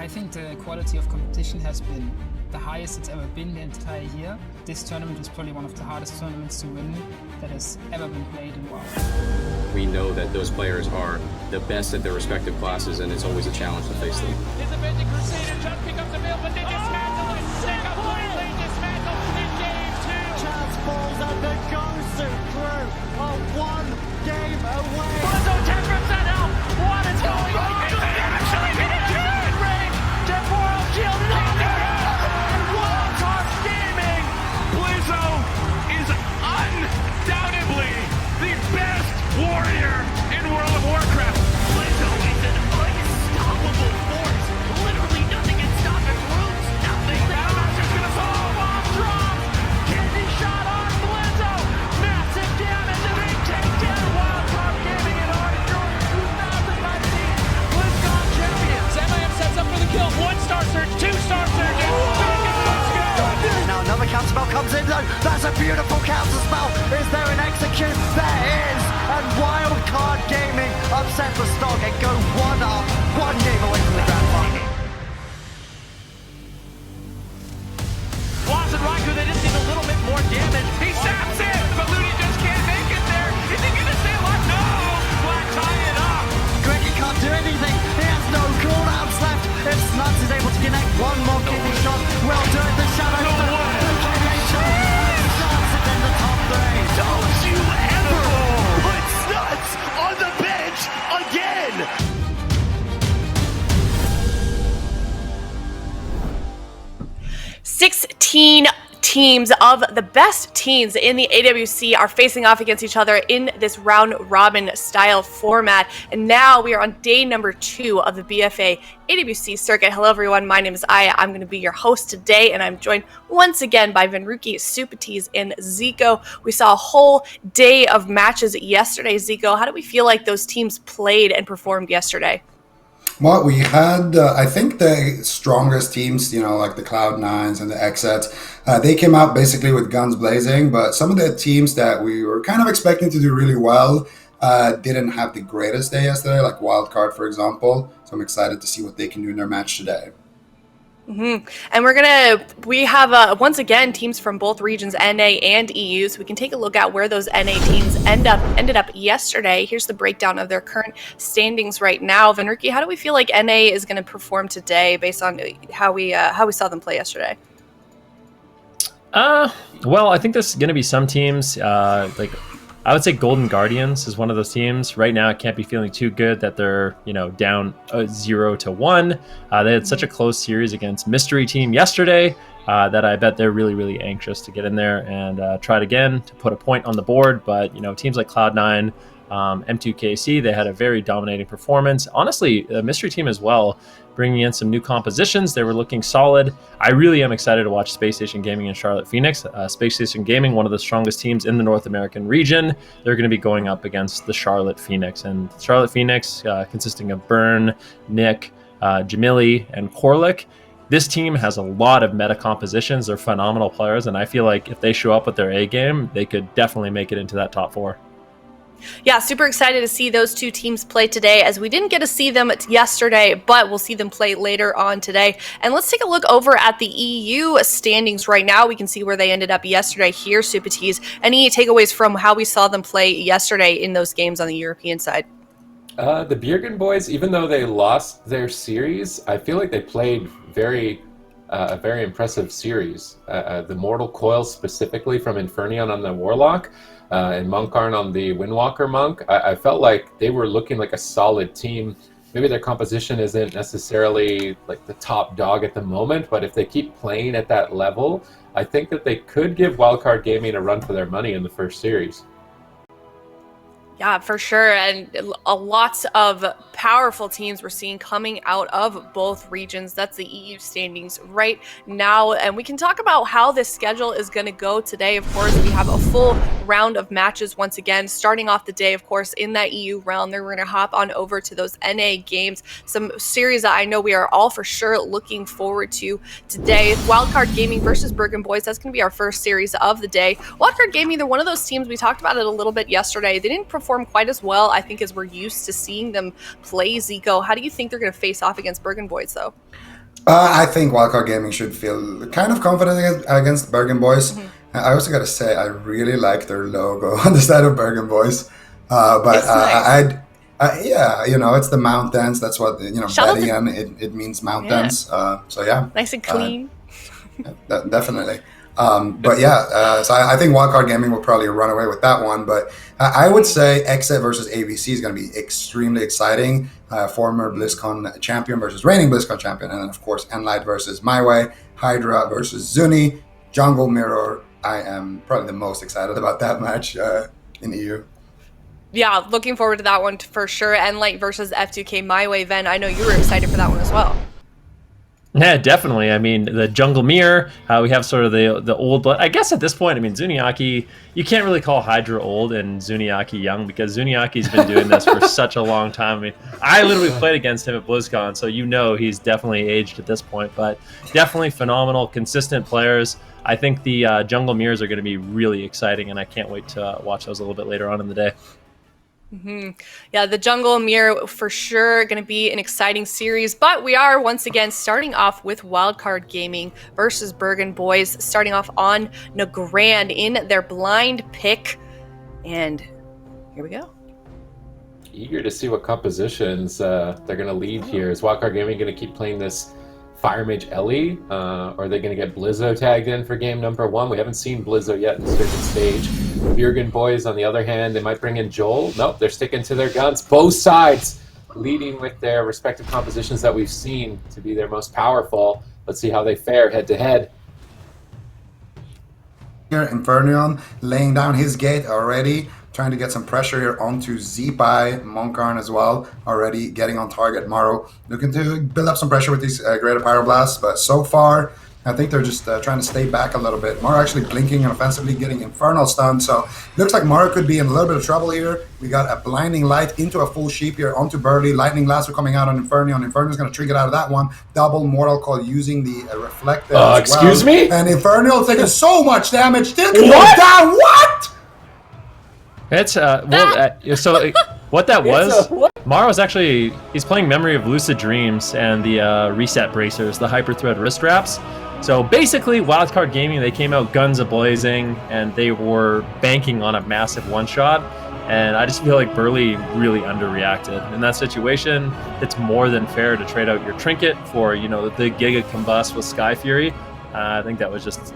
I think the quality of competition has been the highest it's ever been the entire year. This tournament was probably one of the hardest tournaments to win that has ever been played in WoW. We know that those players are the best at their respective classes, and it's always a challenge to face them. His Avenging Crusader just becomes available, but they dismantle it. They completely dismantle in game 2. Chance falls and the Gosu crew are 1 game away. Blizzo 10% health. What is going on? They actually hit it. Mid-range. Temporal shield landing. Wildcard Gaming. Blizzo is undoubtedly the best warrior in World of Warcraft. Blizzo is an unstoppable force. Literally nothing can stop him. Roots, nothing. Battlemaster's gonna fall. Bomb drop. Kidney shot on Blizzo. Massive damage and they take down Wildcard Gaming in Hardcore 2019. BlizzCon champions. MIM sets up for the kill. 1-star surge, 2-star surge. Now another counter spell comes in though. That's a beautiful counter spell. Is there an execute? There is. And Wildcard Gaming upset the stock and go 1-up, 1 game away from the grand final. Watson Raikou, they just need a little bit more damage. He saps it, but Looney just can't make it there. Is he gonna stay alive? No! Black tie it up. Greggy can't do anything. He has no cooldowns left. If Snuts is able to connect one more kidney shot, well done. The shadow. No way. The kidney shot. Snuts is in the top 3. Don't you ever put Snuts on the bench again! 16 teams of the best teams in the AWC are facing off against each other in this round robin style format. And now we are on day number 2 of the BFA AWC circuit. Hello everyone, my name is Aya. I'm going to be your host today, and I'm joined once again by Venruki, Supatees, and Zico. We saw a whole day of matches yesterday. Zico, how do we feel like those teams played and performed yesterday? Well, we had, I think, the strongest teams, like the Cloud9s and the XSET. They came out basically with guns blazing, but some of the teams that we were kind of expecting to do really well didn't have the greatest day yesterday, like Wildcard, for example. So I'm excited to see what they can do in their match today. Mm-hmm. And we have once again teams from both regions, NA and EU, so we can take a look at where those NA teams ended up yesterday. Here's the breakdown of their current standings right now. Venruki, how do we feel like NA is going to perform today based on how we saw them play yesterday? Well, I think there's going to be some teams I would say Golden Guardians is one of those teams. Right now, it can't be feeling too good that they're, down 0-1. They had such a close series against Mystery Team yesterday that I bet they're really, really anxious to get in there and try it again to put a point on the board. But, teams like Cloud9, M2KC, they had a very dominating performance. Honestly, the Mystery Team as well, bringing in some new compositions. They were looking solid. I really am excited to watch Spacestation Gaming and Charlotte Phoenix. Spacestation Gaming, one of the strongest teams in the North American region. They're going to be going up against the Charlotte Phoenix. And Charlotte Phoenix, consisting of Byrne, Nick, Jamili, and Korlik. This team has a lot of meta compositions. They're phenomenal players, and I feel like if they show up with their A game, they could definitely make it into that top 4. Yeah, super excited to see those two teams play today, as we didn't get to see them yesterday, but we'll see them play later on today. And let's take a look over at the EU standings right now. We can see where they ended up yesterday here, Supatees. Any takeaways from how we saw them play yesterday in those games on the European side? The Bergen boys, even though they lost their series, I feel like they played a very impressive series. The Mortal Coil specifically from Infernion on the Warlock, and Monkarn on the Windwalker Monk. I felt like they were looking like a solid team. Maybe their composition isn't necessarily like the top dog at the moment, but if they keep playing at that level, I think that they could give Wildcard Gaming a run for their money in the first series. Yeah, for sure. And lots of powerful teams we're seeing coming out of both regions. That's the EU standings right now. And we can talk about how this schedule is going to go today. Of course, we have a full round of matches once again, starting off the day, of course, in that EU realm. Then we're going to hop on over to those NA games, some series that I know we are all for sure looking forward to today. Wildcard Gaming versus Bergen Boys. That's going to be our first series of the day. Wildcard Gaming, they're one of those teams, we talked about it a little bit yesterday. They didn't perform quite as well, I think, as we're used to seeing them play. Zico, how do you think they're going to face off against Bergen Boys, though? I think Wildcard Gaming should feel kind of confident against the Bergen boys. I also got to say, I really like their logo on the side of Bergen boys. But It's nice. yeah, it's the mountains. That's what, Shout out to- Bergen, it means mountains. So yeah. Nice and clean. Definitely. But yeah, so I think Wildcard Gaming will probably run away with that one. But I would say XSET versus AWC is going to be extremely exciting. Former BlizzCon champion versus reigning BlizzCon champion. And then, of course, nLite versus MyWay. Hydra versus Zuni. Jungle Mirror. I am probably the most excited about that match in EU. Yeah, looking forward to that one for sure. nLite versus F2K MyWay. Ven, I know you were excited for that one as well. Yeah, definitely. I mean, the Jungle Mirror, we have sort of the old blood. I guess at this point, I mean, Zuniaki, you can't really call Hydra old and Zuniaki young because Zuniaki's been doing this for such a long time. I mean, I literally played against him at BlizzCon, so he's definitely aged at this point, but definitely phenomenal, consistent players. I think the Jungle Mirrors are going to be really exciting, and I can't wait to watch those a little bit later on in the day. Yeah, the Jungle Mirror for sure going to be an exciting series, but we are once again starting off with Wildcard Gaming versus Bergen boys, starting off on Nagrand in their blind pick, and here we go. Eager to see what compositions they're going to lead here. Is Wildcard Gaming going to keep playing this Fire Mage Ellie? Or are they going to get Blizzo tagged in for game number 1? We haven't seen Blizzo yet in the certain stage. Bergen boys, on the other hand, they might bring in Joel. Nope, they're sticking to their guns. Both sides leading with their respective compositions that we've seen to be their most powerful. Let's see how they fare head to head. Here, Infernion laying down his gate already, trying to get some pressure here onto Zeepai, Monkarn as well, already getting on target. Maro looking to build up some pressure with these Greater Pyroblasts, but so far, I think they're just trying to stay back a little bit. Maro actually blinking and offensively getting Infernal stun, so looks like Maro could be in a little bit of trouble here. We got a Blinding Light into a full sheep here onto Burley. Lightning Lasso coming out on Infernion. Infernion's going to trigger out of that one. Double Mortal Coil using the Reflector as excuse well. me? And Infernion's taking so much damage. Still going What? down. What? It's so what that was. Maro's actually he's playing Memory of Lucid Dreams and the reset bracers, the Hyperthread wrist wraps. So basically, Wildcard Gaming, they came out guns a-blazing, and they were banking on a massive one-shot. And I just feel like Burley really underreacted. In that situation, it's more than fair to trade out your trinket for, the Giga Combust with Sky Fury. I think that was just,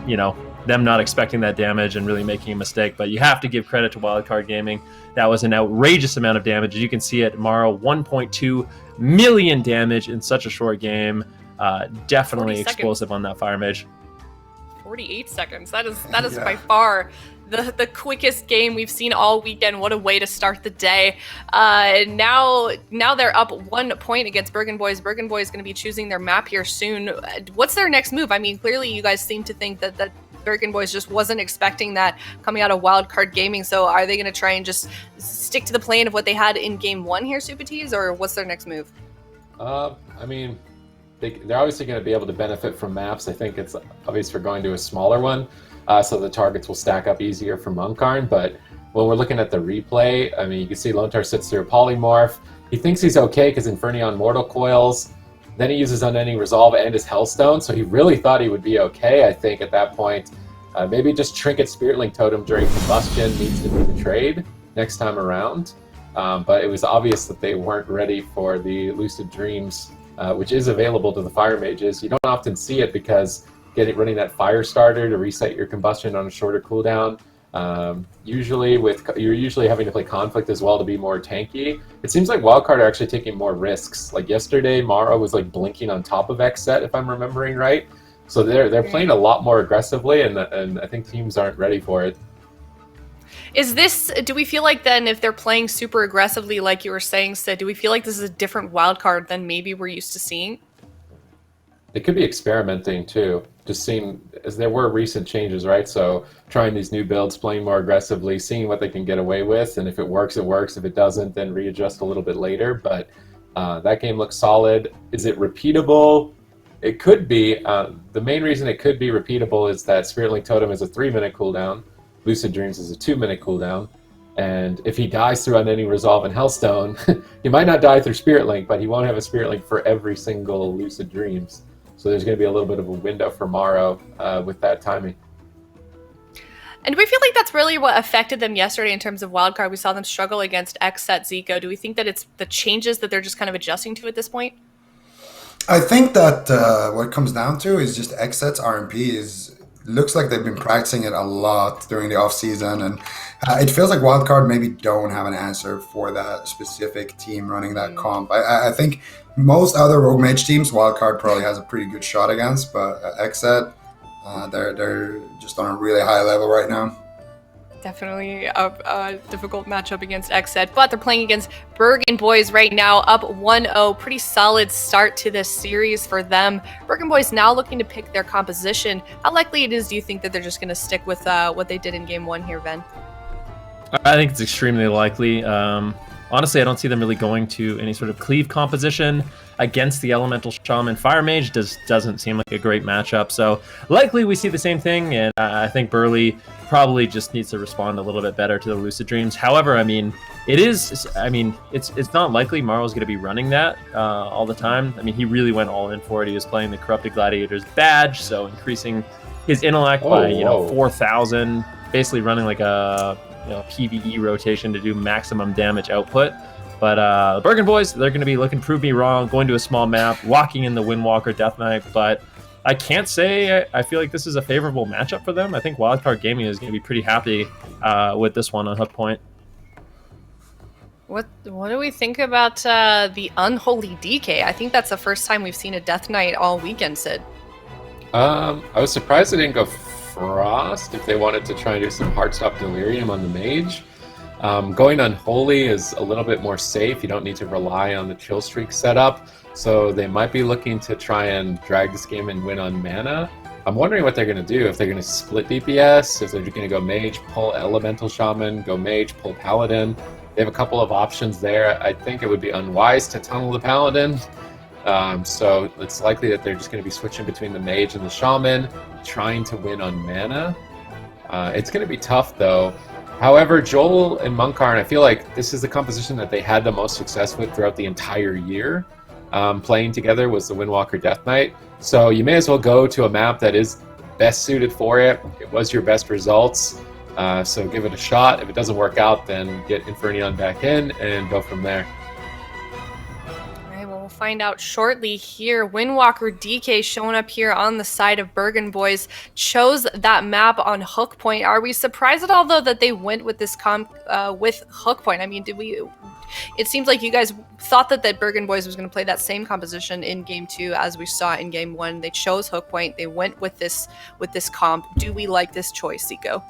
them not expecting that damage and really making a mistake. But you have to give credit to Wildcard Gaming. That was an outrageous amount of damage. As you can see it, Maro, 1.2 million damage in such a short game. Definitely explosive on that Fire Mage. 48 seconds. That is by far the quickest game we've seen all weekend. What a way to start the day. Now they're up 1 point against Bergen boys. Bergen boys going to be choosing their map here soon. What's their next move? I mean, clearly you guys seem to think that Bergen boys just wasn't expecting that coming out of Wildcard Gaming. So are they going to try and just stick to the plan of what they had in game 1 here, Supatees, or what's their next move? I mean, they're obviously going to be able to benefit from maps. I think it's obvious for going to a smaller one, so the targets will stack up easier for Monkarn. But when we're looking at the replay, I mean, you can see Lontar sits through a polymorph. He thinks he's okay because Infernion Mortal Coils. Then he uses Unending Resolve and his Hellstone, so he really thought he would be okay, I think, at that point. Maybe just Trinket Spirit Link Totem during Combustion needs to be the trade next time around. But it was obvious that they weren't ready for the Lucid Dreams, which is available to the Fire Mages. You don't often see it because running that Fire Starter to reset your Combustion on a shorter cooldown. You're usually having to play Conflict as well to be more tanky. It seems like Wildcard are actually taking more risks. Like yesterday, Maro was like blinking on top of XSET, if I'm remembering right. So they're playing a lot more aggressively, and I think teams aren't ready for it. Do we feel like then if they're playing super aggressively, like you were saying, Sid, do we feel like this is a different Wildcard than maybe we're used to seeing? They could be experimenting too, just seeing, as there were recent changes, right? So trying these new builds, playing more aggressively, seeing what they can get away with, and if it works, it works. If it doesn't, then readjust a little bit later. But that game looks solid. Is it repeatable? It could be. The main reason it could be repeatable is that Spirit Link Totem is a 3-minute cooldown. Lucid Dreams is a 2-minute cooldown. And if he dies through Unending Resolve and Hellstone, he might not die through Spirit Link, but he won't have a Spirit Link for every single Lucid Dreams. So there's going to be a little bit of a window for Morrow with that timing. And do we feel like that's really what affected them yesterday in terms of wildcard? We saw them struggle against XSET Zico. Do we think that it's the changes that they're just kind of adjusting to at this point? I think that what it comes down to is just XSET's RMP looks like they've been practicing it a lot during the off season, and it feels like Wildcard maybe don't have an answer for that specific team running that comp. I think most other Rogue Mage teams, Wildcard probably has a pretty good shot against, but XSET, they're just on a really high level right now. Definitely a difficult matchup against XSET, but they're playing against Bergen Boys right now, up 1-0. Pretty solid start to this series for them. Bergen Boys now looking to pick their composition. How likely it is, do you think, that they're just going to stick with what they did in Game 1 here, Ben? I think it's extremely likely. Honestly, I don't see them really going to any sort of cleave composition against the Elemental Shaman. Fire Mage doesn't seem like a great matchup, so likely we see the same thing, and I think Burley probably just needs to respond a little bit better to the Lucid Dreams. However, it's not likely Morrow's going to be running that all the time. He really went all in for it. He was playing the Corrupted Gladiator's badge, so increasing his intellect by 4,000, basically running like a PvE rotation to do maximum damage output. But the Bergen Boys, they're going to be looking to prove me wrong, going to a small map, walking in the Windwalker Death Knight, but I can't say I feel like this is a favorable matchup for them. I think Wildcard Gaming is going to be pretty happy with this one on Hook Point. What do we think about the Unholy DK? I think that's the first time we've seen a Death Knight all weekend, Sid. I was surprised they didn't go Frost if they wanted to try and do some Heartstop Delirium on the Mage. Going Unholy is a little bit more safe. You don't need to rely on the Chill Streak setup. So they might be looking to try and drag this game and win on mana. I'm wondering what they're going to do. If they're going to split DPS, if they're going to go Mage, pull Elemental Shaman, go Mage, pull Paladin. They have a couple of options there. I think it would be unwise to tunnel the Paladin. So it's likely that they're just going to be switching between the Mage and the Shaman, trying to win on mana. It's going to be tough, though. However, Joel and Munkarn, I feel like this is the composition that they had the most success with throughout the entire year. Playing together was the Windwalker Death Knight. So you may as well go to a map that is best suited for it. It was your best results. So give it a shot. If it doesn't work out, then get Infernion back in and go from there. We'll find out shortly here. Windwalker DK showing up here on the side of Bergen Boys, chose that map on Hook Point. Are we surprised at all, though, that they went with this comp with Hook Point? It seems like you guys thought that Bergen Boys was going to play that same composition in Game 2 as we saw in Game 1. They chose Hook Point. They went with this comp. Do we like this choice, Zico?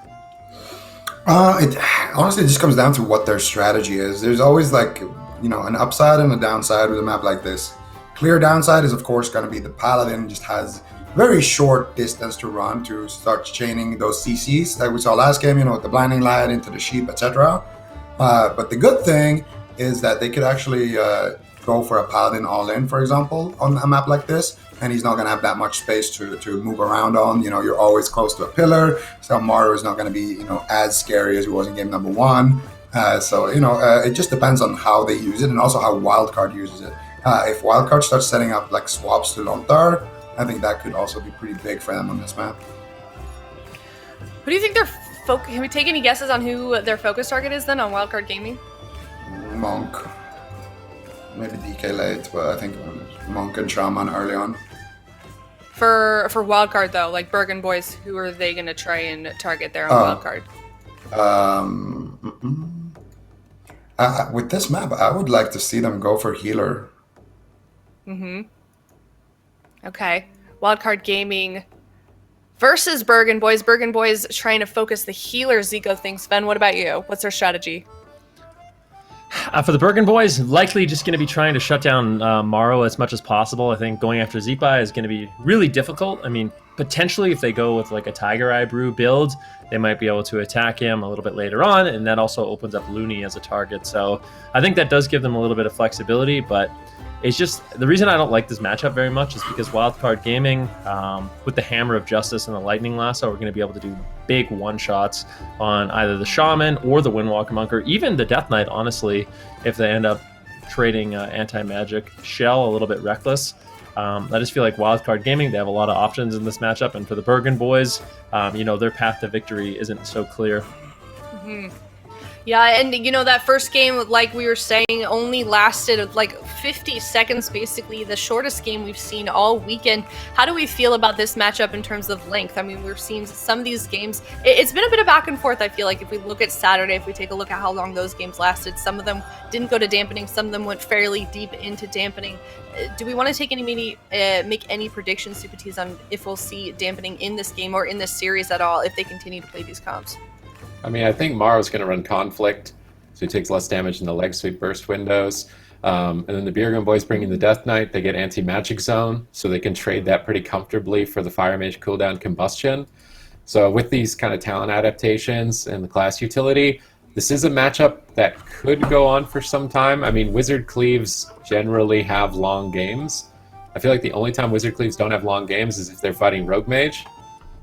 It honestly just comes down to what their strategy is. There's always an upside and a downside with a map like this. Clear downside is, of course, going to be the Paladin just has very short distance to run to start chaining those CCs like we saw last game, with the Blinding Light into the Sheep, etc. But the good thing is that they could actually go for a Paladin all-in, for example, on a map like this, and he's not going to have that much space to move around on. You're always close to a pillar, so Morrow is not going to be as scary as he was in game number 1. So it just depends on how they use it and also how Wildcard uses it. If Wildcard starts setting up like swaps to Lontar, I think that could also be pretty big for them on this map. Who do you think can we take any guesses on who their focus target is then on Wildcard Gaming? Monk. Maybe DK late, but I think Monk and Shaman early on. For Wildcard, though, like Bergen Boys, who are they going to try and target there on Wildcard? With this map, I would like to see them go for healer. Okay. Wildcard Gaming versus Bergen Boys. Bergen Boys trying to focus the healer, Zico thinks. Ben, what about you? What's their strategy? For the Bergen Boys, likely just going to be trying to shut down Morrow as much as possible. I think going after Zipa is going to be really difficult. Potentially if they go with like a Tiger Eye Brew build, they might be able to attack him a little bit later on, and that also opens up Looney as a target. So I think that does give them a little bit of flexibility, but it's just the reason I don't like this matchup very much is because Wildcard Gaming, with the Hammer of Justice and the Lightning Lasso, we're going to be able to do big one-shots on either the Shaman or the Windwalker Monk, or even the Death Knight, honestly, if they end up trading anti-magic shell a little bit reckless. I just feel like Wildcard Gaming, they have a lot of options in this matchup, and for the Bergen boys, their path to victory isn't so clear. Mm-hmm. Yeah, and that first game, like we were saying, only lasted like 50 seconds, basically the shortest game we've seen all weekend. How do we feel about this matchup in terms of length? I mean, we've seen some of these games, it's been a bit of back and forth, I feel like. If we look at Saturday, if we take a look at how long those games lasted, some of them didn't go to dampening, some of them went fairly deep into dampening. Do we want to make any predictions, Supatis, on if we'll see dampening in this game or in this series at all if they continue to play these comps? I mean, I think Maro's going to run Conflict, so he takes less damage in the leg sweep burst windows. And then the Bergen boys bringing the Death Knight, they get anti-magic zone, so they can trade that pretty comfortably for the Fire Mage cooldown combustion. So with these kind of talent adaptations and the class utility, this is a matchup that could go on for some time. I mean, Wizard Cleaves generally have long games. I feel like the only time Wizard Cleaves don't have long games is if they're fighting Rogue Mage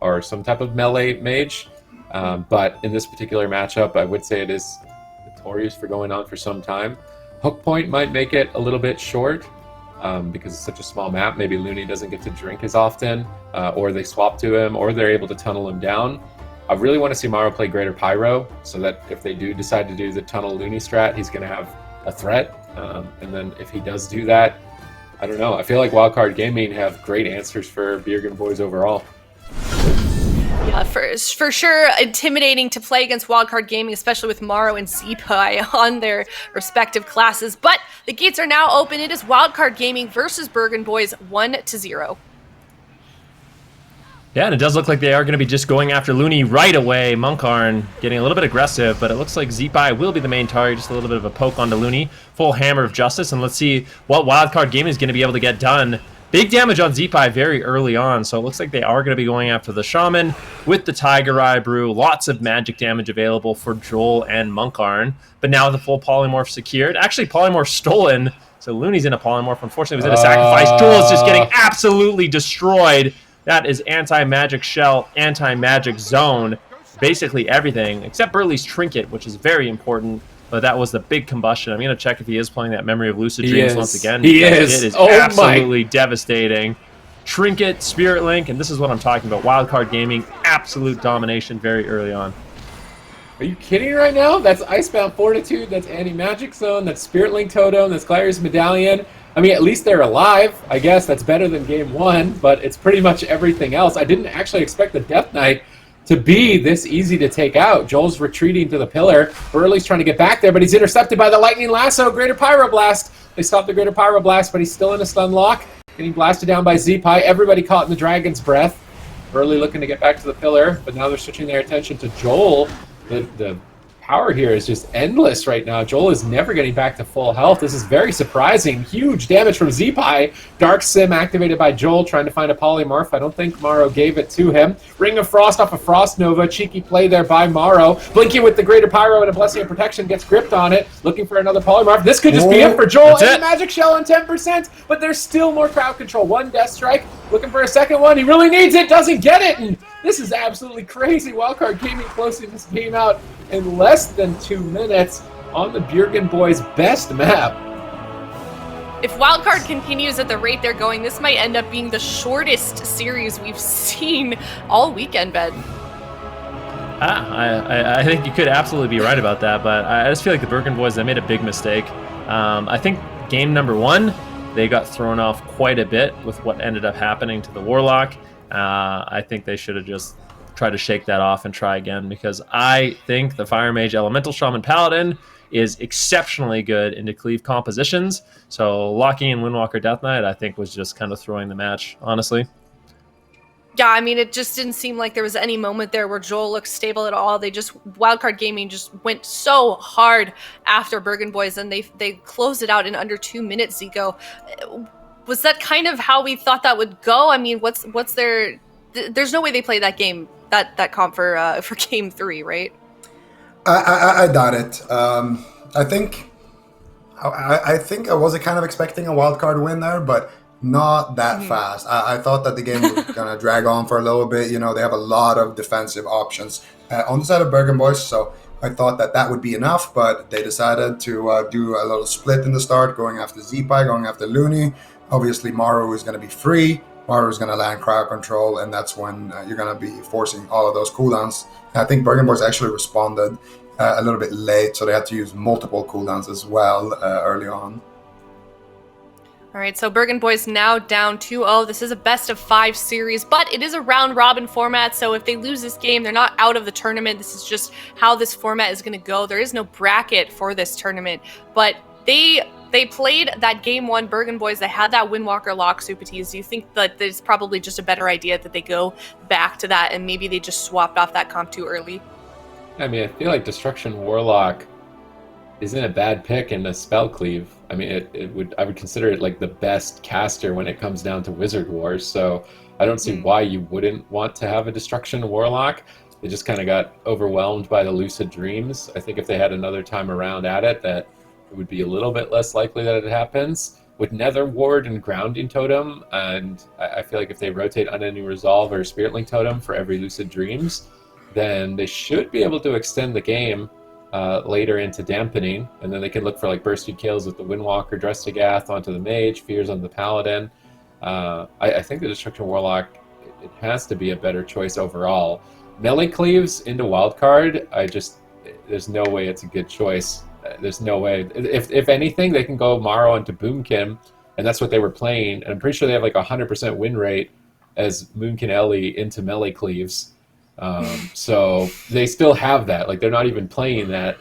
or some type of melee mage. But in this particular matchup, I would say it is notorious for going on for some time. Hook point might make it a little bit short because it's such a small map. Maybe Looney doesn't get to drink as often, or they swap to him, or they're able to tunnel him down. I really want to see Maro play Greater Pyro so that if they do decide to do the tunnel Looney strat, he's going to have a threat. And then if he does do that, I don't know. I feel like Wildcard Gaming have great answers for Bergen boys overall. Yeah, for sure, intimidating to play against Wildcard Gaming, especially with Maro and Zeepai on their respective classes. But the gates are now open. It is Wildcard Gaming versus Bergen boys, 1-0. Yeah, and it does look like they are going to be just going after Looney right away. Monkarn getting a little bit aggressive, but it looks like Zeepai will be the main target. Just a little bit of a poke onto Looney. Full Hammer of Justice, and let's see what Wildcard Gaming is going to be able to get done. Big damage on Zeepai very early on, so it looks like they are going to be going after the Shaman with the Tiger Eye Brew. Lots of magic damage available for Joel and Monkarn, but now the full Polymorph secured. Actually, Polymorph stolen, so Looney's in a Polymorph. Unfortunately, he was in a sacrifice. Joel is just getting absolutely destroyed. That is anti-magic shell, anti-magic zone, basically everything, except Burley's Trinket, which is very important. But that was the big combustion. I'm going to check if he is playing that Memory of Lucid Dreams once again. He is. It is absolutely devastating. Trinket, Spirit Link, and this is what I'm talking about. Wildcard Gaming, absolute domination very early on. Are you kidding right now? That's Icebound Fortitude, that's Anti-Magic Zone, that's Spirit Link Totem, that's Clarius Medallion. I mean, at least they're alive. I guess that's better than game one, but it's pretty much everything else. I didn't actually expect the Death Knight to be this easy to take out. Joel's retreating to the pillar. Burley's trying to get back there, but he's intercepted by the Lightning Lasso. Greater Pyroblast. They stop the Greater Pyroblast, but he's still in a stun lock. Getting blasted down by Zeepai. Everybody caught in the Dragon's Breath. Burley looking to get back to the pillar, but now they're switching their attention to Joel. The power here is just endless right now. Joel is never getting back to full health. This is very surprising. Huge damage from Zeepai. Dark Sim activated by Joel, trying to find a polymorph. I don't think Maro gave it to him. Ring of Frost off of Frost Nova. Cheeky play there by Maro. Blinking with the Greater Pyro and a Blessing of Protection, gets gripped on it. Looking for another polymorph. This could just be it for Joel. And a Magic Shell on 10%, but there's still more crowd control. One Death Strike. Looking for a second one. He really needs it. Doesn't get it. And this is absolutely crazy. Wildcard Gaming closing this game out in less than 2 minutes on the Bergen boys' best map. If Wildcard continues at the rate they're going, this might end up being the shortest series we've seen all weekend, Ben. I think you could absolutely be right about that, but I just feel like the Bergen boys, they made a big mistake. I think game number one, they got thrown off quite a bit with what ended up happening to the Warlock. I think they should have just tried to shake that off and try again, because I think the Fire Mage Elemental Shaman Paladin is exceptionally good into cleave compositions. So locking in Windwalker Death Knight, I think, was just kind of throwing the match, honestly. Yeah, I mean, it just didn't seem like there was any moment there where Joel looked stable at all. Wildcard Gaming just went so hard after Bergen boys, and they closed it out in under 2 minutes, Zico. Was that kind of how we thought that would go? I mean, what's their... There's no way they play that game, that comp for game 3, right? I doubt it. I think I was kind of expecting a wildcard win there, but not that fast. I thought that the game was gonna drag on for a little bit. You know, they have a lot of defensive options on the side of Bergen boys, so I thought that would be enough, but they decided to do a little split in the start, going after Zeepai, going after Looney. obviously Maru is going to be free. Maru is going to land crowd control, and that's when you're going to be forcing all of those cooldowns. And I think Bergen Boys actually responded a little bit late, so they had to use multiple cooldowns as well early on. All right, so Bergen Boys now down 2-0. This is a best-of-5 series, but it is a round-robin format, so if they lose this game, they're not out of the tournament. This is just how this format is going to go. There is no bracket for this tournament, but they played that game one, Bergen Boys, they had that Windwalker lock Supatees. Do you think that it's probably just a better idea that they go back to that and maybe they just swapped off that comp too early? I mean, I feel like Destruction Warlock isn't a bad pick in a spell cleave. I mean, I would consider it like the best caster when it comes down to Wizard Wars, so I don't see why you wouldn't want to have a Destruction Warlock. They just kind of got overwhelmed by the Lucid Dreams. I think if they had another time around at it, that it would be a little bit less likely that it happens. With Nether Ward and Grounding Totem, and I feel like if they rotate Unending Resolve or Spirit Link Totem for every Lucid Dreams, then they should be able to extend the game later into Dampening, and then they can look for like bursted kills with the Windwalker, Drestagath onto the Mage, Fears on the Paladin. I think the Destruction Warlock, it has to be a better choice overall. Melee Cleaves into Wildcard, there's no way it's a good choice. There's no way. If anything, they can go Maro into Boomkin, and that's what they were playing. And I'm pretty sure they have like 100% win rate as Moonkin Ellie into Melee Cleaves. So they still have that. Like, they're not even playing that.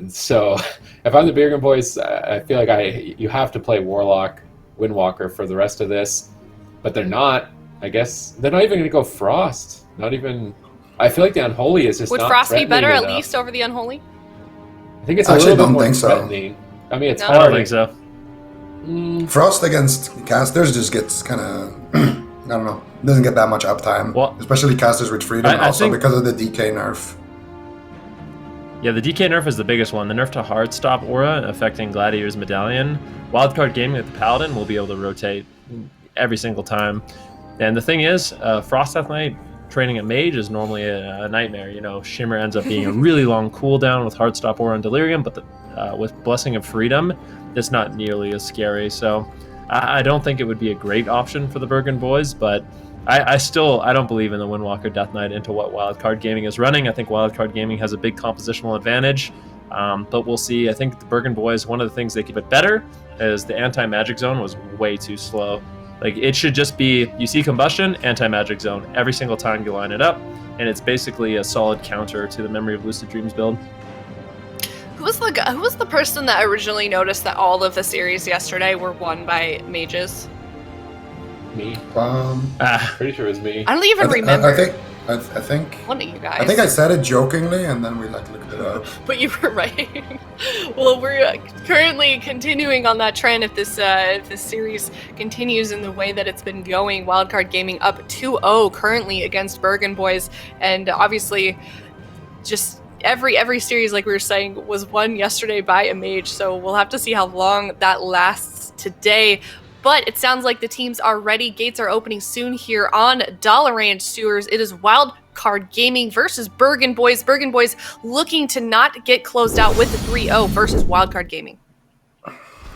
So if I'm the Bergen Boys, I feel like you have to play Warlock, Windwalker for the rest of this. But they're not. I guess they're not even going to go Frost. Not even. I feel like the Unholy is just Would not Frost be better enough. at least over the Unholy? I think it's I a little bit don't more think so. threatening. I mean, it's No? I hard. don't think so. Frost against casters just gets kind of, I don't know, doesn't get that much uptime. Well, especially casters with freedom, I also think- because of the DK nerf. Yeah, the DK nerf is the biggest one. The nerf to hard stop aura affecting Gladiator's Medallion. Wildcard Gaming with the Paladin will be able to rotate every single time. And the thing is, Frost Death Knight training at Mage is normally a nightmare. You know, Shimmer ends up being a really long cooldown with hard stop aura and Delirium, but with Blessing of Freedom, it's not nearly as scary. So I don't think it would be a great option for the Bergen Boys, but I don't believe in the Windwalker Death Knight into what Wildcard Gaming is running. I think Wildcard Gaming has a big compositional advantage, but we'll see. I think the Bergen Boys, one of the things they keep it better is the anti-magic zone was way too slow. Like, it should just be, you see combustion, anti-magic zone every single time you line it up, and it's basically a solid counter to the Memory of Lucid Dreams build. Who was the person that originally noticed that all of the series yesterday were won by mages? Me. Pretty sure it was me. I don't even remember. I think One of you guys. I think I said it jokingly, and then we looked it up. But you were right. Well, we're currently continuing on that trend. If this series continues in the way that it's been going, Wildcard Gaming up 2-0 currently against Bergen Boys, and obviously, just every series, like we were saying, was won yesterday by a mage. So we'll have to see how long that lasts today. But it sounds like the teams are ready. Gates are opening soon here on Dalaran Sewers. It is Wildcard Gaming versus Bergen Boys. Bergen Boys looking to not get closed out with the 3-0 versus Wildcard Gaming.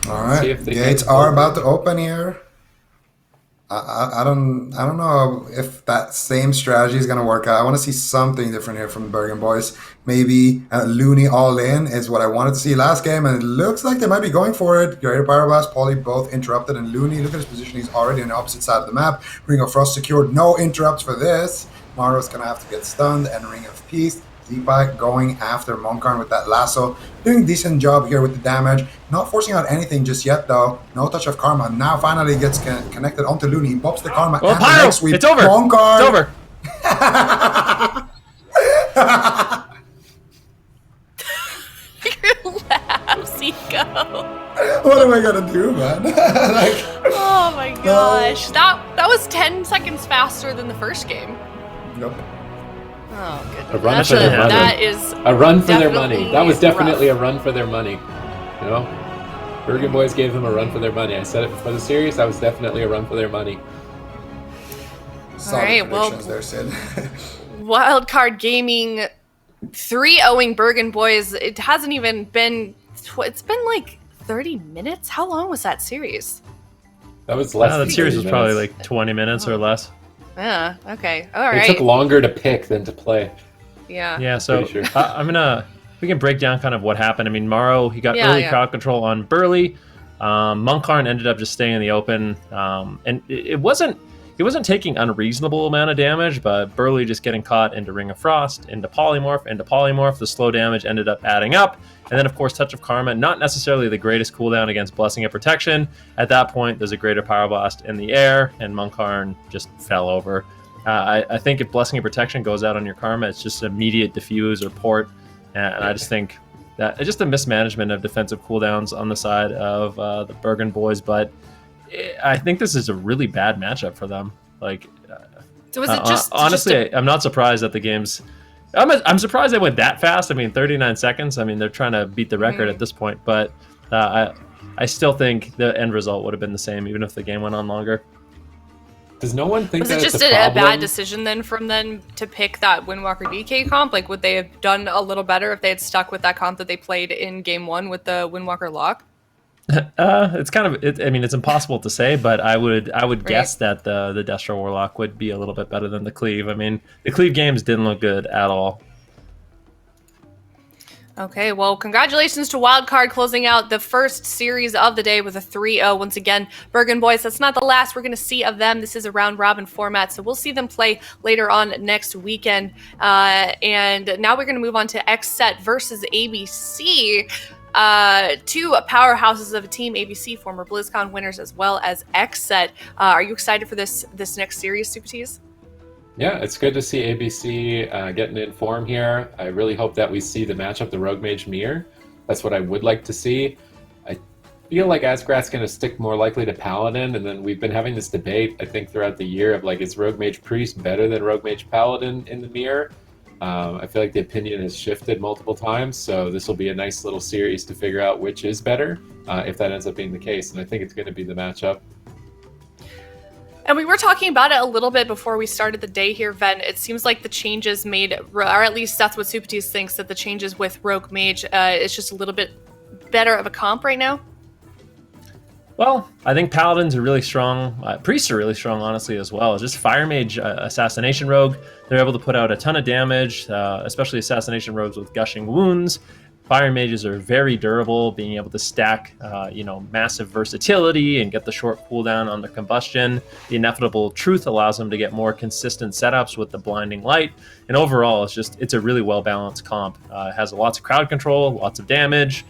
All right, gates are about to open here. I don't know if that same strategy is going to work out. I want to see something different here from the Bergen Boys. Maybe Looney all in is what I wanted to see last game, and it looks like they might be going for it. Greater Pyroblast, Poly both interrupted, and Looney, look at his position. He's already on the opposite side of the map. Ring of Frost secured, no interrupts for this. Maro's going to have to get stunned, and Ring of Peace. Z-Pack going after Monkarn with that lasso. Doing a decent job here with the damage. Not forcing out anything just yet, though. No touch of Karma. Now finally gets connected onto Looney. He pops the Karma and the next sweep. It's over. Monkarn. It's over. Relax, Eco. What am I gonna do, man? Oh my gosh. That was 10 seconds faster than the first game. Nope. Oh, goodness. A run for their money. That is a run for their money. That was definitely rough. a run for their money. You know, Bergen Boys gave them a run for their money. I said it before the series. That was definitely a run for their money. Solid right, well, predictions there, Sid. Wildcard Gaming 3-0ing Bergen Boys. It hasn't even been. It's been like 30 minutes. How long was that series? That was less. That than series 30 was probably minutes. like 20 minutes or less. Yeah. Okay. All It right. took longer to pick than to play. Yeah. Yeah, so Pretty sure. we can break down kind of what happened. I mean, Morrow, he got early crowd control on Burley. Monkharn ended up just staying in the open. And he wasn't taking unreasonable amount of damage, but Burley just getting caught into Ring of Frost, into Polymorph. The slow damage ended up adding up. And then, of course, Touch of Karma, not necessarily the greatest cooldown against Blessing of Protection. At that point, there's a greater Power Blast in the air, and Monkharn just fell over. I think if Blessing of Protection goes out on your Karma, it's just immediate diffuse or port. And I just think that it's just a mismanagement of defensive cooldowns on the side of the Bergen boys. But I think this is a really bad matchup for them. Like, So is it just honestly, I'm not surprised that the game's. I'm surprised they went that fast. I mean, 39 seconds. I mean, they're trying to beat the record at this point. But I still think the end result would have been the same, even if the game went on longer. Does no one think Was that it it's just a a problem? bad decision then from them to pick that Windwalker DK comp? Like, would they have done a little better if they had stuck with that comp that they played in game 1 with the Windwalker lock? It's kind of. I mean, it's impossible to say, but I would guess that the Destro Warlock would be a little bit better than the Cleave. I mean, the Cleave games didn't look good at all. Okay, well, congratulations to Wildcard closing out the first series of the day with a 3-0. Once again, Bergen boys, that's not the last we're going to see of them. This is a round-robin format, so we'll see them play later on next weekend. And now we're going to move on to XSET versus ABC. Two powerhouses of a team, ABC, former BlizzCon winners, as well as XSET. Are you excited for this next series, Super Tees? Yeah, it's good to see ABC getting in form here. I really hope that we see the matchup, the Rogue Mage Mirror. That's what I would like to see. I feel like Asgrat's going to stick more likely to Paladin, and then we've been having this debate, I think, throughout the year of, like, is Rogue Mage Priest better than Rogue Mage Paladin in the Mirror? I feel like the opinion has shifted multiple times, so this will be a nice little series to figure out which is better, if that ends up being the case, and I think it's going to be the matchup. And we were talking about it a little bit before we started the day here, Ven. It seems like the changes made, or at least that's what Supatis thinks, that the changes with Rogue Mage is just a little bit better of a comp right now. Well, I think Paladins are really strong. Priests are really strong, honestly, as well. Just Fire Mage, Assassination Rogue, they're able to put out a ton of damage, especially Assassination Rogues with Gushing Wounds. Fire Mages are very durable, being able to stack, massive versatility and get the short cooldown on their combustion. The Ineffable Truth allows them to get more consistent setups with the Blinding Light. And overall, it's a really well-balanced comp. It has lots of crowd control, lots of damage,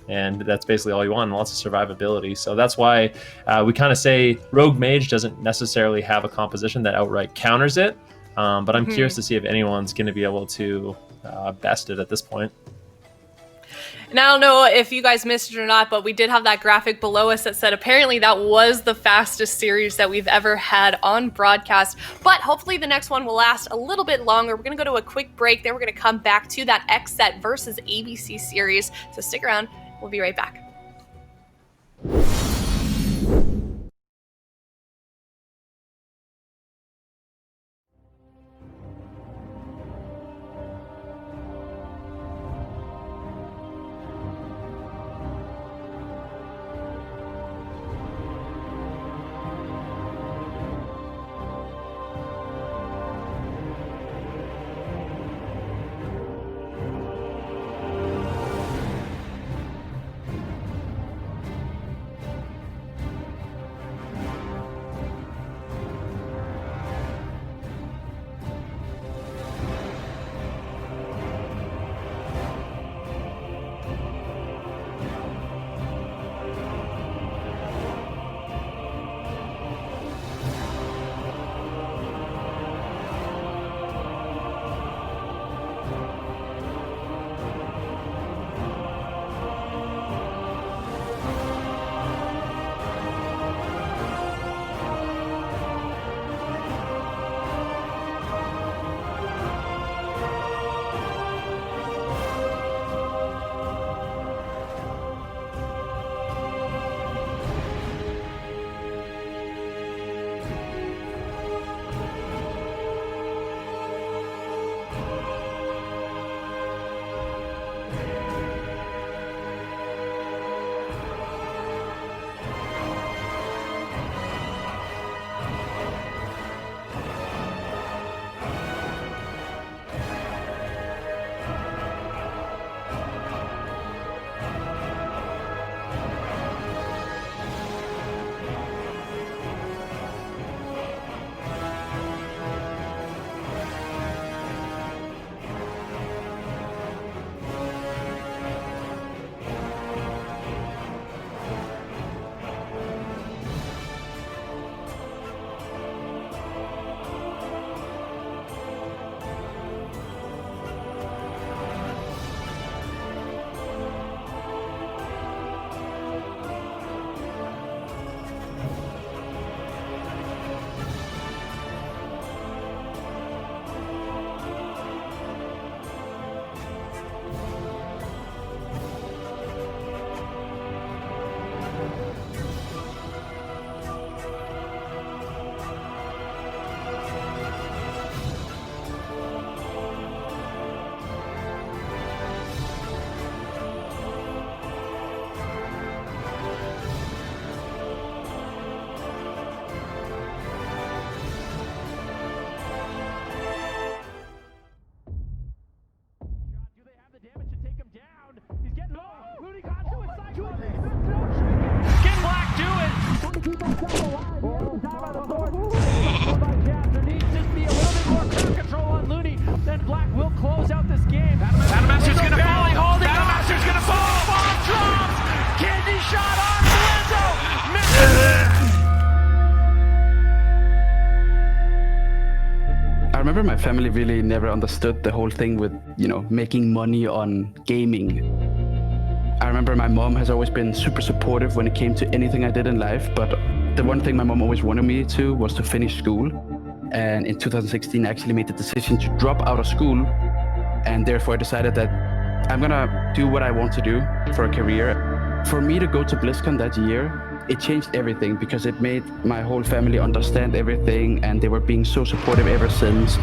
and that's basically all you want, and lots of survivability. So that's why we kind of say Rogue Mage doesn't necessarily have a composition that outright counters it, but I'm curious to see if anyone's going to be able to best it at this point. And I don't know if you guys missed it or not, but we did have that graphic below us that said apparently that was the fastest series that we've ever had on broadcast. But hopefully the next one will last a little bit longer. We're going to go to a quick break. Then we're going to come back to that XSET versus ABC series. So stick around. We'll be right back. Black will close out this game. Battlemaster's gonna fall. Battlemaster's gonna fall. Bomb drops. Kidney shot on Blizzo. I remember my family really never understood the whole thing with, making money on gaming. I remember my mom has always been super supportive when it came to anything I did in life, but the one thing my mom always wanted me to was to finish school. And in 2016, I actually made the decision to drop out of school, and therefore I decided that I'm gonna do what I want to do for a career. For me to go to BlizzCon that year, it changed everything because it made my whole family understand everything, and they were being so supportive ever since.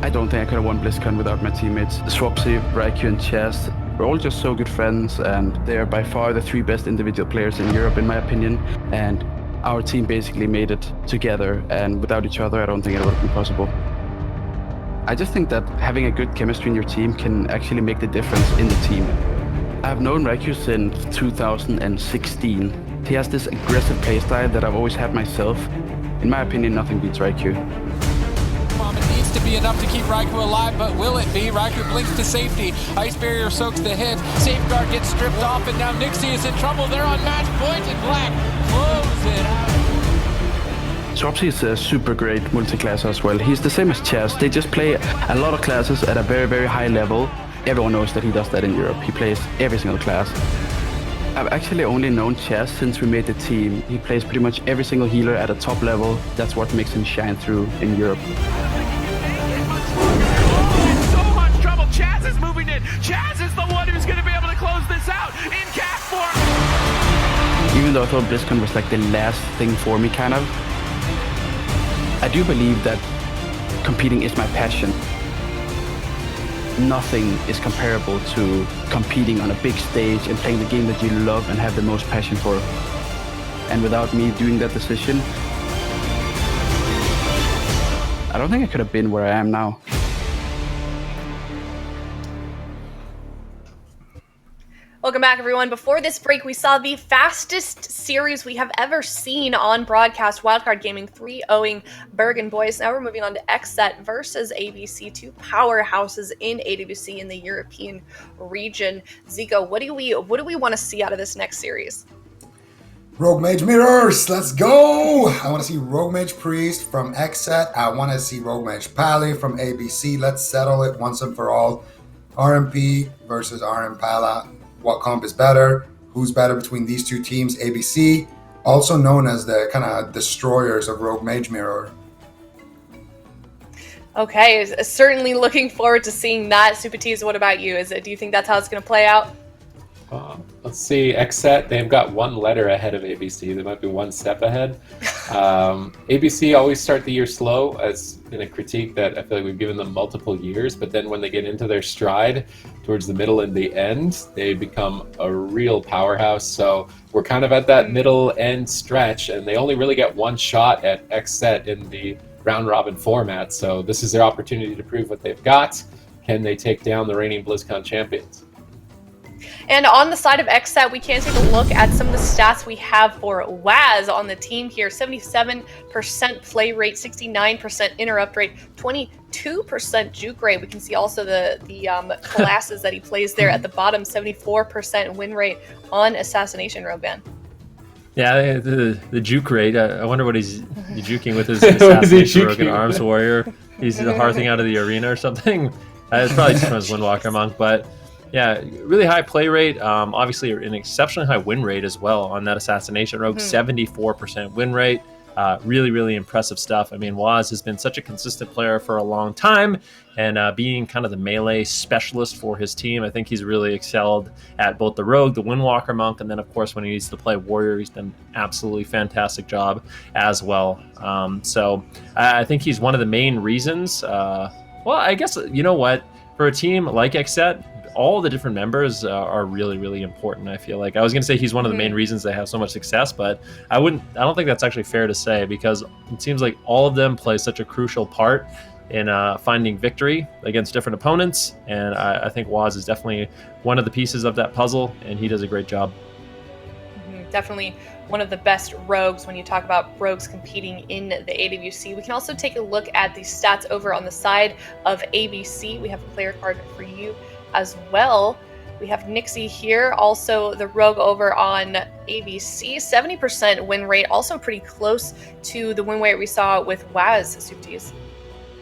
I don't think I could have won BlizzCon without my teammates. Swapsy, Raikou, and Chess. We're all just so good friends, and they are by far the 3 best individual players in Europe, in my opinion. And our team basically made it together, and without each other, I don't think it would have been possible. I just think that having a good chemistry in your team can actually make the difference in the team. I've known Raikou since 2016. He has this aggressive playstyle that I've always had myself. In my opinion, nothing beats Raikou. It needs to be enough to keep Raikou alive, but will it be? Raikou blinks to safety. Ice Barrier soaks the hit. Safeguard gets stripped off, and now Nixie is in trouble. They're on match point, and Black close it out. Swapsy is a super great multi-classer as well. He's the same as Chess. They just play a lot of classes at a very, very high level. Everyone knows that he does that in Europe. He plays every single class. I've actually only known Chess since we made the team. He plays pretty much every single healer at a top level. That's what makes him shine through in Europe. In so much trouble. Chaz is moving in. Chaz is the one who's going to be able to close this out in cat form. Even though I thought BlizzCon was like the last thing for me, kind of, I do believe that competing is my passion. Nothing is comparable to competing on a big stage and playing the game that you love and have the most passion for. And without me doing that decision, I don't think I could have been where I am now. Welcome back, everyone. Before this break, we saw the fastest series we have ever seen on broadcast. Wildcard Gaming 3-0ing Bergen boys. Now we're moving on to XSET versus AWC, 2 powerhouses in AWC in the European region. Zico, what do we want to see out of this next series? Rogue Mage Mirrors, let's go! I want to see Rogue Mage Priest from XSET. I want to see Rogue Mage Pally from ABC. Let's settle it once and for all. RMP versus RM Pala. What comp is better? Who's better between these 2 teams? ABC, also known as the kind of destroyers of Rogue Mage Mirror. Okay, certainly looking forward to seeing that. Super Tease, what about you? Do you think that's how it's going to play out? Let's see, XSET, they've got 1 letter ahead of ABC. They might be 1 step ahead. ABC always start the year slow, as in a critique that I feel like we've given them multiple years, but then when they get into their stride towards the middle and the end, they become a real powerhouse. So we're kind of at that middle end stretch, and they only really get 1 shot at XSET in the round robin format. So this is their opportunity to prove what they've got. Can they take down the reigning BlizzCon champions? And on the side of XSET, we can take a look at some of the stats we have for Waz on the team here. 77% play rate, 69% interrupt rate, 22% juke rate. We can see also the classes that he plays there at the bottom. 74% win rate on Assassination, Rogan. Yeah, the juke rate. I wonder what he's juking with his Assassination Rogue and Arms Warrior. He's hearthing out of the arena or something. It's probably just from his Windwalker Monk, but yeah, really high play rate. Obviously, an exceptionally high win rate as well on that Assassination Rogue. 74% win rate. Really, really impressive stuff. I mean, Waz has been such a consistent player for a long time, and being kind of the melee specialist for his team, I think he's really excelled at both the Rogue, the Windwalker Monk, and then, of course, when he needs to play Warrior, he's done an absolutely fantastic job as well. So I think he's one of the main reasons. Well, I guess, you know what? For a team like XSET, all the different members are really, really important, I feel like. I was going to say he's one of the main reasons they have so much success, but I don't think that's actually fair to say, because it seems like all of them play such a crucial part in finding victory against different opponents, and I think Waz is definitely one of the pieces of that puzzle, and he does a great job. definitely one of the best rogues when you talk about rogues competing in the AWC. We can also take a look at the stats over on the side of ABC. We have a player card for you as well. We have Nixie here, also the rogue over on ABC. 70% win rate, also pretty close to the win rate we saw with Waz Supties.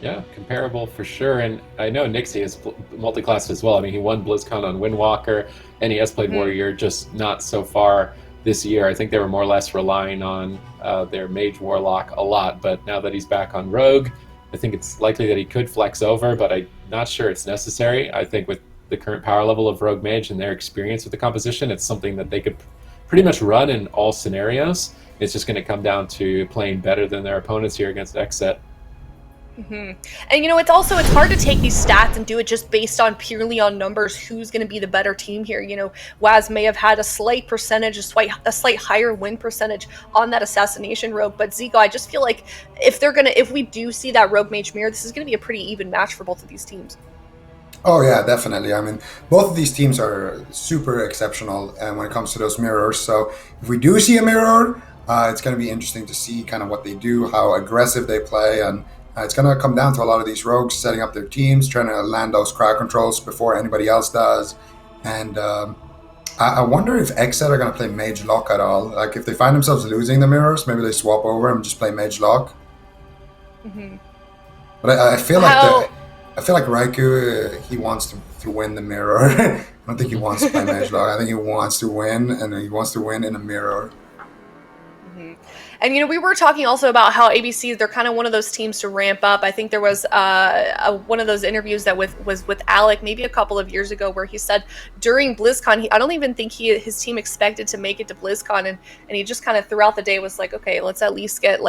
Yeah, comparable for sure. And I know Nixie is multi-classed as well. I mean, he won BlizzCon on Windwalker, and he has played Warrior, just not so far this year. I think they were more or less relying on their Mage Warlock a lot, but now that he's back on Rogue, I think it's likely that he could flex over, but I'm not sure it's necessary. I think with the current power level of Rogue Mage and their experience with the composition, it's something that they could pretty much run in all scenarios. It's just going to come down to playing better than their opponents here against XSET. And it's hard to take these stats and do it just based on purely on numbers. Who's going to be the better team here? Waz may have had a slight percentage, a slight higher win percentage on that assassination rogue, but Zico, I just feel like if we do see that rogue mage mirror, this is going to be a pretty even match for both of these teams. Oh yeah, definitely. I mean, both of these teams are super exceptional when it comes to those mirrors. So if we do see a mirror, it's going to be interesting to see kind of what they do, how aggressive they play, and it's going to come down to a lot of these rogues setting up their teams, trying to land those crowd controls before anybody else does. And I wonder if XSET are going to play Mage Lock at all. Like, if they find themselves losing the mirrors, maybe they swap over and just play Mage Lock. But I feel like Raikou, he wants to win the mirror. I don't think he wants to play Mage Lock. I think he wants to win, and he wants to win in a mirror. And, we were talking also about how ABC, they're kind of one of those teams to ramp up. I think there was one of those interviews that was with Alec maybe a couple of years ago where he said during BlizzCon, I don't even think his team expected to make it to BlizzCon. And he just kind of throughout the day was like, okay, let's at least get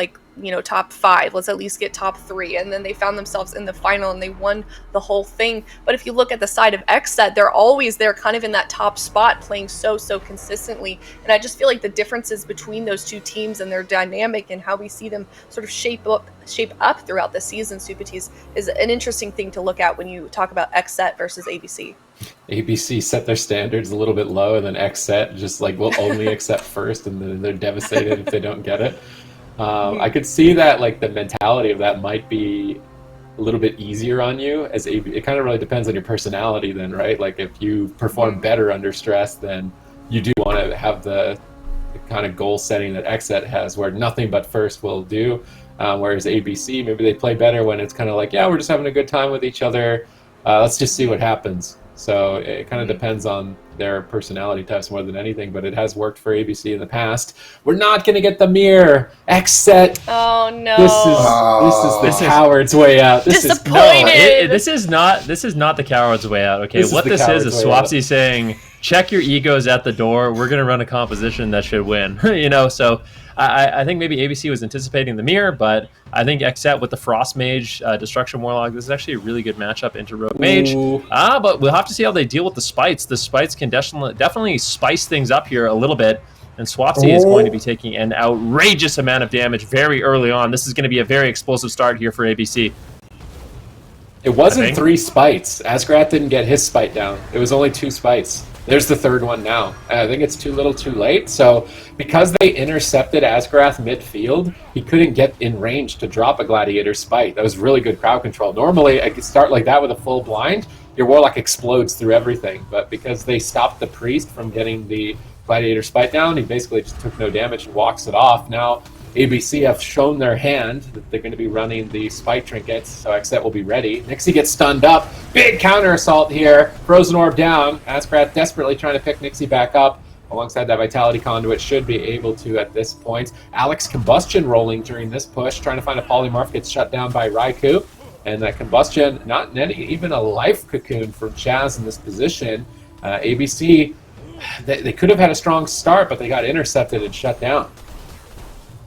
top 5. Let's at least get top 3. And then they found themselves in the final and they won the whole thing. But if you look at the side of XSET, they're always there kind of in that top spot playing so consistently. And I just feel like the differences between those two teams and their dynamic and how we see them sort of shape up throughout the season, Supatis, is an interesting thing to look at when you talk about XSET versus ABC. ABC set their standards a little bit low, and then XSET just will only accept first, and then they're devastated if they don't get it. I could see that the mentality of that might be a little bit easier on you as it kind of really depends on your personality then, right? Like, if you perform better under stress, then you do want to have the kind of goal setting that XSET has, where nothing but first will do, whereas ABC, maybe they play better when it's kind of we're just having a good time with each other, let's just see what happens. So it kind of depends on their personality types more than anything, but it has worked for ABC in the past. We're not going to get the mirror. XSET. Oh no. This is the coward's way out. Disappointed. This is not the coward's way out. Okay, what this is Swapsy saying, check your egos at the door. We're going to run a composition that should win. So I think maybe ABC was anticipating the mirror, but I think XSET with the Frost Mage, Destruction Warlock, this is actually a really good matchup into Rogue Mage. But we'll have to see how they deal with the Spites. The Spites can definitely spice things up here a little bit, and Swapsy is going to be taking an outrageous amount of damage very early on. This is going to be a very explosive start here for ABC. It wasn't 3 Spites. Asgrath didn't get his Spite down. It was only 2 Spites. There's the third one now. I think it's too little too late. So because they intercepted Asgrath midfield, he couldn't get in range to drop a Gladiator Spite. That was really good crowd control. Normally, I could start like that with a full blind. Your Warlock explodes through everything. But because they stopped the Priest from getting the Gladiator Spite down, he basically just took no damage and walks it off. Now, ABC have shown their hand that they're going to be running the Spike Trinkets, so XSET will be ready. Nixie gets stunned up. Big counter assault here. Frozen Orb down. Asgrath desperately trying to pick Nixie back up. Alongside that Vitality Conduit, should be able to at this point. Alex Combustion rolling during this push, trying to find a Polymorph, gets shut down by Raikou. And that Combustion, not even a Life Cocoon from Chaz in this position. ABC, they could have had a strong start, but they got intercepted and shut down.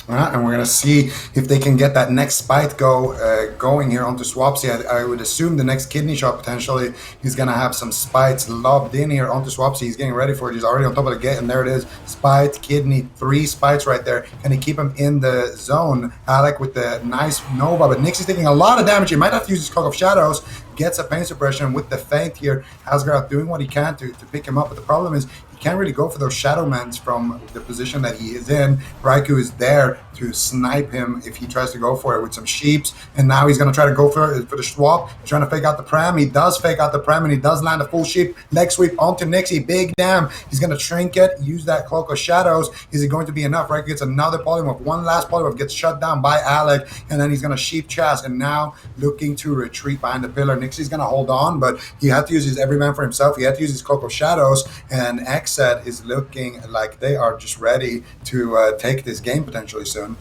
And we're going to see if they can get that next Spite going here onto Swapsy. I would assume the next Kidney Shot potentially he's going to have some Spites lobbed in here onto Swapsy. He's getting ready for it. He's already on top of the gate, and there it is. Spite, Kidney, 3 Spites right there. Can he keep him in the zone? Alec with the nice Nova, but Nix is taking a lot of damage. He might have to use his Cloak of Shadows. Gets a pain suppression with the feint here. Asgrath doing what he can to pick him up, but the problem is he he can't really go for those Shadowmans from the position that he is in. Raikou is there to snipe him if he tries to go for it with some sheeps, and now he's going to try to go for the swap. He's trying to fake out the Prem. He does fake out the Prem, and he does land a full sheep. Leg sweep onto Nixie. Big damn. He's going to trinket, use that Cloak of Shadows. Is it going to be enough? Raikou gets another polymorph. One last polymorph gets shut down by Alec, and then he's going to sheep Chaz, and now looking to retreat behind the pillar. Nixie's going to hold on, but he had to use his every man for himself. He had to use his Cloak of Shadows, and XSET is looking like they are just ready to take this game potentially soon.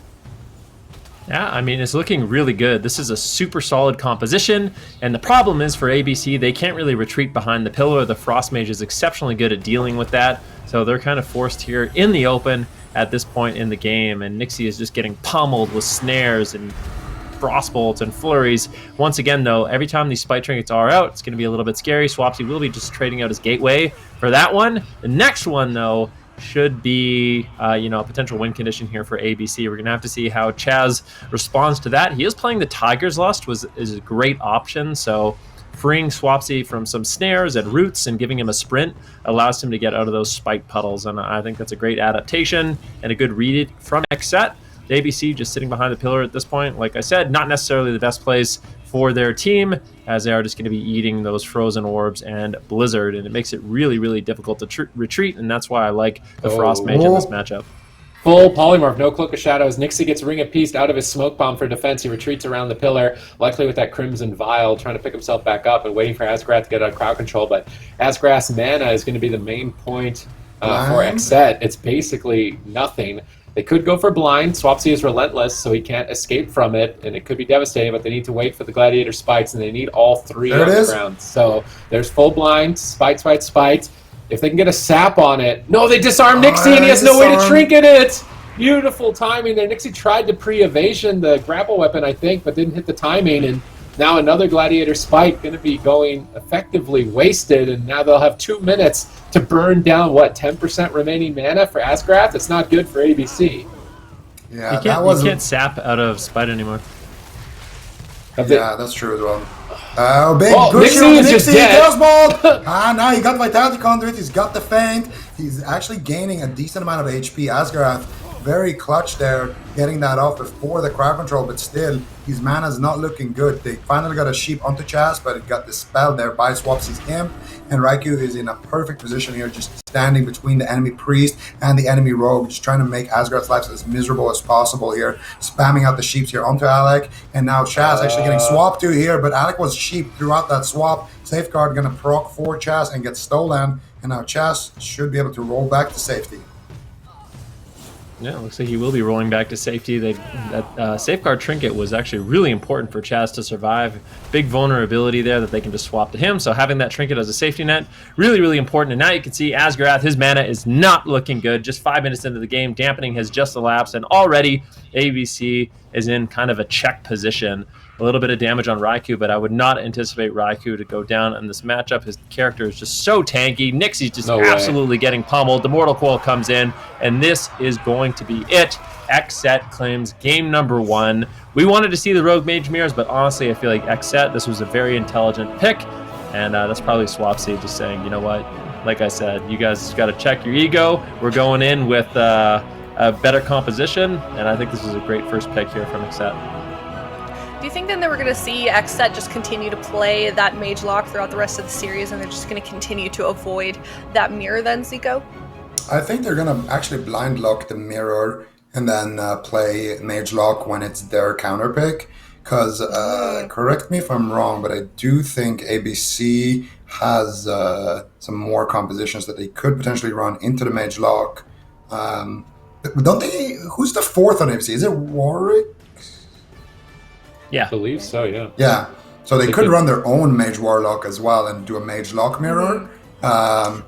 Yeah, I mean, it's looking really good. This is a super solid composition, and the problem is for ABC, they can't really retreat behind the pillar. The Frost Mage is exceptionally good at dealing with that, so they're kind of forced here in the open at this point in the game, and Nixie is just getting pummeled with snares and Frostbolts and flurries. Once again, though, every time these Spite Trinkets are out, it's going to be a little bit scary. Swapsy will be just trading out his Gateway for that one. The next one, though, should be a potential win condition here for ABC. We're gonna have to see how Chaz responds to that. He is playing the Tiger's Lust, is a great option, so freeing Swapsy from some snares and roots and giving him a sprint allows him to get out of those spike puddles, and I think that's a great adaptation and a good read from XSET. The ABC just sitting behind the pillar at this point, like I said, not necessarily the best place for their team, as they are just going to be eating those frozen orbs and Blizzard, and it makes it really, really difficult to retreat, and that's why I like the Frost Mage in this matchup. Full polymorph, no Cloak of Shadows. Nixie gets Ring of Peace out of his smoke bomb for defense. He retreats around the pillar, likely with that Crimson Vial, trying to pick himself back up and waiting for Asgrath to get out of crowd control, but Asgrath's mana is going to be the main point for XSET. It's basically nothing. They could go for blind. Swapsy is relentless, so he can't escape from it, and it could be devastating, but they need to wait for the Gladiator Spites, and they need all three on the ground. So there's full blind, spite. If they can get a sap on it. No, they disarm Nixie, and he has no way to trinket it! Beautiful timing there. Nixie tried to pre-evasion the grapple weapon, I think, but didn't hit the timing, and now another Gladiator Spike going to be going effectively wasted, and now they'll have 2 minutes to burn down, 10% remaining mana for Asgrath? It's not good for ABC. Yeah, you can't sap out of Spite anymore. Yeah, that's true as well. Big Nixie is just dead. Now he got Vitality Conduit, he's got the Feint, he's actually gaining a decent amount of HP. Asgrath, very clutch there, getting that off before the crowd control, but still, his mana's not looking good. They finally got a sheep onto Chaz, but it got dispelled there by Swapsy's Imp, and Raikou is in a perfect position here, just standing between the enemy Priest and the enemy Rogue, just trying to make Asgrath's life as miserable as possible here, spamming out the sheeps here onto Alec, and now Chaz actually getting swapped to here, but Alec was sheep throughout that swap. Safeguard gonna proc for Chaz and get stolen, and now Chaz should be able to roll back to safety. Yeah, it looks like he will be rolling back to safety. That Safeguard Trinket was actually really important for Chaz to survive. Big vulnerability there that they can just swap to him. So having that Trinket as a safety net, really, really important. And now you can see Asgrath, his mana is not looking good. Just 5 minutes into the game, dampening has just elapsed, and already ABC is in kind of a check position. A little bit of damage on Raikou, but I would not anticipate Raikou to go down in this matchup. His character is just so tanky. Nixie's just absolutely getting pummeled. The Mortal Coil comes in, and this is going to be it. XSET claims game number 1. We wanted to see the Rogue Mage Mirrors, but honestly, I feel like XSET, this was a very intelligent pick, and that's probably Swapsy just saying, you know what, like I said, you guys got to check your ego. We're going in with a better composition, and I think this is a great first pick here from XSET. Do you think then that we're going to see XSET just continue to play that Mage Lock throughout the rest of the series, and they're just going to continue to avoid that mirror then, Zico? I think they're going to actually blind lock the mirror and then play Mage Lock when it's their counter pick. Because, correct me if I'm wrong, but I do think ABC has some more compositions that they could potentially run into the Mage Lock. Don't they? Who's the fourth on ABC? Is it Warwick? Yeah. I believe so, yeah. Yeah. So they could run their own Mage Warlock as well and do a Mage Lock mirror. And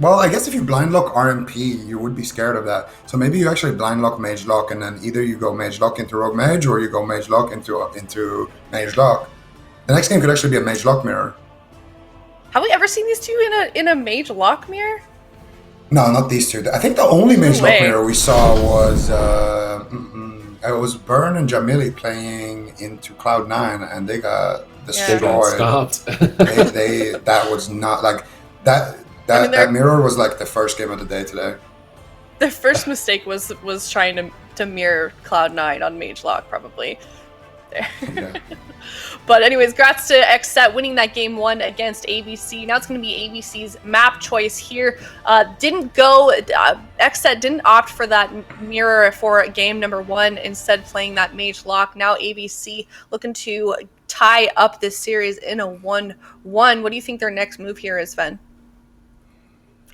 I guess if you blind lock RMP, you would be scared of that. So maybe you actually blind lock Mage Lock, and then either you go Mage Lock into Rogue Mage, or you go Mage Lock into Mage Lock. The next game could actually be a Mage Lock mirror. Have we ever seen these two in a Mage Lock mirror? No, not these two. I think the only Mage Lock mirror we saw was it was Bern and Jamili playing into Cloud9, and they got destroyed. Stopped. That was not like that. That mirror was like the first game of the day today. Their first mistake was trying to mirror Cloud9 on Mage Lock, probably. Yeah. But anyways, congrats to XSET winning that game 1 against ABC. Now it's going to be ABC's map choice here. XSET didn't opt for that mirror for game number 1, instead playing that Mage Lock. Now ABC looking to tie up this series in a 1-1. What do you think their next move here is, Ven?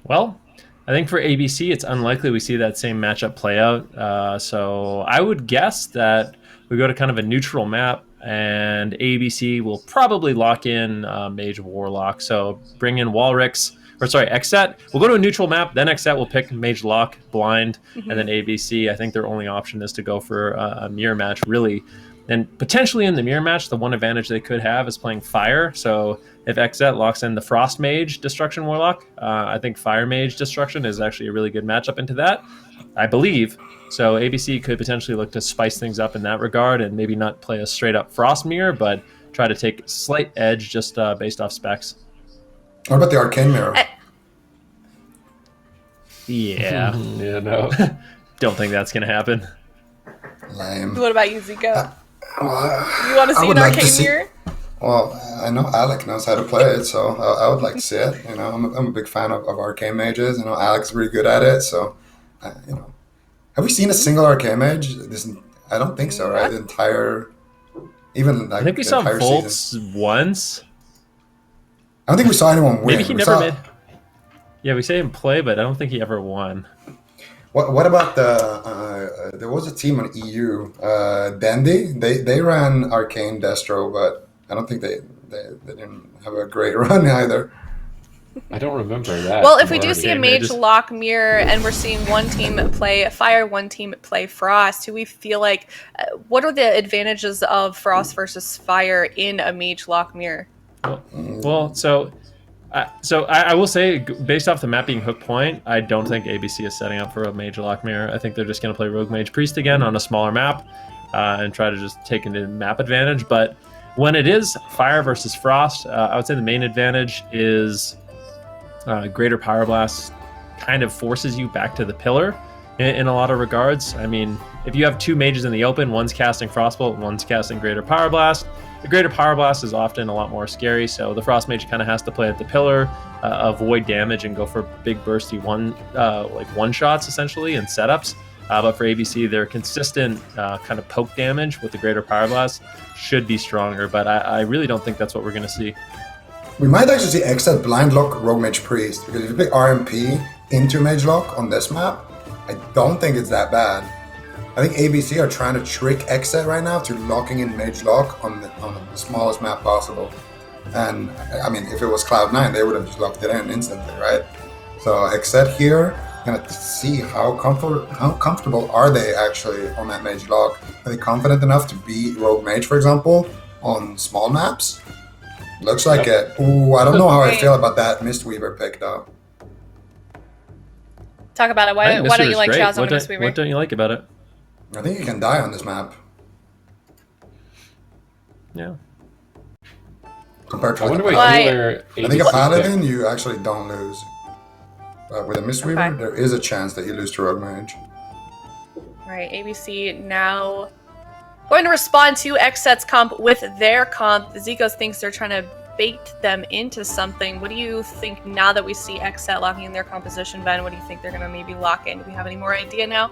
Well, I think for ABC, it's unlikely we see that same matchup play out. So I would guess that we go to kind of a neutral map, and ABC will probably lock in Mage Warlock. So bring in XSET. We'll go to a neutral map, then XSET will pick Mage Lock blind, and then ABC, I think their only option is to go for a mirror match, really. And potentially in the mirror match, the one advantage they could have is playing Fire. So if XSET locks in the Frost Mage Destruction Warlock, I think Fire Mage Destruction is actually a really good matchup into that, I believe. So ABC could potentially look to spice things up in that regard and maybe not play a straight up Frost Mirror, but try to take a slight edge just based off specs. What about the Arcane Mirror? Yeah. Yeah, no. Don't think that's going to happen. Lame. What about you, Zico? Well, You want to see an like Arcane Mirror? Well, I know Alec knows how to play it, so I would like to see it. You know, I'm a big fan of Arcane Mages. You know, Alec's really good at it, so, you know. Have we seen a single Arcane Mage? I don't think so, right? The entire, even like I think we the saw entire Volts season. once. I don't think we saw anyone win. Maybe he never made. Yeah, we say him play, but I don't think he ever won. What about there was a team on EU, Dandy. They ran Arcane Destro, but I don't think they didn't have a great run either. I don't remember that. Well, if we do see a Mage Lock mirror and we're seeing one team play Fire, one team play Frost, do we feel like, what are the advantages of Frost versus Fire in a Mage Lock mirror? Well, so I will say, based off the map being hook point, I don't think ABC is setting up for a Mage Lock mirror. I think they're just going to play Rogue Mage Priest again on a smaller map and try to just take into map advantage. But when it is Fire versus Frost, I would say the main advantage is Greater Power Blast kind of forces you back to the pillar in a lot of regards. I mean, if you have two mages in the open, one's casting Frostbolt, one's casting Greater Power Blast, the Greater Power Blast is often a lot more scary, so the Frost Mage kind of has to play at the pillar, avoid damage, and go for big bursty one-shots, essentially, and setups. But for ABC, their consistent kind of poke damage with the Greater Power Blast should be stronger, but I really don't think that's what we're going to see. We might actually see XSET blind lock Rogue Mage Priest, because if you pick RMP into Mage Lock on this map, I don't think it's that bad. I think ABC are trying to trick XSET right now to locking in Mage Lock on the smallest map possible. And I mean, if it was Cloud9, they would have just locked it in instantly, right? So XSET here, gonna see how comfortable are they actually on that Mage Lock. Are they confident enough to beat Rogue Mage, for example, on small maps? Looks like it. Ooh, I don't know how I feel about that Mistweaver pick, though. Talk about it. Why don't you like Chaz on Mistweaver? What don't you like about it? I think you can die on this map. Yeah. Compared to I wonder like what I healer think a ABC Paladin, picked. you actually don't lose. But with a Mistweaver, there is a chance that you lose to Rogue Mage. Right, ABC now going to respond to XSET's comp with their comp. Zico thinks they're trying to bait them into something. What do you think now that we see XSET locking in their composition, Ben? What do you think they're going to maybe lock in? Do we have any more idea now?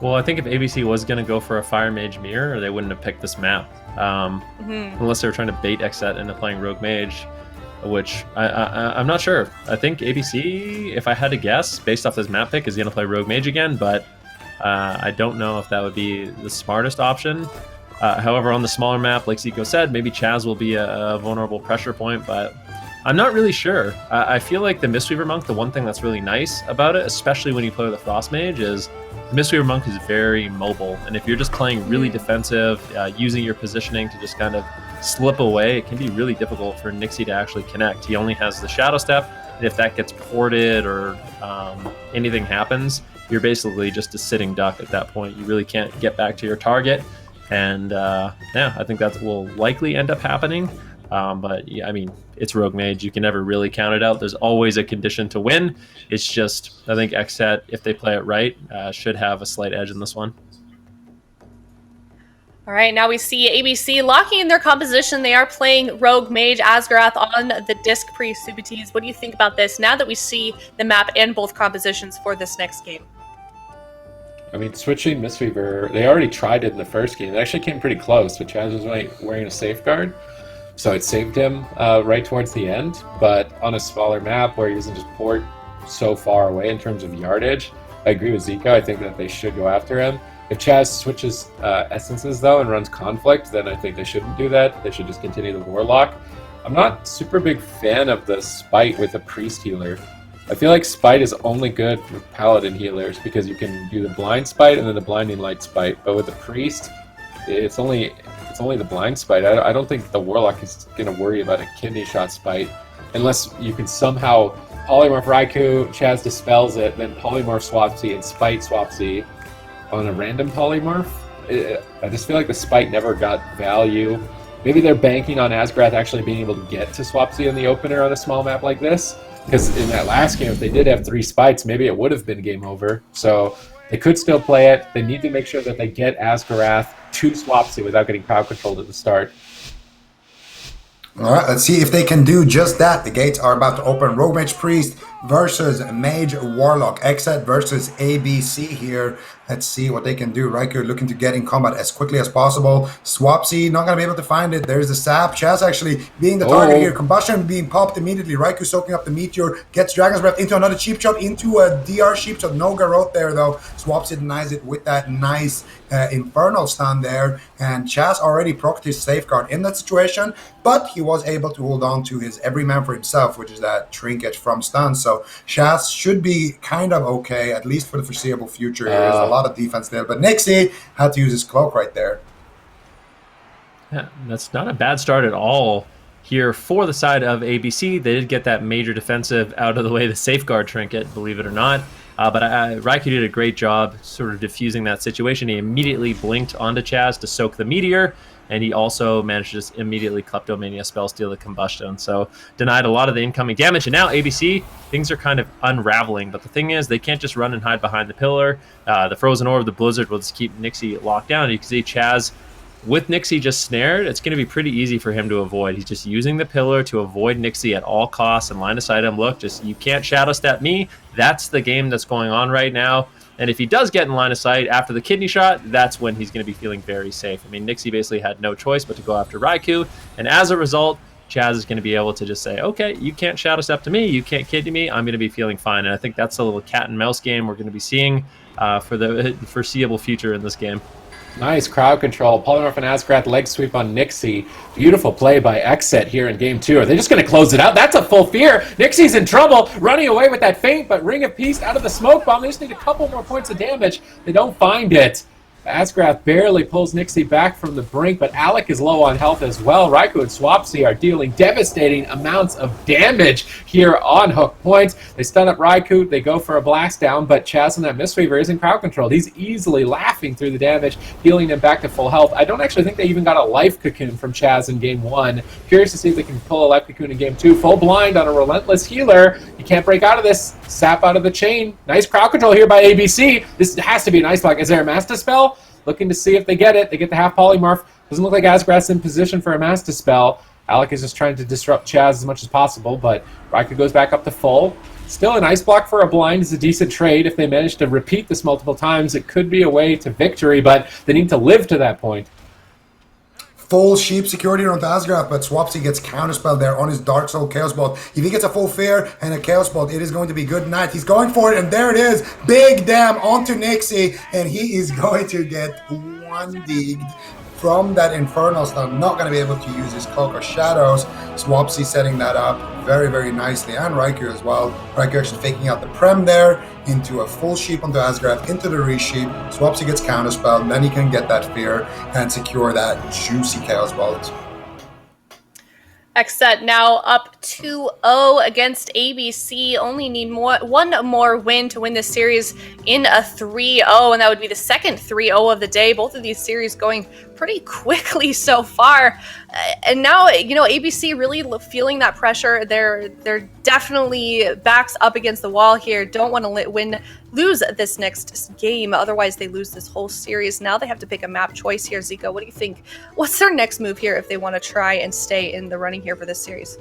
Well, I think if ABC was going to go for a Fire Mage mirror, they wouldn't have picked this map. Unless they were trying to bait XSET into playing Rogue Mage, which I'm not sure. I think ABC, if I had to guess, based off this map pick, is going to play Rogue Mage again, but I don't know if that would be the smartest option. However, on the smaller map, like Zico said, maybe Chaz will be a vulnerable pressure point, but I'm not really sure. I feel like the Mistweaver Monk, the one thing that's really nice about it, especially when you play with a Frost Mage, is Mistweaver Monk is very mobile, and if you're just playing really defensive, using your positioning to just kind of slip away, it can be really difficult for Nixie to actually connect. He only has the Shadow Step, and if that gets ported or anything happens, you're basically just a sitting duck at that point. You really can't get back to your target, and I think that will likely end up happening. But yeah, I mean, it's Rogue Mage. You can never really count it out. There's always a condition to win. It's just, I think XSET, if they play it right, should have a slight edge in this one. All right, now we see ABC locking in their composition. They are playing Rogue Mage Asgarath on the Disc Pre-Subities. What do you think about this now that we see the map and both compositions for this next game? I mean, switching Mistweaver, they already tried it in the first game. It actually came pretty close, but Chaz was wearing a safeguard, so it saved him right towards the end. But on a smaller map where he doesn't just port so far away in terms of yardage, I agree with Zico. I think that they should go after him. If Chaz switches essences, though, and runs Conflict, then I think they shouldn't do that. They should just continue the Warlock. I'm not super big fan of the Spite with a Priest healer. I feel like Spite is only good for Paladin healers because you can do the Blind Spite and then the Blinding Light Spite. But with the Priest, it's only the Blind Spite. I don't think the Warlock is going to worry about a Kidney Shot Spite unless you can somehow Polymorph Raikou, Chaz dispels it, then Polymorph Swapsy and Spite Swapsy on a random polymorph. I just feel like the Spite never got value. Maybe they're banking on Asgarath actually being able to get to Swapsy in the opener on a small map like this. Because in that last game, if they did have 3 Spites, maybe it would have been game over. So they could still play it. They need to make sure that they get Asgarath to Swapsy without getting crowd controlled at the start. All right, let's see if they can do just that. The gates are about to open. Rogue Mage Priest versus Mage Warlock. XSET versus ABC here. Let's see what they can do. Raikou looking to get in combat as quickly as possible. Swapsy not going to be able to find it. There's the sap. Chaz actually being the target here. Combustion being popped immediately. Raikou soaking up the Meteor. Gets Dragon's Breath into another cheap shot into a DR sheep shot. No Garrote there though. Swapsy denies it with that nice Infernal stun there. And Chaz already procced his Safeguard in that situation. But he was able to hold on to his every man for himself, which is that Trinket from stun. So Chaz should be kind of okay, at least for the foreseeable future. There's a lot of defense there, but Nixie had to use his cloak right there. Yeah, that's not a bad start at all here for the side of ABC. They did get that major defensive out of the way, the Safeguard Trinket, believe it or not. But Raikou did a great job sort of diffusing that situation. He immediately blinked onto Chaz to soak the Meteor, and he also managed to just immediately Kleptomania spell steal the Combustion. So denied a lot of the incoming damage. And now ABC, things are kind of unraveling. But the thing is, they can't just run and hide behind the pillar. The Frozen Orb, the Blizzard will just keep Nixie locked down. You can see Chaz, with Nixie just snared, it's going to be pretty easy for him to avoid. He's just using the pillar to avoid Nixie at all costs and line of sight him. Look, just you can't shadow step me. That's the game that's going on right now. And if he does get in line of sight after the kidney shot, that's when he's going to be feeling very safe. I mean, Nixie basically had no choice but to go after Raikou. And as a result, Chaz is going to be able to just say, okay, you can't shadow step to me. You can't kidney me. I'm going to be feeling fine. And I think that's a little cat and mouse game we're going to be seeing for the foreseeable future in this game. Nice crowd control. Polymorph and Asgarath leg sweep on Nixie. Beautiful play by XSET here in game 2. Are they just going to close it out? That's a full fear. Nixie's in trouble, running away with that feint, but Ring of Peace out of the smoke bomb. They just need a couple more points of damage. They don't find it. Asgarath barely pulls Nixie back from the brink, but Alec is low on health as well. Raikou and Swapsy are dealing devastating amounts of damage here on hook points. They stun up Raikou, they go for a blast down, but Chaz and that Mistweaver isn't crowd controlled. He's easily laughing through the damage, healing him back to full health. I don't actually think they even got a life cocoon from Chaz in game 1. Curious to see if they can pull a life cocoon in game 2. Full blind on a relentless healer. He can't break out of this. Sap out of the chain. Nice crowd control here by ABC. This has to be an ice block. Is there a Master Spell? Looking to see if they get it. They get the half polymorph. Doesn't look like Asgarath's in position for a Master Spell. Alec is just trying to disrupt Chaz as much as possible, but Raikou goes back up to full. Still, an ice block for a blind is a decent trade. If they manage to repeat this multiple times, it could be a way to victory, but they need to live to that point. Full sheep security onto Asgarath, but Swapsy gets counterspell there on his Dark Soul Chaos Bolt. If he gets a full fear and a Chaos Bolt, it is going to be good night. He's going for it, and there it is. Big damn onto Nixie, and he is going to get one digged from that Infernal stun. Not going to be able to use his Cloak of Shadows. Swapsy setting that up very, very nicely, and Raikou as well. Raikou actually faking out the Prem there into a full sheep onto Asgarath, into the re-sheep. Swapsy gets counterspelled, then he can get that fear and secure that juicy Chaos Bolt. XSET now up 2-0 against ABC. Only need one more win to win this series in a 3-0, and that would be the second 3-0 of the day. Both of these series going pretty quickly so far. And now, ABC really feeling that pressure. They're definitely backs up against the wall here. Don't want to lose this next game. Otherwise, they lose this whole series. Now they have to pick a map choice here. Zico, what do you think? What's their next move here if they want to try and stay in the running here for this series?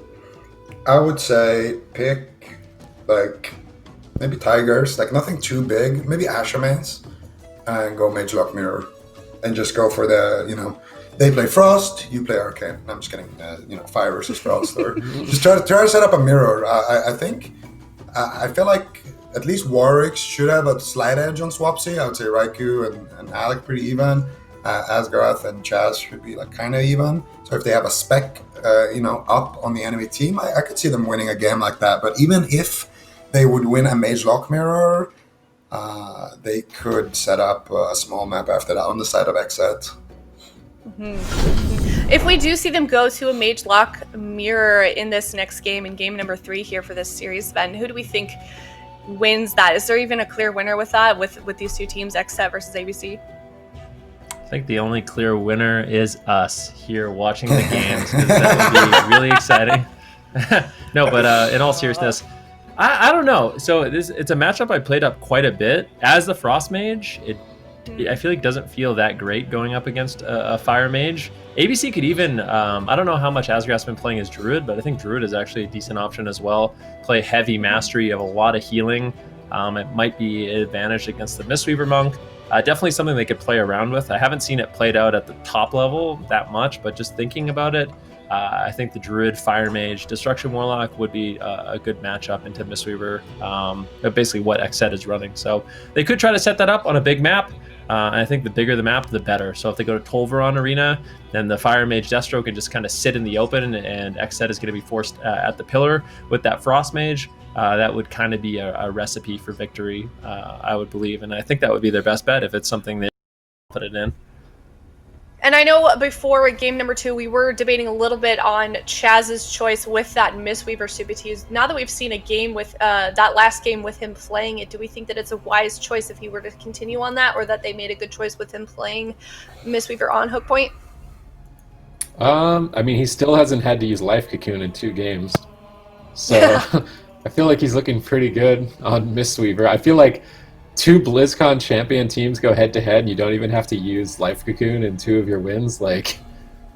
I would say pick like maybe Tigers, like nothing too big. Maybe Ashermans, and go Mage Lock Mirror, and just go for the They play Frost, you play Arcane. No, I'm just kidding. Fire versus Frost, or just try to set up a mirror. I feel like at least Warwick should have a slight edge on Swapsy. I would say Raikou and Alec pretty even. Asgarth and Chaz should be like kind of even. So if they have a spec, up on the enemy team, I could see them winning a game like that. But even if they would win a Mage Lock Mirror, they could set up a small map after that on the side of XSET. If we do see them go to a Mage Lock Mirror in this next game, in game number 3 here for this series, Ben, who do we think wins that? Is there even a clear winner with that, with these two teams, XSET versus ABC? I think the only clear winner is us here watching the games, because that would be really exciting. No, but in all seriousness, I don't know. So it's a matchup I played up quite a bit. As the Frost Mage, I feel like doesn't feel that great going up against a Fire Mage. ABC could even, I don't know how much Asgarth's been playing as Druid, but I think Druid is actually a decent option as well. Play heavy mastery, you have a lot of healing. It might be an advantage against the Mistweaver Monk. Definitely something they could play around with. I haven't seen it played out at the top level that much, but just thinking about it, I think the Druid, Fire Mage, Destruction Warlock would be a good matchup into Mistweaver, basically what XSET is running. So they could try to set that up on a big map. And I think the bigger the map, the better. So if they go to Tolvaron Arena, then the Fire Mage Destro can just kind of sit in the open, and XSET is going to be forced at the pillar with that Frost Mage. That would kind of be a recipe for victory, I would believe. And I think that would be their best bet if it's something they put it in. And I know before game number 2, we were debating a little bit on Chaz's choice with that Mistweaver Super Tease. Now that we've seen a game with that last game with him playing it, do we think that it's a wise choice if he were to continue on that, or that they made a good choice with him playing Mistweaver on Hook Point? I mean, he still hasn't had to use Life Cocoon in 2 games. So I feel like he's looking pretty good on Mistweaver. I feel like 2 BlizzCon champion teams go head-to-head, and you don't even have to use Life Cocoon in 2 of your wins. Like,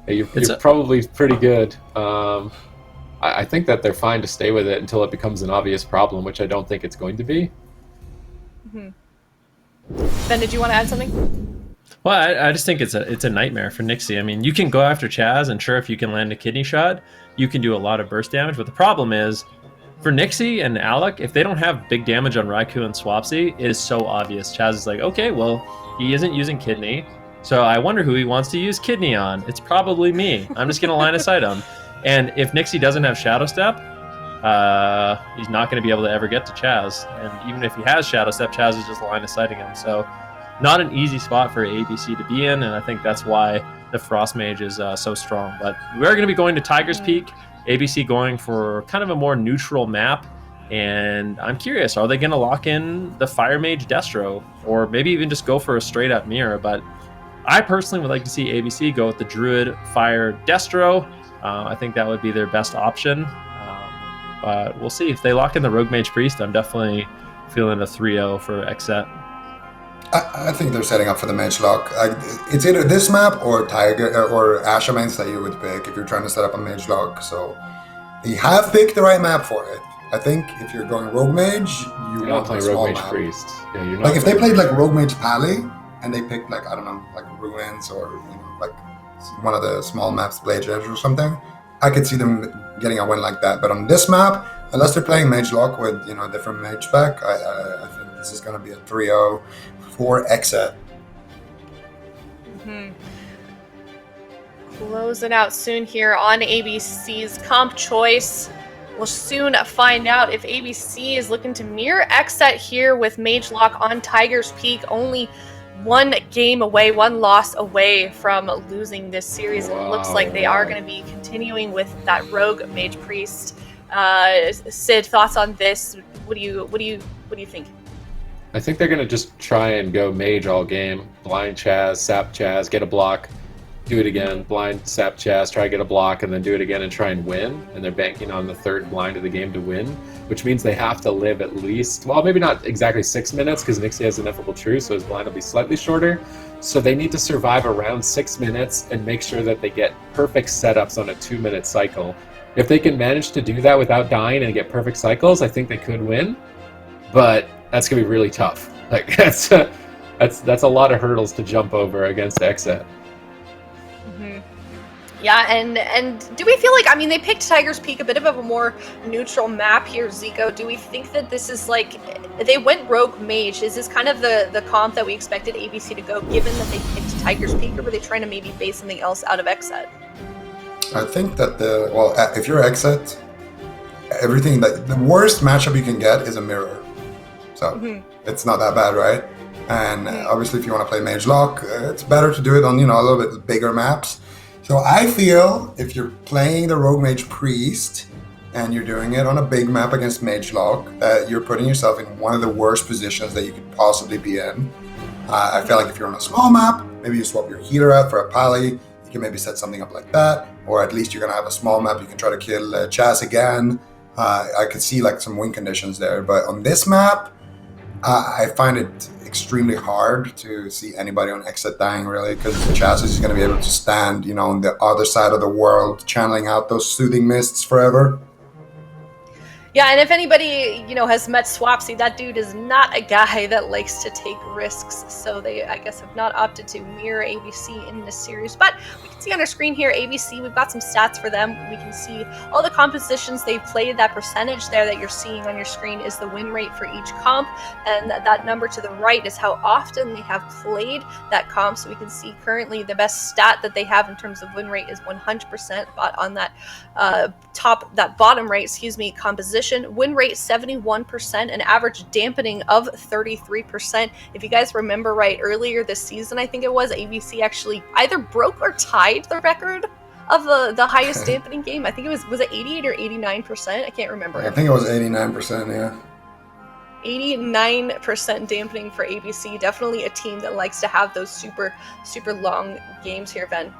you're probably pretty good. I think that they're fine to stay with it until it becomes an obvious problem, which I don't think it's going to be. Ben, did you want to add something? Well, I just think it's a nightmare for Nixie. I mean, you can go after Chaz, and sure, if you can land a kidney shot, you can do a lot of burst damage. But the problem is, for Nixie and Alec, if they don't have big damage on Raikou and Swapsy, it is so obvious. Chaz is like, okay, well, he isn't using Kidney, so I wonder who he wants to use Kidney on. It's probably me. I'm just going to line of sight him. And if Nixie doesn't have Shadow Step, he's not going to be able to ever get to Chaz. And even if he has Shadow Step, Chaz is just line of sighting him. So not an easy spot for ABC to be in, and I think that's why the Frost Mage is so strong. But we're going to be going to Tiger's Peak. ABC going for kind of a more neutral map, and I'm curious, are they going to lock in the Fire Mage Destro, or maybe even just go for a straight up mirror? But I personally would like to see ABC go with the Druid Fire Destro. I think that would be their best option, but we'll see. If they lock in the Rogue Mage Priest, I'm definitely feeling a 3-0 for XSET. I think they're setting up for the Mage Lock. It's either this map or Tiger or Ashermans that you would pick if you're trying to set up a Mage Lock. So you have picked the right map for it. I think if you're going Rogue Mage, you want a small map. Priest. Yeah, you're not like if they played like Rogue Mage Pally and they picked like, I don't know, like Ruins or like one of the small maps, Blade Edge or something, I could see them getting a win like that. But on this map, unless they're playing Mage Lock with a different Mage spec, I think this is going to be a 3-0 for XSET. Close it out soon here on ABC's Comp Choice. We'll soon find out if ABC is looking to mirror XSET here with Mage Lock on Tiger's Peak. Only 1 game away, 1 loss away from losing this series. Wow. It looks like they are going to be continuing with that Rogue Mage Priest. Sid, thoughts on this? What do you think? I think they're going to just try and go Mage all game. Blind Chaz, Sap Chaz, get a block. do it again, blind sap chest, try to get a block, and then do it again and try and win. And they're banking on the third blind of the game to win, which means they have to live at least, well, maybe not exactly 6 minutes because Nixie has Ineffable Truth, so his blind will be slightly shorter. So they need to survive around 6 minutes and make sure that they get perfect setups on a 2-minute cycle. If they can manage to do that without dying and get perfect cycles, I think they could win. But that's gonna be really tough. Like that's a lot of hurdles to jump over against XSET. Yeah, and do we feel like, I mean, they picked Tiger's Peak, a bit of a more neutral map here, Zico. Do we think that this is like, they went Rogue Mage, is this kind of the comp that we expected AWC to go, given that they picked Tiger's Peak, or were they trying to maybe base something else out of XSET? I think that if you're XSET, everything that the worst matchup you can get is a mirror. So it's not that bad, right? And obviously if you want to play Mage Lock, it's better to do it on, a little bit bigger maps. So I feel if you're playing the Rogue Mage Priest and you're doing it on a big map against Mage Lock, you're putting yourself in one of the worst positions that you could possibly be in. I feel like if you're on a small map, maybe you swap your healer out for a pally, you can maybe set something up like that, or at least you're going to have a small map, you can try to kill Chaz again. I could see like some win conditions there, but on this map, I find it extremely hard to see anybody on XSET dying, really, because Chaz is going to be able to stand, on the other side of the world, channeling out those soothing mists forever. Yeah, and if anybody, has met Swapsy, that dude is not a guy that likes to take risks. So they, I guess, have not opted to mirror AWC in this series. But we can see on our screen here, AWC, we've got some stats for them. We can see all the compositions they've played. That percentage there that you're seeing on your screen is the win rate for each comp. And that number to the right is how often they have played that comp. So we can see currently the best stat that they have in terms of win rate is 100%. But on that bottom right, composition, win rate 71%, an average dampening of 33%. If you guys remember right, earlier this season, I think it was, AWC actually either broke or tied the record of the highest dampening game. I think it was it 88 or 89%? I can't remember. I think it was 89%, yeah. 89% dampening for AWC. Definitely a team that likes to have those super, super long games here, Ben.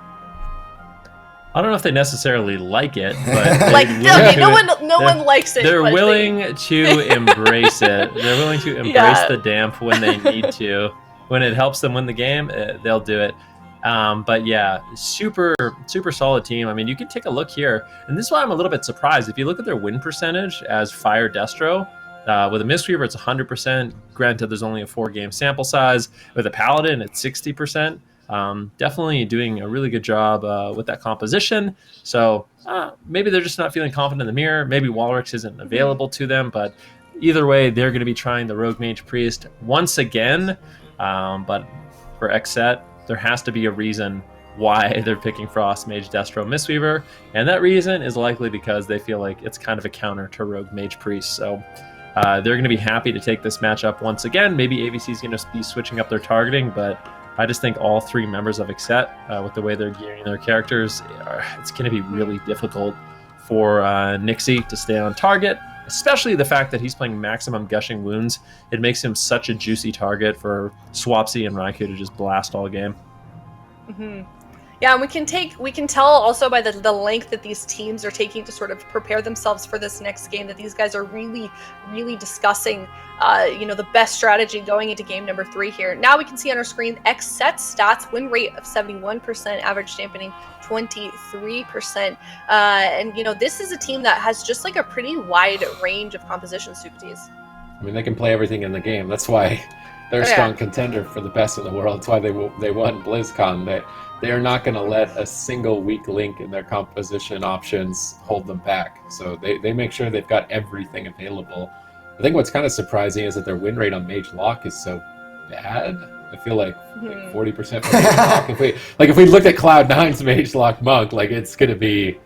I don't know if they necessarily like it, but no one likes it. They're willing to embrace it. They're willing to embrace the damp when they need to. When it helps them win the game, they'll do it. But yeah, super solid team. I mean, you can take a look here, and this is why I'm a little bit surprised. If you look at their win percentage as Fire Destro, with a Mistweaver, it's 100%. Granted, there's only a 4-game sample size. With a Paladin, it's 60%. Definitely doing a really good job with that composition. So maybe they're just not feeling confident in the mirror. Maybe Walrix isn't available to them, but either way, they're going to be trying the Rogue Mage Priest once again. But for XSET, there has to be a reason why they're picking Frost, Mage, Destro, Mistweaver, and that reason is likely because they feel like it's kind of a counter to Rogue Mage Priest. So they're going to be happy to take this matchup once again. Maybe AVC is going to be switching up their targeting, but I just think all 3 members of XSET, with the way they're gearing their characters, it's going to be really difficult for Nixie to stay on target, especially the fact that he's playing maximum gushing wounds. It makes him such a juicy target for Swapsy and Raikou to just blast all game. Yeah, and we can tell also by the length that these teams are taking to sort of prepare themselves for this next game that these guys are really, really discussing, the best strategy going into game number 3 here. Now we can see on our screen XSET stats, win rate of 71%, average dampening 23%. And this is a team that has just like a pretty wide range of compositions, Sukatees. I mean, they can play everything in the game. That's why they're a strong contender for the best in the world. That's why they won BlizzCon. They are not going to let a single weak link in their composition options hold them back. So they make sure they've got everything available. I think what's kind of surprising is that their win rate on Mage Lock is so bad. I feel like 40% for Mage Lock. If we looked at Cloud9's Mage Lock Monk, it's going to be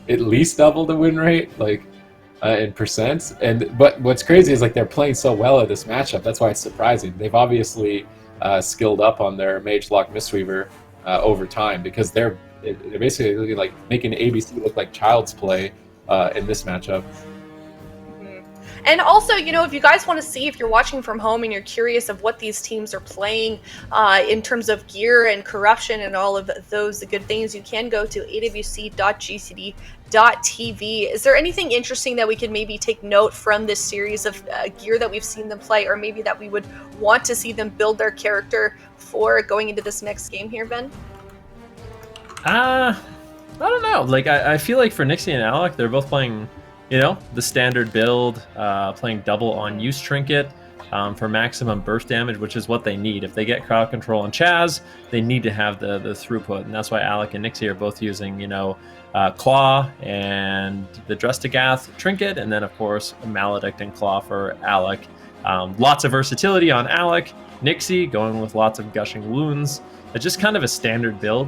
at least double the win rate, in percent. But what's crazy is they're playing so well at this matchup. That's why it's surprising. They've obviously skilled up on their Mage Lock Mistweaver over time, because they're basically making ABC look like child's play in this matchup. And also, you know, if you guys want to see, if you're watching from home and you're curious of what these teams are playing in terms of gear and corruption and all of those good things, you can go to awc.gcd.tv. Is there anything interesting that we could maybe take note from this series of gear that we've seen them play, or maybe that we would want to see them build their character for going into this next game here, Ben? I don't know. Like, I feel like for Nixie and Alec, they're both playing, you know, the standard build, playing double on use trinket for maximum burst damage, which is what they need. If they get crowd control on Chaz, they need to have the throughput, and that's why Alec and Nixie are both using, you know, Claw and the Drestagath trinket, and then of course Maledict and Claw for Alec. Lots of versatility on Alec. Nixie going with lots of gushing wounds. It's just kind of a standard build,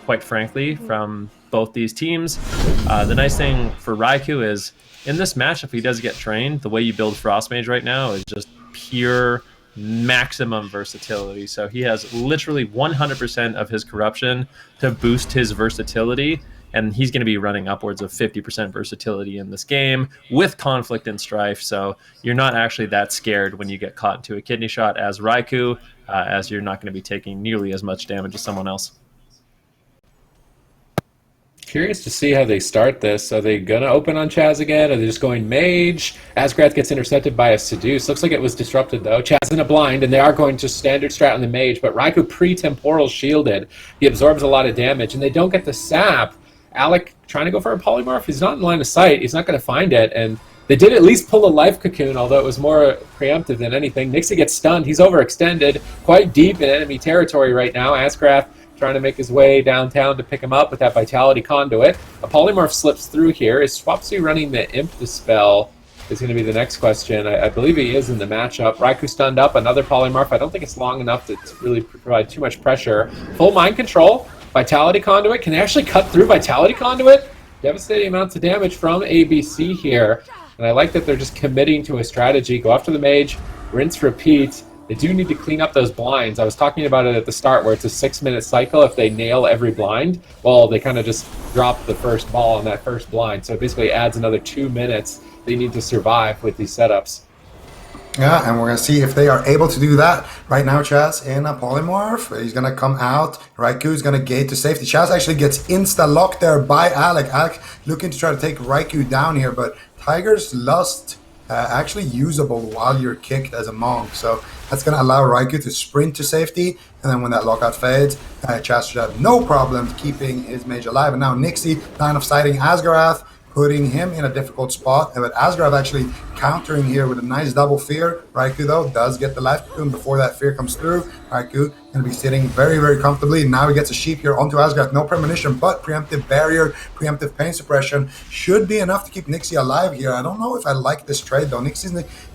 quite frankly, from both these teams. The nice thing for Raikou is, in this match, if he does get trained, the way you build Frost Mage right now is just pure maximum versatility. So he has literally 100% of his corruption to boost his versatility, and he's going to be running upwards of 50% versatility in this game with conflict and strife. So you're not actually that scared when you get caught into a kidney shot as Raikou, as you're not going to be taking nearly as much damage as someone else. Curious to see how they start this. Are they going to open on Chaz again? Are they just going Mage? Asgrath gets intercepted by a Seduce. Looks like it was disrupted, though. Chaz in a blind, and they are going to standard strat on the Mage, but Raikou pre-temporal shielded. He absorbs a lot of damage, and they don't get the sap. Alec trying to go for a polymorph. He's not in line of sight. He's not going to find it, and they did at least pull a life cocoon, although it was more preemptive than anything. Nixie gets stunned. He's overextended, quite deep in enemy territory right now. Asgrath trying to make his way downtown to pick him up with that Vitality Conduit. A polymorph slips through here. Is Swapsy running the Imp Dispel is going to be the next question. I believe he is in the matchup. Raikou stunned up, another polymorph. I don't think it's long enough to really provide too much pressure. Full mind control. Vitality Conduit. Can they actually cut through Vitality Conduit? Devastating amounts of damage from ABC here. And I like that they're just committing to a strategy. Go after the Mage, rinse, repeat. They do need to clean up those blinds. I was talking about it at the start where it's a 6-minute cycle. If they nail every blind, well, they kind of just drop the first ball on that first blind. So it basically adds another 2 minutes they need to survive with these setups. Yeah, and we're going to see if they are able to do that. Right now, Chaz in a polymorph. He's going to come out. Raikou is going to gate to safety. Chaz actually gets insta-locked there by Alec. Alec looking to try to take Raikou down here, but Tiger's Lust actually usable while you're kicked as a monk. So that's going to allow Raikou to sprint to safety, and then when that lockout fades, Chaz should have no problem keeping his mage alive. And now Nixie line of sighting Asgarath, putting him in a difficult spot. But Asgarath actually countering here with a nice double fear. Raikou, though, does get the life cocoon before that fear comes through. Raikou going to be sitting very, very comfortably. Now he gets a sheep here onto Asgarath. No premonition, but preemptive barrier, preemptive pain suppression should be enough to keep Nixie alive here. I don't know if I like this trade, though. Nixie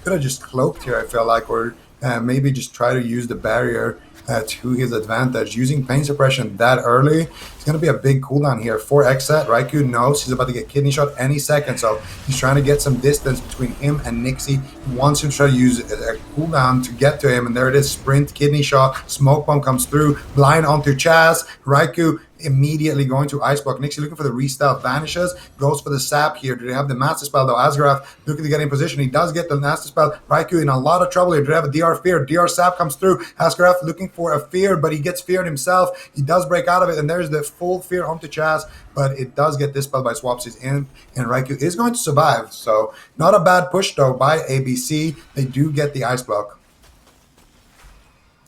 could have just cloaked here, I feel like, or maybe just try to use the barrier to his advantage. Using pain suppression that early, it's going to be a big cooldown here for XSET. Raikou knows he's about to get kidney shot any second, so he's trying to get some distance between him and Nixie. He wants him to try to use a cooldown to get to him, and there it is. Sprint, kidney shot, smoke bomb comes through, blind onto Chaz. Raikou immediately going to Ice Block. Nixie looking for the restyle, vanishes, goes for the sap here. Do they have the Master Spell, though? Asgarath looking to get in position. He does get the Master Spell. Raikou in a lot of trouble here. Do they have a DR Fear? DR Sap comes through. Asgarath looking for a Fear, but he gets feared himself. He does break out of it, and there's the full Fear onto Chaz, but it does get dispelled by Swapsy's Imp, and Raikou is going to survive. So not a bad push, though, by ABC. They do get the Ice Block.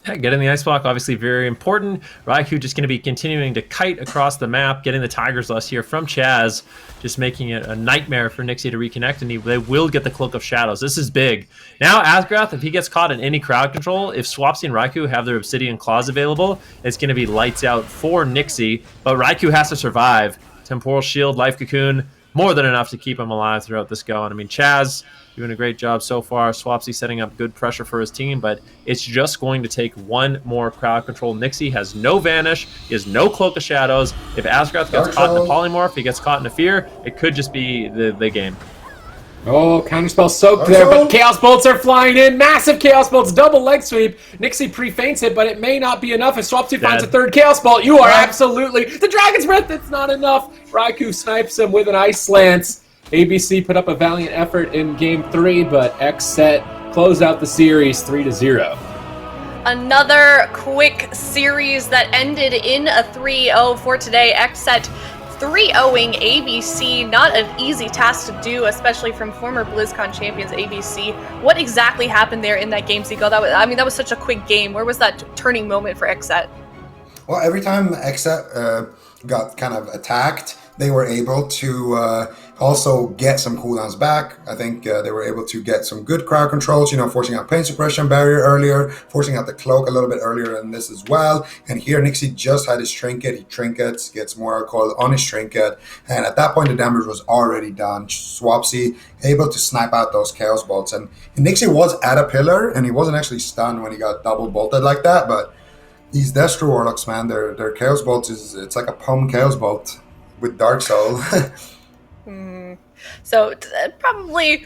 Yeah, getting the ice block, obviously very important. Raikou just going to be continuing to kite across the map, getting the Tiger's Lust here from Chaz, just making it a nightmare for Nixie to reconnect, and they will get the Cloak of Shadows. This is big. Now, Asgrath, if he gets caught in any crowd control, if Swapsy and Raikou have their Obsidian Claws available, it's going to be lights out for Nixie, but Raikou has to survive. Temporal Shield, Life Cocoon, more than enough to keep him alive throughout this go. And I mean, Chaz doing a great job so far. Swapsy setting up good pressure for his team, but it's just going to take one more crowd control. Nixie has no Vanish. He has no Cloak of Shadows. If Asgrath gets caught in a Polymorph, he gets caught in a Fear, it could just be the game. Oh, counterspell soaked there, but Chaos Bolts are flying in. Massive Chaos Bolts, double leg sweep. Nixie pre-feints it, but it may not be enough. If Swapsy finds a third Chaos Bolt, you are absolutely... The Dragon's Breath, it's not enough. Raikou snipes him with an Ice Lance. ABC put up a valiant effort in Game 3, but XSET closed out the series 3-0. Another quick series that ended in a 3-0 for today. XSET 3-0ing ABC. Not an easy task to do, especially from former BlizzCon champions ABC. What exactly happened there in that game, Zico? That was such a quick game. Where was that turning moment for XSET? Well, every time XSET got kind of attacked, they were able to also get some cooldowns back. I think they were able to get some good crowd controls, forcing out pain suppression barrier earlier, forcing out the cloak a little bit earlier than this as well. And here Nixie just had his trinket. He trinkets, gets more alcohol on his trinket. And at that point, the damage was already done. Swapsy able to snipe out those Chaos Bolts. And Nixie was at a pillar, and he wasn't actually stunned when he got double bolted like that. But these Destro Warlocks, man, their Chaos Bolts, it's like a Pome Chaos Bolt with Dark Soul. So probably,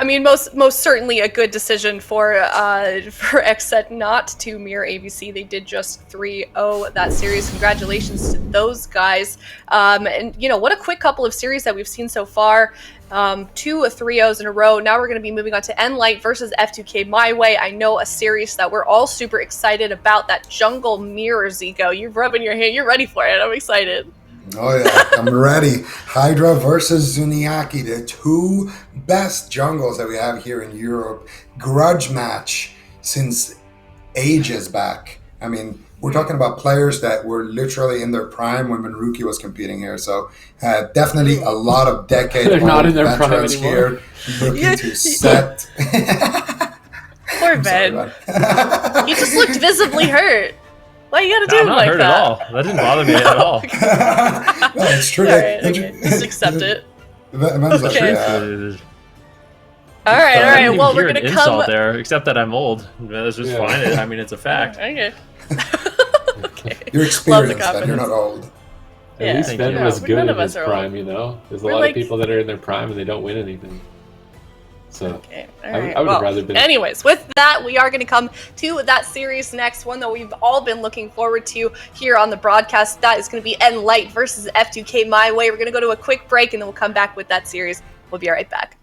most certainly a good decision for XSET not to mirror ABC. They did just 3-0 that series. Congratulations to those guys. And what a quick couple of series that we've seen so far. 2 3-0s in a row. Now we're going to be moving on to nLite versus F2K MyWay. I know a series that we're all super excited about, that jungle mirror, Zico. You're rubbing your hand. You're ready for it. I'm excited. Oh yeah, I'm ready. Hydra versus Zuniaki, the two best jungles that we have here in Europe. Grudge match since ages back. We're talking about players that were literally in their prime when Maruki was competing here. So definitely a lot of They're not in their prime here looking to set. Poor Ben. He just looked visibly hurt. Why you gotta do I'm not like hurt that? at all. That didn't bother me at all. No, it's true. Okay. Just accept it. Okay. All right. Well, we're an gonna insult come there, except that I'm old. That's just fine. It's a fact. Okay. Okay. You're experienced, then. You're not old. At least Ben was good in his prime, There's a lot like... of people that are in their prime and they don't win anything. So okay. I would have rather been. Anyways, with that, we are going to come to that series next, one that we've all been looking forward to here on the broadcast. That is going to be nLite versus F2K MyWay. We're going to go to a quick break and then we'll come back with that series. We'll be right back.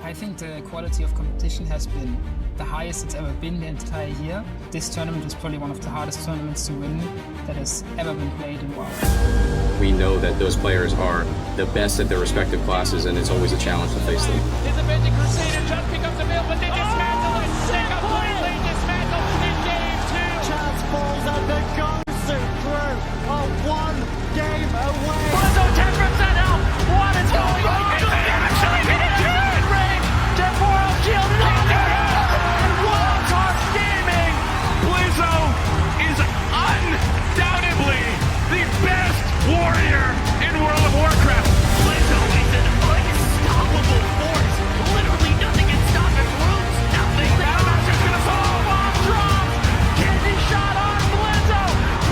I think the quality of competition has been the highest it's ever been the entire year. This tournament was probably one of the hardest tournaments to win that has ever been played in WoW. We know that those players are the best at their respective classes, and it's always a challenge to face them. His Avenging Crusader just becomes available, but they dismantle it. They completely dismantle in game 2. Chance falls and the Gosu crew are 1 game away. Blizzo 10% out. What is going on? They actually hit it. Good range. Temporal shield landing. And Wildcard Gaming. Blizzo is undoubtedly the best warrior in World of Warcraft. Blizzo is an unstoppable force. Literally nothing can stop him. Roots, nothing. That's just gonna fall. Bomb dropped. Kidney shot on Blizzo.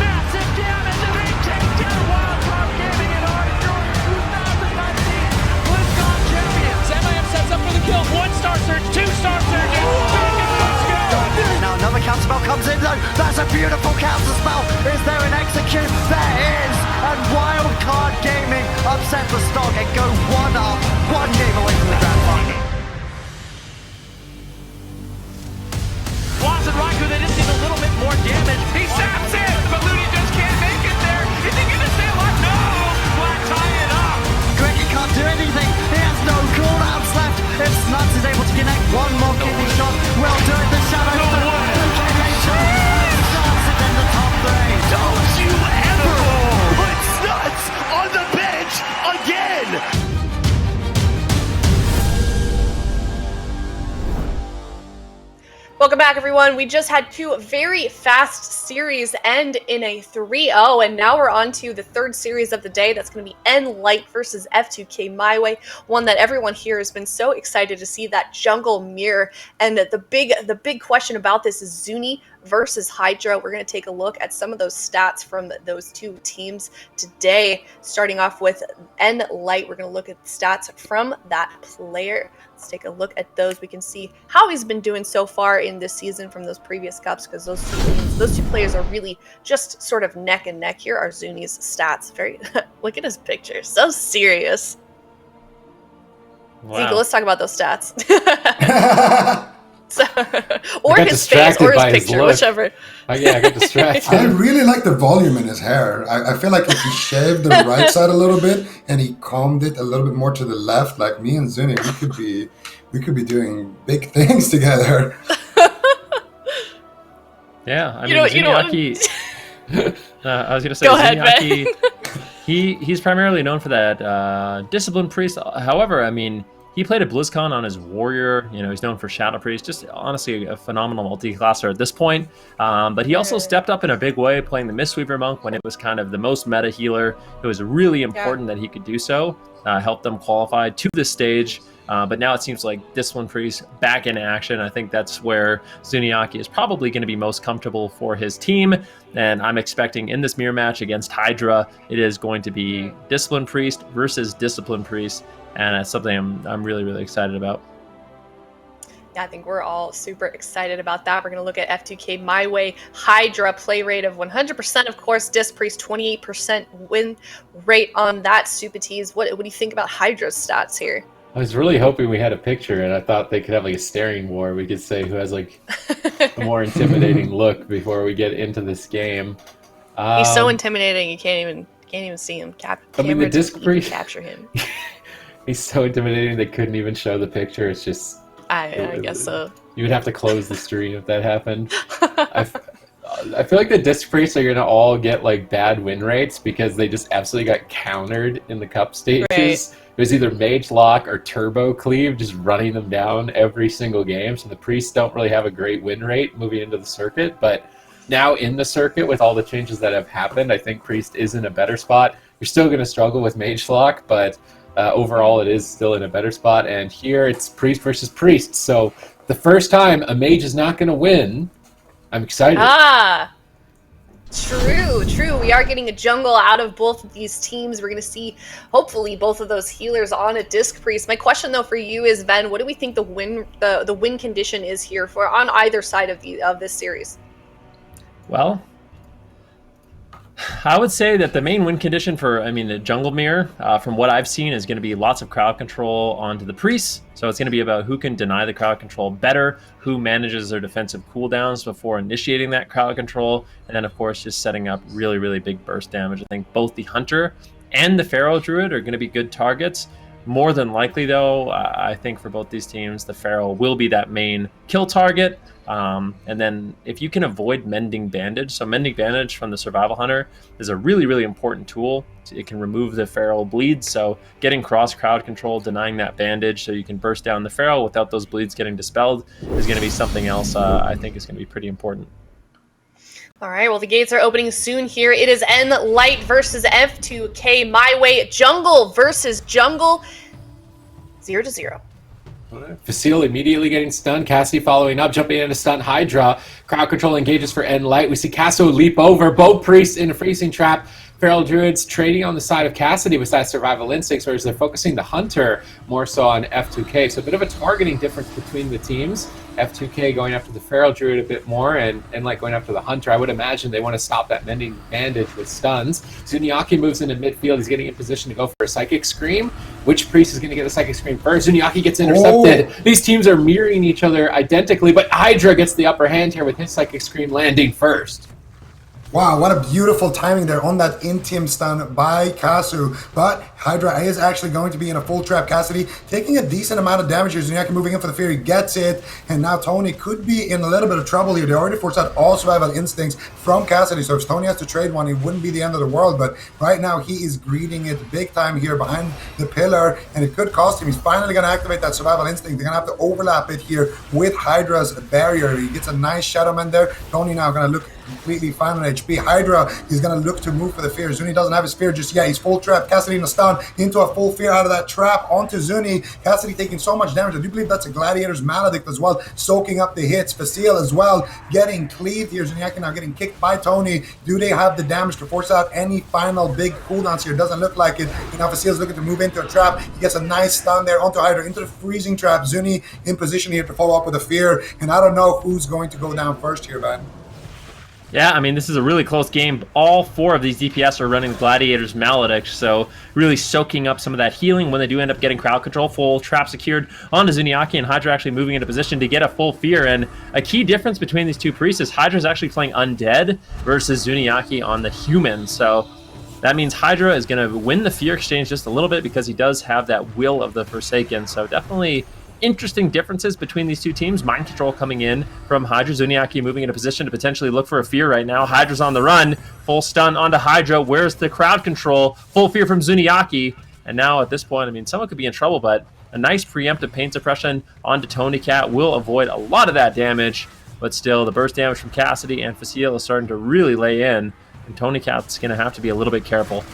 Massive damage and they take down Wildcard Gaming in Arctic 2019 BlizzCon champions. MIM sets up for the kill. 1-star surge, 2-star surge. Let's go. Now another counter spell comes in though. That's a beautiful counter spell. Is there an execute? There is. And Wildcard Gaming upset the stock and go 1-up, 1 game away from the grand final. Watson Raikou, they just need a little bit more damage. He saps it, but Looney just can't make it there. Is he gonna stay alive? No! Black tie it up. Greggy can't do anything. He has no cooldowns left. If Snuts is able to connect one more kidney shot, well do it. The shadows. No way. Snuts is in the top 3. Don't you ever put Snuts on the bench again! Welcome back, everyone. We just had 2 very fast series end in a 3-0, and now we're on to the 3rd series of the day. That's going to be nLite versus F2K MyWay, one that everyone here has been so excited to see, that jungle mirror. And the big question about this is Zuni versus Hydra. We're going to take a look at some of those stats from those 2 teams today. Starting off with nLite, we're going to look at stats from that player. Let's take a look at those. We can see how he's been doing so far in this season from those previous cups, because those two players are really just sort of neck and neck. Here are Zuni's stats. Very look at his picture, so serious. Wow. Zico, let's talk about those stats. So, or his face, or his picture, whichever. Yeah, I got distracted. I really like the volume in his hair. I feel like if he shaved the right side a little bit and he combed it a little bit more to the left, like me and Zuni, we could be doing big things together. Yeah, I mean, Zuniaki. I was gonna say, Go ahead, Zuniaki. He's primarily known for that Discipline Priest. However, I mean, he played at BlizzCon on his Warrior. You know, he's known for Shadow Priest. Just honestly a phenomenal multi-classer at this point. But he also stepped up in a big way, playing the Mistweaver Monk when it was kind of the most meta healer. It was really important that he could do so. Helped them qualify to this stage. But now it seems like Discipline Priest back in action. I think that's where Zuniaki is probably going to be most comfortable for his team. And I'm expecting in this mirror match against Hydra, it is going to be Discipline Priest versus Discipline Priest. And that's something I'm really, really excited about. Yeah, I think we're all super excited about that. We're going to look at F2K MyWay. Hydra play rate of 100%. Of course, Disc Priest 28% win rate on that. Super Tease. What do you think about Hydra's stats here? I was really hoping we had a picture, and I thought they could have like a staring war. We could say who has like a more intimidating look before we get into this game. He's so intimidating, you can't even see him. I mean, the Disc Priest capture him. He's so intimidating they couldn't even show the picture. It's just I guess so. You would have to close the stream if that happened. I feel like the Disc Priests are going to all get like bad win rates because they just absolutely got countered in the cup stages. Right. It was either Mage Lock or Turbo Cleave just running them down every single game. So the Priests don't really have a great win rate moving into the circuit. But now in the circuit with all the changes that have happened, I think Priest is in a better spot. You're still going to struggle with Mage Lock, but overall it is still in a better spot. And here it's Priest versus Priest. So the first time a Mage is not going to win, I'm excited. True. We are getting a jungle out of both of these teams. We're going to see, hopefully, both of those healers on a Disc Priest. My question, though, for you is, Ben, what do we think the win condition is here for on either side of this series? Well, I would say that the main win condition for, the jungle mirror, from what I've seen, is going to be lots of crowd control onto the priests. So it's going to be about who can deny the crowd control better, who manages their defensive cooldowns before initiating that crowd control, and then, of course, just setting up really, really big burst damage. I think both the Hunter and the Pharaoh Druid are going to be good targets. More than likely, though, I think for both these teams, the Pharaoh will be that main kill target. And then if you can avoid Mending Bandage, so Mending Bandage from the Survival Hunter is a really, really important tool. It can remove the Pharaoh bleeds, so getting cross crowd control, denying that bandage so you can burst down the Pharaoh without those bleeds getting dispelled is going to be something else I think is going to be pretty important. All right, well, the gates are opening soon here. It is nLite versus F2K MyWay. Jungle versus Jungle. 0-0. Facile immediately getting stunned. Cassidy following up, jumping in to stun Hydra. Crowd control engages for nLite. We see Casso leap over. Both priests in a freezing trap. Feral Druids trading on the side of Cassidy with that survival instincts, whereas they're focusing the Hunter more so on F2K. So a bit of a targeting difference between the teams. F2K going after the Feral Druid a bit more, and nLite going after the Hunter. I would imagine they want to stop that Mending Bandage with stuns. Zuniaki moves into midfield. He's getting in position to go for a Psychic Scream. Which priest is going to get a Psychic Scream first? Zuniaki gets intercepted. Oh. These teams are mirroring each other identically, but Hydra gets the upper hand here with his Psychic Scream landing first. Wow, what a beautiful timing there on that in-team stun by Kasu. But Hydra is actually going to be in a full trap. Cassidy taking a decent amount of damage here. Zuniaki moving in for the fear. He gets it. And now Tony could be in a little bit of trouble here. They already forced out all survival instincts from Cassidy. So if Tony has to trade one, it wouldn't be the end of the world. But right now he is greeting it big time here behind the pillar. And it could cost him. He's finally going to activate that survival instinct. They're going to have to overlap it here with Hydra's barrier. He gets a nice Shadow Man there. Tony now going to look completely fine on HP. Hydra is going to look to move for the fear. Zuni doesn't have his fear just yet. He's full trap. Cassidy in a stun into a full fear out of that trap onto Zuni. Cassidy taking so much damage. I do believe that's a Gladiator's Maledict as well, soaking up the hits. Facile as well getting cleaved here. Zuniaki now getting kicked by Tony. Do they have the damage to force out any final big cooldowns here? Doesn't look like it. And now Facile's looking to move into a trap. He gets a nice stun there onto Hydra, into the freezing trap. Zuni in position here to follow up with a fear. And I don't know who's going to go down first here, man. Yeah, this is a really close game. All four of these DPS are running the Gladiator's Maledict, so really soaking up some of that healing when they do end up getting crowd control. Full trap secured onto Zuniaki, and Hydra actually moving into position to get a full fear. And a key difference between these two priests is Hydra's actually playing Undead versus Zuniaki on the human. So that means Hydra is going to win the fear exchange just a little bit because he does have that will of the Forsaken. So definitely interesting differences between these two teams. Mind control coming in from Hydra. Zuniaki moving into position to potentially look for a fear right now. Hydra's on the run. Full stun onto Hydra. Where's the crowd control? Full fear from Zuniaki. And now at this point, someone could be in trouble, but a nice preemptive pain suppression onto Tony Cat will avoid a lot of that damage. But still, the burst damage from Cassidy and Facile is starting to really lay in. And Tony Cat's going to have to be a little bit careful.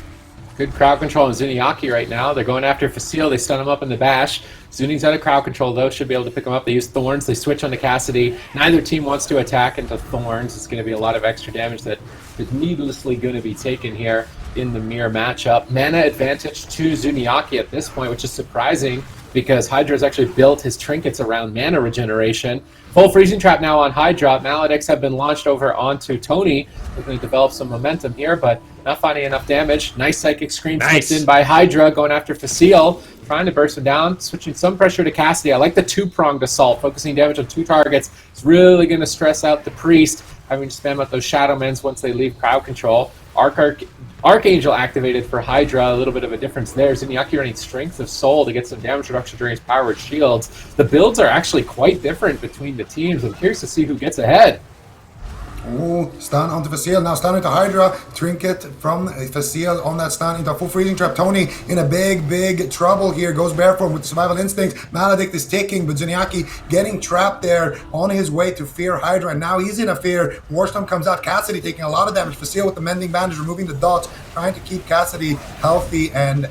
Good crowd control on Zuniaki right now. They're going after Facile. They stun him up in the bash. Zuni's out of crowd control, though. Should be able to pick him up. They use Thorns. They switch onto Cassidy. Neither team wants to attack into Thorns. It's going to be a lot of extra damage that is needlessly going to be taken here in the mirror matchup. Mana advantage to Zuniaki at this point, which is surprising because Hydra's actually built his trinkets around mana regeneration. Full freezing trap now on Hydra. Maledicts have been launched over onto Tony. They're going to develop some momentum here, but not finding enough damage. Nice Psychic Scream sneaks in by Hydra, going after Facile, trying to burst him down, switching some pressure to Cassidy. I like the two-pronged assault, focusing damage on two targets. It's really going to stress out the Priest, having to spam out those Shadow Mens once they leave crowd control. Archangel activated for Hydra, a little bit of a difference there. Zuniaki running Strength of Soul to get some damage reduction during his powered shields. The builds are actually quite different between the teams. I'm curious to see who gets ahead. Oh, stun onto Facile. Now stun into Hydra. Trinket from Facile on that stun into a full freezing trap. Tony in a big trouble here. Goes barefoot with survival instincts. Maledict is ticking, but Zuniaki getting trapped there on his way to fear Hydra. And now he's in a fear. Warstorm comes out. Cassidy taking a lot of damage. Facile with the mending bandage, removing the dots, trying to keep Cassidy healthy and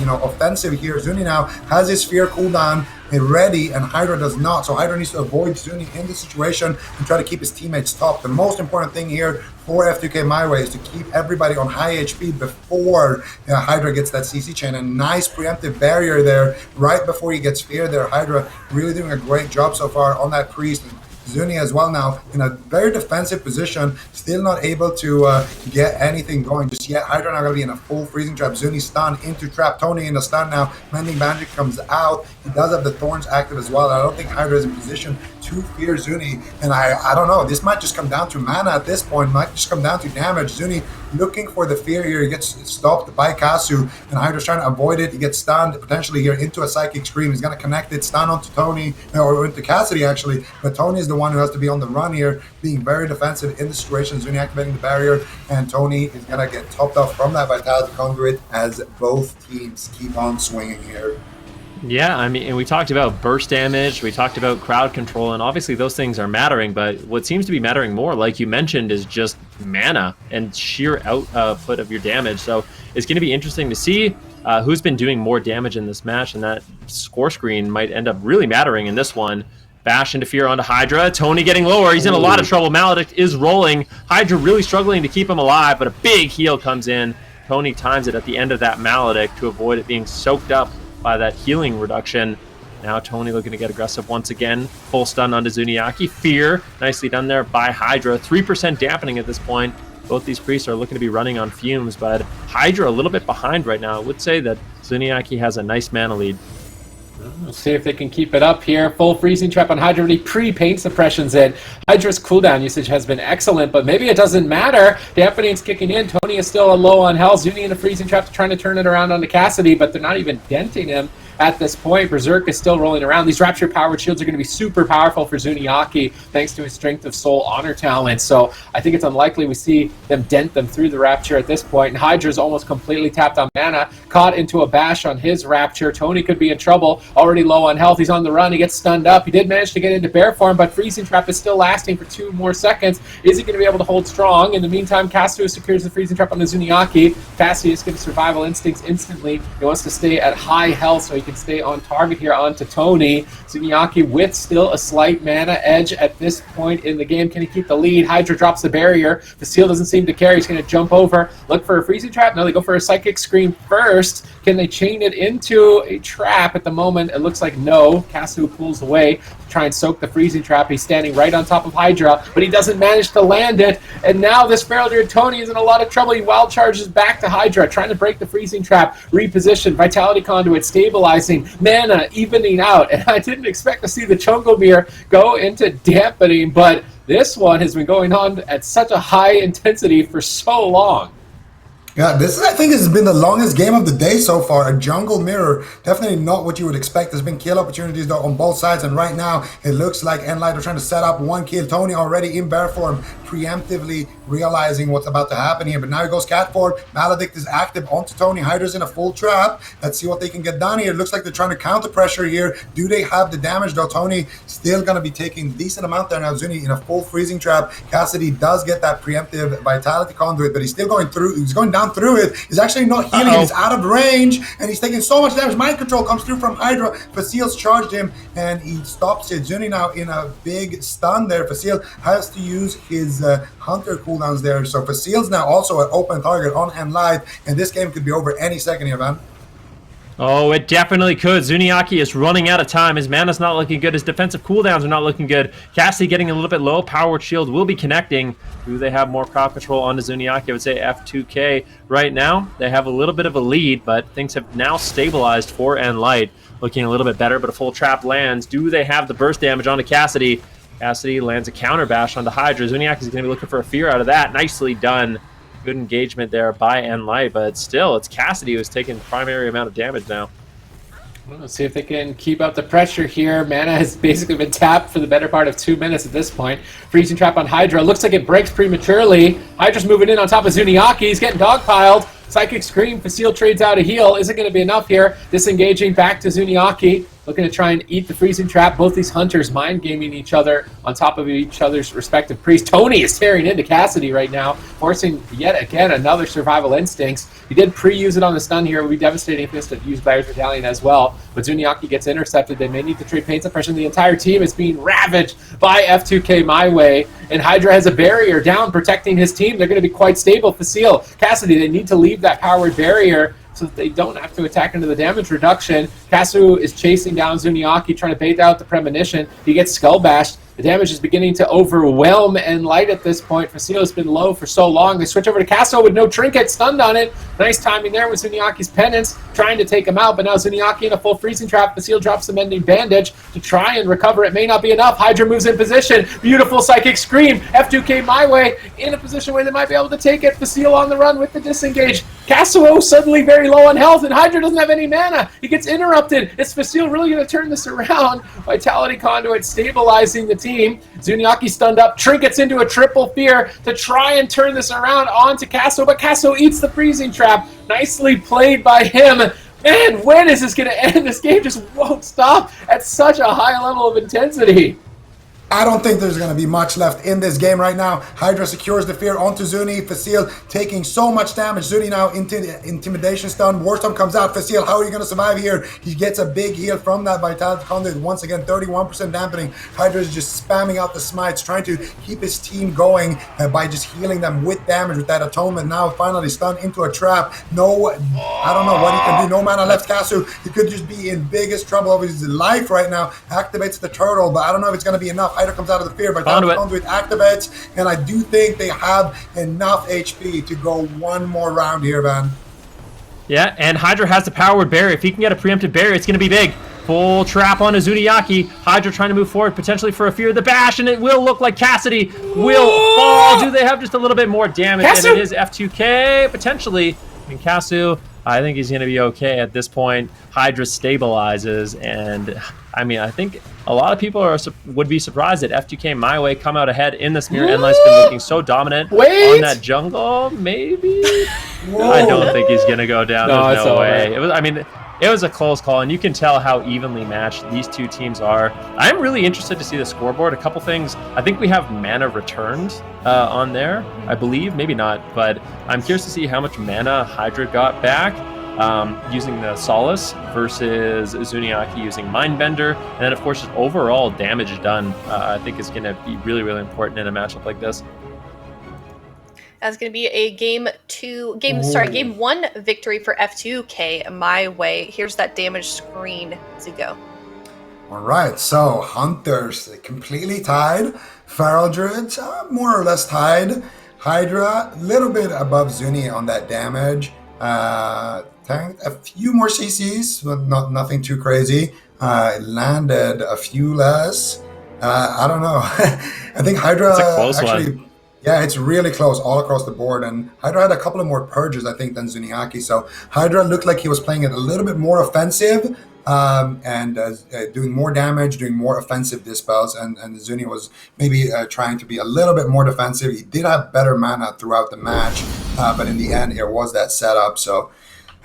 offensive here. Zuni now has his fear cooldown ready, and Hydra does not. So Hydra needs to avoid Zuni in this situation and try to keep his teammates top. The most important thing here for F2K MyWay is to keep everybody on high HP before Hydra gets that CC chain. A nice preemptive barrier there right before he gets fear there. Hydra really doing a great job so far on that priest. Zuni as well now in a very defensive position, still not able to get anything going just yet. Hydra now going to be in a full freezing trap. Zuni stun into trap. Tony in the stun now. Mending Magic comes out. He does have the Thorns active as well. I don't think Hydra is in position to fear Zuni. And I don't know. This might just come down to mana at this point. Might just come down to damage. Zuni looking for the fear here. He gets stopped by Kasu. And Hydra's trying to avoid it. He gets stunned potentially here into a Psychic Scream. He's going to connect it. Stun onto Tony. Or into Cassidy actually. But Tony is the one who has to be on the run here. Being very defensive in the situation. Zuni activating the barrier. And Tony is going to get topped off from that Vitality Conduit as both teams keep on swinging here. Yeah, I mean, and we talked about burst damage, we talked about crowd control, and obviously those things are mattering, but what seems to be mattering more, like you mentioned, is just mana and sheer output of your damage. So it's going to be interesting to see who's been doing more damage in this match, and that score screen might end up really mattering in this one. Bash into Fear onto Hydra. Tony getting lower. He's in a lot of trouble. Maledict is rolling. Hydra really struggling to keep him alive, but a big heal comes in. Tony times it at the end of that Maledict to avoid it being soaked up by that healing reduction. Now Tony looking to get aggressive once again. Full stun onto Zuniaki. Fear, nicely done there by Hydra. 3% dampening at this point. Both these priests are looking to be running on fumes, but Hydra a little bit behind right now. I would say that Zuniaki has a nice mana lead. Let's see if they can keep it up here. Full freezing trap on Hydra. Really pre-paint suppressions in. Hydra's cooldown usage has been excellent, but maybe it doesn't matter. Dampening's kicking in. Tony is still low on health. Zuni in a freezing trap trying to turn it around onto Cassidy, but they're not even denting him at this point. Berserk is still rolling around. These Rapture powered shields are going to be super powerful for Zuniaki thanks to his Strength of Soul honor talent. So I think it's unlikely we see them dent them through the Rapture at this point. And Hydra's almost completely tapped on mana, caught into a bash on his Rapture. Tony could be in trouble, already low on health. He's on the run. He gets stunned up. He did manage to get into bear form, but freezing trap is still lasting for 2 more seconds. Is he going to be able to hold strong? In the meantime, Cassidy secures the freezing trap on the Zuniaki. Cassidy is going to survival instincts instantly. He wants to stay at high health so he can stay on target here onto Tony. Zuniaki with still a slight mana edge at this point in the game. Can he keep the lead? Hydra drops the barrier. The seal doesn't seem to care. He's going to jump over, look for a freezing trap. No, they go for a Psychic Scream first. Can they chain it into a trap? At the moment, it looks like no. Casu pulls away to try and soak the freezing trap. He's standing right on top of Hydra, but he doesn't manage to land it. And now this Feral Tony is in a lot of trouble. He wild charges back to Hydra, trying to break the freezing trap. Reposition, Vitality Conduit stabilizing, mana evening out. And I didn't expect to see the Chungomir go into dampening, but this one has been going on at such a high intensity for so long. Yeah, this is, I think, has been the longest game of the day so far. A jungle mirror, definitely not what you would expect. There's been kill opportunities though on both sides, and right now it looks like nLite are trying to set up one kill. Tony already in bear form, preemptively realizing what's about to happen here. But now he goes cat forward. Maledict is active onto Tony. Hydra's in a full trap. Let's see what they can get done here. It looks like they're trying to counter pressure here. Do they have the damage though? Tony still going to be taking a decent amount there now. Zuni in a full freezing trap. Cassidy does get that preemptive Vitality Conduit, but he's still going through. He's going down through it. He's actually not healing. He's out of range, and he's taking so much damage. Mind Control comes through from Hydra. Facil's charged him, and he stops it. Zuni now in a big stun there. Facil has to use his Hunter cooldowns there. So Facil's now also an open target on nLite, and this game could be over any second here, man. Oh, it definitely could. Zuniaki is running out of time. His mana's not looking good. His defensive cooldowns are not looking good. Cassidy getting a little bit low. Powered Shield will be connecting. Do they have more crowd control onto Zuniaki? I would say F2K right now. They have a little bit of a lead, but things have now stabilized for nLite. Looking a little bit better, but a full trap lands. Do they have the burst damage onto Cassidy? Cassidy lands a counter bash onto Hydra. Zuniaki is going to be looking for a fear out of that. Nicely done. Good engagement there by nLite, but still, it's Cassidy who's taking the primary amount of damage now. Let's see if they can keep up the pressure here. Mana has basically been tapped for the better part of 2 minutes at this point. Freezing trap on Hydra. Looks like it breaks prematurely. Hydra's moving in on top of Zuniaki. He's getting dogpiled. Psychic Scream. Facil trades out a heal. Isn't going to be enough here. Disengaging back to Zuniaki. Looking to try and eat the freezing trap. Both these hunters mind gaming each other on top of each other's respective priests. Tony is tearing into Cassidy right now, forcing yet again another survival instincts. He did pre-use it on the stun here. It would be devastating if he has to use Bayer's Battalion as well. But Zuniaki gets intercepted. They may need to trade paint suppression. The entire team is being ravaged by F2K MyWay. And Hydra has a barrier down protecting his team. They're going to be quite stable. Facil, Cassidy, they need to leave that powered barrier so that they don't have to attack into the damage reduction. Kasu is chasing down Zuniaki, trying to bait out the premonition. He gets skull bashed. The damage is beginning to overwhelm nLite at this point. Facilio's been low for so long. They switch over to Casso with no trinket, stunned on it. Nice timing there with Zuniaki's penance, trying to take him out, but now Zuniaki in a full freezing trap. Facilio drops the mending bandage to try and recover. It may not be enough. Hydra moves in position. Beautiful psychic scream. F2K MyWay in a position where they might be able to take it. Facilio on the run with the disengage. Casso suddenly very low on health, and Hydra doesn't have any mana. He gets interrupted. Is Facilio really going to turn this around? Vitality Conduit stabilizing the team. Zuniaki stunned up. Trinkets into a triple fear to try and turn this around onto Casso, but Casso eats the freezing trap. Nicely played by him. Man, when is this going to end? This game just won't stop at such a high level of intensity. I don't think there's going to be much left in this game right now. Hydra secures the fear onto Zuni. Facile taking so much damage. Zuni now into the intimidation stun. Warstorm comes out. Facile, how are you going to survive here? He gets a big heal from that Vitality Conduit. Once again, 31% dampening. Hydra is just spamming out the smites, trying to keep his team going by just healing them with damage with that atonement. Now finally stunned into a trap. No, I don't know what he can do. No mana left. Casu, he could just be in biggest trouble of his life right now. Activates the turtle, but I don't know if it's going to be enough. Hydra comes out of the fear, but Conduit activates, and I do think they have enough HP to go one more round here, man. Yeah, and Hydra has the power with barrier. If he can get a preemptive barrier, it's going to be big. Full trap on Zuniaki. Hydra trying to move forward, potentially for a fear of the bash, and it will look like Cassidy will fall. Do they have just a little bit more damage? Casu! And it is F2K, potentially. And Casu, I think he's going to be okay at this point. Hydra stabilizes, and I mean, I think a lot of people would be surprised that F2K MyWay come out ahead in this mirror. nLite's been looking so dominant on that jungle. Maybe I don't think he's gonna go down. No, There's no way. Right. It was. I mean, it was a close call, and you can tell how evenly matched these two teams are. I'm really interested to see the scoreboard. A couple things. I think we have mana returned on there. I believe, maybe not, but I'm curious to see how much mana Hydra got back. Using the Solace versus Zuniaki using Mindbender, and then of course just overall damage done. I think is going to be really, really important in a matchup like this. That's going to be a game one victory for F2K MyWay. Here's that damage screen to go. All right, so Hunters completely tied. Feral Druids more or less tied. Hydra a little bit above Zuni on that damage. Tanked a few more CCs, but nothing too crazy. Landed a few less. I don't know. I think Hydra it's a close actually one. Yeah, it's really close all across the board, and Hydra had a couple of more purges, I think, than Zuniaki. So Hydra looked like he was playing it a little bit more offensive, and doing more damage, doing more offensive dispels, and Zuni was maybe trying to be a little bit more defensive. He did have better mana throughout the match, but in the end, it was that setup. So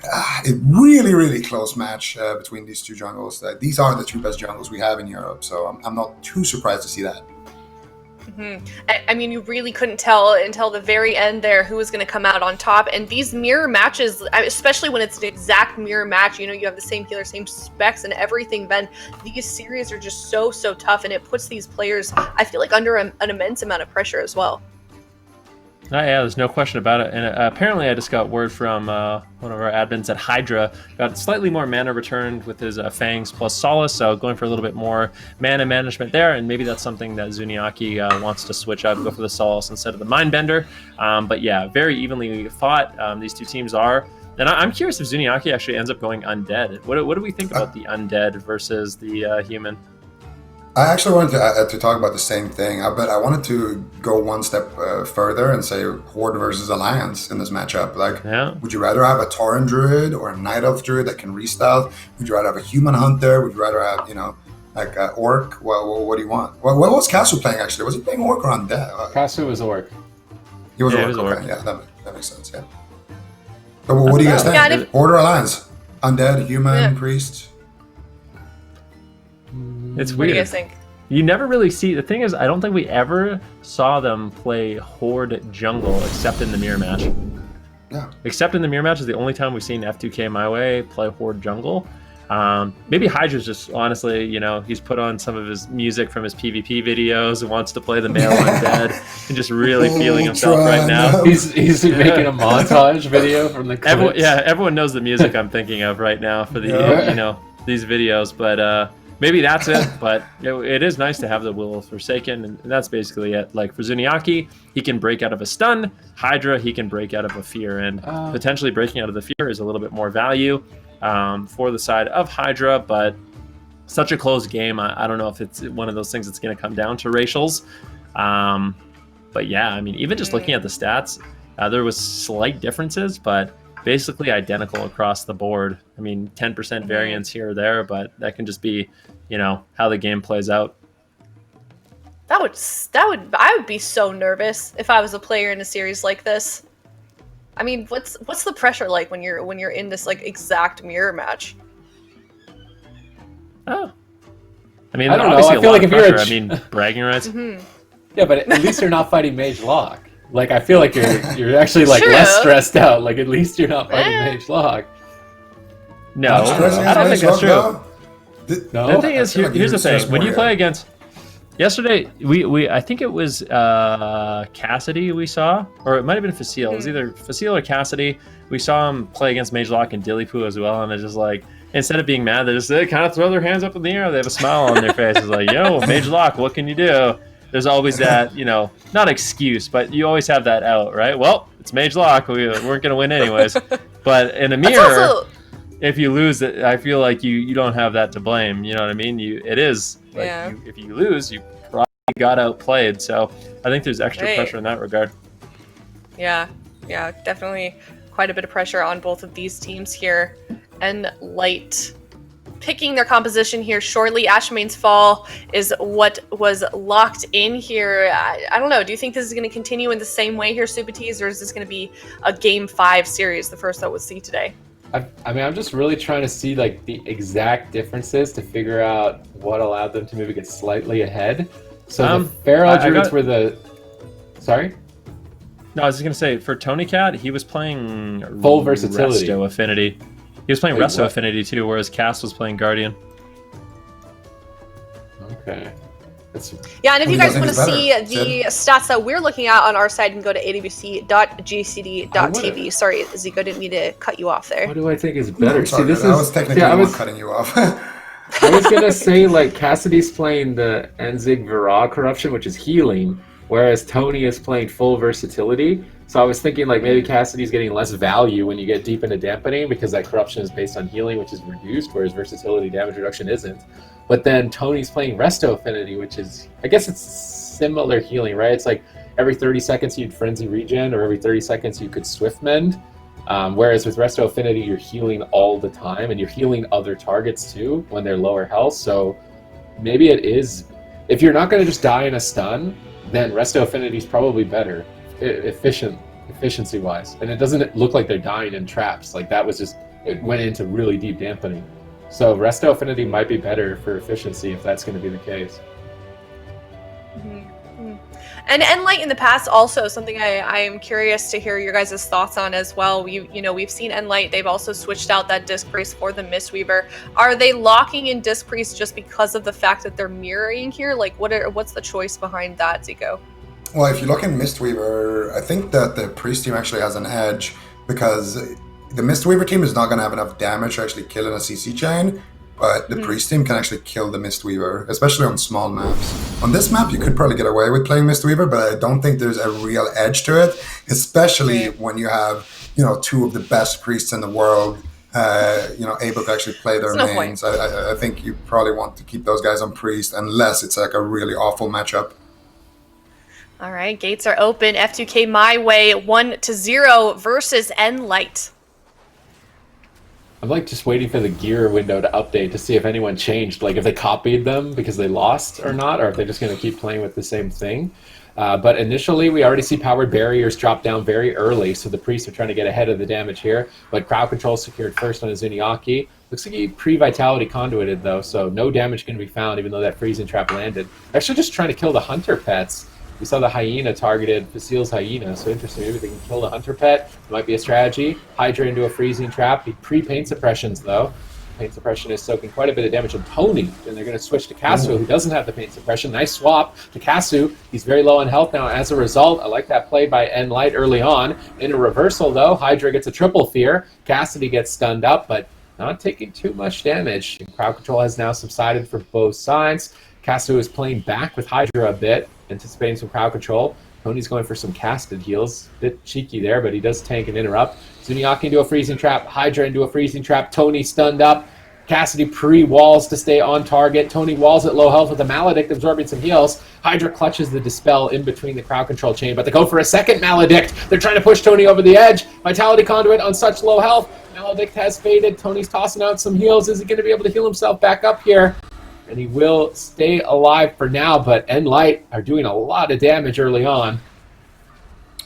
a really, really close match between these two jungles. These are the two best jungles we have in Europe, so I'm not too surprised to see that. Mm-hmm. I mean, you really couldn't tell until the very end there who was going to come out on top. And these mirror matches, especially when it's an exact mirror match, you know, you have the same healer, same specs and everything, then these series are just so tough, and it puts these players, I feel like, under an immense amount of pressure as well. Yeah, there's no question about it. And apparently I just got word from one of our admins that Hydra got slightly more mana returned with his Fangs plus Solace, so going for a little bit more mana management there, and maybe that's something that Zuniaki wants to switch up, go for the Solace instead of the Mindbender. But yeah, very evenly fought these two teams are. And I'm curious if Zuniaki actually ends up going undead. What do we think about the undead versus the human? I actually wanted to talk about the same thing, but I wanted to go one step further and say Horde versus Alliance in this matchup. Like, Would you rather have a Tauren Druid or a Night Elf Druid that can re-stealth? Would you rather have a Human Hunter? Would you rather have, like an Orc? Well, what do you want? What was Casu playing, actually? Was he playing Orc or Undead? Casu was Orc. He was Orc, okay. Yeah, that makes sense, yeah. So what do you guys think? Horde or Alliance? Undead, Human, Priest? It's weird. What do you guys think? You never really see. The thing is, I don't think we ever saw them play Horde jungle except in the mirror match. Yeah. Except in the mirror match is the only time we've seen F2K MyWay play Horde jungle. Maybe Hydra's just, honestly, he's put on some of his music from his PvP videos and wants to play the male undead and just really feeling himself right now. He's making a montage video from the clips. Everyone knows the music I'm thinking of right now for the, these videos, but maybe that's it, but it is nice to have the Will of Forsaken, and that's basically it. Like for Zuniaki, he can break out of a stun. Hydra, he can break out of a fear, and potentially breaking out of the fear is a little bit more value for the side of Hydra, but such a close game. I don't know if it's one of those things that's going to come down to racials. But yeah, I mean, even just looking at the stats, there was slight differences, but basically identical across the board. I mean, 10% variance here or there, but that can just be, how the game plays out. I would be so nervous if I was a player in a series like this. I mean, what's the pressure like when you're in this like exact mirror match? Oh, I mean, I don't know. obviously I feel like if you're bragging rights. Yeah, but at least you're not fighting Mage Lock. Like, I feel like you're actually like True. less stressed out. Like, at least you're not fighting Mage Lock. No, I don't think that's true. No? The thing is, here's the thing: when you play against. Yesterday, we I think it was Cassidy we saw, or it might have been Facile. It was either Facile or Cassidy. We saw him play against Mage Lock and Dillypoo as well, and it's just like, instead of being mad, they kind of throw their hands up in the air. They have a smile on their face. It's like, yo, Mage Lock, what can you do? There's always that, not excuse, but you always have that out, right? Well, it's Mage Lock. We weren't going to win anyways. But in a mirror, if you lose, I feel like you don't have that to blame. You know what I mean? It is. Like, if you lose, you probably got outplayed. So I think there's extra pressure in that regard. Yeah, definitely quite a bit of pressure on both of these teams here. nLite picking their composition here shortly. Ashmane's Fall is what was locked in here. I don't know. Do you think this is going to continue in the same way here, Supatees, or is this going to be a Game 5 series, the first that we'll see today? I mean, I'm just really trying to see like the exact differences to figure out what allowed them to maybe get slightly ahead. So the Feral Druids were the... Sorry? No, I was just going to say, for Tony Cat, he was playing full versatility. Resto Affinity. He was playing Resto Affinity too, whereas Cass was playing Guardian. Okay. Yeah, and if you guys want to see the stats that we're looking at on our side, you can go to awc.gcd.tv. Sorry, Zico, didn't mean to cut you off there. What do I think is better? I was technically cutting you off. I was going to say, like, Cassidy's playing the Enzig Vira Corruption, which is healing, whereas Tony is playing full versatility. So I was thinking, like, maybe Cassidy's getting less value when you get deep into dampening because that corruption is based on healing, which is reduced, whereas versatility damage reduction isn't. But then Tony's playing Resto Affinity, which is, I guess it's similar healing, right? It's like every 30 seconds you'd Frenzy Regen, or every 30 seconds you could Swift Mend. Whereas with Resto Affinity, you're healing all the time, and you're healing other targets too when they're lower health. So maybe it is, if you're not going to just die in a stun, then Resto Affinity is probably better, efficiency-wise. And it doesn't look like they're dying in traps. Like that was just, it went into really deep dampening. So Resto Affinity might be better for efficiency if that's going to be the case. And nLite in the past also something I am curious to hear your guys' thoughts on as well. We've seen nLite, they've also switched out that Disc Priest for the Mistweaver. Are they locking in Disc Priest just because of the fact that they're mirroring here? Like what's the choice behind that, Zico? Well, if you look in Mistweaver, I think that the Priest team actually has an edge because the Mistweaver team is not going to have enough damage to actually kill in a CC chain, but the Priest team can actually kill the Mistweaver, especially on small maps. On this map, you could probably get away with playing Mistweaver, but I don't think there's a real edge to it, especially when you have, two of the best priests in the world, able to actually play their mains. I think you probably want to keep those guys on Priest unless it's like a really awful matchup. All right, gates are open. F2K MyWay 1-0 versus nLite. I'm like just waiting for the gear window to update to see if anyone changed, like if they copied them because they lost or not, or if they're just going to keep playing with the same thing. But initially, we already see powered barriers drop down very early, so the priests are trying to get ahead of the damage here. But crowd control secured first on Zuniaki. Looks like he pre-vitality conduited though, so no damage can be found even though that freezing trap landed. Actually just trying to kill the hunter pets. We saw the hyena targeted Facile's hyena, so interesting. Maybe they can kill the hunter pet. It might be a strategy. Hydra into a freezing trap. He pre-paint suppressions though. Paint suppression is soaking quite a bit of damage on Tony, and they're going to switch to Kasu, who doesn't have the paint suppression. Nice swap to Kasu. He's very low on health now. As a result, I like that play by nLite early on. In a reversal though, Hydra gets a triple fear. Cassidy gets stunned up, but not taking too much damage. Crowd control has now subsided for both sides. Casu is playing back with Hydra a bit, anticipating some crowd control. Tony's going for some casted heals. Bit cheeky there, but he does tank and interrupt. Zuniaki into a freezing trap. Hydra into a freezing trap. Tony stunned up. Cassidy pre-walls to stay on target. Tony walls at low health with a Maledict absorbing some heals. Hydra clutches the Dispel in between the crowd control chain, but they go for a second Maledict. They're trying to push Tony over the edge. Vitality Conduit on such low health. Maledict has faded. Tony's tossing out some heals. Is he going to be able to heal himself back up here? And he will stay alive for now, but nLite are doing a lot of damage early on.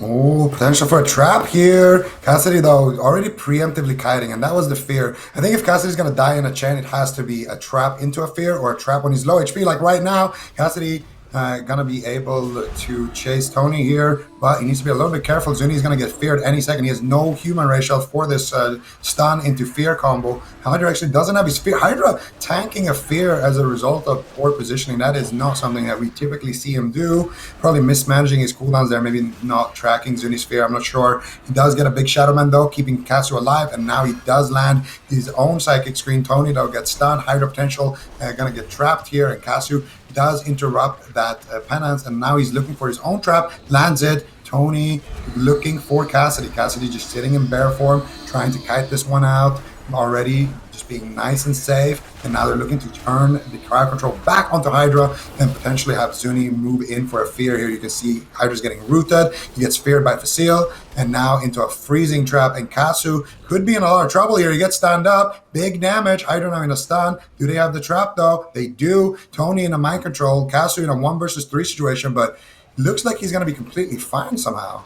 Oh, potential for a trap here. Cassidy, though, already preemptively kiting, and that was the fear. I think if Cassidy's going to die in a chain, it has to be a trap into a fear or a trap when he's low HP. Like right now, Cassidy going to be able to chase Tony here, but he needs to be a little bit careful. Zuni is going to get feared any second. He has no human ratio for this stun into fear combo. Hydra actually doesn't have his fear. Hydra tanking a fear as a result of poor positioning. That is not something that we typically see him do. Probably mismanaging his cooldowns there, maybe not tracking Zuni's fear. I'm not sure. He does get a big Shadow Man though, keeping Casu alive, and now he does land his own psychic screen. Tony though gets stunned. Hydra potential going to get trapped here, and Casu does interrupt that penance, and now he's looking for his own trap, lands it. Tony looking for Cassidy. Cassidy just sitting in bear form, trying to kite this one out already, just being nice and safe. And now they're looking to turn the crowd control back onto Hydra and potentially have Zuni move in for a fear here. You can see Hydra's getting rooted. He gets feared by Facile, and now into a freezing trap. And Casu could be in a lot of trouble here. He gets stunned up. Big damage. Hydra now in a stun. Do they have the trap though? They do. Tony in a mind control. Casu in a 1 versus 3 situation, but looks like he's going to be completely fine somehow.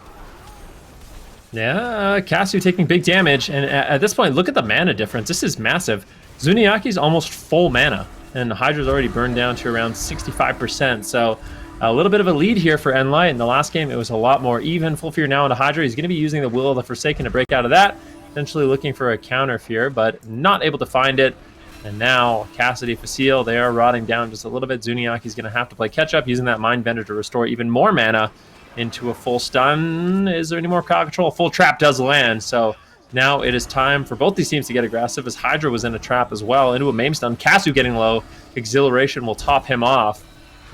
Yeah, Casu taking big damage, and at this point, look at the mana difference. This is massive. Zuniaki's almost full mana, and Hydra's already burned down to around 65%, so a little bit of a lead here for nLite. In the last game, it was a lot more even. Full Fear now into Hydra. He's going to be using the Will of the Forsaken to break out of that, potentially looking for a counter Fear, but not able to find it. And now Cassidy, Facile, they are rotting down just a little bit. Zuniaki's going to have to play catch-up, using that Mind Bender to restore even more mana into a full stun. Is there any more crowd control? A full trap does land, so now it is time for both these teams to get aggressive, as Hydra was in a trap as well, into a maim stun. Casu getting low. Exhilaration will top him off,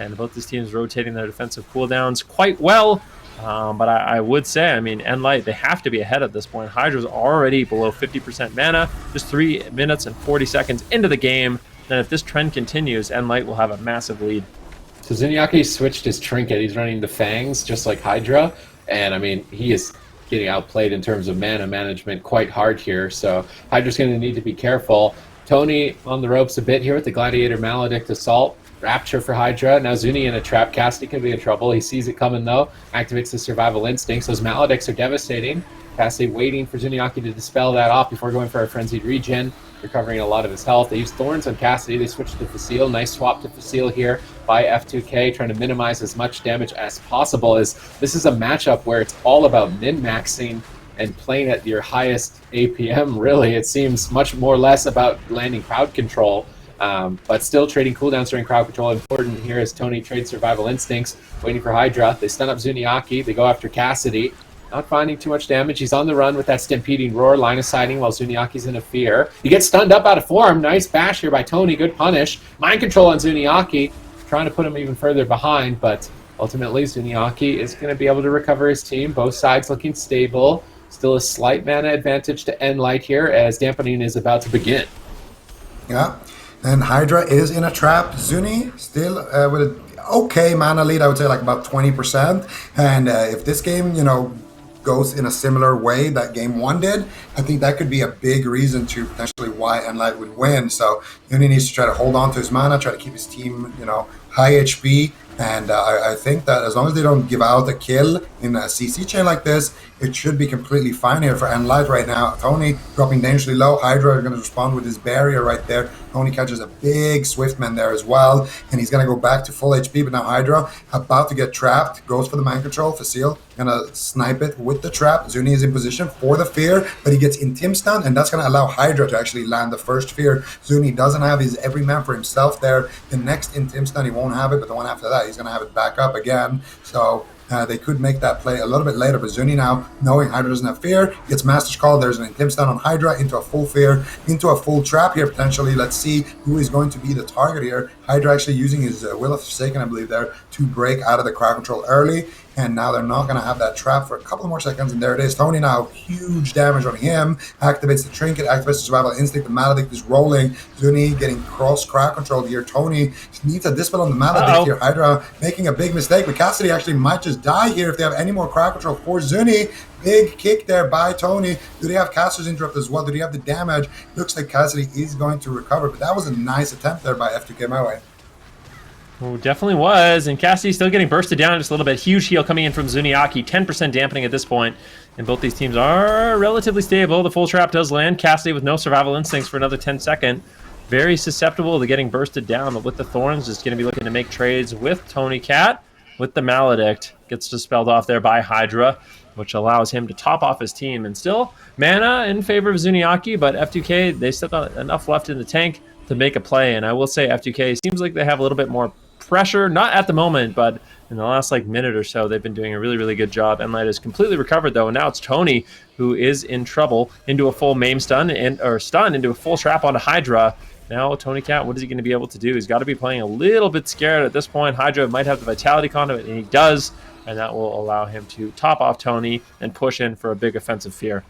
and both these teams rotating their defensive cooldowns quite well. But I would say, I mean, nLite, they have to be ahead at this point. Hydra's already below 50% mana, just 3 minutes and 40 seconds into the game. And if this trend continues, nLite will have a massive lead. So Zuniaki switched his trinket. He's running the Fangs just like Hydra, and I mean, he is getting outplayed in terms of mana management quite hard here, so Hydra's going to need to be careful. Tony on the ropes a bit here with the Gladiator Maledict Assault. Rapture for Hydra. Now Zuni in a trap. Cassidy could be in trouble. He sees it coming though. Activates the survival instincts. Those Maledicts are devastating. Cassidy waiting for Zuniaki to dispel that off before going for a frenzied regen, recovering a lot of his health. They use Thorns on Cassidy. They switch to Facile. Nice swap to Facile here by F2K, trying to minimize as much damage as possible. As this is a matchup where it's all about min-maxing and playing at your highest APM, really. It seems much more less about landing crowd control. But still trading cooldowns during crowd control. Important here as Tony trades survival instincts, waiting for Hydra. They stun up Zuniaki. They go after Cassidy. Not finding too much damage. He's on the run with that Stampeding Roar, line of sighting while Zuniaki's in a fear. He gets stunned up out of form. Nice bash here by Tony. Good punish. Mind control on Zuniaki, trying to put him even further behind, but ultimately Zuniaki is going to be able to recover his team. Both sides looking stable. Still a slight mana advantage to nLite here as dampening is about to begin. Yeah. And Hydra is in a trap. Zuni still with an okay mana lead, I would say like about 20%. And if this game, goes in a similar way that game 1 did, I think that could be a big reason to potentially why nLite would win. So Zuni needs to try to hold on to his mana, try to keep his team, high HP. And I think that as long as they don't give out a kill in a CC chain like this, it should be completely fine here for nLite right now. Tony dropping dangerously low. Hydra are going to respond with his barrier right there. Tony catches a big Swiftman there as well, and he's going to go back to full HP. But now Hydra about to get trapped. Goes for the mind control. Facile going to snipe it with the trap. Zuni is in position for the fear, but he gets intim stun, and that's going to allow Hydra to actually land the first fear. Zuni doesn't have his every man for himself there. The next intim stun, he won't have it, but the one after that, he's going to have it back up again. So They could make that play a little bit later, but Zuni now, knowing Hydra doesn't have fear, gets Master's Call. There's an Intim stun on Hydra into a full fear, into a full trap here potentially. Let's see who is going to be the target here. Hydra actually using his Will of Forsaken, I believe, there to break out of the crowd control early. And now they're not going to have that trap for a couple more seconds. And there it is. Tony now, huge damage on him. Activates the Trinket, activates the Survival Instinct. The Maledict is rolling. Zuni getting cross crowd controlled here. Tony needs a Dispel on the Maledict here. Hydra making a big mistake. But Cassidy actually might just die here if they have any more crowd control for Zuni. Big kick there by Tony. Do they have Caster's Interrupt as well? Do they have the damage? Looks like Cassidy is going to recover. But that was a nice attempt there by F2K MyWay. Oh, definitely was. And Cassidy still getting bursted down just a little bit. Huge heal coming in from Zuniaki. 10% dampening at this point. And both these teams are relatively stable. The full trap does land. Cassidy with no survival instincts for another 10 seconds. Very susceptible to getting bursted down. But with the Thorns, just going to be looking to make trades with Tony Cat. With the Maledict. Gets dispelled off there by Hydra, which allows him to top off his team. And still, mana in favor of Zuniaki. But F2K, they still got enough left in the tank to make a play. And I will say F2K seems like they have a little bit more pressure, not at the moment, but in the last minute or so, they've been doing a really good job. nLite is completely recovered though, and now it's Tony who is in trouble into a full maim stun stun into a full trap onto Hydra. Now Tony Cat, what is he going to be able to do? He's got to be playing a little bit scared at this point. Hydra might have the Vitality Conduit, and he does, and that will allow him to top off Tony and push in for a big offensive fear.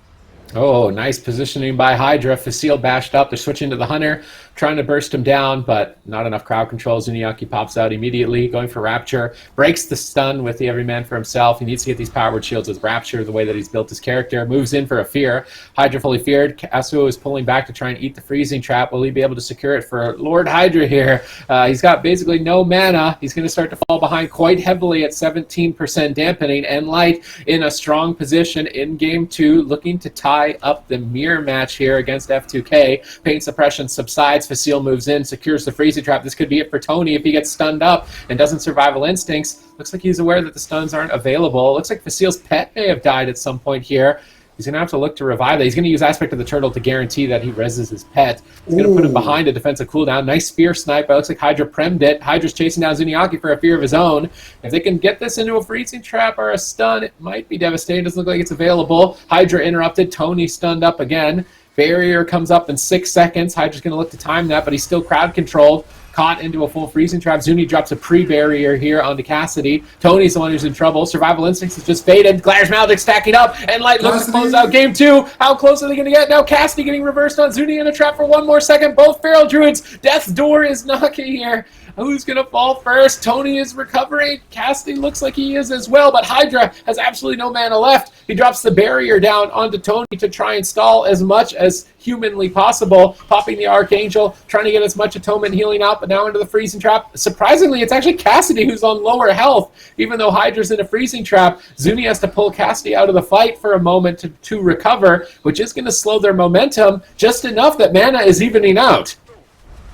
Oh, nice positioning by Hydra. Facile bashed up. They're switching to the Hunter, trying to burst him down, but not enough crowd control. Zuniaki pops out immediately, going for Rapture. Breaks the stun with the Everyman for himself. He needs to get these powered shields with Rapture, the way that he's built his character. Moves in for a fear. Hydra fully feared. Asuo is pulling back to try and eat the freezing trap. Will he be able to secure it for Lord Hydra here? He's got basically no mana. He's going to start to fall behind quite heavily at 17% dampening. nLite in a strong position in game 2, looking to tie up the mirror match here against F2K. Pain suppression subsides. Facile moves in, secures the freezing trap. This could be it for Tony if he gets stunned up and doesn't survival instincts. Looks like he's aware that the stuns aren't available. Looks like Facile's pet may have died at some point here. He's going to have to look to revive that. He's going to use Aspect of the Turtle to guarantee that he reses his pet. He's going to put him behind a defensive cooldown. Nice spear snipe, but it looks like Hydra premmed it. Hydra's chasing down Zuniaki for a fear of his own. If they can get this into a freezing trap or a stun, it might be devastating. Doesn't look like it's available. Hydra interrupted. Tony stunned up again. Barrier comes up in 6 seconds. Hydra's going to look to time that, but he's still crowd controlled. Caught into a full freezing trap. Zuni drops a pre-barrier here onto Cassidy. Tony's the one who's in trouble. Survival Instincts is just faded. Gladiator's Maledict stacking up. nLite looks to close out game 2. How close are they going to get? Now Cassidy getting reversed on Zuni in a trap for one more second. Both Feral Druids. Death's Door is knocking here. Who's going to fall first? Tony is recovering. Cassidy looks like he is as well, but Hydra has absolutely no mana left. He drops the barrier down onto Tony to try and stall as much as humanly possible, popping the Archangel, trying to get as much atonement healing out, but now into the freezing trap. Surprisingly, it's actually Cassidy who's on lower health, even though Hydra's in a freezing trap. Zuni has to pull Cassidy out of the fight for a moment to recover, which is going to slow their momentum just enough that mana is evening out.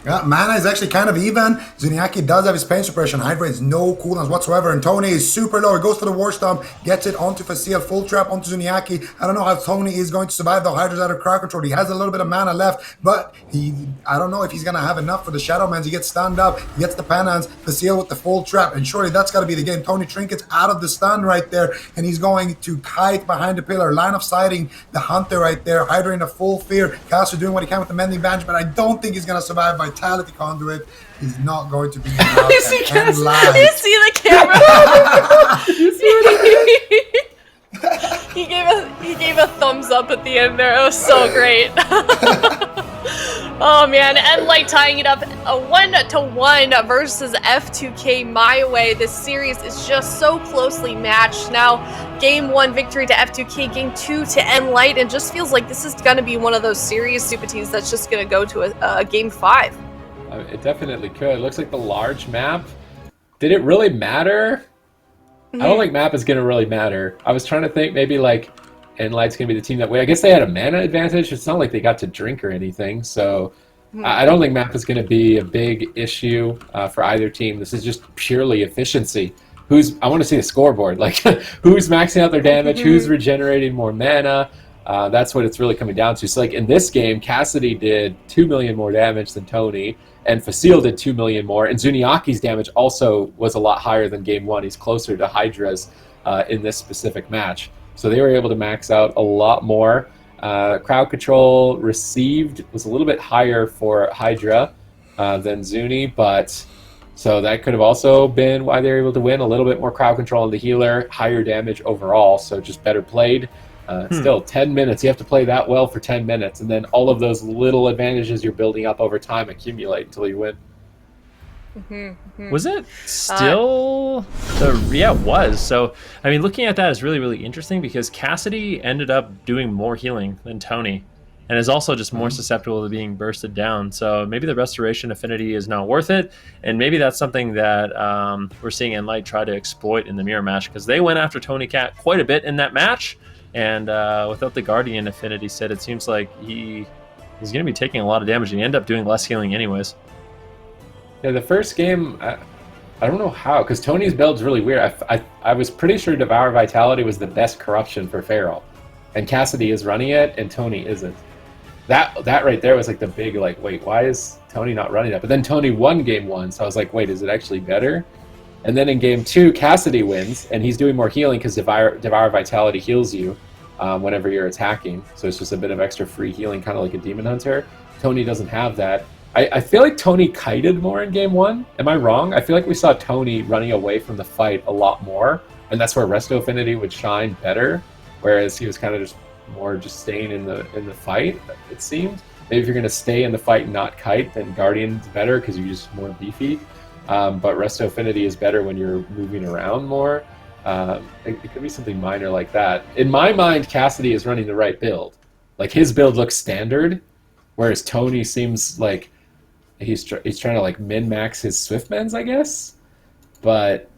Yeah, mana is actually kind of even. Zuniaki does have his pain suppression. Hydra has no cooldowns whatsoever, and Tony is super low. He goes for the War Stomp, gets it onto Facile, full trap onto Zuniaki. I don't know how Tony is going to survive, though. Hydra's out of crowd control. He has a little bit of mana left, but I don't know if he's going to have enough for the Shadowmans. He gets stunned up, he gets the Panans, Facile with the full trap, and surely that's got to be the game. Tony trinkets out of the stun right there, and he's going to kite behind the pillar. Line of sighting the Hunter right there. Hydra in a full fear. Caster doing what he can with the Mending Bandage, but I don't think he's going to survive. Vitality Conduit is not going to be enough. You see the camera? he gave a thumbs up at the end there. It was so great. Oh man, nLite tying it up 1-1 versus F2K MyWay. This series is just so closely matched. Now, game 1 victory to F2K, game 2 to nLite, and just feels like this is going to be one of those series Supatees that's just going to go to a game 5. It definitely could. It looks like the large map. Did it really matter? I don't think map is going to really matter. I was trying to think maybe like nLite's going to be the team that way. I guess they had a mana advantage. It's not like they got to drink or anything. So I don't think map is going to be a big issue for either team. This is just purely efficiency. I want to see the scoreboard. Like who's maxing out their damage, who's regenerating more mana. That's what it's really coming down to. So like in this game, Cassidy did 2 million more damage than Tony, and Facile did 2 million more, and Zuniaki's damage also was a lot higher than game 1. He's closer to Hydra's. in this specific match. So they were able to max out a lot more. Crowd control received was a little bit higher for Hydra than Zuni, but so that could have also been why they were able to win. A little bit more crowd control on the healer, higher damage overall, so just better played. Still, 10 minutes. You have to play that well for 10 minutes, and then all of those little advantages you're building up over time accumulate until you win. Was it still yeah, it was. So I mean, looking at that is really, really interesting because Cassidy ended up doing more healing than Tony and is also just more susceptible to being bursted down. So maybe the restoration affinity is not worth it, and maybe that's something that we're seeing nLite try to exploit in the mirror match, because they went after Tony Cat quite a bit in that match, and without the Guardian affinity set, it seems like he's going to be taking a lot of damage, and he ended up doing less healing anyways. Yeah, the first game, I don't know how, because Tony's build's really weird. I was pretty sure Devour Vitality was the best corruption for Feral, and Cassidy is running it, and Tony isn't. That right there was like the big, like, wait, why is Tony not running that? But then Tony won game 1, so I was like, wait, is it actually better? And then in game 2, Cassidy wins, and he's doing more healing because Devour Vitality heals you whenever you're attacking. So it's just a bit of extra free healing, kind of like a Demon Hunter. Tony doesn't have that. I feel like Tony kited more in game 1. Am I wrong? I feel like we saw Tony running away from the fight a lot more, and that's where Resto Affinity would shine better, whereas he was kind of just more just staying in the fight, it seemed. Maybe if you're going to stay in the fight and not kite, then Guardian's better because you're just more beefy. But Resto Affinity is better when you're moving around more. It could be something minor like that. In my mind, Cassidy is running the right build. Like, his build looks standard, whereas Tony seems like he's trying to like min-max his Swiftmans, I guess. But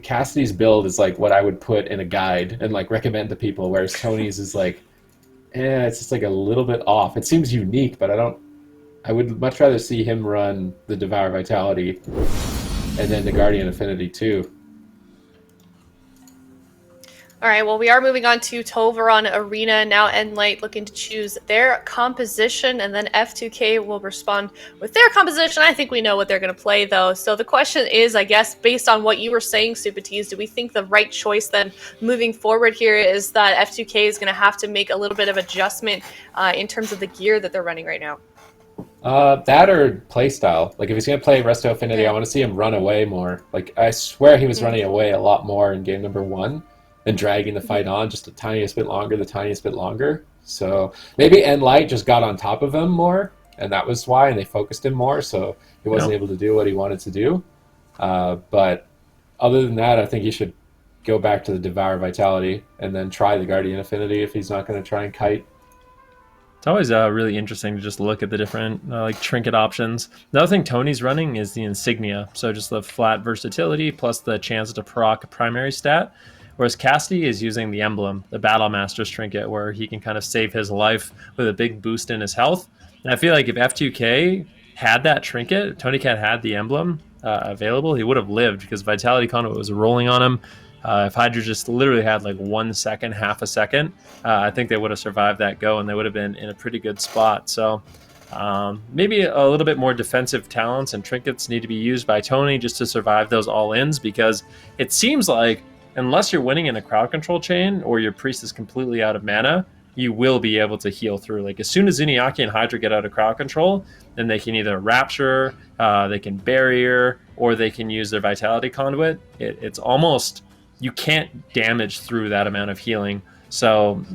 Cassidy's build is like what I would put in a guide and like recommend to people, whereas Tony's is like, it's just like a little bit off. It seems unique, but I would much rather see him run the Devour Vitality and then the Guardian Affinity too. All right, well, we are moving on to Tovaron Arena now. nLite looking to choose their composition, and then F2K will respond with their composition. I think we know what they're going to play, though. So the question is, I guess, based on what you were saying, Supatees, do we think the right choice then moving forward here is that F2K is going to have to make a little bit of adjustment in terms of the gear that they're running right now? That or playstyle. Like, if he's going to play Resto Affinity, I want to see him run away more. Like, I swear he was running away a lot more in game number 1. And dragging the fight on just the tiniest bit longer. So maybe nLite just got on top of him more, and that was why, and they focused him more, so he wasn't able to do what he wanted to do. But other than that, I think he should go back to the Devour Vitality and then try the Guardian Affinity if he's not going to try and kite. It's always really interesting to just look at the different like trinket options. The other thing Tony's running is the Insignia, so just the flat versatility plus the chance to proc a primary stat. Whereas Cassidy is using the emblem, the Battle Master's trinket, where he can kind of save his life with a big boost in his health. And I feel like if F2K had that trinket, Tony Cat had the emblem available, he would have lived because Vitality Conduit was rolling on him. If Hydra just literally had like 1 second, half a second, I think they would have survived that go and they would have been in a pretty good spot. So maybe a little bit more defensive talents and trinkets need to be used by Tony just to survive those all-ins, because it seems like unless you're winning in a crowd control chain or your priest is completely out of mana, you will be able to heal through. Like, as soon as Zuniaki and Hydra get out of crowd control, then they can either Rapture, they can Barrier, or they can use their Vitality Conduit. It's almost, you can't damage through that amount of healing. So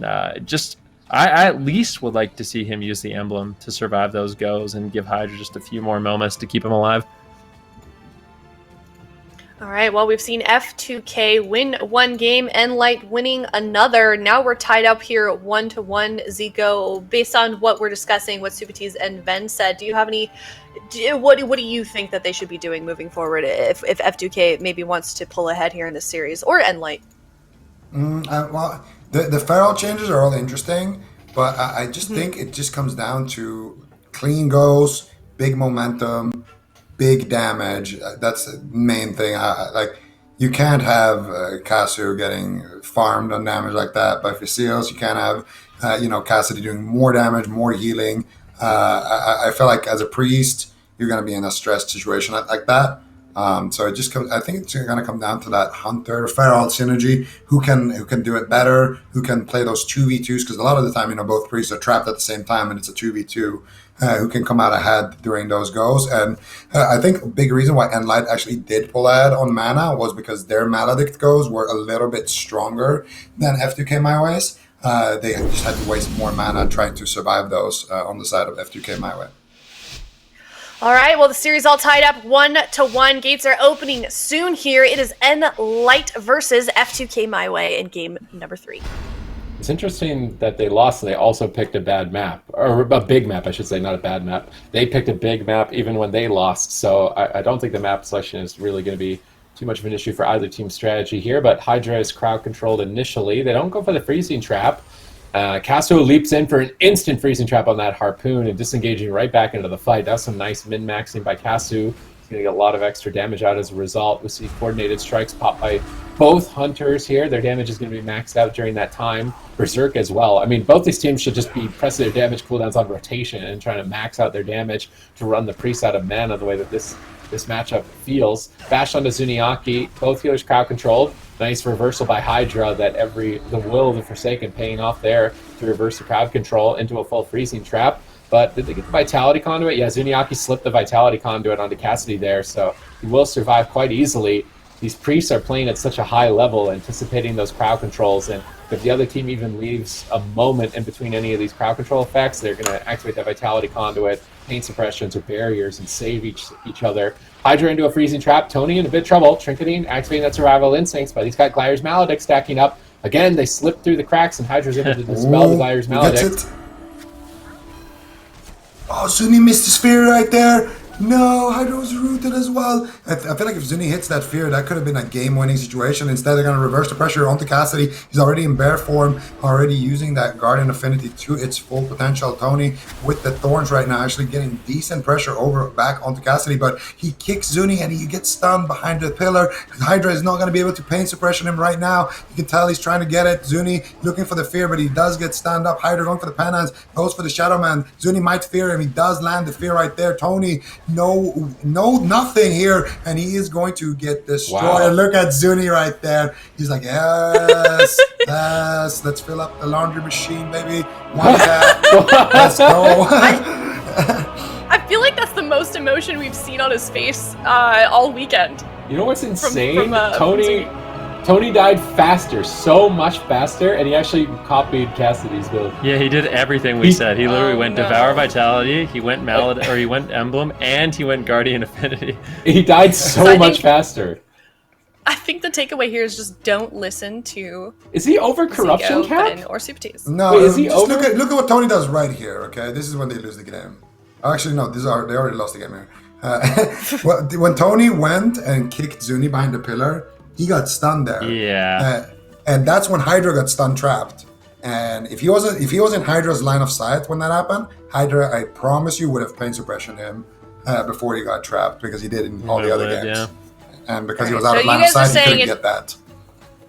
I at least would like to see him use the emblem to survive those goes and give Hydra just a few more moments to keep him alive. All right, well, we've seen F2K win 1 game, nLite winning another. Now we're tied up here 1-1, Zico. Based on what we're discussing, what Supatees and Ven said, do you have any, what do you think that they should be doing moving forward if F2K maybe wants to pull ahead here in this series, or nLite? Well, the feral changes are all interesting, but I just think it just comes down to clean goals, big momentum, big damage. That's the main thing. Like, you can't have Casu getting farmed on damage like that by Facils. You can't have Cassidy doing more damage, more healing. I feel like as a priest, you're going to be in a stressed situation like that. So it just comes. I think it's going to come down to that Hunter Feral synergy. Who can do it better? Who can play those 2v2s? Because a lot of the time, both priests are trapped at the same time, and it's a 2v2. Who can come out ahead during those goes? And I think a big reason why nLite actually did pull ahead on mana was because their Maledict goes were a little bit stronger than F2K MyWay's. They just had to waste more mana trying to survive those on the side of F2K MyWay. All right, well, the series all tied up 1-1. Gates are opening soon here. It is nLite versus F2K MyWay in game number 3. It's interesting that they lost and they also picked a bad map, or a big map, I should say, not a bad map. They picked a big map even when they lost, so I don't think the map selection is really going to be too much of an issue for either team's strategy here, but Hydra is crowd-controlled initially. They don't go for the freezing trap. Casto leaps in for an instant freezing trap on that Harpoon and disengaging right back into the fight. That's some nice min-maxing by Casto. He's going to get a lot of extra damage out as a result. We see coordinated strikes pop by both Hunters here. Their damage is going to be maxed out during that time. Berserk as well. I mean, both these teams should just be pressing their damage cooldowns on rotation and trying to max out their damage to run the priest out of mana the way that this matchup feels. Bash onto Zuniaki, both healers crowd controlled. Nice reversal by Hydra that the will of the Forsaken paying off there to reverse the crowd control into a full freezing trap. But did they get the Vitality Conduit? Yeah, Zuniaki slipped the Vitality Conduit onto Cassidy there, so he will survive quite easily. These priests are playing at such a high level, anticipating those crowd controls, and if the other team even leaves a moment in between any of these crowd control effects, they're going to activate that Vitality Conduit, paint suppressions or barriers, and save each other. Hydra into a freezing trap. Tony in a bit of trouble. Trinketing, activating that Survival Instincts, but he's got Glyr's Maledict stacking up. Again, they slip through the cracks, and Hydra's able to dispel the Glyr's Maledict. Oh, Zuni missed the sphere right there. No, Hydra was rooted as well. I feel like if Zuni hits that fear, that could have been a game-winning situation. Instead, they're going to reverse the pressure onto Cassidy. He's already in bear form, already using that Guardian Affinity to its full potential. Tony, with the Thorns right now, actually getting decent pressure back onto Cassidy, but he kicks Zuni and he gets stunned behind the pillar. Hydra is not going to be able to pain suppression him right now. You can tell he's trying to get it. Zuni looking for the fear, but he does get stunned up. Hydra going for the Penance, goes for the Shadow Man. Zuni might fear him. He does land the fear right there. Tony, nothing here, and he is going to get destroyed. Wow. Look at Zuni right there. He's like, yes, yes, let's fill up the laundry machine, baby. Let's go. I feel like that's the most emotion we've seen on his face all weekend. You know what's insane? Tony died faster, so much faster, and he actually copied Cassidy's build. Yeah, he did everything we said. He literally went Devour Vitality, he went he went Emblem, and he went Guardian Affinity. He died so much faster. I think the takeaway here is just don't listen to. Is he over corruption cap? Or Supertees. No, wait, is he over? Look at what Tony does right here. Okay, this is when they lose the game. Actually, no, they already lost the game here. When Tony went and kicked Zuni behind the pillar, he got stunned there. Yeah. And that's when Hydra got stun trapped. And if he was in Hydra's line of sight when that happened, Hydra, I promise you, would have pain suppression him before he got trapped, because he did in all the other games. Yeah. And because he was out of line of sight, he couldn't get that.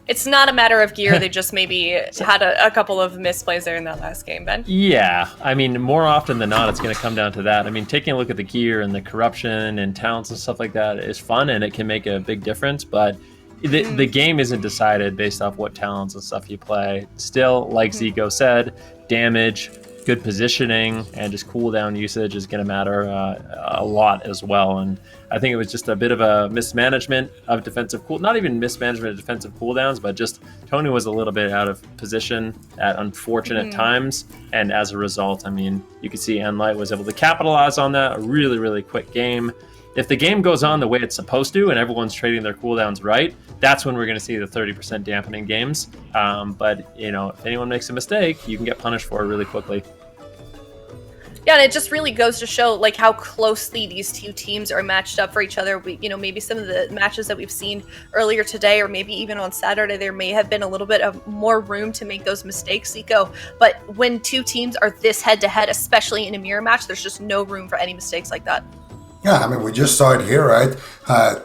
It's not a matter of gear. They just maybe had a couple of misplays there in that last game, Ben. Yeah. I mean, more often than not, it's going to come down to that. I mean, taking a look at the gear and the corruption and talents and stuff like that is fun, and it can make a big difference, but the game isn't decided based off what talents and stuff you play. Still, like Zico said, damage, good positioning, and just cooldown usage is going to matter a lot as well. And I think it was just a bit of a mismanagement of defensive not even mismanagement of defensive cooldowns, but just Tony was a little bit out of position at unfortunate times. And as a result, I mean, you can see nLite was able to capitalize on that. A really, really quick game. If the game goes on the way it's supposed to and everyone's trading their cooldowns right, that's when we're going to see the 30% dampening games. But, if anyone makes a mistake, you can get punished for it really quickly. Yeah, and it just really goes to show how closely these two teams are matched up for each other. Maybe some of the matches that we've seen earlier today, or maybe even on Saturday, there may have been a little bit of more room to make those mistakes, Zico. But when two teams are this head-to-head, especially in a mirror match, there's just no room for any mistakes like that. Yeah, I mean, we just saw it here, right?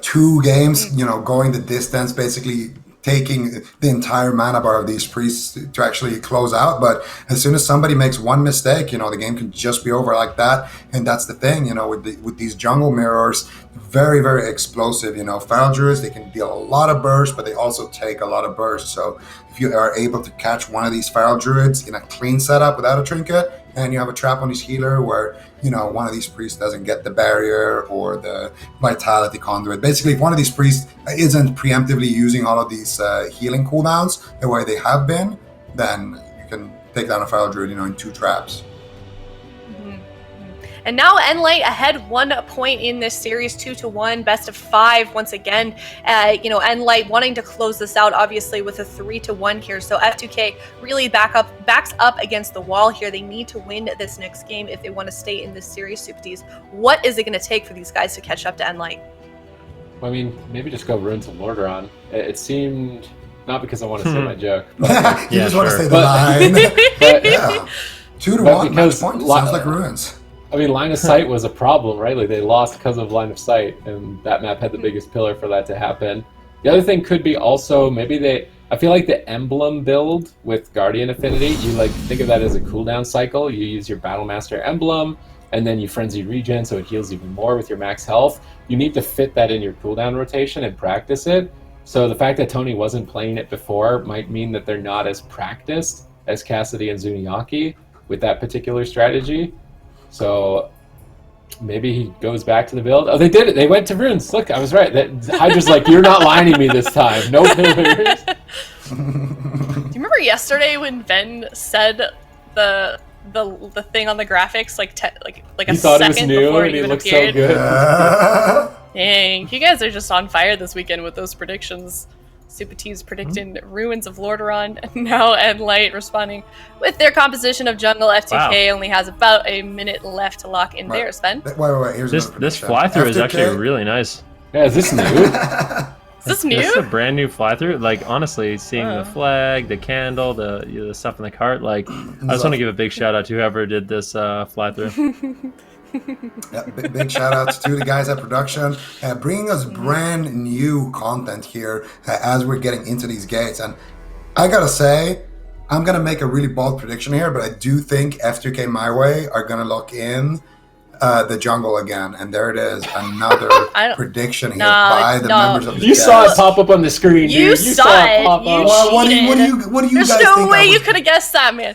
2 games, going the distance, basically taking the entire mana bar of these priests to actually close out. But as soon as somebody makes one mistake, the game can just be over like that. And that's the thing, with these jungle mirrors, very, very explosive. Feral Druids, they can deal a lot of burst, but they also take a lot of burst. So if you are able to catch one of these Feral Druids in a clean setup without a trinket, and you have a trap on his healer where, one of these priests doesn't get the barrier or the vitality conduit. Basically, if one of these priests isn't preemptively using all of these healing cooldowns the way they have been, then you can take down a Feral Druid, in 2 traps. And now nLite ahead 1 point in this series, 2-1, best of 5 once again. nLite wanting to close this out, obviously, with a 3-1 here. So F2K really backs up against the wall here. They need to win this next game if they want to stay in this series. Supertees, what is it going to take for these guys to catch up to nLite? Well, I mean, maybe just go Runes of Lordaeron. It seemed, not because I want to say my joke. But, you just want to say the line. But, yeah. 2-1, match point, sounds like Runes. I mean, line of sight was a problem, right? Like, they lost because of line of sight, and that map had the biggest pillar for that to happen. The other thing could be also, I feel like the emblem build with Guardian Affinity, you think of that as a cooldown cycle. You use your Battlemaster emblem, and then you Frenzy Regen, so it heals even more with your max health. You need to fit that in your cooldown rotation and practice it. So the fact that Tony wasn't playing it before might mean that they're not as practiced as Cassidy and Zuniaki with that particular strategy. So maybe he goes back to the build. Oh, they did it. They went to Runes. Look, I was right. Hydra's like, you're not lining me this time. No pillars. Do you remember yesterday when Ben said the thing on the graphics like a second before it even appeared? So good. Dang, you guys are just on fire this weekend with those predictions. Supertees predicting Ruins of Lordaeron, and now nLite responding with their composition of jungle. F2K only has about a minute left to lock in theirs, Ben. Wait. Here's this fly-through is actually really nice. Yeah, is this new? Is this new? This is a brand new fly-through. Honestly, seeing the flag, the candle, the stuff in the cart, I just want to give a big shout-out to whoever did this fly-through. Yeah, big shout outs to the guys at production, bringing us brand new content here as we're getting into these gates. And I gotta say, I'm gonna make a really bold prediction here, but I do think F2K MyWay are gonna lock in the jungle again. And there it is, another prediction here by the members of the You saw it pop up on the screen, dude. You saw it pop up. What do you There's guys no think? way you could have guessed that, man.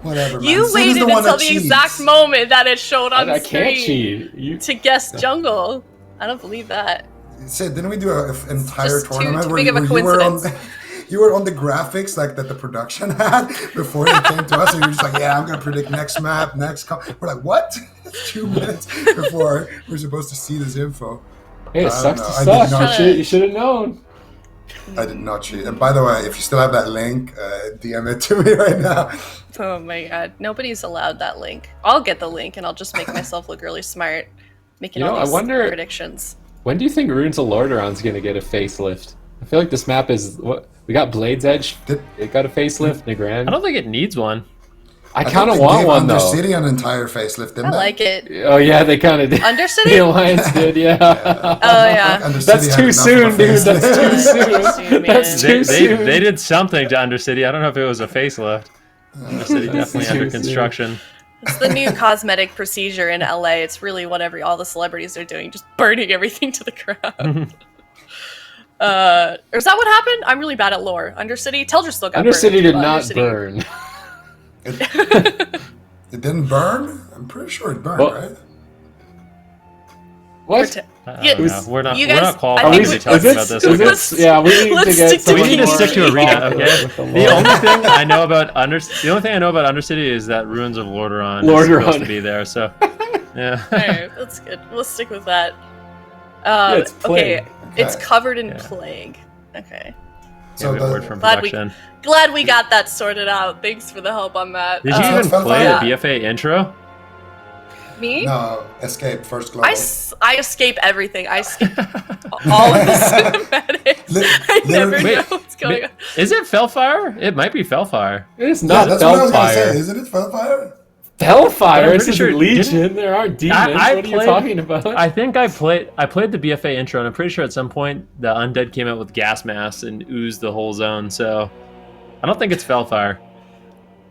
Whatever, man. You waited until the exact moment that it showed on the screen to guess jungle. I don't believe that. Sid, didn't we do an entire just tournament too where big of a coincidence. You were on the graphics that the production had before they came to us, and you were just like, yeah, I'm going to predict next map, We're like, what? 2 minutes before we're supposed to see this info. Hey, it sucks to suck. You should have known. I did not cheat. And by the way, if you still have that link, DM it to me right now. Oh my god, nobody's allowed that link. I'll get the link and I'll just make myself look really smart, making all these predictions. When do you think Runes of Lordaeron's going to get a facelift? I feel like this map is... We got Blade's Edge. It got a facelift. Nagrand. I don't think it needs one. I kind of want one, though. Undercity an entire facelift, didn't they? I like it. Oh, yeah, they kind of did. Undercity? The Alliance did, yeah. Oh, yeah. That's too soon, dude. That's too soon. That's too soon. They did something to Undercity. I don't know if it was a facelift. Undercity definitely under construction. It's the new cosmetic procedure in LA. It's really what all the celebrities are doing, just burning everything to the ground. Is that what happened? I'm really bad at lore. Undercity? Telger still got Undercity burned. did not burn. It didn't burn? I'm pretty sure it burned, right? What? We're not qualified to be talking about this. We need to stick to arena, okay? The only thing I know about Undercity is that Ruins of Lordaeron is supposed to be there. So, yeah. All right, that's good. We'll stick with that. It's plague. Okay, it's covered in plague. Okay. So a word from production. Glad we got that sorted out. Thanks for the help on that. Did you even play the BFA intro? Me? No, escape first global. I escape everything. I escape all of the cinematics. I never know what's going on. Is it Felfire? It might be Felfire. It's not that's what I was Felfire. gonna say. Isn't it Felfire? Hellfire I'm is pretty sure Legion. There aren't demons. What are you talking about? I think I played the BFA intro, and I'm pretty sure at some point the undead came out with gas masks and oozed the whole zone. So I don't think it's Hellfire.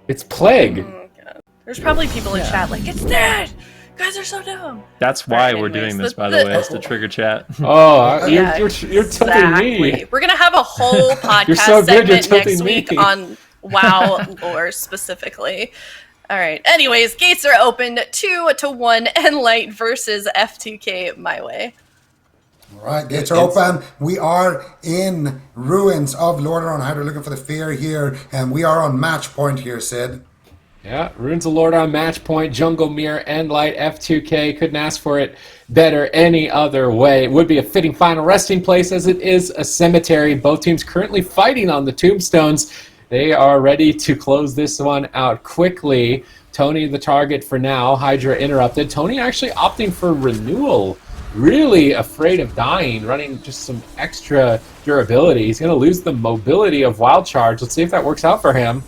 It's Plague. Oh, God. There's probably people in chat like, it's dead! You guys are so dumb. That's why Right, we're anyways, doing this, by the way. It's to trigger chat. Oh, Yeah, you're tilting me. We're gonna have a whole podcast You're so good, you're segment next tilting week me. on WoW lore specifically. All right. Anyways, gates are opened 2-1 nLite versus F2K MyWay. All right, gates are open. We are in ruins of Lordaeron Hydra, looking for the fear here, and we are on match point here, Sid. Yeah, Runes of Lordaeron match point, Jungle Mirror, nLite, F2K. Couldn't ask for it better any other way. It would be a fitting final resting place as it is a cemetery. Both teams currently fighting on the tombstones. They are ready to close this one out quickly. Tony the target for now. Hydra interrupted. Tony actually opting for renewal. Really afraid of dying, running just some extra durability. He's going to lose the mobility of Wild Charge. Let's see if that works out for him.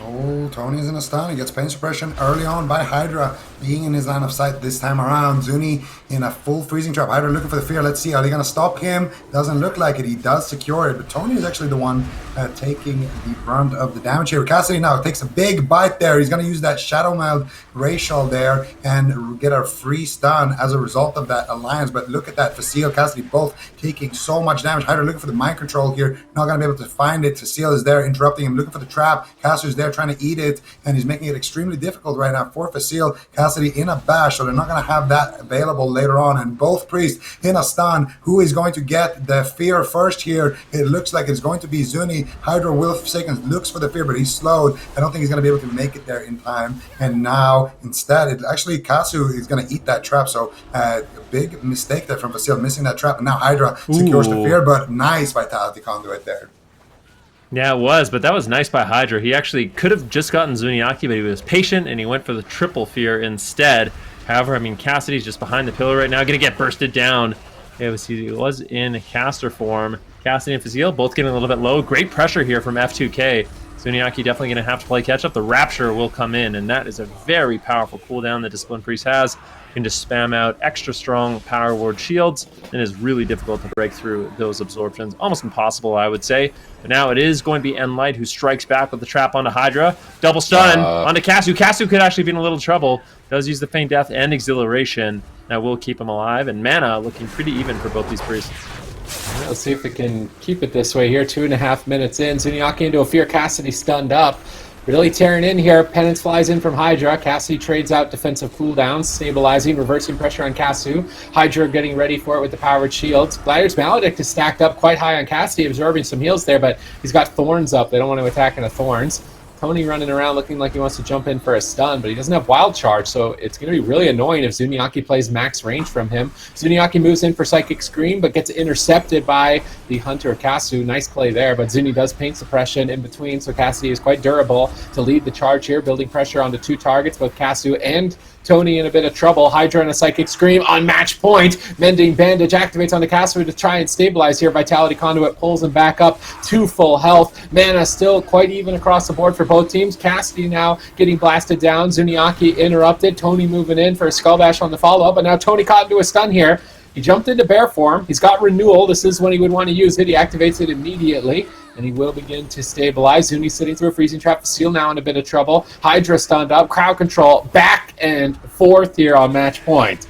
Oh, Tony's in a stun. He gets pain suppression early on by Hydra, being in his line of sight this time around. Zuni in a full freezing trap. Hydra looking for the fear. Let's see. Are they going to stop him? Doesn't look like it. He does secure it, but Tony is actually the one taking the brunt of the damage here. Cassidy now takes a big bite there. He's going to use that Shadow Meld racial there and get a free stun as a result of that alliance. But look at that. Facile, Cassidy both taking so much damage. Hydra looking for the mind control here. Not going to be able to find it. Facile is there interrupting him, looking for the trap. Cassidy's there trying to eat it, and he's making it extremely difficult right now for Facile. Cassidy in a bash, so they're not going to have that available later on. And both priests in a stun. Who is going to get the fear first here? It looks like it's going to be Zuni. Hydra will seconds looks for the fear, but he's slowed. I don't think he's going to be able to make it there in time. And now instead, Kasu is going to eat that trap. So a big mistake there from Facile, missing that trap. And now Hydra secures the fear, but nice Vitality Conduit there. Yeah, it was, but that was nice by Hydra. He actually could have just gotten Zuniaki, but he was patient, and he went for the triple fear instead. However, I mean, Cassidy's just behind the pillar right now, going to get bursted down. He was in caster form. Cassidy and Facile both getting a little bit low. Great pressure here from F2K. Zuniaki definitely going to have to play catch-up. The Rapture will come in, and that is a very powerful cooldown that Discipline Priest has. You can just spam out extra strong Power Ward shields, and it's really difficult to break through those absorptions. Almost impossible, I would say. But now it is going to be nLite who strikes back with the trap onto Hydra. Double stun onto Kasu. Kasu could actually be in a little trouble. Does use the Feign Death and Exhilaration. That will keep him alive, and mana looking pretty even for both these priests. Let's see if we can keep it this way here. 2.5 minutes in. Zuniaki into a fear. Cassidy stunned up. Really tearing in here. Penance flies in from Hydra. Cassidy trades out defensive cooldowns, stabilizing, reversing pressure on Kasu. Hydra getting ready for it with the powered shields. Gladiator's Maledict is stacked up quite high on Cassidy, absorbing some heals there, but he's got Thorns up. They don't want to attack into Thorns. Tony running around looking like he wants to jump in for a stun, but he doesn't have Wild Charge, so it's going to be really annoying if Zuniaki plays max range from him. Zuniaki moves in for Psychic Scream, but gets intercepted by the Hunter Kasu. Nice play there, but Zuni does paint suppression in between, so Cassidy is quite durable to lead the charge here, building pressure onto two targets, both Kasu and Tony in a bit of trouble. Hydra and a Psychic Scream on match point. Mending Bandage activates on the Kasu to try and stabilize here. Vitality Conduit pulls him back up to full health. Mana still quite even across the board for both teams. Cassidy now getting blasted down. Zuniaki interrupted. Tony moving in for a Skull Bash on the follow-up, but now Tony caught into a stun here. He jumped into bear form. He's got renewal. This is when he would want to use it. He activates it immediately, and he will begin to stabilize. Zuni sitting through a freezing trap. Seal now in a bit of trouble. Hydra stunned up. Crowd control back and forth here on match point.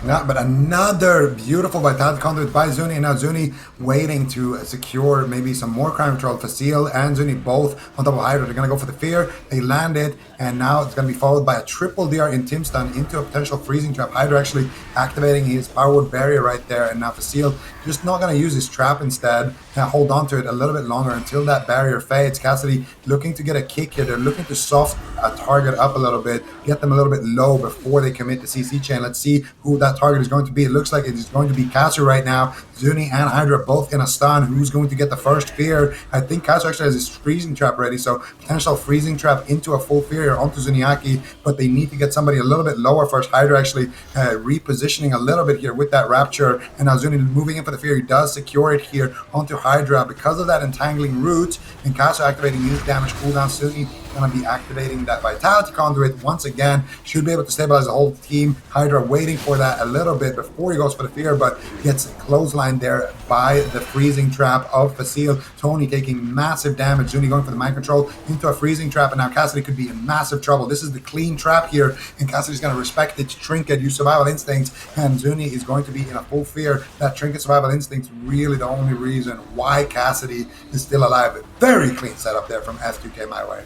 Yeah, but another beautiful Vitality Conduit by Zuni, and now Zuni waiting to secure maybe some more crowd control. Facile and Zuni both on top of Hydra. They're going to go for the fear. They land it, and now it's going to be followed by a triple DR in Team Stun into a potential freezing trap. Hydra actually activating his Power Barrier right there, and now Facile just not going to use his trap instead. Hold on to it a little bit longer until that barrier fades. Cassidy looking to get a kick here. They're looking to soft a target up a little bit, get them a little bit low before they commit the CC chain. Let's see who that target is going to be. It looks like it is going to be Kasu right now. Zuni and Hydra both in a stun. Who's going to get the first fear? I think Kasu actually has his freezing trap ready, so potential freezing trap into a full fear onto Zuniaki, but they need to get somebody a little bit lower first. Hydra actually repositioning a little bit here with that Rapture, and now Zuni moving in for the fear. He does secure it here onto Hydra because of that entangling root, and Kasu activating his damage cooldown. Zuni going to be activating that Vitality Conduit once again. Should be able to stabilize the whole team. Hydra waiting for that a little bit before he goes for the fear, but gets clotheslined there by the freezing trap of Facile. Tony taking massive damage. Zuni going for the mind control into a freezing trap, and now Cassidy could be in massive trouble. This is the clean trap here, and Cassidy's going to respect its trinket, use survival instincts, and Zuni is going to be in a full fear. That trinket survival instinct is really the only reason why Cassidy is still alive. Very clean setup there from F2K MyWay.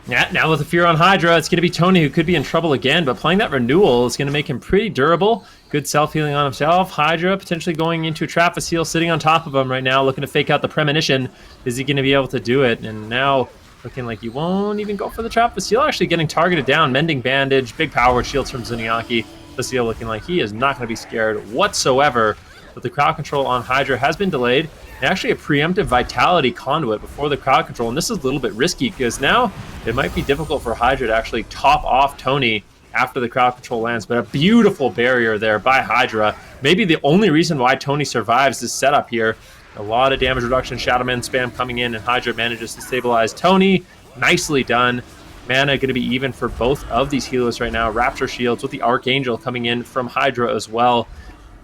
Yeah, now with the fear on Hydra, it's going to be Tony who could be in trouble again, but playing that renewal is going to make him pretty durable. Good self-healing on himself. Hydra potentially going into a trap. Facile sitting on top of him right now, looking to fake out the premonition. Is he going to be able to do it? And now looking like he won't even go for the trap. Facile actually getting targeted down, mending bandage, big power shields from Zuniaki. Facile looking like he is not going to be scared whatsoever. But the crowd control on Hydra has been delayed. And actually a preemptive Vitality Conduit before the crowd control. And this is a little bit risky because now it might be difficult for Hydra to actually top off Tony after the crowd control lands. But a beautiful barrier there by Hydra. Maybe the only reason why Tony survives this setup here. A lot of damage reduction, Shadowman spam coming in, and Hydra manages to stabilize Tony. Nicely done. Mana going to be even for both of these healers right now. Rapture shields with the Archangel coming in from Hydra as well.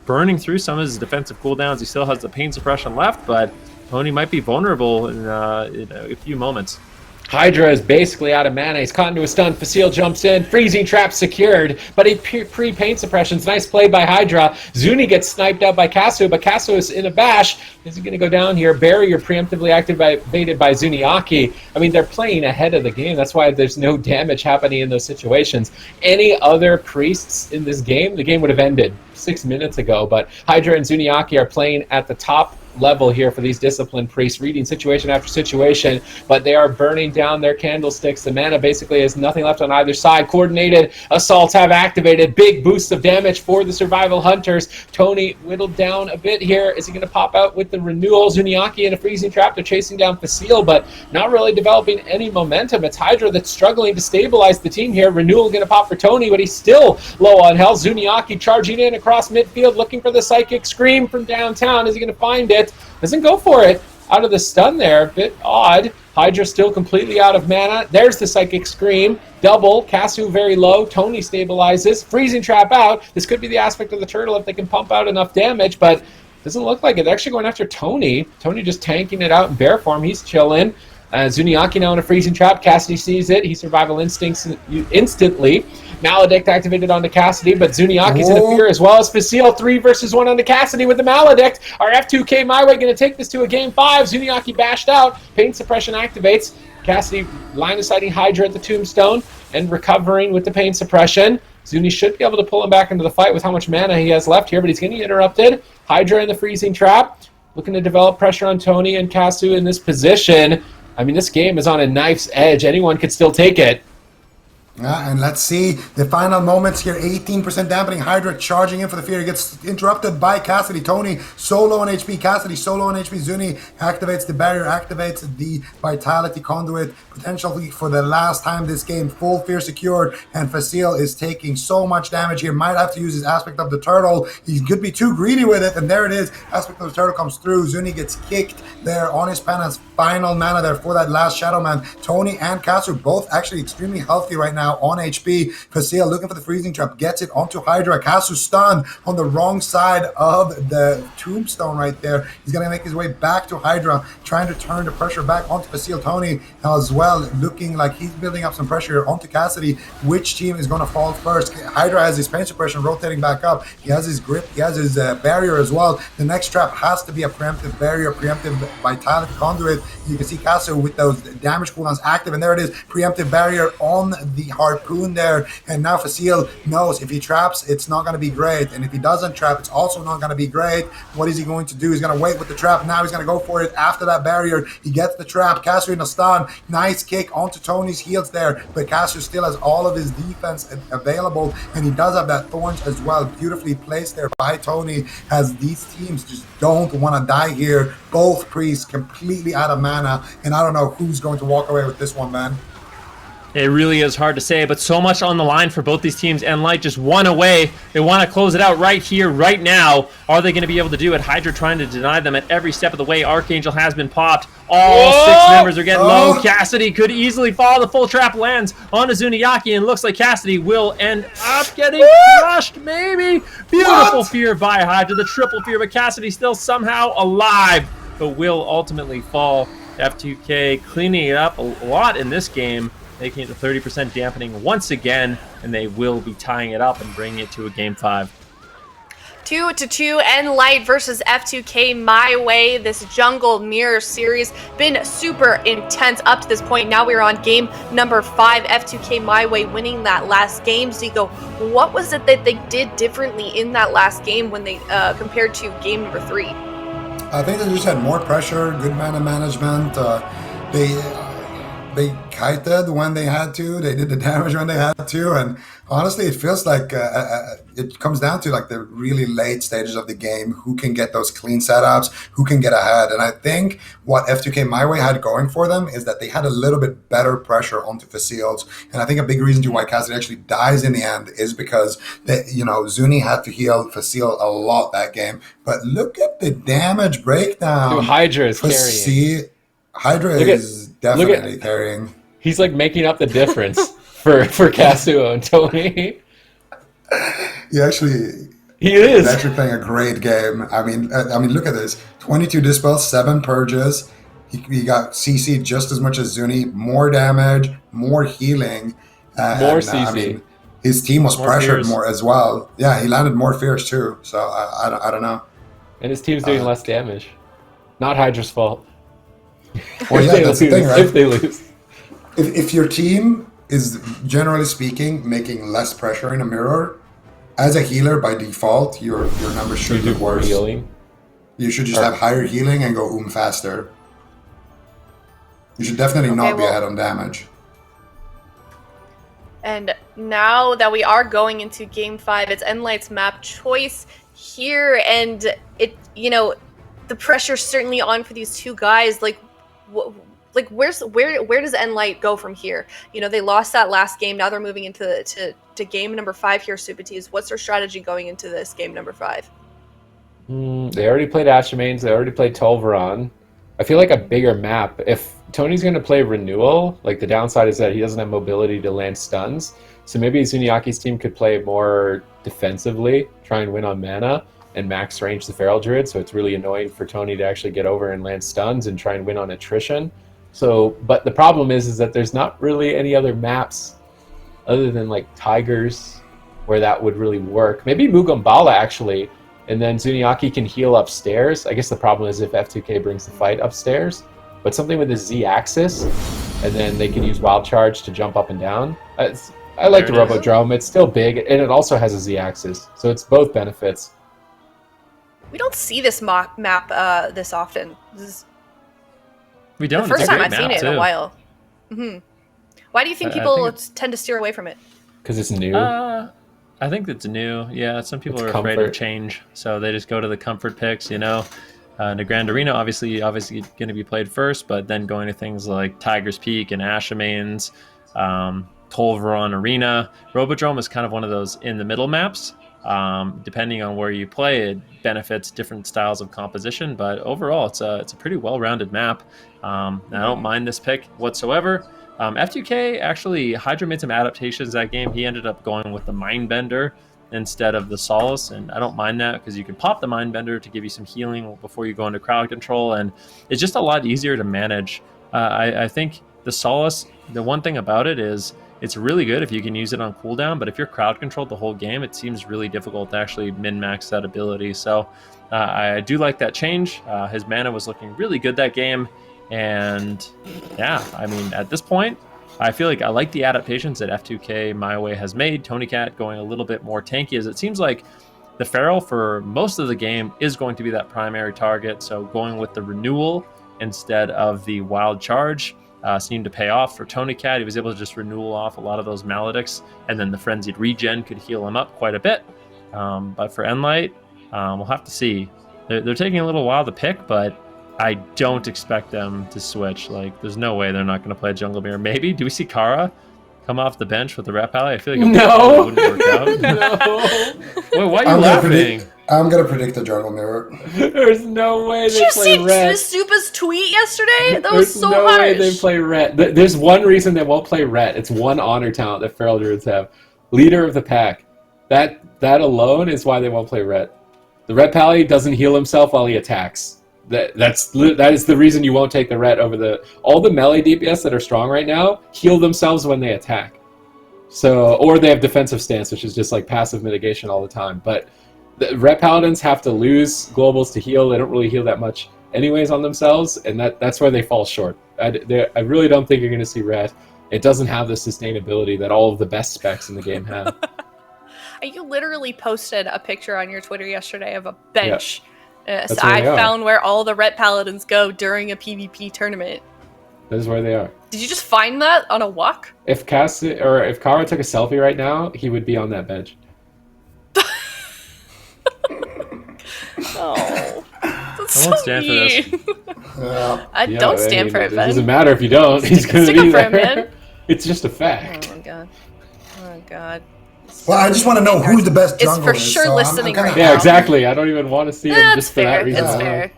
Burning through some of his defensive cooldowns. He still has the pain suppression left, but Tony might be vulnerable in a few moments. Hydra is basically out of mana. He's caught into a stun. Facile jumps in. Freezing trap secured, but he pre-paint suppressions. Nice play by Hydra. Zuni gets sniped out by Kasu, but Kasu is in a bash. Is he going to go down here? Barrier preemptively activated by Zuniaki. I mean, they're playing ahead of the game. That's why there's no damage happening in those situations. Any other priests in this game, the game would have ended 6 minutes ago, but Hydra and Zuniaki are playing at the top level here for these disciplined priests, reading situation after situation, but they are burning down their candlesticks. The mana basically has nothing left on either side. Coordinated assaults have activated. Big boosts of damage for the survival hunters. Tony whittled down a bit here. Is he going to pop out with the renewal? Zuniaki in a freezing trap. They're chasing down Facile, but not really developing any momentum. It's Hydra that's struggling to stabilize the team here. Renewal going to pop for Tony, but he's still low on health. Zuniaki charging in across midfield, looking for the psychic scream from downtown. Is he going to find it? Doesn't go for it. Out of the stun there. A bit odd. Hydra still completely out of mana. There's the psychic scream. Double. Kasu very low. Tony stabilizes. Freezing trap out. This could be the aspect of the turtle if they can pump out enough damage, but doesn't look like it. They're actually going after Tony. Tony just tanking it out in bear form. He's chilling. Zuniaki now in a freezing trap. Cassidy sees it. He survival instincts instantly. Maledict activated onto Cassidy, but Zuniaki's in a fear as well as Facile. 3 versus 1 onto Cassidy with the Maledict. Our F2K MyWay going to take this to a game 5. Zuniaki bashed out. Pain suppression activates. Cassidy line of sighting Hydra at the tombstone and recovering with the pain suppression. Zuni should be able to pull him back into the fight with how much mana he has left here, but he's getting interrupted. Hydra in the freezing trap. Looking to develop pressure on Tony and Kasu in this position. I mean, this game is on a knife's edge. Anyone could still take it. And let's see the final moments here. 18% dampening. Hydra charging in for the fear. Gets interrupted by Cassidy. Tony solo on HP. Cassidy solo on HP. Zuni activates the barrier, activates the Vitality Conduit. Potentially for the last time this game. Full fear secured. And Facile is taking so much damage here. Might have to use his aspect of the turtle. He could be too greedy with it. And there it is. Aspect of the turtle comes through. Zuni gets kicked there on his Pana's final mana there for that last Shadow Man. Tony and Kasu both actually extremely healthy right now on HP. Facile looking for the freezing trap, gets it onto Hydra. Kasu stunned on the wrong side of the tombstone right there. He's going to make his way back to Hydra, trying to turn the pressure back onto Facile. Tony as well, looking like he's building up some pressure onto Cassidy. Which team is going to fall first? Hydra has his pain suppression rotating back up. He has his grip. He has his barrier as well. The next trap has to be a preemptive barrier, preemptive Vitality Conduit. You can see Kasu with those damage cooldowns active, and there it is. Preemptive barrier on the harpoon there, and now Facile knows if he traps, it's not going to be great, and if he doesn't trap, it's also not going to be great. What is he going to do? He's going to wait with the trap. Now he's going to go for it after that barrier. He gets the trap. Kasu in a stun. Nice kick onto Tony's heels there, but Kasu still has all of his defense available, and he does have that thorns as well. Beautifully placed there by Tony, as these teams just don't want to die here. Both priests completely out of mana, and I don't know who's going to walk away with this one, man. It really is hard to say, but so much on the line for both these teams. nLite just one away. They want to close it out right here, right now. Are they going to be able to do it? Hydra trying to deny them at every step of the way. Archangel has been popped. All 6 members are getting low. Cassidy could easily fall. The full trap lands on Zuniaki, and looks like Cassidy will end up getting crushed, maybe. Beautiful fear by Hydra, the triple fear, but Cassidy still somehow alive, but will ultimately fall. F2K cleaning it up a lot in this game, making it to 30% dampening once again, and they will be tying it up and bringing it to a game 5. 2-2 nLite versus F2K MyWay. This jungle mirror series been super intense up to this point. Now we're on game number 5. F2K MyWay winning that last game. Zico, what was it that they did differently in that last game when they compared to game number 3? I think they just had more pressure, good mana management. They kited when they had to. They did the damage when they had to, and honestly, it feels like it comes down to like the really late stages of the game. Who can get those clean setups? Who can get ahead? And I think what F2K MyWay had going for them is that they had a little bit better pressure onto Facils. And I think a big reason to why Cassidy actually dies in the end is because Zuni had to heal Facil a lot that game. But look at the damage breakdown. Dude, Hydra is carrying. Hydra is definitely carrying. He's like making up the difference for Casuo and Tony. He is. He's actually playing a great game. I mean, look at this: 22 dispels, 7 purges. He got CC just as much as Zuni, more damage, more healing, more CC. I mean, his team was pressured more as well. Yeah, he landed more fears too. So I don't know. And his team's doing less damage. Not Hydra's fault. Well, yeah, that's the thing, right? If they lose. If your team is, generally speaking, making less pressure in a mirror, as a healer, by default, your numbers should be worse. Healing. You should just have higher healing and go faster. You should definitely not be ahead on damage. And now that we are going into game 5, it's nLite's map choice here, and the pressure's certainly on for these two guys. Where does nLite go from here? They lost that last game. Now they're moving into to game number 5 here. Supatis, what's their strategy going into this game number 5? They already played Ashamanes. They already played Tolvaron. I feel like a bigger map. If Tony's going to play Renewal, like the downside is that he doesn't have mobility to land stuns. So maybe Zuniaki's team could play more defensively, try and win on mana, and max range the Feral Druid, so it's really annoying for Tony to actually get over and land stuns and try and win on attrition. So, but the problem is that there's not really any other maps other than like Tigers where that would really work. Maybe Mugambala actually, and then Zuniaki can heal upstairs. I guess the problem is if F2K brings the fight upstairs, but something with the Z-axis, and then they can use Wild Charge to jump up and down. I like the Robodrome. It's still big, and it also has a Z-axis, so it's both benefits. We don't see this map this often. We don't. The first time I've seen it in a while. Why do you think people tend to steer away from it? Because it's new. I think it's new. Yeah, some people are afraid of change, so they just go to the comfort picks. The Grand Arena obviously going to be played first, but then going to things like Tiger's Peak and Ashamanes, Tolvaron Arena. Robodrome is kind of one of those in the middle maps. Depending on where you play, it benefits different styles of composition, but overall it's a pretty well-rounded map. I don't mind this pick whatsoever. F2K actually, Hydra made some adaptations that game. He ended up going with the Mindbender instead of the Solace, and I don't mind that because you can pop the Mindbender to give you some healing before you go into crowd control, and it's just a lot easier to manage. I think the Solace, the one thing about it is it's really good if you can use it on cooldown, but if you're crowd controlled the whole game, it seems really difficult to actually min-max that ability. So I do like that change. His mana was looking really good that game. And yeah, I mean, at this point, I feel like I like the adaptations that F2K MyWay has made. Tony Cat going a little bit more tanky, as it seems like the Feral for most of the game is going to be that primary target. So going with the Renewal instead of the Wild Charge seemed to pay off for Tony Cat. He was able to just renewal off a lot of those Maledicts, and then the Frenzied Regen could heal him up quite a bit. But for nLite, we'll have to see. They're taking a little while to pick, but I don't expect them to switch. Like, there's no way they're not going to play Jungle Mirror. Maybe. Do we see Kara come off the bench with the Rat Pally? I feel like it No. wouldn't work out. No. Wait, why are you laughing? I'm gonna predict the jungle mirror. There's no way Did they you play see red. Supa's tweet yesterday? That was There's so no harsh. way they play red. There's one reason they won't play red. It's one honor talent that Feral Druids have. Leader of the pack. That alone is why they won't play red. The Red Pally doesn't heal himself while he attacks. That is the reason you won't take the red over all the melee DPS that are strong right now heal themselves when they attack. So, or they have defensive stance, which is just like passive mitigation all the time. But the Red Paladins have to lose globals to heal. They don't really heal that much anyways on themselves, and that's where they fall short. I really don't think you're going to see red. It doesn't have the sustainability that all of the best specs in the game have. You literally posted a picture on your Twitter yesterday of a bench. Yeah. So I found where all the Red Paladins go during a PvP tournament. That is where they are. Did you just find that on a walk? If Kara took a selfie right now, he would be on that bench. Oh, that's I won't so stand for mean. this. I don't stand for it, It Ben. doesn't matter if you don't. He's going to Stick be up for there. him, man. It's just a fact. Oh my god. Oh god. Well, I just want to know who the best It's jungle for is. sure so listening kinda right Yeah, now. exactly. I don't even want to see him That's just for that fair. reason. It's fair.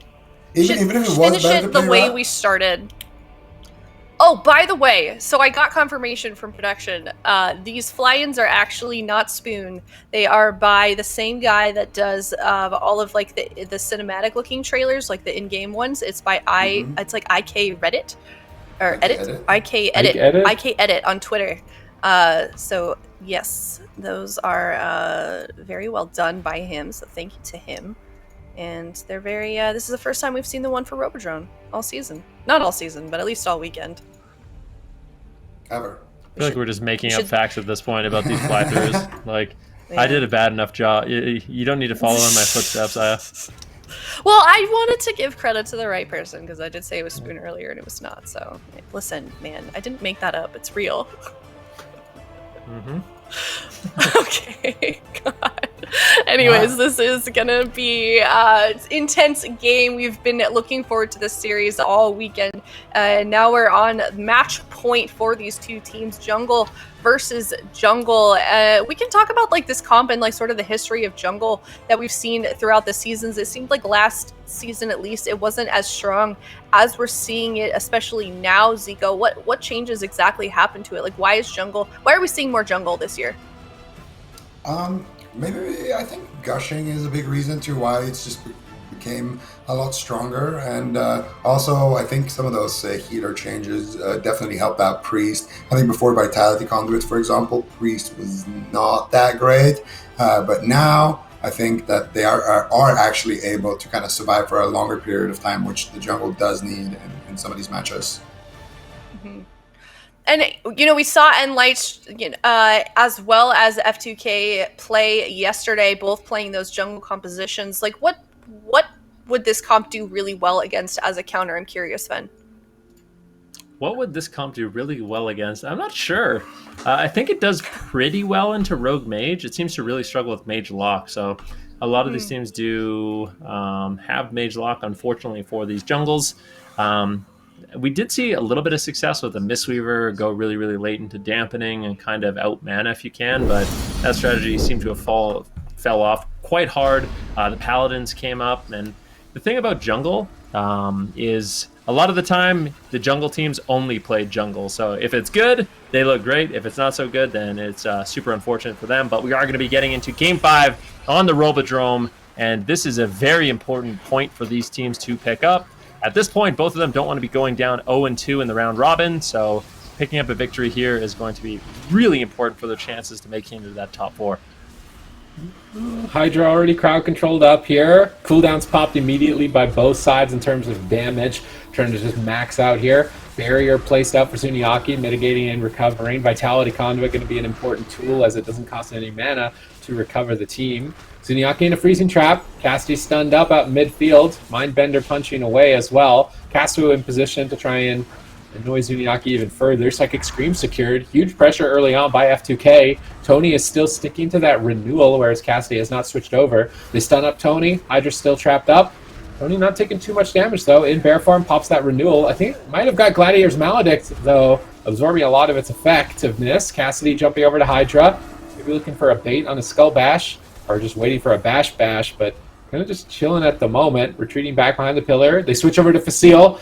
Even if it was Finish better to it the play way red. we started. Oh, by the way, so I got confirmation from production. These fly-ins are actually not Spoon. They are by the same guy that does all of like the cinematic-looking trailers, like the in-game ones. It's by It's like IK Reddit or Edit. IK Edit on Twitter. So yes, those are very well done by him. So thank you to him. And they're very. This is the first time we've seen the one for Robodrone all season. Not all season, but at least all weekend. Ever. I feel like we're just making up facts at this point about these fly-throughs. Like, I did a bad enough job. You don't need to follow in my footsteps, Aya. Well, I wanted to give credit to the right person because I did say it was Spoon earlier and it was not. So listen, man, I didn't make that up. It's real. Mm-hmm. Okay, God. Anyways, this is gonna be intense game. We've been looking forward to this series all weekend. Now we're on match point for these two teams, Jungle versus Jungle. We can talk about like this comp and like sort of the history of Jungle that we've seen throughout the seasons. It seemed like last season, at least, it wasn't as strong as we're seeing it, especially now. Zico, what changes exactly happened to it? Like, why are we seeing more Jungle this year? Maybe I think gushing is a big reason to why it's just became a lot stronger, and also I think some of those healer changes definitely helped out Priest. I think before Vitality Conduits, for example, Priest was not that great, but now I think that they are actually able to kind of survive for a longer period of time, which the jungle does need in some of these matches. Mm-hmm. And, you know, we saw nLite as well as F2K play yesterday, both playing those jungle compositions. Like, what would this comp do really well against as a counter? I'm curious, Sven. What would this comp do really well against? I'm not sure. I think it does pretty well into Rogue Mage. It seems to really struggle with Mage Lock. So a lot of these teams do have Mage Lock, unfortunately, for these jungles. We did see a little bit of success with the Mistweaver go really, really late into dampening and kind of out mana if you can, but that strategy seemed to have fell off quite hard. The Paladins came up, and the thing about jungle is a lot of the time the jungle teams only play jungle. So if it's good, they look great. If it's not so good, then it's super unfortunate for them. But we are going to be getting into Game 5 on the Robodrome, and this is a very important point for these teams to pick up. At this point, both of them don't want to be going down 0-2 in the round robin, so picking up a victory here is going to be really important for their chances to make it into that top 4. Hydra already crowd controlled up here. Cooldowns popped immediately by both sides in terms of damage. Trying to just max out here. Barrier placed out for Zuniaki, mitigating and recovering. Vitality Conduit going to be an important tool as it doesn't cost any mana to recover the team. Zuniaki in a freezing trap. Cassidy stunned up out midfield. Mindbender punching away as well. Castu in position to try and annoy Zuniaki even further. Psychic Scream secured. Huge pressure early on by F2K. Tony is still sticking to that renewal, whereas Cassidy has not switched over. They stun up Tony. Hydra's still trapped up. Tony not taking too much damage, though. In bear form, pops that renewal. I think might have got Gladiator's Maledict, though, absorbing a lot of its effectiveness. Cassidy jumping over to Hydra. Maybe looking for a bait on a Skull Bash, or just waiting for a Bash, but kind of just chilling at the moment. Retreating back behind the pillar. They switch over to Facile,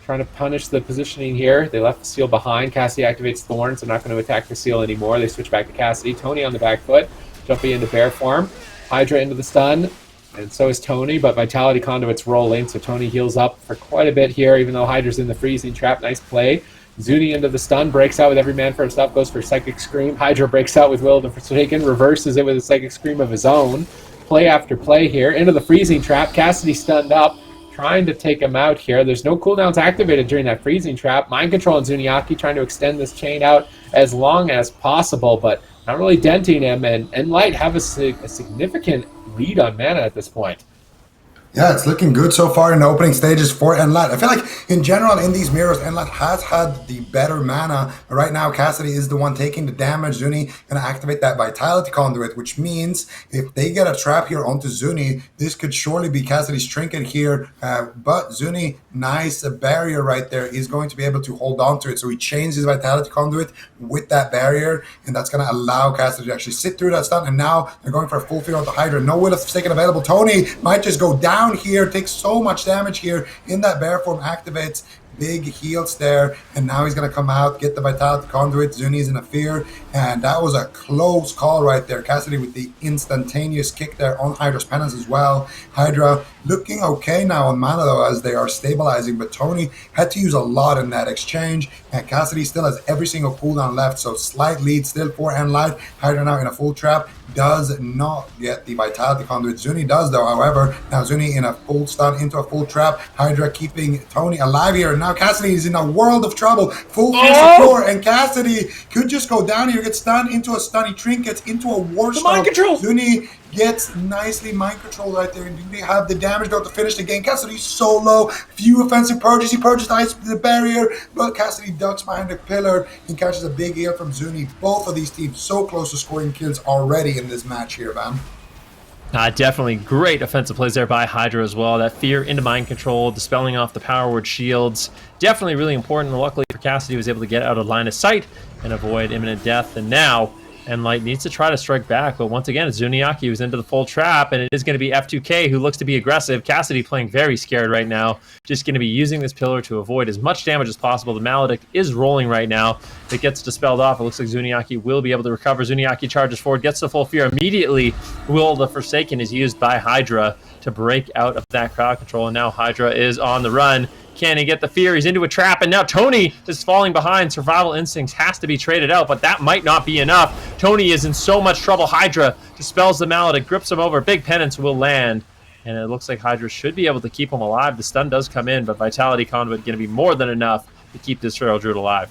trying to punish the positioning here. They left Facile behind. Cassidy activates Thorns. They're not going to attack Facile anymore. They switch back to Cassidy. Tony on the back foot, jumping into bear form. Hydra into the stun. And so is Tony, but Vitality Conduit's rolling, so Tony heals up for quite a bit here, even though Hydra's in the freezing trap. Nice play. Zuni into the stun, breaks out with every man for himself, goes for Psychic Scream. Hydra breaks out with Will of the Forsaken, reverses it with a Psychic Scream of his own. Play after play here, into the freezing trap. Cassidy stunned up, trying to take him out here. There's no cooldowns activated during that freezing trap. Mind Control and Zuniaki trying to extend this chain out as long as possible, but not really denting him, and nLite have a significant lead on mana at this point. Yeah, it's looking good so far in the opening stages for nLite. I feel like, in general, in these mirrors, nLite has had the better mana. But right now, Cassidy is the one taking the damage. Zuni going to activate that Vitality Conduit, which means if they get a trap here onto Zuni, this could surely be Cassidy's trinket here. But Zuni, nice barrier right there, is going to be able to hold on to it. So he chains his Vitality Conduit with that barrier, and that's going to allow Cassidy to actually sit through that stun. And now they're going for a full fear on the Hydra. No Will of Forsaken available. Tony might just go down here, takes so much damage here in that bear form, activates big heals there, and now he's going to come out, get the Vitality Conduit. Zuni's in a fear, and that was a close call right there. Cassidy with the instantaneous kick there on Hydra's penance as well. Hydra looking okay now on mana though, as they are stabilizing, but Tony had to use a lot in that exchange, and Cassidy still has every single cooldown left, so slight lead still for nLite. Hydra now in a full trap, does not get the Vitality Conduit. Zuni does though, however. Now Zuni in a full stun into a full trap. Hydra keeping Tony alive here. Now Cassidy is in a world of trouble. Full secure, and Cassidy could just go down here, get stunned into a stunny trinket, into a war stone. Mind control! Zuni gets nicely mind control right there, and do they have the damage though to finish the game? Cassidy's so low, few offensive purges. He purges the barrier, but Cassidy ducks behind the pillar and catches a big heal from Zuni. Both of these teams so close to scoring kills already in this match here, man. Definitely great offensive plays there by Hydra as well. That fear into mind control, dispelling off the power word shields. Definitely really important. Luckily for Cassidy, he was able to get out of line of sight and avoid imminent death. And now nLite needs to try to strike back, but once again, it's Zuniaki who's into the full trap, and it is going to be F2K who looks to be aggressive. Cassidy playing very scared right now, just going to be using this pillar to avoid as much damage as possible. The Maledict is rolling right now. If it gets dispelled off, it looks like Zuniaki will be able to recover. Zuniaki charges forward, gets the full fear immediately. Will the Forsaken is used by Hydra to break out of that crowd control, and now Hydra is on the run. Can he get the fear? He's into a trap, and now Tony is falling behind. Survival Instincts has to be traded out, but that might not be enough. Tony is in so much trouble. Hydra dispels the Maledict, grips him over. Big Penance will land, and it looks like Hydra should be able to keep him alive. The stun does come in, but Vitality Conduit going to be more than enough to keep this Trail Druid alive.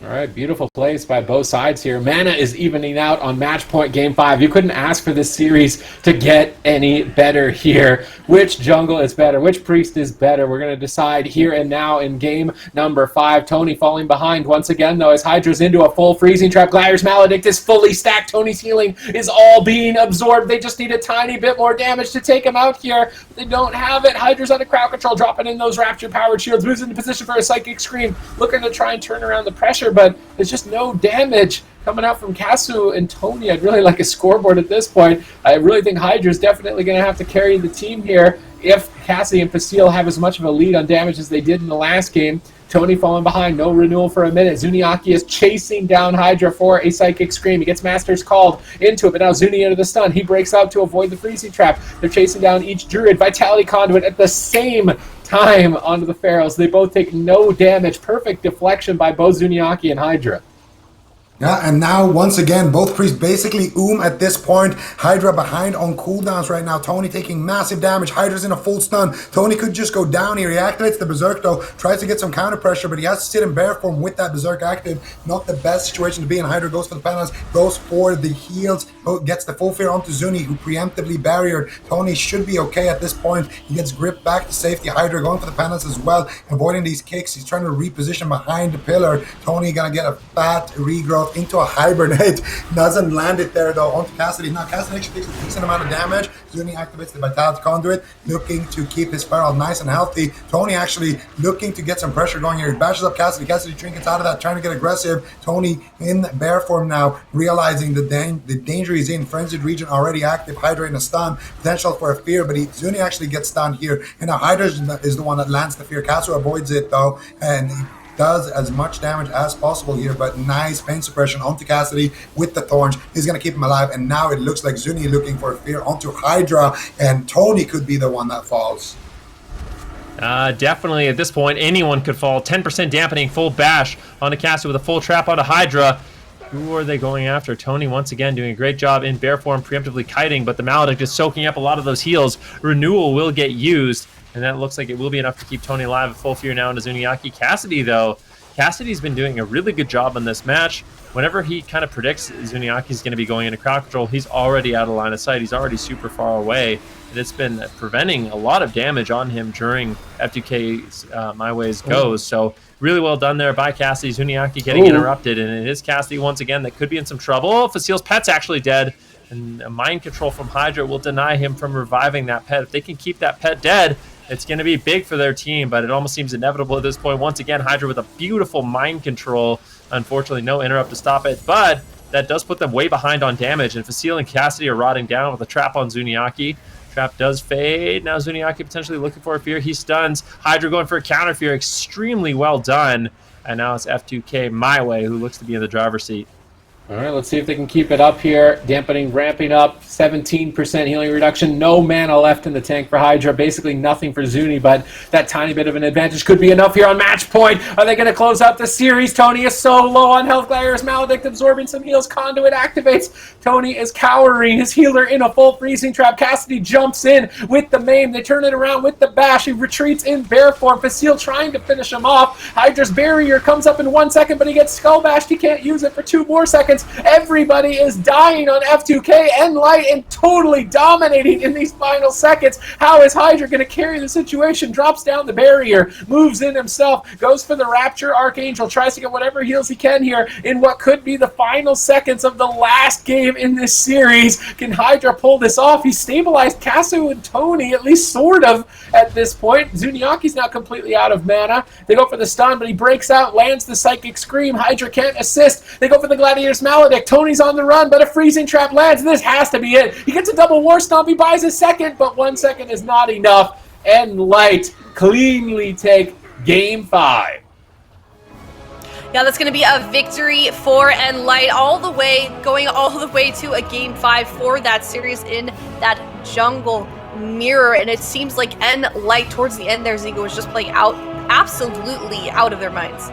All right, beautiful plays by both sides here. Mana is evening out on match point game 5. You couldn't ask for this series to get any better here. Which jungle is better? Which priest is better? We're going to decide here and now in game number 5. Tony falling behind once again, though, as Hydra's into a full freezing trap. Gladiator's Maledict is fully stacked. Tony's healing is all being absorbed. They just need a tiny bit more damage to take him out here. They don't have it. Hydra's under crowd control, dropping in those Rapture-powered shields. Moves into position for a Psychic Scream, looking to try and turn around the pressure, but there's just no damage coming out from Kasu and Tony. I'd really like a scoreboard at this point. I really think Hydra's definitely going to have to carry the team here if Cassie and Facile have as much of a lead on damage as they did in the last game. Tony falling behind, no renewal for a minute. Zuniaki is chasing down Hydra for a Psychic Scream. He gets Masters called into it, but now Zuni into the stun. He breaks out to avoid the freezing trap. They're chasing down each Druid. Vitality Conduit at the same time onto the Pharaohs. They both take no damage. Perfect deflection by both Zuniaki and Hydra. Yeah, and now, once again, both priests basically at this point. Hydra behind on cooldowns right now. Tony taking massive damage. Hydra's in a full stun. Tony could just go down here. He activates the Berserk, though. Tries to get some counter pressure, but he has to sit in bear form with that Berserk active. Not the best situation to be in. Hydra goes for the penance, goes for the heals, gets the full fear onto Zuni, who preemptively barriered. Tony should be okay at this point. He gets gripped back to safety. Hydra going for the penance as well, avoiding these kicks. He's trying to reposition behind the pillar. Tony gonna get a fat regrowth himself into a hibernate. Doesn't land it there though onto Cassidy. Now Cassidy actually takes a decent amount of damage. Zuni activates the Vitality Conduit, looking to keep his Feral nice and healthy. Tony actually looking to get some pressure going here. He bashes up Cassidy. Cassidy trinkets out of that, trying to get aggressive. Tony in bear form now, realizing the danger he's in. Frenzied Region already active. Hydra in a stun. Potential for a fear, but Zuni actually gets stunned here. And now Hydra is the one that lands the fear. Casu avoids it though, and he does as much damage as possible here, but nice pain suppression onto Cassidy with the thorns. He's going to keep him alive, and now it looks like Zuni looking for a fear onto Hydra, and Tony could be the one that falls. Definitely at this point, anyone could fall. 10% dampening, full bash onto Cassidy with a full trap onto Hydra. Who are they going after? Tony once again doing a great job in bear form, preemptively kiting, but the Maledict is soaking up a lot of those heals. Renewal will get used, and that looks like it will be enough to keep Tony alive at full fear now into Zuniaki. Cassidy, though, Cassidy's been doing a really good job on this match. Whenever he kind of predicts Zuniaki's going to be going into crowd control, he's already out of line of sight. He's already super far away, and it's been preventing a lot of damage on him during F2K's MyWay's goes. So really well done there by Cassidy. Zuniaki getting interrupted, and it is Cassidy once again that could be in some trouble. Facil's pet's actually dead, and a mind control from Hydra will deny him from reviving that pet. If they can keep that pet dead, it's going to be big for their team, but it almost seems inevitable at this point. Once again, Hydra with a beautiful mind control. Unfortunately, no interrupt to stop it, but that does put them way behind on damage, and Facile and Cassidy are rotting down with a trap on Zuniaki. Trap does fade. Now Zuniaki potentially looking for a fear. He stuns. Hydra going for a counter fear. Extremely well done. And now it's F2K MyWay who looks to be in the driver's seat. All right, let's see if they can keep it up here. Dampening, ramping up, 17% healing reduction. No mana left in the tank for Hydra. Basically nothing for Zuni, but that tiny bit of an advantage could be enough here on match point. Are they going to close out the series? Tony is so low on health. Gladiator's Maledict absorbing some heals. Conduit activates. Tony is cowering. His healer in a full freezing trap. Cassidy jumps in with the maim. They turn it around with the bash. He retreats in bear form. Facile trying to finish him off. Hydra's barrier comes up in 1 second, but he gets skull bashed. He can't use it for 2 more seconds. Everybody is dying on F2K. nLite and totally dominating in these final seconds. How is Hydra going to carry the situation? Drops down the barrier, moves in himself, goes for the Rapture Archangel, tries to get whatever heals he can here in what could be the final seconds of the last game in this series. Can Hydra pull this off? He stabilized Casu and Tony, at least sort of, at this point. Zuniaki's now completely out of mana. They go for the stun, but he breaks out, lands the Psychic Scream. Hydra can't assist. They go for the Gladiator's Maledict. Tony's on the run, but a freezing trap lands. This has to be it. He gets a double war stomp. He buys a second, but 1 second is not enough. nLite cleanly take game 5. Yeah, that's going to be a victory for nLite going all the way to a game 5 for that series in that jungle mirror. And it seems like nLite towards the end there, Zigo, was just playing absolutely out of their minds.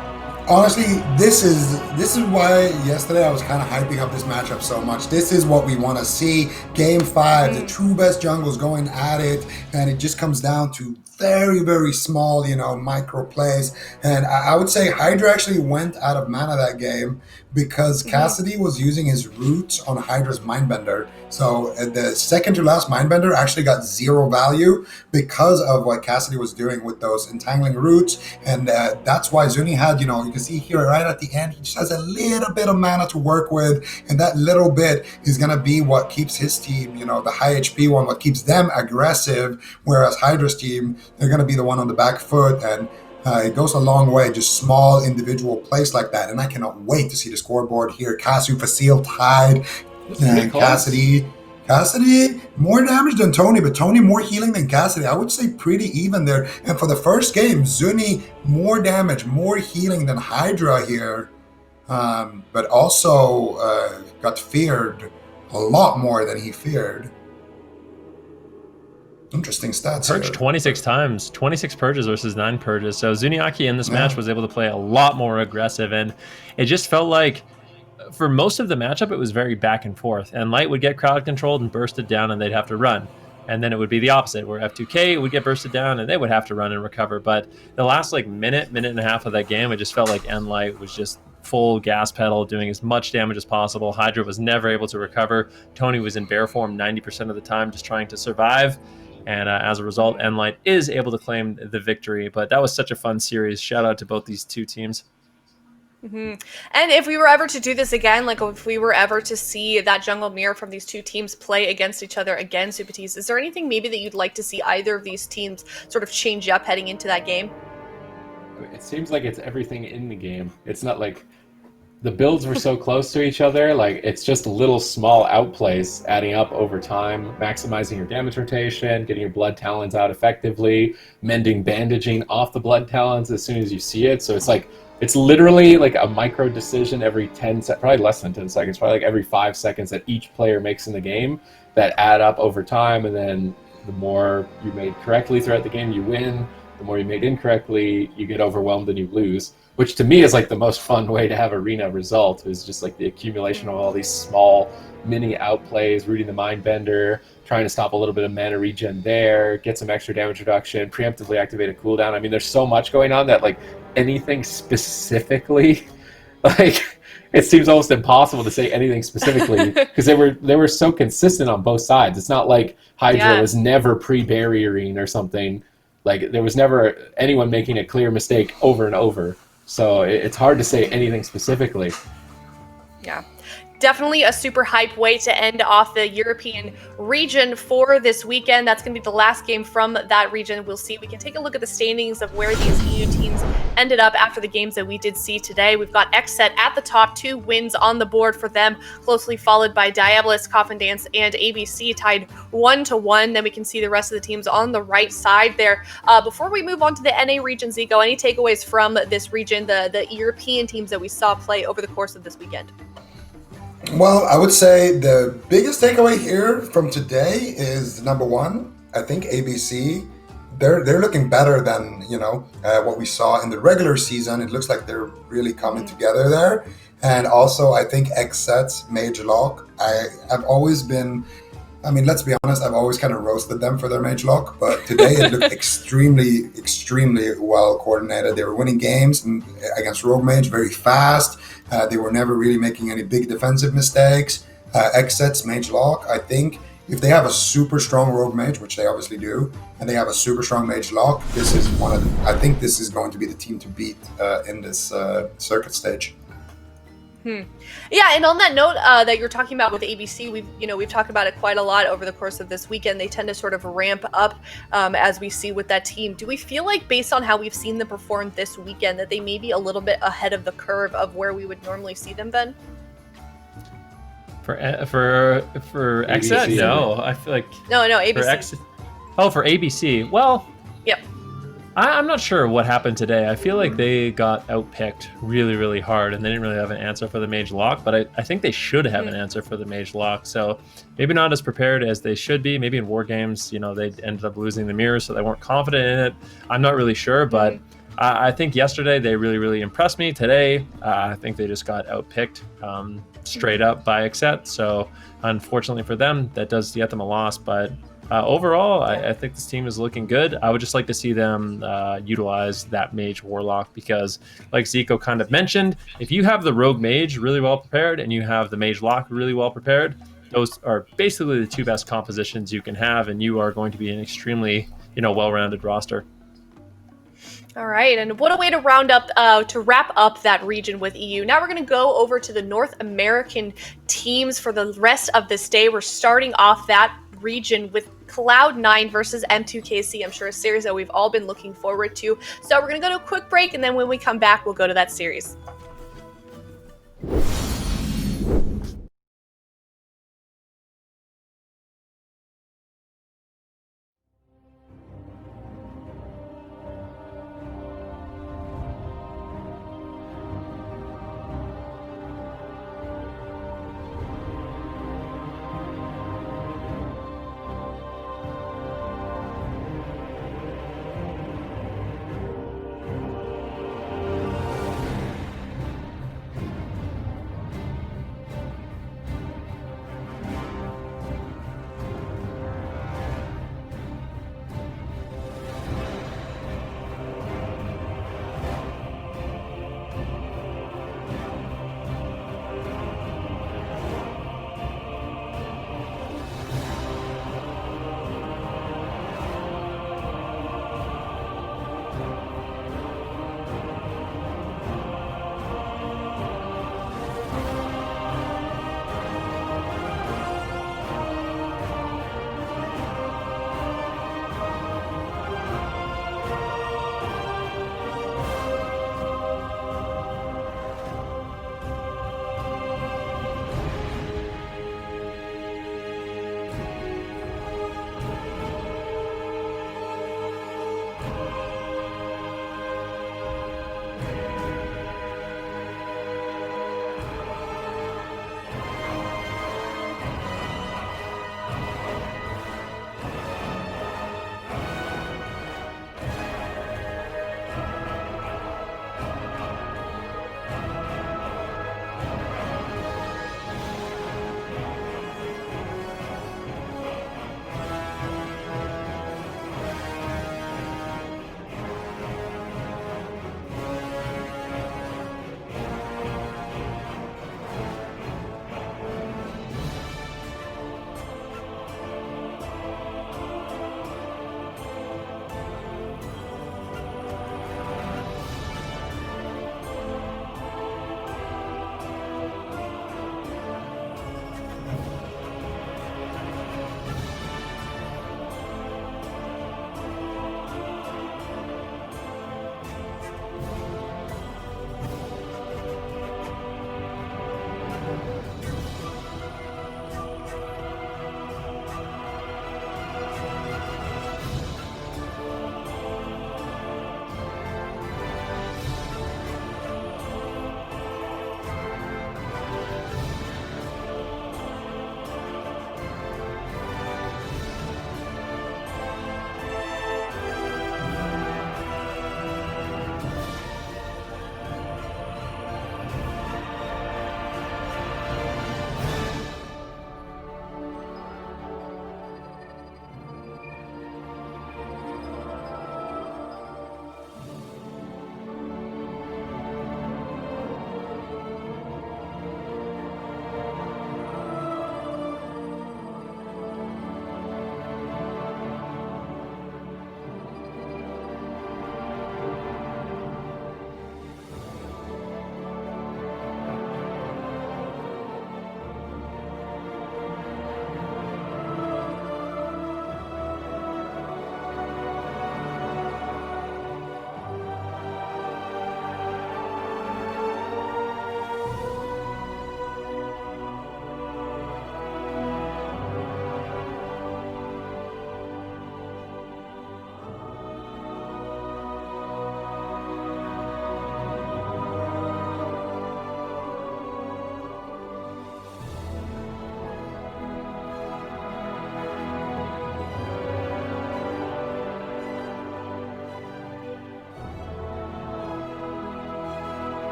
Honestly, this is why yesterday I was kind of hyping up this matchup so much. This is what we want to see. Game 5, the true best jungles going at it, and it just comes down to very, very small, micro plays. And I would say Hydra actually went out of mana that game because Cassidy was using his roots on Hydra's Mindbender. So the second to last Mindbender actually got 0 value because of what Cassidy was doing with those entangling roots. And that's why Zuni had, you can see here right at the end, he just has a little bit of mana to work with. And that little bit is going to be what keeps his team, the high HP one, what keeps them aggressive. Whereas Hydra's team, they're going to be the one on the back foot. And it goes a long way, just small individual plays like that. And I cannot wait to see the scoreboard here. Casu, Facile tied. And Cassidy, more damage than Tony, but Tony more healing than Cassidy. I would say pretty even there. And for the first game, Zuni more damage, more healing than Hydra here. But also got feared a lot more than he feared. Interesting stats. Purged 26 times, 26 purges versus 9 purges. So Zuniaki in this match was able to play a lot more aggressive, and it just felt like for most of the matchup it was very back and forth. And nLite would get crowd controlled and bursted down, and they'd have to run. And then it would be the opposite, where F2K would get bursted down and they would have to run and recover. But the last minute and a half of that game, it just felt like nLite was just full gas pedal, doing as much damage as possible. Hydra was never able to recover. Tony was in bear form 90% of the time, just trying to survive. And as a result, nLite is able to claim the victory. But that was such a fun series. Shout out to both these two teams. And if we were ever to do this again, like if we were ever to see that jungle mirror from these two teams play against each other again, Supatis, is there anything maybe that you'd like to see either of these teams sort of change up heading into that game? It seems like it's everything in the game. It's not like the builds were so close to each other, like it's just little small outplays adding up over time, maximizing your damage rotation, getting your blood talons out effectively, mending bandaging off the blood talons as soon as you see it. So it's like, it's literally like a micro decision every 10 seconds, probably less than 10 seconds, probably like every 5 seconds that each player makes in the game that add up over time. And then the more you made correctly throughout the game, you win. The more you made incorrectly, you get overwhelmed and you lose. Which to me is like the most fun way to have arena result, is just like the accumulation of all these small mini outplays, rooting the Mindbender, trying to stop a little bit of mana regen there, get some extra damage reduction, preemptively activate a cooldown. I mean, there's so much going on that like anything specifically, like it seems almost impossible to say anything specifically because they were so consistent on both sides. It's not like Hydra was never pre-barriering or something. Like there was never anyone making a clear mistake over and over. So it's hard to say anything specifically. Yeah. Definitely a super hype way to end off the European region for this weekend. That's going to be the last game from that region. We'll see. We can take a look at the standings of where these EU teams ended up after the games that we did see today. We've got XSET at the top, 2 wins on the board for them, closely followed by Diabolus, Coffin Dance, and AWC tied 1-1. Then we can see the rest of the teams on the right side there. Before we move on to the NA region, Zico, any takeaways from this region, the European teams that we saw play over the course of this weekend? Well, I would say the biggest takeaway here from today is number one. I think ABC, they're looking better than what we saw in the regular season. It looks like they're really coming together there. And also, I think XSET's Mage Lock. I've always been. I mean, let's be honest, I've always kind of roasted them for their Mage Lock, but today it looked extremely well coordinated. They were winning games against Rogue Mage very fast. They were never really making any big defensive mistakes. XSET's Mage Lock, I think if they have a super strong Rogue Mage, which they obviously do, and they have a super strong Mage Lock, this is I think this is going to be the team to beat in this circuit stage. Yeah, and on that note that you're talking about with ABC, we've talked about it quite a lot over the course of this weekend. They tend to sort of ramp up as we see with that team. Do we feel like, based on how we've seen them perform this weekend, that they may be a little bit ahead of the curve of where we would normally see them, Ben? For XSET, no. I feel like no ABC. For ABC. Well, yep. I'm not sure what happened today. I feel like they got outpicked really, really hard, and they didn't really have an answer for the Mage Lock, but I think they should have an answer for the Mage Lock. So maybe not as prepared as they should be. Maybe in War Games, they ended up losing the mirror, so they weren't confident in it. I'm not really sure, but I think yesterday they really, really impressed me. Today, I think they just got outpicked straight up by XSET. So unfortunately for them, that does get them a loss, but overall, I think this team is looking good. I would just like to see them utilize that Mage Warlock because, like Zico kind of mentioned, if you have the Rogue Mage really well prepared and you have the Mage Lock really well prepared, those are basically the 2 best compositions you can have, and you are going to be an extremely, well-rounded roster. All right, and what a way to wrap up that region with EU. Now we're going to go over to the North American teams for the rest of this day. We're starting off that region with Cloud9 versus M2KC. I'm sure a series that we've all been looking forward to. So we're going to go to a quick break, and then when we come back, we'll go to that series.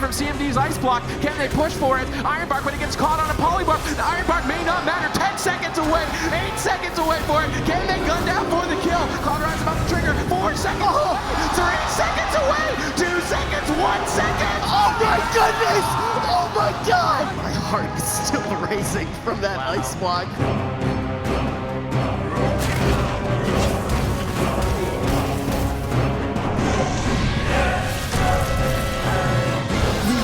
from CMD's Ice Block. Can they push for it? Ironbark, when it gets caught on a polymorph, the Ironbark may not matter. 10 seconds away, 8 seconds away for it. Can they gun down for the kill? Cloud9's about to trigger. 4 seconds away, 3 seconds away, 2 seconds, 1 second. Oh my goodness! Oh my god! My heart is still racing from that ice block.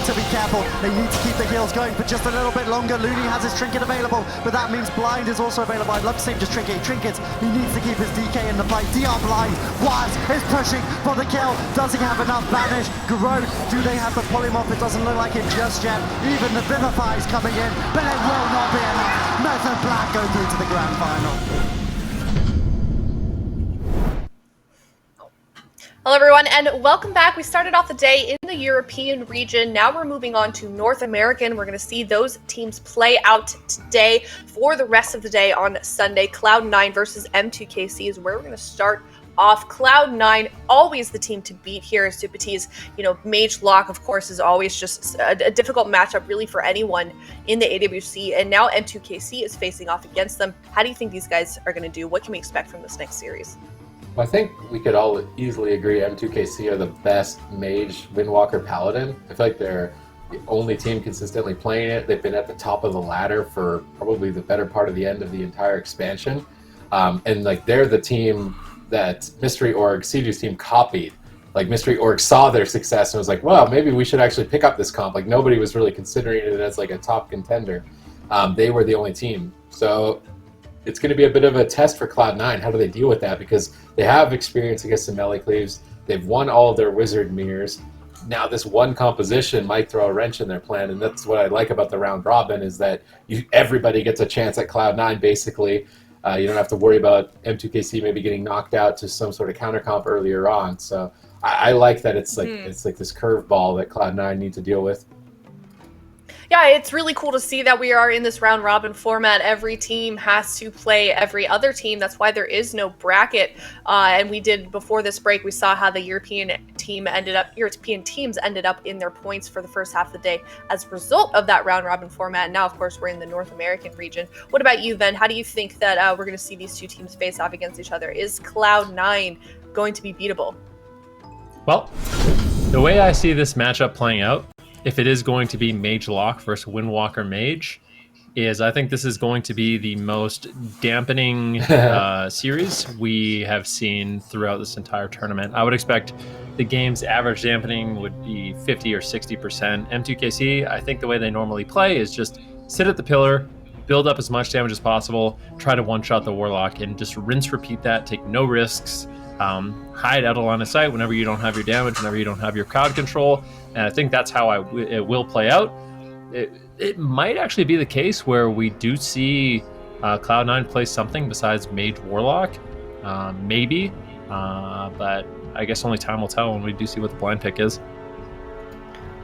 To be careful, they need to keep the heals going for just a little bit longer. Looney has his trinket available, but that means blind is also available. I'd love to see him just trinket trinkets. He needs to keep his DK in the fight. DR blind, Waz is pushing for the kill. Does he have enough Vanish? Garode, do they have the polymorph? It doesn't look like it just yet. Even the Vivify is coming in, but it will not be enough. Method Black go through to the grand final. Hello everyone and welcome back. We started off the day in the European region. Now we're moving on to North American. We're going to see those teams play out today for the rest of the day on Sunday. Cloud9 versus M2KC is where we're going to start off. Cloud9, always the team to beat here as Supatis. Mage Lock, of course, is always just a difficult matchup really for anyone in the AWC. And now M2KC is facing off against them. How do you think these guys are going to do? What can we expect from this next series? I think we could all easily agree M2KC are the best Mage, Windwalker, Paladin. I feel like they're the only team consistently playing it. They've been at the top of the ladder for probably the better part of the end of the entire expansion. And they're the team that Mystery Org, Siju's team, copied. Mystery Org saw their success and was like, well, maybe we should actually pick up this comp. Nobody was really considering it as a top contender. They were the only team. So it's going to be a bit of a test for Cloud9. How do they deal with that? Because they have experience against the melee cleaves. They've won all of their wizard mirrors. Now this one composition might throw a wrench in their plan, and that's what I like about the round robin is that everybody gets a chance at Cloud9 basically. You don't have to worry about M2KC maybe getting knocked out to some sort of counter comp earlier on. So I like that it's this curveball that Cloud9 need to deal with. Yeah, it's really cool to see that we are in this round robin format. Every team has to play every other team. That's why there is no bracket. And we did, before this break, we saw how the European teams ended up in their points for the first half of the day as a result of that round robin format. Now, of course, we're in the North American region. What about you, Ben? How do you think that we're going to see these two teams face off against each other? Is Cloud9 going to be beatable? Well, the way I see this matchup playing out, if it is going to be Mage Lock versus Windwalker Mage, is I think this is going to be the most dampening series we have seen throughout this entire tournament. I would expect the game's average dampening would be 50 or 60%. M2KC, I think the way they normally play is just sit at the pillar, build up as much damage as possible, try to one-shot the Warlock, and just rinse, repeat that, take no risks, hide out of line of sight whenever you don't have your damage, whenever you don't have your crowd control. And I think that's how it will play out. It might actually be the case where we do see Cloud9 play something besides Mage Warlock, maybe, but I guess only time will tell when we do see what the blind pick is.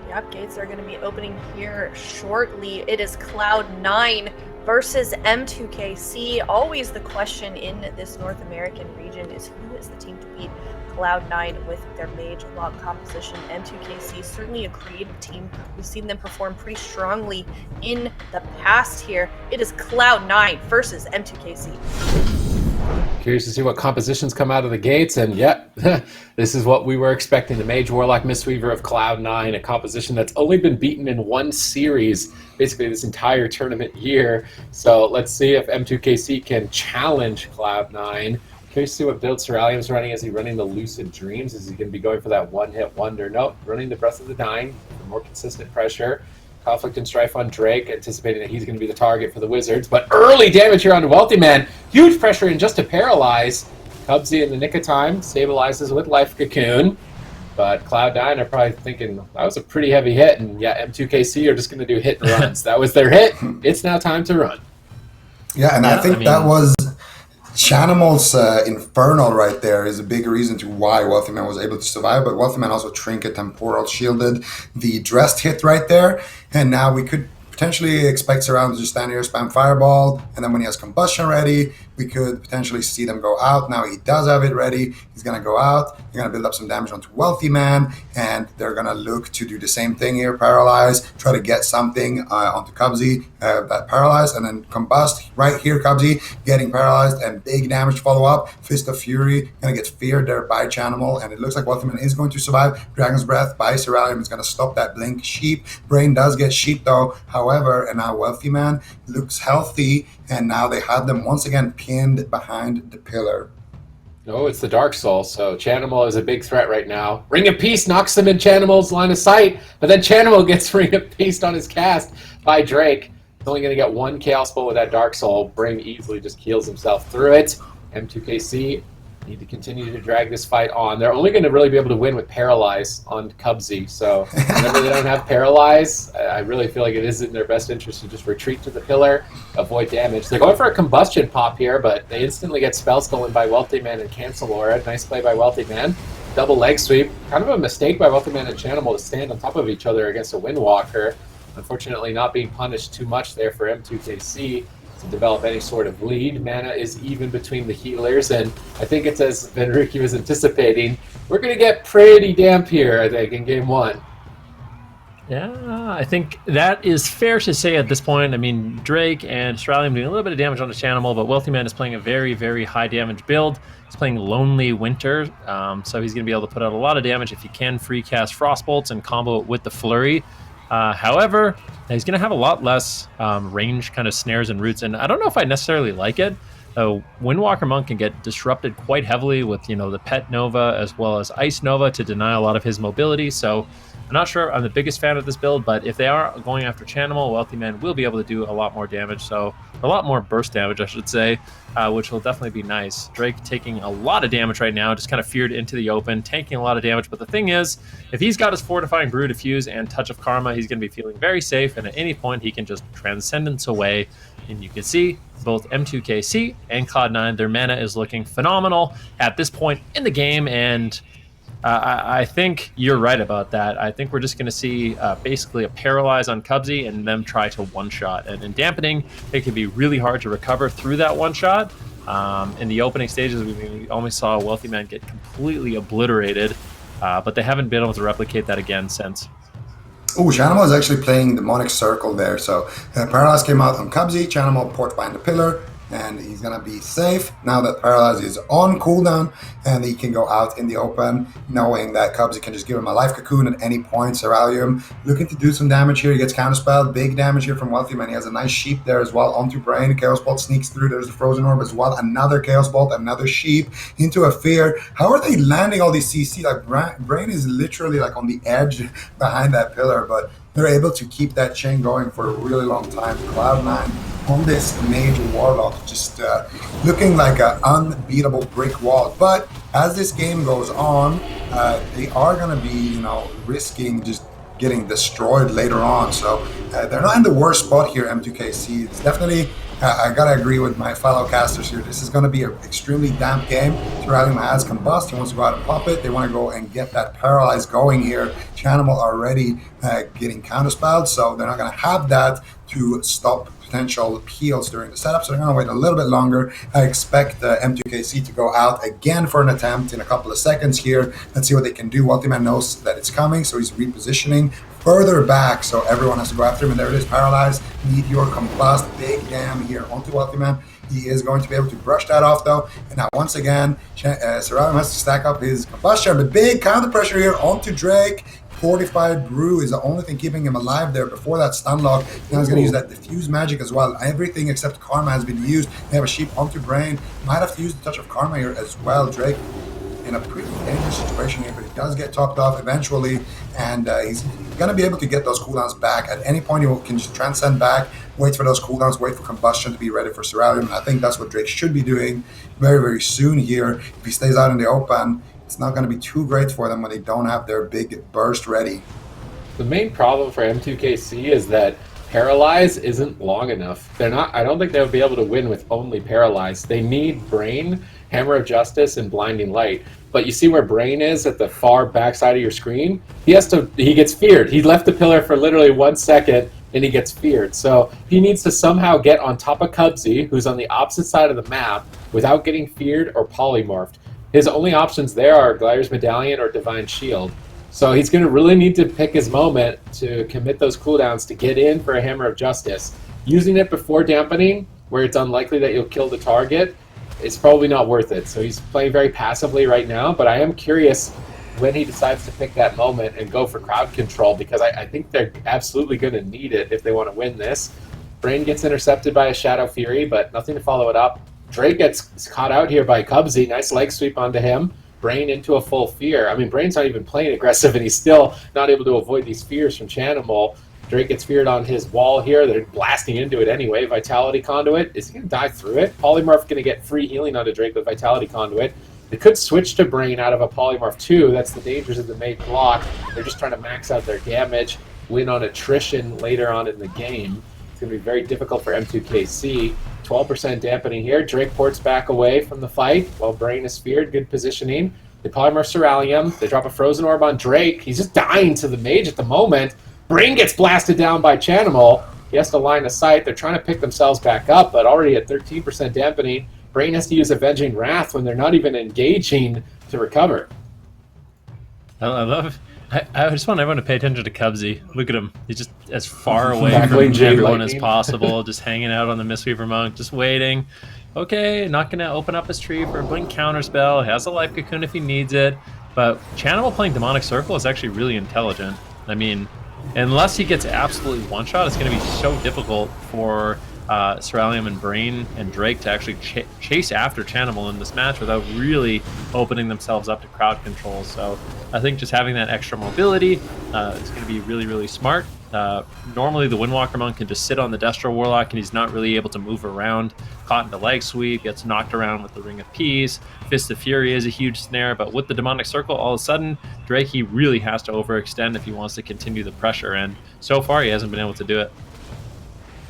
Yep, gates are going to be opening here shortly. It is Cloud9 versus M2KC. Always the question in this North American region is who is the team to beat Cloud9 with their Mage Lock composition. M2KC, certainly a creative team. We've seen them perform pretty strongly in the past here. It is Cloud9 versus M2KC. Curious to see what compositions come out of the gates, and this is what we were expecting. The Mage Warlock Mistweaver of Cloud9, a composition that's only been beaten in one series, basically this entire tournament year. So let's see if M2KC can challenge Cloud9. Curious to see what build Ceralium's running. Is he running the Lucid Dreams? Is he going to be going for that one-hit wonder? Nope, running the Breath of the Dying for more consistent pressure. Conflict and Strife on Drake, anticipating that he's going to be the target for the Wizards. But early damage here on Wealthy Man. Huge pressure in just to paralyze. Cubsy in the nick of time stabilizes with Life Cocoon. But Cloud9 are probably thinking, that was a pretty heavy hit. And M2KC are just going to do hit and runs. That was their hit. It's now time to run. Yeah, and I think that was Chanimal's Infernal right there is a big reason to why Wealthy Man was able to survive, but Wealthy Man also Trinket Temporal shielded the Dressed hit right there, and now we could potentially expect Surround to just stand here, spam Fireball, and then when he has Combustion ready, we could potentially see them go out. Now he does have it ready. He's going to go out. They're going to build up some damage onto Wealthy Man, and they're going to look to do the same thing here, paralyze, try to get something onto Cubsy, that paralyze, and then combust. Right here, Cubsy getting paralyzed, and big damage to follow up. Fist of Fury, going to get feared there by Chanimal, and it looks like Wealthy Man is going to survive. Dragon's Breath by Ceralium is going to stop that blink. Sheep, Brain does get Sheep though, however, and now Wealthy Man looks healthy, and now they have them once again pinned behind the pillar. Oh, it's the Dark Soul, so Chanimal is a big threat right now. Ring of Peace knocks him in Chanimal's line of sight, but then Chanimal gets Ring of Peace on his cast by Drake. He's only going to get one Chaos Bolt with that Dark Soul. Brain easily just keels himself through it. M2KC need to continue to drag this fight on. They're only going to really be able to win with Paralyze on Cubsy, so whenever they don't have Paralyze, I really feel like it is in their best interest to just retreat to the pillar, avoid damage. They're going for a Combustion pop here, but they instantly get Spell stolen by Wealthy Man and Cancel Aura. Nice play by Wealthy Man. Double leg sweep. Kind of a mistake by Wealthy Man and Chanimal to stand on top of each other against a Windwalker. Unfortunately, not being punished too much there for M2KC to develop any sort of lead. Mana is even between the healers, and I think it's as Venruki was anticipating. We're going to get pretty damp here, I think, in game one. Yeah, I think that is fair to say at this point. I mean, Drake and Ceralium doing a little bit of damage on the Chanimal, but Wealthy Man is playing a very, very high damage build. He's playing Lonely Winter, so he's going to be able to put out a lot of damage if he can free cast Frostbolts and combo it with the Flurry. However, he's going to have a lot less range kind of snares and roots, and I don't know if I necessarily like it. Windwalker Monk can get disrupted quite heavily with, the Pet Nova as well as Ice Nova to deny a lot of his mobility, so I'm not sure I'm the biggest fan of this build, but if they are going after Chanimal, Wealthy Man will be able to do a lot more damage, so a lot more burst damage, I should say, which will definitely be nice. Drake taking a lot of damage right now, just kind of feared into the open, tanking a lot of damage, but the thing is, if he's got his Fortifying Brew, Diffuse, and Touch of Karma, he's going to be feeling very safe, and at any point, he can just Transcendence away, and you can see both M2KC and Cloud9, their mana is looking phenomenal at this point in the game, and I think you're right about that. I think we're just going to see basically a Paralyze on Cubsy and them try to one-shot. And in Dampening, it can be really hard to recover through that one-shot. In the opening stages, we only saw Wealthy Man get completely obliterated, but they haven't been able to replicate that again since. Oh, Chanimal is actually playing Demonic Circle there. So Paralyze came out on Cubsy, Chanimal port behind the pillar, and he's going to be safe now that Paralyze is on cooldown, and he can go out in the open knowing that Cubsy can just give him a life cocoon at any point. Ceralium looking to do some damage here. He gets counterspelled. Big damage here from Wealthy Man. He has a nice Sheep there as well onto Brain. Chaos Bolt sneaks through. There's the Frozen Orb as well. Another Chaos Bolt, another Sheep into a Fear. How are they landing all these CC? Like Brain is literally like on the edge behind that pillar, but they're able to keep that chain going for a really long time. Cloud9 on this Major Warlock, just looking like an unbeatable brick wall. But as this game goes on, they are going to be, risking just getting destroyed later on. So they're not in the worst spot here, M2KC. It's definitely, I got to agree with my fellow casters here. This is going to be an extremely damp game. Ceralium has Combust. He wants to go out and pop it. They want to go and get that Paralyze going here. Chanimal already getting counterspelled, so they're not going to have that to stop potential peels during the setup, so they're going to wait a little bit longer. I expect M2KC to go out again for an attempt in a couple of seconds here. Let's see what they can do. Wealthy Man knows that it's coming, so he's repositioning further back, so everyone has to go after him, and there it is, Paralyze, Meteor, Combust, big damn here onto Wealthy Man. He is going to be able to brush that off though, and now once again, Ceralium has to stack up his Combustion, but big counter pressure here onto Drake. Fortified Brew is the only thing keeping him alive there before that stun lock. Now he's going to use that Diffuse magic as well. Everything except Karma has been used. They have a Sheep onto Brain. Might have to use the Touch of Karma here as well. Drake in a pretty dangerous situation here, but he does get topped off eventually, and he's going to be able to get those cooldowns back. At any point, he can just transcend back, wait for those cooldowns, wait for Combustion to be ready for Ceralium, and I think that's what Drake should be doing very, very soon here. If he stays out in the open, it's not going to be too great for them when they don't have their big burst ready. The main problem for M2KC is that Paralyze isn't long enough. I don't think they'll be able to win with only Paralyze. They need Brain Hammer of Justice and Blinding Light. But you see where Brain is at the far backside of your screen? He gets feared. He left the pillar for literally 1 second and he gets feared. So he needs to somehow get on top of Cubsy, who's on the opposite side of the map, without getting feared or polymorphed. His only options there are Glidier's Medallion or Divine Shield. So he's going to really need to pick his moment to commit those cooldowns to get in for a Hammer of Justice. Using it before dampening, where it's unlikely that you'll kill the target, it's probably not worth it. So he's playing very passively right now, but I am curious when he decides to pick that moment and go for crowd control, because I think they're absolutely going to need it if they want to win this. Brain gets intercepted by a Shadow Fury, but nothing to follow it up. Drake gets caught out here by Cubsy. Nice leg sweep onto him. Brain into a full fear. I mean, Brain's not even playing aggressive, and he's still not able to avoid these fears from Chanimal. Drake gets feared on his wall here. They're blasting into it anyway. Vitality Conduit. Is he going to die through it? Polymorph going to get free healing onto Drake with Vitality Conduit. They could switch to Brain out of a Polymorph too. That's the dangers of the made block. They're just trying to max out their damage, win on attrition later on in the game. It's going to be very difficult for M2KC. 12% dampening here. Drake ports back away from the fight while Brain is feared. Good positioning. They polymorph Cerealium. They drop a Frozen Orb on Drake. He's just dying to the mage at the moment. Brain gets blasted down by Chanimal. He has to line of sight. They're trying to pick themselves back up, but already at 13% dampening. Brain has to use Avenging Wrath when they're not even engaging to recover. I just want everyone to pay attention to Cubsy. Look at him. He's just as far away Exactly, from everyone Lightning. as possible, just hanging out on the Mistweaver Monk, just waiting. Okay, not going to open up his tree for a blink counterspell. Has a life cocoon if he needs it. But Chanimal playing Demonic Circle is actually really intelligent. I mean, unless he gets absolutely one-shot, it's going to be so difficult for Cerealium and Brain and Drake to actually chase after Chanimal in this match without really opening themselves up to crowd control. So I think just having that extra mobility is going to be really, really smart. Normally the Windwalker Monk can just sit on the Destro Warlock and he's not really able to move around. Caught in the leg sweep, gets knocked around with the Ring of Peace. Fist of Fury is a huge snare, but with the Demonic Circle, all of a sudden, Drake, he really has to overextend if he wants to continue the pressure, and so far he hasn't been able to do it.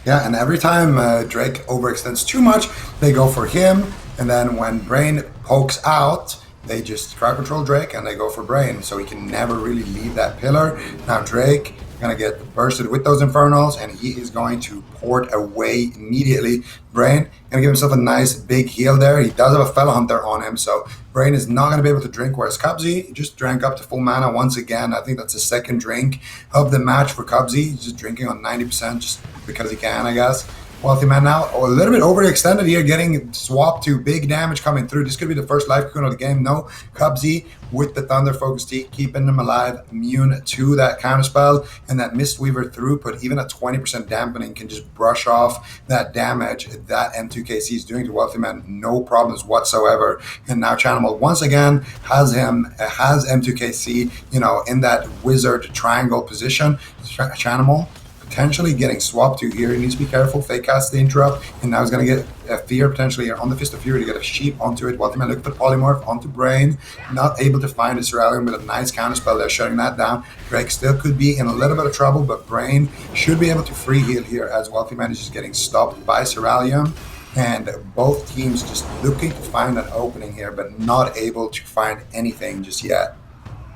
Yeah, and every time Drake overextends too much, they go for him, and then when Brain pokes out, they just crowd control Drake and they go for Brain, so he can never really leave that pillar. Now Drake going to get bursted with those Infernals, and he is going to port away immediately. Brain going to give himself a nice big heal there. He does have a Fellow Hunter on him, so Brain is not going to be able to drink, whereas Cubsy just drank up to full mana once again. I think that's the second drink of the match for Cubsy. He's just drinking on 90% just because he can, I guess. Wealthy Man now a little bit overextended here, getting swapped to big damage coming through. This could be the first life cocoon of the game. No, Cubsy with the Thunder Focus Tea, keeping them alive, immune to that counterspell, and that Mistweaver throughput, even a 20% dampening, can just brush off that damage that M2KC is doing to Wealthy Man. No problems whatsoever. And now Chanimal once again has M2KC, in that wizard triangle position. Chanimal potentially getting swapped to here. He needs to be careful. Fake cast the interrupt, and now he's going to get a fear potentially here on the Fist of Fury to get a sheep onto it. Wealthy Man looking for Polymorph onto Brain. Not able to find his Cerealium with a nice counterspell there, shutting that down. Drake still could be in a little bit of trouble, but Brain should be able to free heal here as Wealthy Man is just getting stopped by Cerealium. And both teams just looking to find an opening here, but not able to find anything just yet.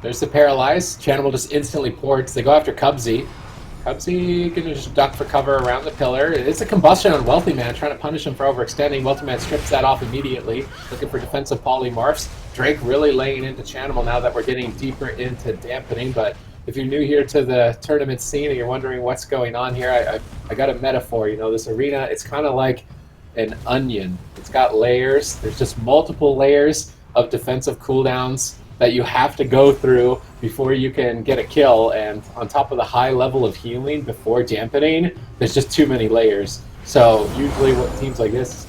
There's the Paralyze. Chanimal just instantly ports. They go after Cubsy. Cubsy gonna just duck for cover around the pillar. It's a combustion on Wealthy Man, trying to punish him for overextending. Wealthy Man strips that off immediately, looking for defensive polymorphs. Drake really laying into Chanimal now that we're getting deeper into dampening. But if you're new here to the tournament scene and you're wondering what's going on here, I got a metaphor. This arena, it's kind of like an onion. It's got layers. There's just multiple layers of defensive cooldowns that you have to go through before you can get a kill, and on top of the high level of healing before dampening, there's just too many layers. So usually what teams like this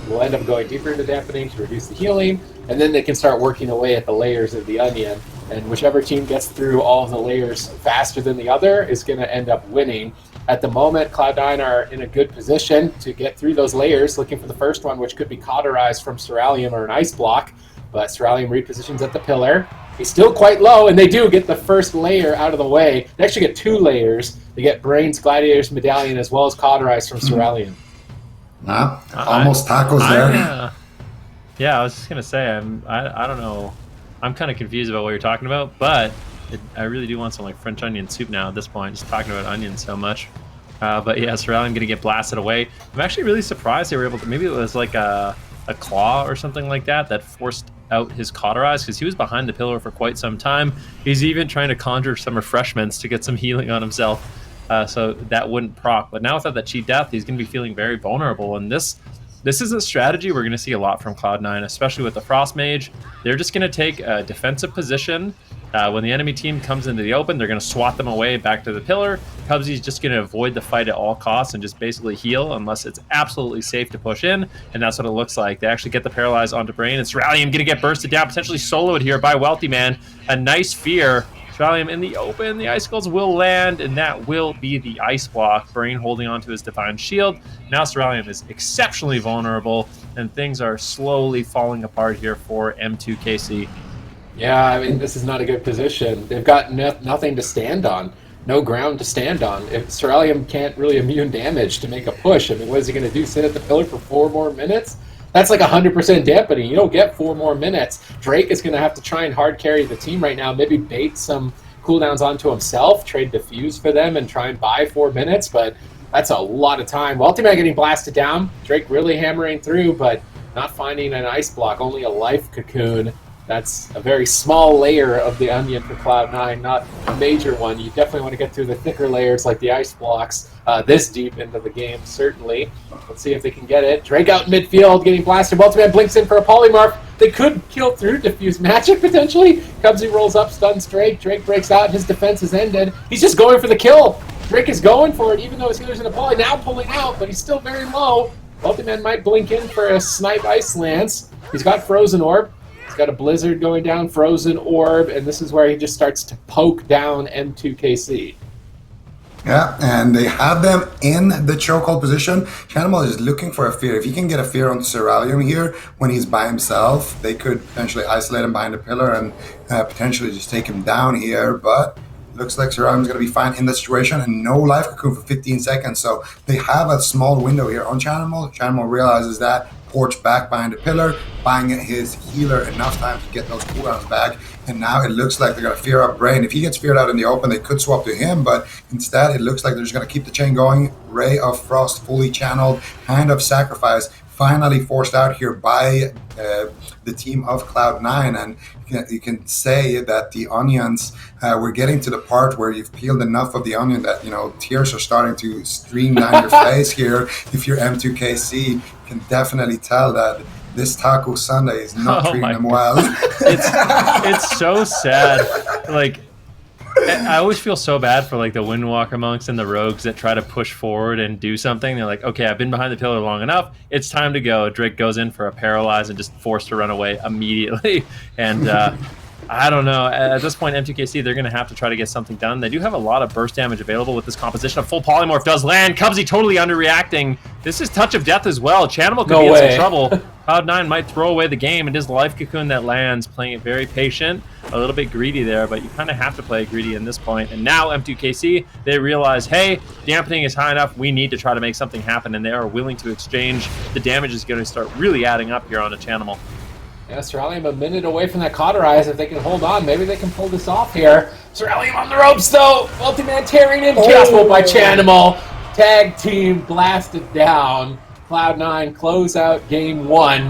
will end up going deeper into dampening to reduce the healing, and then they can start working away at the layers of the onion, and whichever team gets through all of the layers faster than the other is going to end up winning. At the moment, Cloud9 are in a good position to get through those layers, looking for the first one, which could be cauterized from Cerealium or an Ice Block. But Cerealium repositions at the pillar. He's still quite low, and they do get the first layer out of the way. They actually get two layers. They get Brain's Gladiator's Medallion as well as Cauterize from Cerealium. Almost tackles there. Yeah, I was just gonna say I don't know. I'm kind of confused about what you're talking about, but I really do want some like French onion soup now at this point. Just talking about onions so much. But yeah, Cerealium gonna get blasted away. I'm actually really surprised they were able to. Maybe it was like a claw or something like that forced out his cauterize, because he was behind the pillar for quite some time. He's even trying to conjure some refreshments to get some healing on himself, so that wouldn't proc. But now without that cheat death, he's gonna be feeling very vulnerable. And this is a strategy we're going to see a lot from Cloud9, especially with the Frost Mage. They're just going to take a defensive position. When the enemy team comes into the open, they're going to swat them away back to the pillar. Cubsy's just going to avoid the fight at all costs and just basically heal unless it's absolutely safe to push in, and that's what it looks like. They actually get the Paralyze onto Brain. It's Cerealium going to get bursted down, potentially soloed here by Wealthy Man. A nice fear. Cerealium in the open, the Icicles will land, and that will be the Ice Block. Brain holding onto his Divine Shield. Now Cerealium is exceptionally vulnerable, and things are slowly falling apart here for M2KC. Yeah, I mean, this is not a good position. They've got nothing to stand on. No ground to stand on. If Cerealium can't really immune damage to make a push, I mean, what is he going to do, sit at the pillar for 4 more minutes? That's like 100% dampening. You don't get 4 more minutes. Drake is going to have to try and hard carry the team right now, maybe bait some cooldowns onto himself, trade Diffuse for them, and try and buy 4 minutes, but that's a lot of time. Ultimate getting blasted down. Drake really hammering through, but not finding an Ice Block, only a Life Cocoon. That's a very small layer of the onion for Cloud9, not a major one. You definitely want to get through the thicker layers like the Ice Blocks this deep into the game, certainly. Let's see if they can get it. Drake out in midfield, getting blasted. Ultimate blinks in for a Polymorph. They could kill through Diffuse Magic, potentially. Cubsy rolls up, stuns Drake. Drake breaks out. His defense is ended. He's just going for the kill. Drake is going for it, even though his healer's in a poly. Now pulling out, but he's still very low. Ultimate might blink in for a Snipe Ice Lance. He's got Frozen Orb. He's got a Blizzard going down, Frozen Orb, and this is where he just starts to poke down M2KC. Yeah, and they have them in the chokehold position. Chanimal is looking for a fear. If he can get a fear on Cerealium here when he's by himself, they could potentially isolate him behind the pillar and potentially just take him down here, but looks like Cerealium's going to be fine in the situation, and no Life Cocoon for 15 seconds, so they have a small window here on Chanimal. Chanimal realizes that, porch back behind the pillar, buying his healer enough time to get those cooldowns back, and now it looks like they're going to fear up Brain. If he gets feared out in the open, they could swap to him, but instead it looks like they're just going to keep the chain going. Ray of Frost fully channeled, Hand of Sacrifice finally forced out here by the team of Cloud9, and you can say that the onions, we're getting to the part where you've peeled enough of the onion that, you know, tears are starting to stream down your face here. If you're M2KC, you can definitely tell that this Taco Sunday is not treating them well. It's so sad. Like, I always feel so bad for like the Windwalker monks and the rogues that try to push forward and do something. They're like, okay, I've been behind the pillar long enough. It's time to go. Drake goes in for a paralyze and just forced to run away immediately. And I don't know. At this point, M2KC, they're going to have to try to get something done. They do have a lot of burst damage available with this composition. A full Polymorph does land. Cubsy totally underreacting. This is Touch of Death as well. Chanimal could be in some trouble. Cloud9 might throw away the game. It is Life Cocoon that lands, playing it very patient, a little bit greedy there, but you kind of have to play greedy in this point. And now M2KC, they realize, hey, dampening is high enough. We need to try to make something happen, and they are willing to exchange. The damage is going to start really adding up here on a Chanimal. Yeah, Cerealium a minute away from that cauterize. If they can hold on, maybe they can pull this off here. Cerealium on the ropes, though. Ultimate tearing in. Chaos Bolt by Chanimal. Tag team blasted down. Cloud9 close out game 1.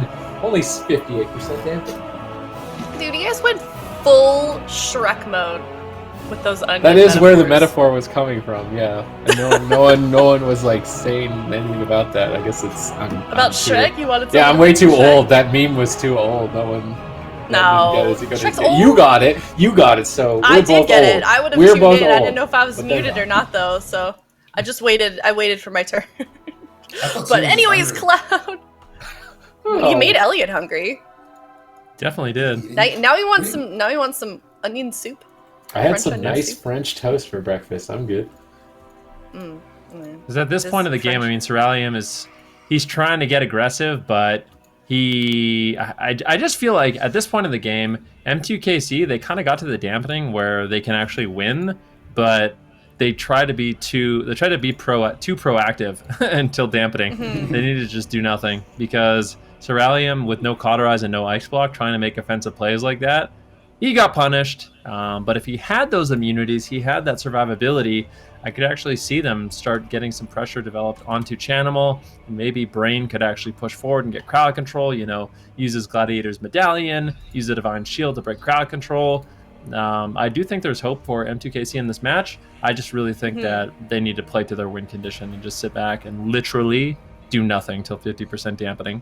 Only 58% damage. Dude, you guys went full Shrek mode with those onion That is metaphors. where the metaphor was coming from, yeah. And no one was like saying anything about that. I guess it's about Shrek. You wanted to? Yeah, I'm way too old. That meme was too old. No one. No, Shrek's old. You got it. You got it. So I did both get old. it. I would have We're tuned both in. I old. didn't know if I was muted or not, though. So I just waited. I waited for my turn. But anyways, Cloud. You made Elliot hungry. Definitely did. Now he wants some. Now he wants some onion soup. I had French some onion nice soup. French toast for breakfast. I'm good. Because at this point of the game, I mean, Cerealium he's trying to get aggressive, but I just feel like at this point of the game, M2KC, they kind of got to the dampening where they can actually win, but they try to be too proactive until dampening. They need to just do nothing because Cerulean with no Cauterize and no Ice Block trying to make offensive plays like that, he got punished. But if he had those immunities, he had that survivability, I could actually see them start getting some pressure developed onto Chanimal. Maybe Brain could actually push forward and get crowd control, use his Gladiator's Medallion, use the Divine Shield to break crowd control. I do think there's hope for M2KC in this match. I just really think that they need to play to their win condition and just sit back and literally do nothing till 50% dampening.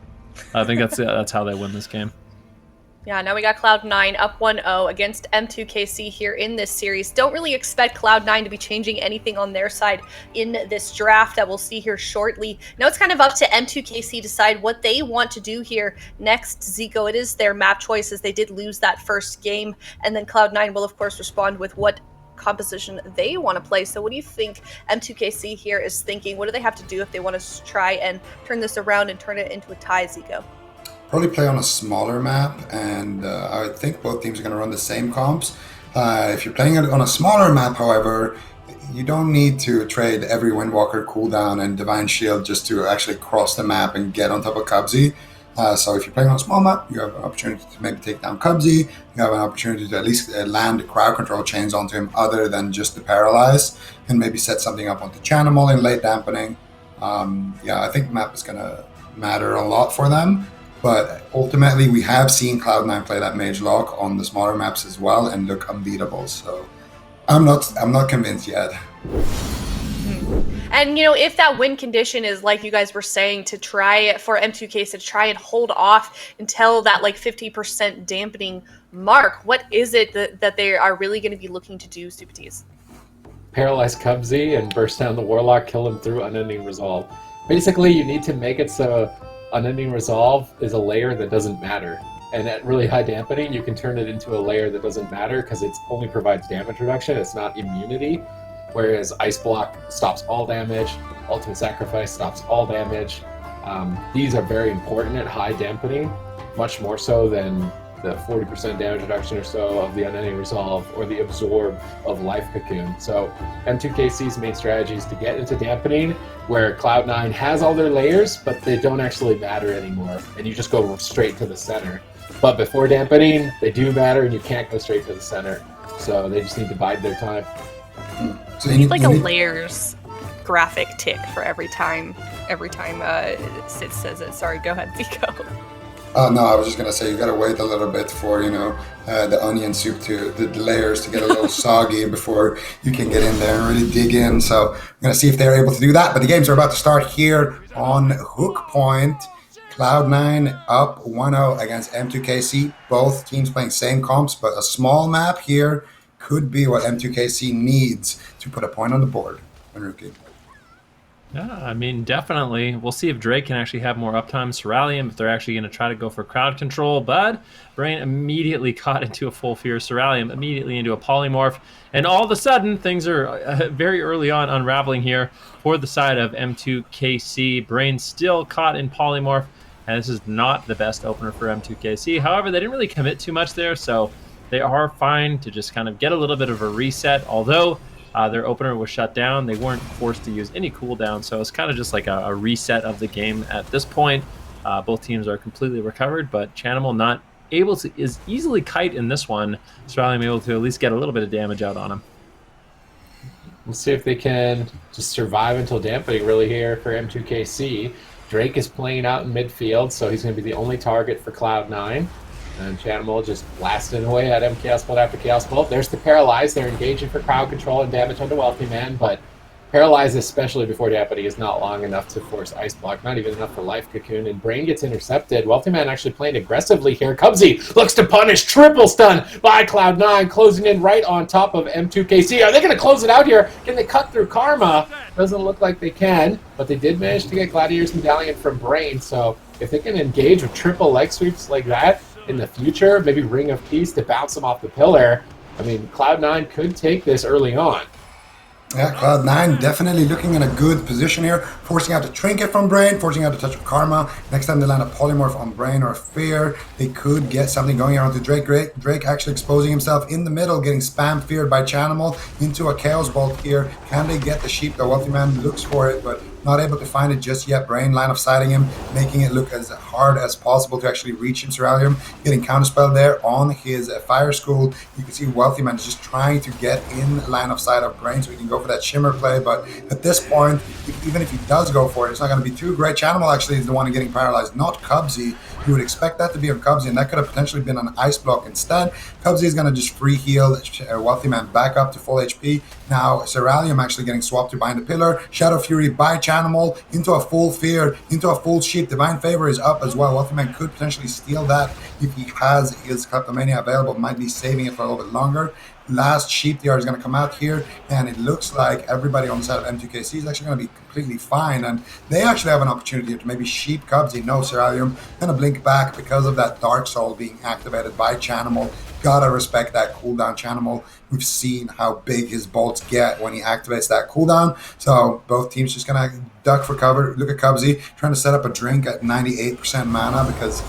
I think that's how they win this game. Yeah, now we got Cloud9 up 1-0 against M2KC here in this series. Don't really expect Cloud9 to be changing anything on their side in this draft that we'll see here shortly. Now it's kind of up to M2KC to decide what they want to do here next. Zico, it is their map choice as they did lose that first game. And then Cloud9 will, of course, respond with what composition they want to play. So what do you think M2KC here is thinking? What do they have to do if they want to try and turn this around and turn it into a tie, Zico? Probably play on a smaller map, and I think both teams are going to run the same comps. If you're playing it on a smaller map, however, you don't need to trade every Windwalker cooldown and Divine Shield just to actually cross the map and get on top of Cubsy. So if you're playing on a small map, you have an opportunity to maybe take down Cubsy. You have an opportunity to at least land crowd control chains onto him other than just the Paralyze, and maybe set something up onto Chanimal in late dampening. I think map is going to matter a lot for them. But ultimately, we have seen Cloud9 play that Mage Lock on the smaller maps as well and look unbeatable. So I'm not convinced yet. And, if that win condition is, like you guys were saying, to try for M2K to try and hold off until that 50% dampening mark, what is it that they are really going to be looking to do, Stupides? Paralyze Cubsy and burst down the Warlock, kill him through Unending Resolve. Basically, you need to make it so Unending Resolve is a layer that doesn't matter. And at really high dampening, you can turn it into a layer that doesn't matter because it only provides damage reduction, it's not immunity. Whereas Ice Block stops all damage, Ultimate Sacrifice stops all damage. These are very important at high dampening, much more so than the 40% damage reduction or so of the Unending Resolve or the Absorb of Life Cocoon. So M2KC's main strategy is to get into dampening where Cloud9 has all their layers, but they don't actually matter anymore, and you just go straight to the center. But before dampening, they do matter, and you can't go straight to the center. So they just need to bide their time. So you need a layers graphic tick for every time Sid says it. Sorry, go ahead, Zico. Oh no, I was just gonna say you gotta wait a little bit for the onion soup to the layers to get a little soggy before you can get in there and really dig in. So I'm gonna see if they're able to do that. But the games are about to start here on Hook Point. Cloud9 up 1-0 against M2KC. Both teams playing same comps, but a small map here could be what M2KC needs to put a point on the board. Enrique. Yeah, definitely. We'll see if Drake can actually have more uptime. Cerulean, if they're actually going to try to go for crowd control. But Brain immediately caught into a full fear. Cerulean immediately into a polymorph. And all of a sudden, things are very early on unraveling here for the side of M2KC. Brain still caught in polymorph. And this is not the best opener for M2KC. However, they didn't really commit too much there. So they are fine to just kind of get a little bit of a reset. Although their opener was shut down. They weren't forced to use any cooldown, so it's kind of just like a reset of the game at this point. Both teams are completely recovered, but Chanimal not able to is easily kite in this one. Cerulean able to at least get a little bit of damage out on him. We'll see if they can just survive until dampening really here for M2KC. Drake is playing out in midfield, so he's going to be the only target for Cloud9. And Chanimal just blasting away at Chaos Bolt after Chaos Bolt. There's the Paralyze. They're engaging for crowd control and damage onto Wealthy Man, but Paralyze, especially before dampening, is not long enough to force Ice Block, not even enough for Life Cocoon, and Brain gets intercepted. Wealthy Man actually playing aggressively here. Cubsy looks to punish, triple stun by Cloud9, closing in right on top of M2KC. Are they going to close it out here? Can they cut through Karma? Doesn't look like they can, but they did manage to get Gladiator's Medallion from Brain, so if they can engage with triple leg sweeps like that in the future, maybe Ring of Peace to bounce them off the pillar, Cloud9 could take this early on. Yeah, Cloud9 definitely looking in a good position here, forcing out a Trinket from Brain, forcing out a touch of Karma. Next time they land a Polymorph on Brain or Fear, they could get something going around to Drake. Drake actually exposing himself in the middle, getting spam feared by Chanimal into a Chaos Bolt here. Can they get the sheep? The Wealthy Man looks for it, but not able to find it just yet. Brain line of sighting him, making it look as hard as possible to actually reach him. Cerealium getting counterspell there on his Fire School. You can see Wealthy Man is just trying to get in line of sight of Brain so he can go for that Shimmer play, but at this point, even if he does go for it, it's not going to be too great. Chanimal actually is the one getting paralyzed, not Cubsy. You would expect that to be on Cubsy, and that could have potentially been an Ice Block instead. Cubsy is going to just free heal Wealthy Man back up to full HP. Now, Cerealium actually getting swapped to behind the pillar. Shadow Fury by Chanimal into a full Fear, into a full Sheep. Divine Favor is up as well. Wealthy Man could potentially steal that if he has his Kleptomania available. Might be saving it for a little bit longer. Last Sheep DR is going to come out here, and it looks like everybody on the side of M2KC is actually going to be completely fine, and they actually have an opportunity here to maybe Sheep Cubsy. No, Cerealium going to blink back because of that Dark Soul being activated by Chanimal. Gotta respect that cooldown. Chanimal, we've seen how big his bolts get when he activates that cooldown, so both teams just going to duck for cover. Look at Cubsy trying to set up a drink at 98% mana because,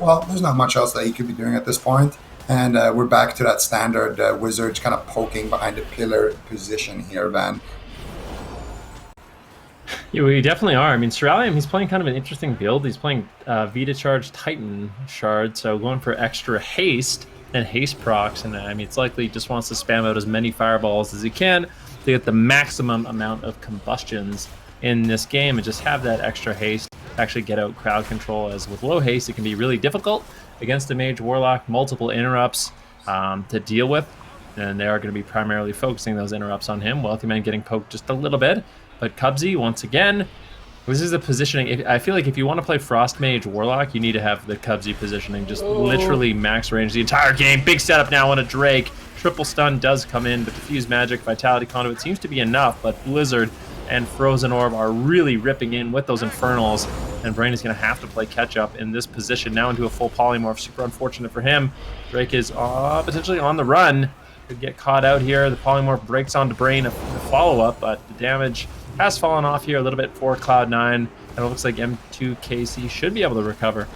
well, there's not much else that he could be doing at this point. And we're back to that standard wizard kind of poking behind the pillar position here, Van. Yeah, we definitely are. I mean, Cerealium, he's playing kind of an interesting build. He's playing Vita Charge Titan Shard, so going for extra haste and haste procs. And I mean, it's likely he just wants to spam out as many fireballs as he can to get the maximum amount of combustions in this game and just have that extra haste to actually get out crowd control, as with low haste, it can be really difficult against a Mage Warlock, multiple interrupts to deal with, and they are going to be primarily focusing those interrupts on him. Wealthy Man getting poked just a little bit, but Cubsy, once again, this is the positioning. I feel like if you want to play Frost Mage Warlock, you need to have the Cubsy positioning, just literally max range the entire game. Big setup now on a Drake. Triple stun does come in, but Diffuse Magic, Vitality Conduit seems to be enough, but Blizzard and Frozen Orb are really ripping in with those Infernals, and Brain is going to have to play catch-up in this position, now into a full Polymorph. Super unfortunate for him. Drake is potentially on the run. Could get caught out here. The Polymorph breaks onto Brain, a follow-up, but the damage has fallen off here a little bit for Cloud9, and it looks like M2KC should be able to recover.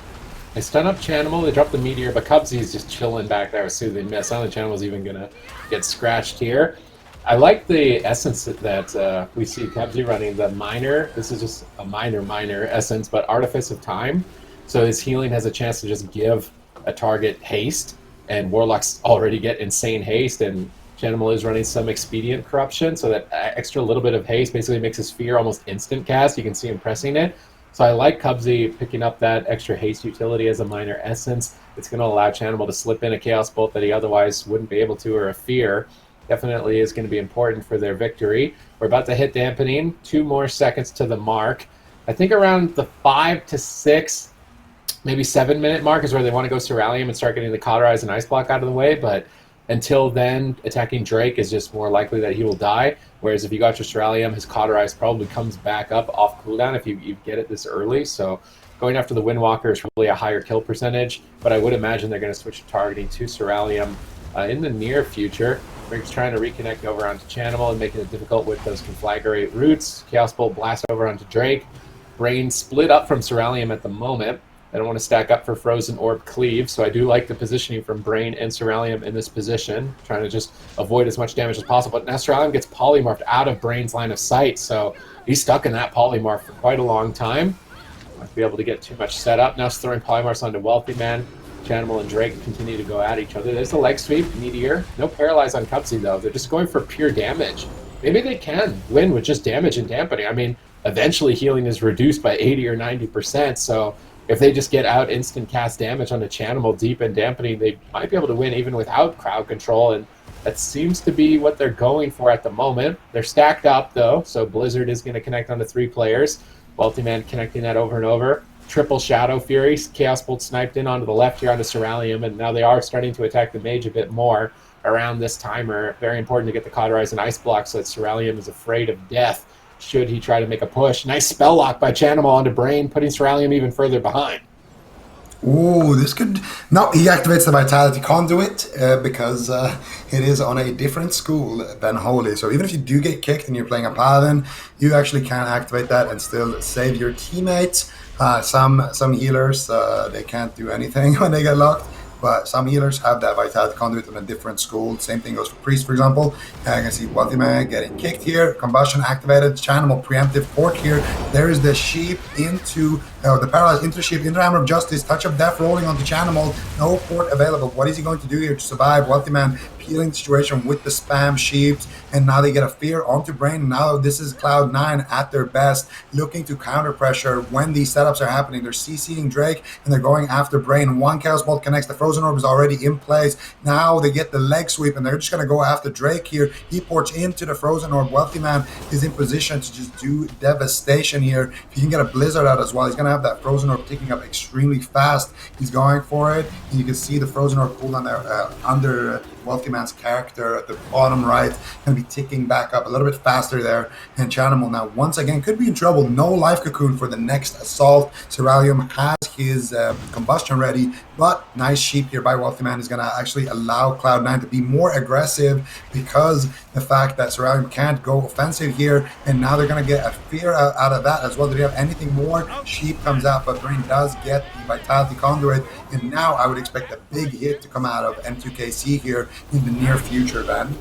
They stun up Chanimal, they drop the Meteor, but Cubsy is just chilling back there with Soothing Mist. I don't think Chanimal's even going to get scratched here. I like the essence that we see Cubsy running, the minor. This is just a minor essence, but Artifice of Time. So his healing has a chance to just give a target haste, and Warlocks already get insane haste, and Chanimal is running some Expedient Corruption, so that extra little bit of haste basically makes his Fear almost instant cast. You can see him pressing it. So I like Cubsy picking up that extra haste utility as a minor essence. It's going to allow Chanimal to slip in a Chaos Bolt that he otherwise wouldn't be able to, or a Fear. Definitely is going to be important for their victory. We're about to hit dampening. 2 more seconds to the mark. I think around the 5 to 6, maybe 7 minute mark is where they want to go Cerealium and start getting the Cauterize and Ice Block out of the way. But until then, attacking Drake is just more likely that he will die. Whereas if you got your Cerealium, his Cauterize probably comes back up off cooldown if you get it this early. So going after the Windwalker is probably a higher kill percentage. But I would imagine they're going to switch targeting to Cerealium in the near future. Rick's trying to reconnect over onto Chanimal and making it difficult with those Conflagrate roots. Chaos Bolt blast over onto Drake. Brain split up from Cerealium at the moment. They don't want to stack up for Frozen Orb Cleave, so I do like the positioning from Brain and Cerealium in this position, trying to just avoid as much damage as possible. But now Cerealium gets polymorphed out of Brain's line of sight, so he's stuck in that polymorph for quite a long time. Won't be able to get too much set up. Now he's throwing polymorphs onto Wealthy Man. Chanimal and Drake continue to go at each other. There's the leg sweep, Meteor. No paralyze on Cubsy, though. They're just going for pure damage. Maybe they can win with just damage and dampening. I mean, eventually healing is reduced by 80 or 90%, so if they just get out instant cast damage on the Chanimal deep and dampening, they might be able to win even without crowd control, and that seems to be what they're going for at the moment. They're stacked up, though, so Blizzard is going to connect on the 3 players. Wealthy Man connecting that over and over. Triple Shadow Fury, Chaos Bolt sniped in onto the left here onto Cerealium, and now they are starting to attack the Mage a bit more around this timer. Very important to get the Cauterize and Ice Block so that Cerealium is afraid of death should he try to make a push. Nice spell lock by Chanimal onto Brain, putting Cerealium even further behind. Ooh, this could... No, he activates the Vitality Conduit because it is on a different school than Holy. So even if you do get kicked and you're playing a Paladin, you actually can activate that and still save your teammates. Some healers, they can't do anything when they get locked. but some healers have that Vitality Conduit in a different school. Same thing goes for Priest, for example. You can see Wealthy Man getting kicked here. Combustion activated. Chanimal preemptive fork here. There is the sheep into the paralyzed into sheep, into Hammer of Justice, touch of death rolling onto Chanimal. No port available. What is he going to do here to survive? Wealthy Man peeling the situation with the spam sheeps, and now they get a fear onto Brain. Now this is Cloud9 at their best, looking to counter pressure when these setups are happening. They're CCing Drake and they're going after Brain. One Chaos Bolt connects. The Frozen Orb is already in place. Now they get the leg sweep and they're just going to go after Drake here. He ports into the Frozen Orb. Wealthy Man is in position to just do devastation here. If he can get a Blizzard out as well, he's going to have that Frozen Orb ticking up extremely fast. He's going for it, and you can see the Frozen Orb cooldown there under Wealthy Man's character at the bottom right, going to be ticking back up a little bit faster there. And Chanimal now once again could be in trouble. No life cocoon for the next assault. Ceralium has his combustion ready, but nice sheep here by Wealthy Man is going to actually allow Cloud9 to be more aggressive, because the fact that Ceralium can't go offensive here, and now they're going to get a fear out of that as well. Do they have anything more? Sheep comes out, but Brain does get the Vitality Conduit, and now I would expect a big hit to come out of M2KC here in the near future, Ben.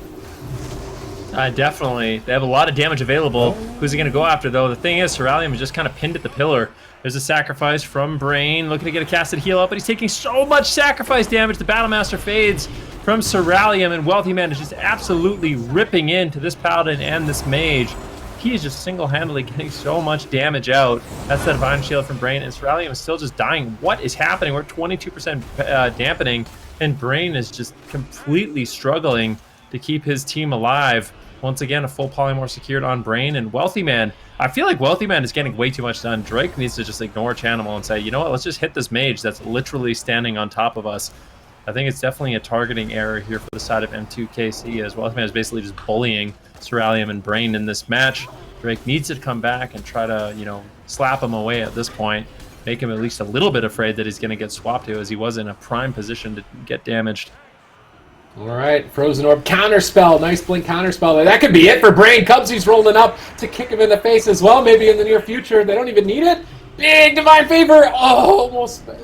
Definitely. They have a lot of damage available. Who's he going to go after, though? The thing is, Ceralium is just kind of pinned at the pillar. There's a sacrifice from Brain, looking to get a casted heal up, but he's taking so much sacrifice damage. The Battlemaster fades from Ceralium, and Wealthy Man is just absolutely ripping into this Paladin and this Mage. He is just single-handedly getting so much damage out. That's the Divine Shield from Brain, and Ceralium is still just dying. What is happening? We're 22% dampening, and Brain is just completely struggling to keep his team alive. Once again, a full polymorph secured on Brain, and Wealthy Man, I feel like Wealthy Man is getting way too much done. Drake needs to just ignore Chanimal and say, you know what, let's just hit this Mage that's literally standing on top of us. I think it's definitely a targeting error here for the side of M2KC, as Wealthy Man is basically just bullying Ceralium and Brain in this match. Drake needs to come back and try to, slap him away at this point, make him at least a little bit afraid that he's going to get swapped to, as he was in a prime position to get damaged. All right, Frozen Orb counterspell, nice blink counterspell there. That could be it for Brain. Cubsy's rolling up to kick him in the face as well, maybe in the near future. They don't even need it. Big Divine Favor. Oh,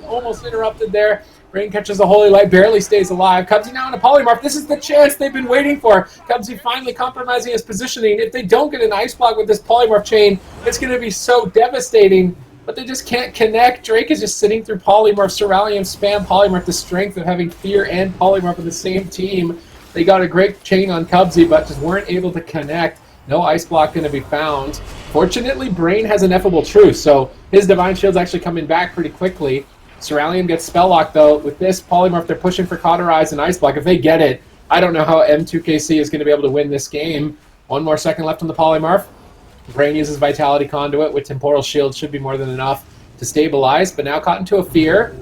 almost interrupted there. Brain catches the Holy Light, barely stays alive. Cubsy now in a polymorph. This is the chance they've been waiting for. Cubsy finally compromising his positioning. If they don't get an ice block with this polymorph chain, it's going to be so devastating. But they just can't connect. Drake is just sitting through polymorph. Ceralium spam polymorph. The strength of having fear and polymorph in the same team. They got a great chain on Cubsy, but just weren't able to connect. No ice block going to be found. Fortunately, Brain has Ineffable Truth, so his Divine Shield's actually coming back pretty quickly. Ceralium gets spell locked, though. With this polymorph, they're pushing for Cauterize and Ice Block. If they get it, I don't know how M2KC is going to be able to win this game. 1 more second left on the polymorph. Brain uses Vitality Conduit with Temporal Shield. Should be more than enough to stabilize, but now caught into a fear.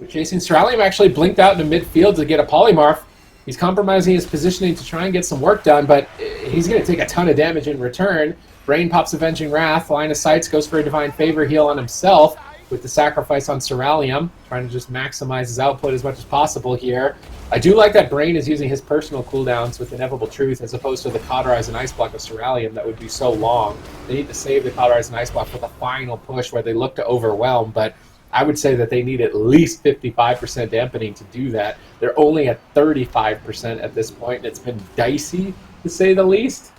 Chasing Ceralium actually blinked out into midfield to get a polymorph. He's compromising his positioning to try and get some work done, but he's going to take a ton of damage in return. Brain pops Avenging Wrath. Line of Sights goes for a Divine Favor heal on himself with the sacrifice on Ceralium, trying to just maximize his output as much as possible here. I do like that Brain is using his personal cooldowns with Ineffable Truth as opposed to the Cauterize and Ice Block of Ceralium that would be so long. They need to save the Cauterize and Ice Block for the final push where they look to overwhelm, but I would say that they need at least 55% dampening to do that. They're only at 35% at this point, and it's been dicey, to say the least.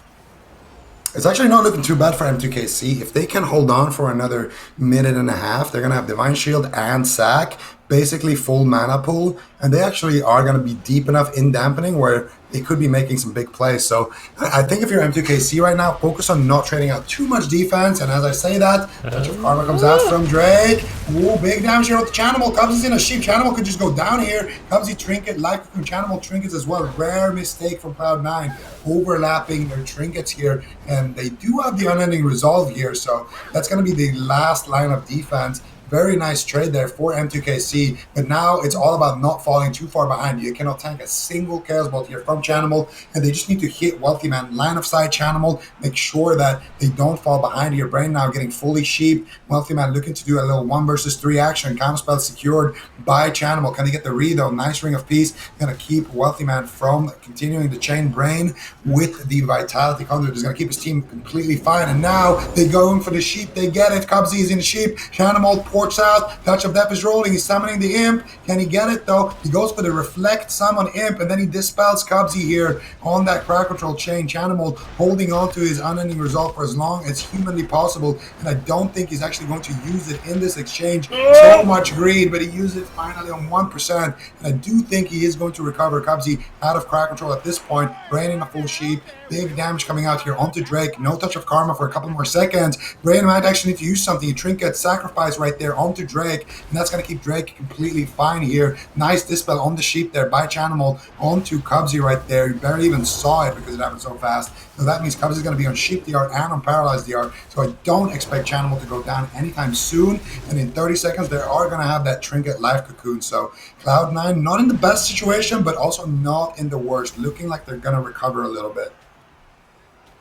It's actually not looking too bad for M2KC. If they can hold on for another minute and a half, they're going to have Divine Shield and Sack, basically full mana pool, and they actually are going to be deep enough in dampening where they could be making some big plays. So I think if you're M2KC right now, focus on not trading out too much defense. And as I say that, Touch of Karma comes out from Drake. Ooh, big damage here with the Chanimal. Cubsy's in a sheep. Chanimal could just go down here. Cubsy Trinket, Life from Chanimal Trinkets as well. Rare mistake from Cloud9, overlapping their trinkets here. And they do have the Unending Resolve here. So that's going to be the last line of defense. Very nice trade there for M2KC, but now it's all about not falling too far behind. You cannot tank a single Chaos Bolt here from Chanimal, and they just need to hit Wealthy Man. Line of sight Chanimal, make sure that they don't fall behind here. Brain now getting fully sheep. Wealthy Man looking to do a little 1 versus 3 action. Counterspell secured by Chanimal. Can they get the read though? Nice Ring of Peace. Gonna keep Wealthy Man from continuing to chain Brain with the Vitality Conduit. Is gonna keep his team completely fine, and now they're going for the sheep. They get it. Cubsy is in the sheep. Chanimal towards south. Touch of Death is rolling. He's summoning the Imp. Can he get it though? He goes for the Reflect Summon Imp, and then he dispels Cubsy here on that crowd control chain. Chanimal holding on to his Unending Resolve for as long as humanly possible, and I don't think he's actually going to use it in this exchange. So much greed, but he used it finally on 1%, and I do think he is going to recover Cubsy out of crowd control at this point. Brain in a full sheep. Big damage coming out here onto Drake. No touch of Karma for a couple more seconds. Brain might actually need to use something. A Trinket Sacrifice right there onto Drake, and that's going to keep Drake completely fine here. Nice Dispel on the sheep there by Chanimal onto Cubsy right there. You barely even saw it because it happened so fast. So that means Cubsy is going to be on Sheep DR and on Paralyzed DR. So I don't expect Chanimal to go down anytime soon. And in 30 seconds, they are going to have that Trinket Life Cocoon. So Cloud9, not in the best situation, but also not in the worst. Looking like they're going to recover a little bit.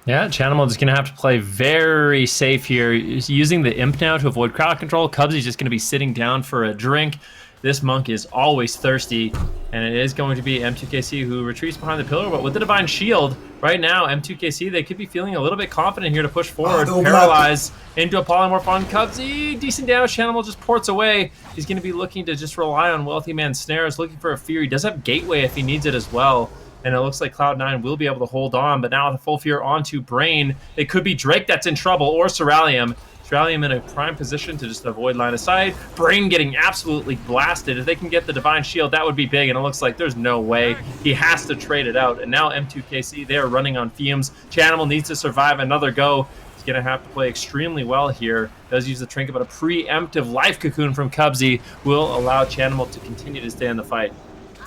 Yeah, Chanimal is going to have to play very safe here. He's using the Imp now to avoid crowd control. Cubsy's just going to be sitting down for a drink. This monk is always thirsty, and it is going to be M2KC who retreats behind the pillar, but with the Divine Shield, right now, M2KC, they could be feeling a little bit confident here to push forward. Paralyze into a Polymorph on Cubsy. Decent damage. Chanimal just ports away. He's going to be looking to just rely on Wealthy Man Snares, looking for a Fear. He does have Gateway if he needs it as well. And it looks like Cloud9 will be able to hold on, but now with the full Fear onto Brain, it could be Drake that's in trouble, or Ceralium. Ceralium in a prime position to just avoid line of sight. Brain getting absolutely blasted. If they can get the Divine Shield, that would be big, and it looks like there's no way. He has to trade it out, and now M2KC, they are running on fumes. Chanimal needs to survive another go. He's going to have to play extremely well here. Does use the Trinket, but a preemptive Life Cocoon from Cubsy will allow Chanimal to continue to stay in the fight.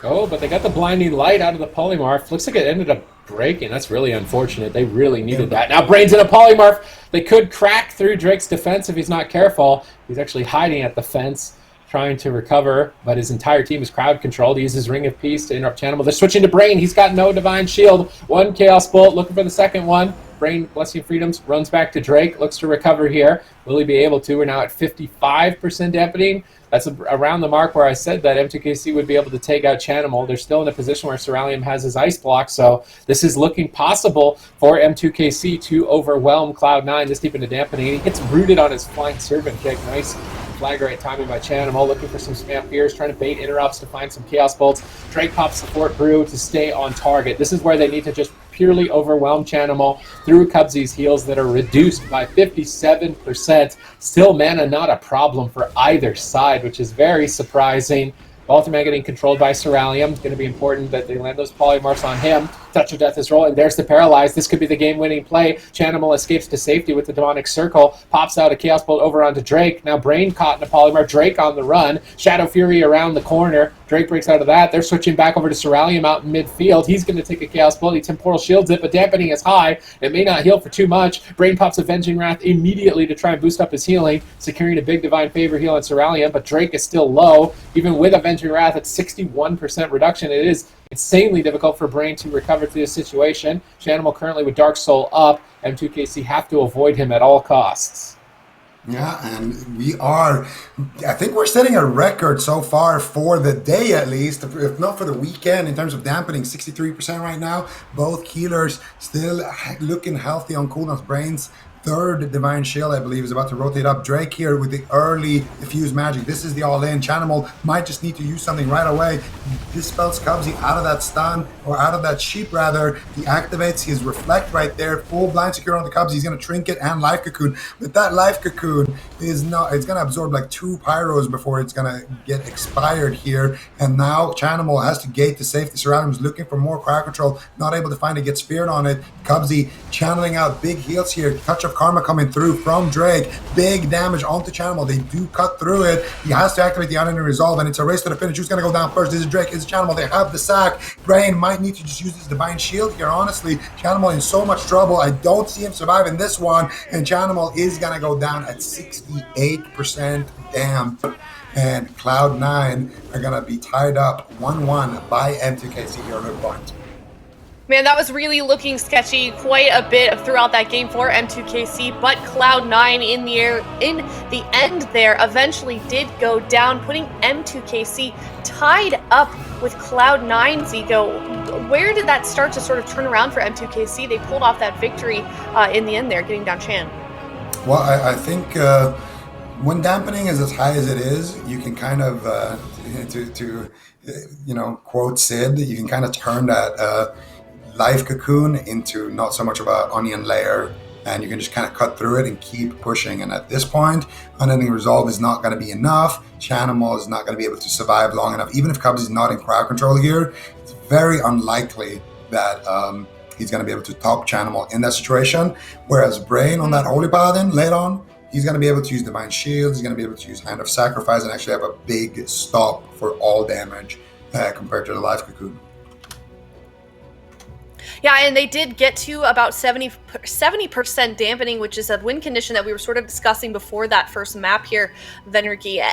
Oh, but they got the Blinding Light out of the Polymorph. Looks like it ended up breaking. That's really unfortunate. They really needed that. Now Brain's in a Polymorph. They could crack through Drake's defense if he's not careful. He's actually hiding at the fence, trying to recover, but his entire team is crowd controlled. He uses Ring of Peace to interrupt Chanimal. They're switching to Brain. He's got no Divine Shield. One Chaos Bolt, looking for the second one. Brain, Blessing of Freedoms, runs back to Drake, looks to recover here. Will he be able to? We're now at 55% dampening. That's around the mark where I said that M2KC would be able to take out Chanimal. They're still in a position where Ceralium has his Ice Block, so this is looking possible for M2KC to overwhelm Cloud9 this deep into dampening. He gets rooted on his Flying Serpent kick. Nice flagrant timing by Chanimal, looking for some spam fears, trying to bait interrupts to find some Chaos Bolts. Drake pops the Fort Brew to stay on target. This is where they need to just purely overwhelm Chanimal through Cubsy's heals that are reduced by 57%. Still mana not a problem for either side, which is very surprising. Ultimate getting controlled by Ceralium. Going to be important that they land those polymorphs on him. Touch of Death is rolling. There's the Paralyze. This could be the game-winning play. Chanimal escapes to safety with the Demonic Circle. Pops out a Chaos Bolt over onto Drake. Now Brain caught in a polymorph. Drake on the run. Shadow Fury around the corner. Drake breaks out of that. They're switching back over to Ceralium out in midfield. He's going to take a Chaos Bolt. He Temporal Shields it, but dampening is high. It may not heal for too much. Brain pops Avenging Wrath immediately to try and boost up his healing, securing a big Divine Favor heal on Ceralium, but Drake is still low. Even with Avenging Wrath at 61% reduction, it is insanely difficult for Brain to recover through this situation. Chanimal currently with Dark Soul up. M2KC have to avoid him at all costs. Yeah, and we are, I think we're setting a record so far for the day at least, if not for the weekend, in terms of dampening. 63% right now. Both healers still looking healthy on cooldowns. Brain's third Divine Shield, I believe, is about to rotate up. Drake here with the early Diffuse Magic. This is the all-in. Chanimal might just need to use something right away. Dispels Cubsy out of that stun, or out of that sheep rather. He activates his Reflect right there. Full blind secure on the Cubsy. He's going to Trinket and Life Cocoon. But that Life Cocoon is not, it's going to absorb like 2 Pyros before it's going to get expired here. And now Chanimal has to gate to safety. Ceralium is looking for more crowd control. Not able to find it. Gets speared on it. Cubsy channeling out big heals here. Touch of Karma coming through from Drake. Big damage onto Chanimal. They do cut through it. He has to activate the Unending Resolve, and it's a race to the finish. Who's going to go down first? Is it Drake? Is it Chanimal? They have the sack. Brain might need to just use his Divine Shield here, honestly. Chanimal in so much trouble. I don't see him surviving this one, and Chanimal is going to go down at 68% damp. And Cloud9 are going to be tied up 1-1 by M2KC here on the point. Man, that was really looking sketchy quite a bit throughout that game for M2KC, but Cloud9 in the end there eventually did go down, putting M2KC tied up with Cloud9. Zico, where did that start to sort of turn around for M2KC? They pulled off that victory in the end there, getting down Chan. Well, I think when dampening is as high as it is, you can kind of, quote Sid, you can kind of turn that life cocoon into not so much of an onion layer, and you can just kind of cut through it and keep pushing. And at this point, unending resolve is not going to be enough. Chanimal is not going to be able to survive long enough. Even if Cubs is not in crowd control here, it's very unlikely that he's going to be able to top Chanimal in that situation. Whereas Brain on that Holy Paladin later on, he's going to be able to use Divine Shield, he's going to be able to use Hand of Sacrifice and actually have a big stop for all damage compared to the Life Cocoon. Yeah, and they did get to about 70% dampening, which is a win condition that we were sort of discussing before that first map here, Venriki.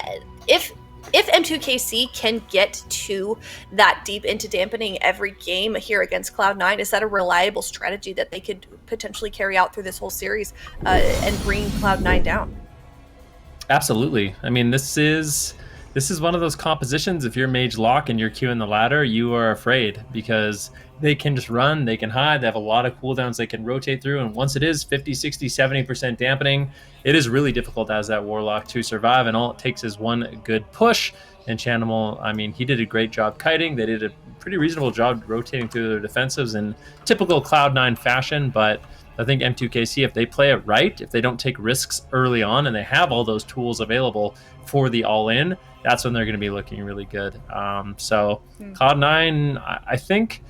If M2KC can get to that deep into dampening every game here against Cloud9, is that a reliable strategy that they could potentially carry out through this whole series and bring Cloud9 down? Absolutely. I mean, this is one of those compositions. If you're Mage Lock and you're queuing the ladder, you are afraid because they can just run, they can hide, they have a lot of cooldowns they can rotate through, and once it is 50, 60, 70% dampening, it is really difficult as that Warlock to survive, and all it takes is one good push. And Chanimal, I mean, he did a great job kiting. They did a pretty reasonable job rotating through their defensives in typical Cloud9 fashion, but I think M2KC, if they play it right, if they don't take risks early on, and they have all those tools available for the all-in, that's when they're going to be looking really good. Cloud9, I think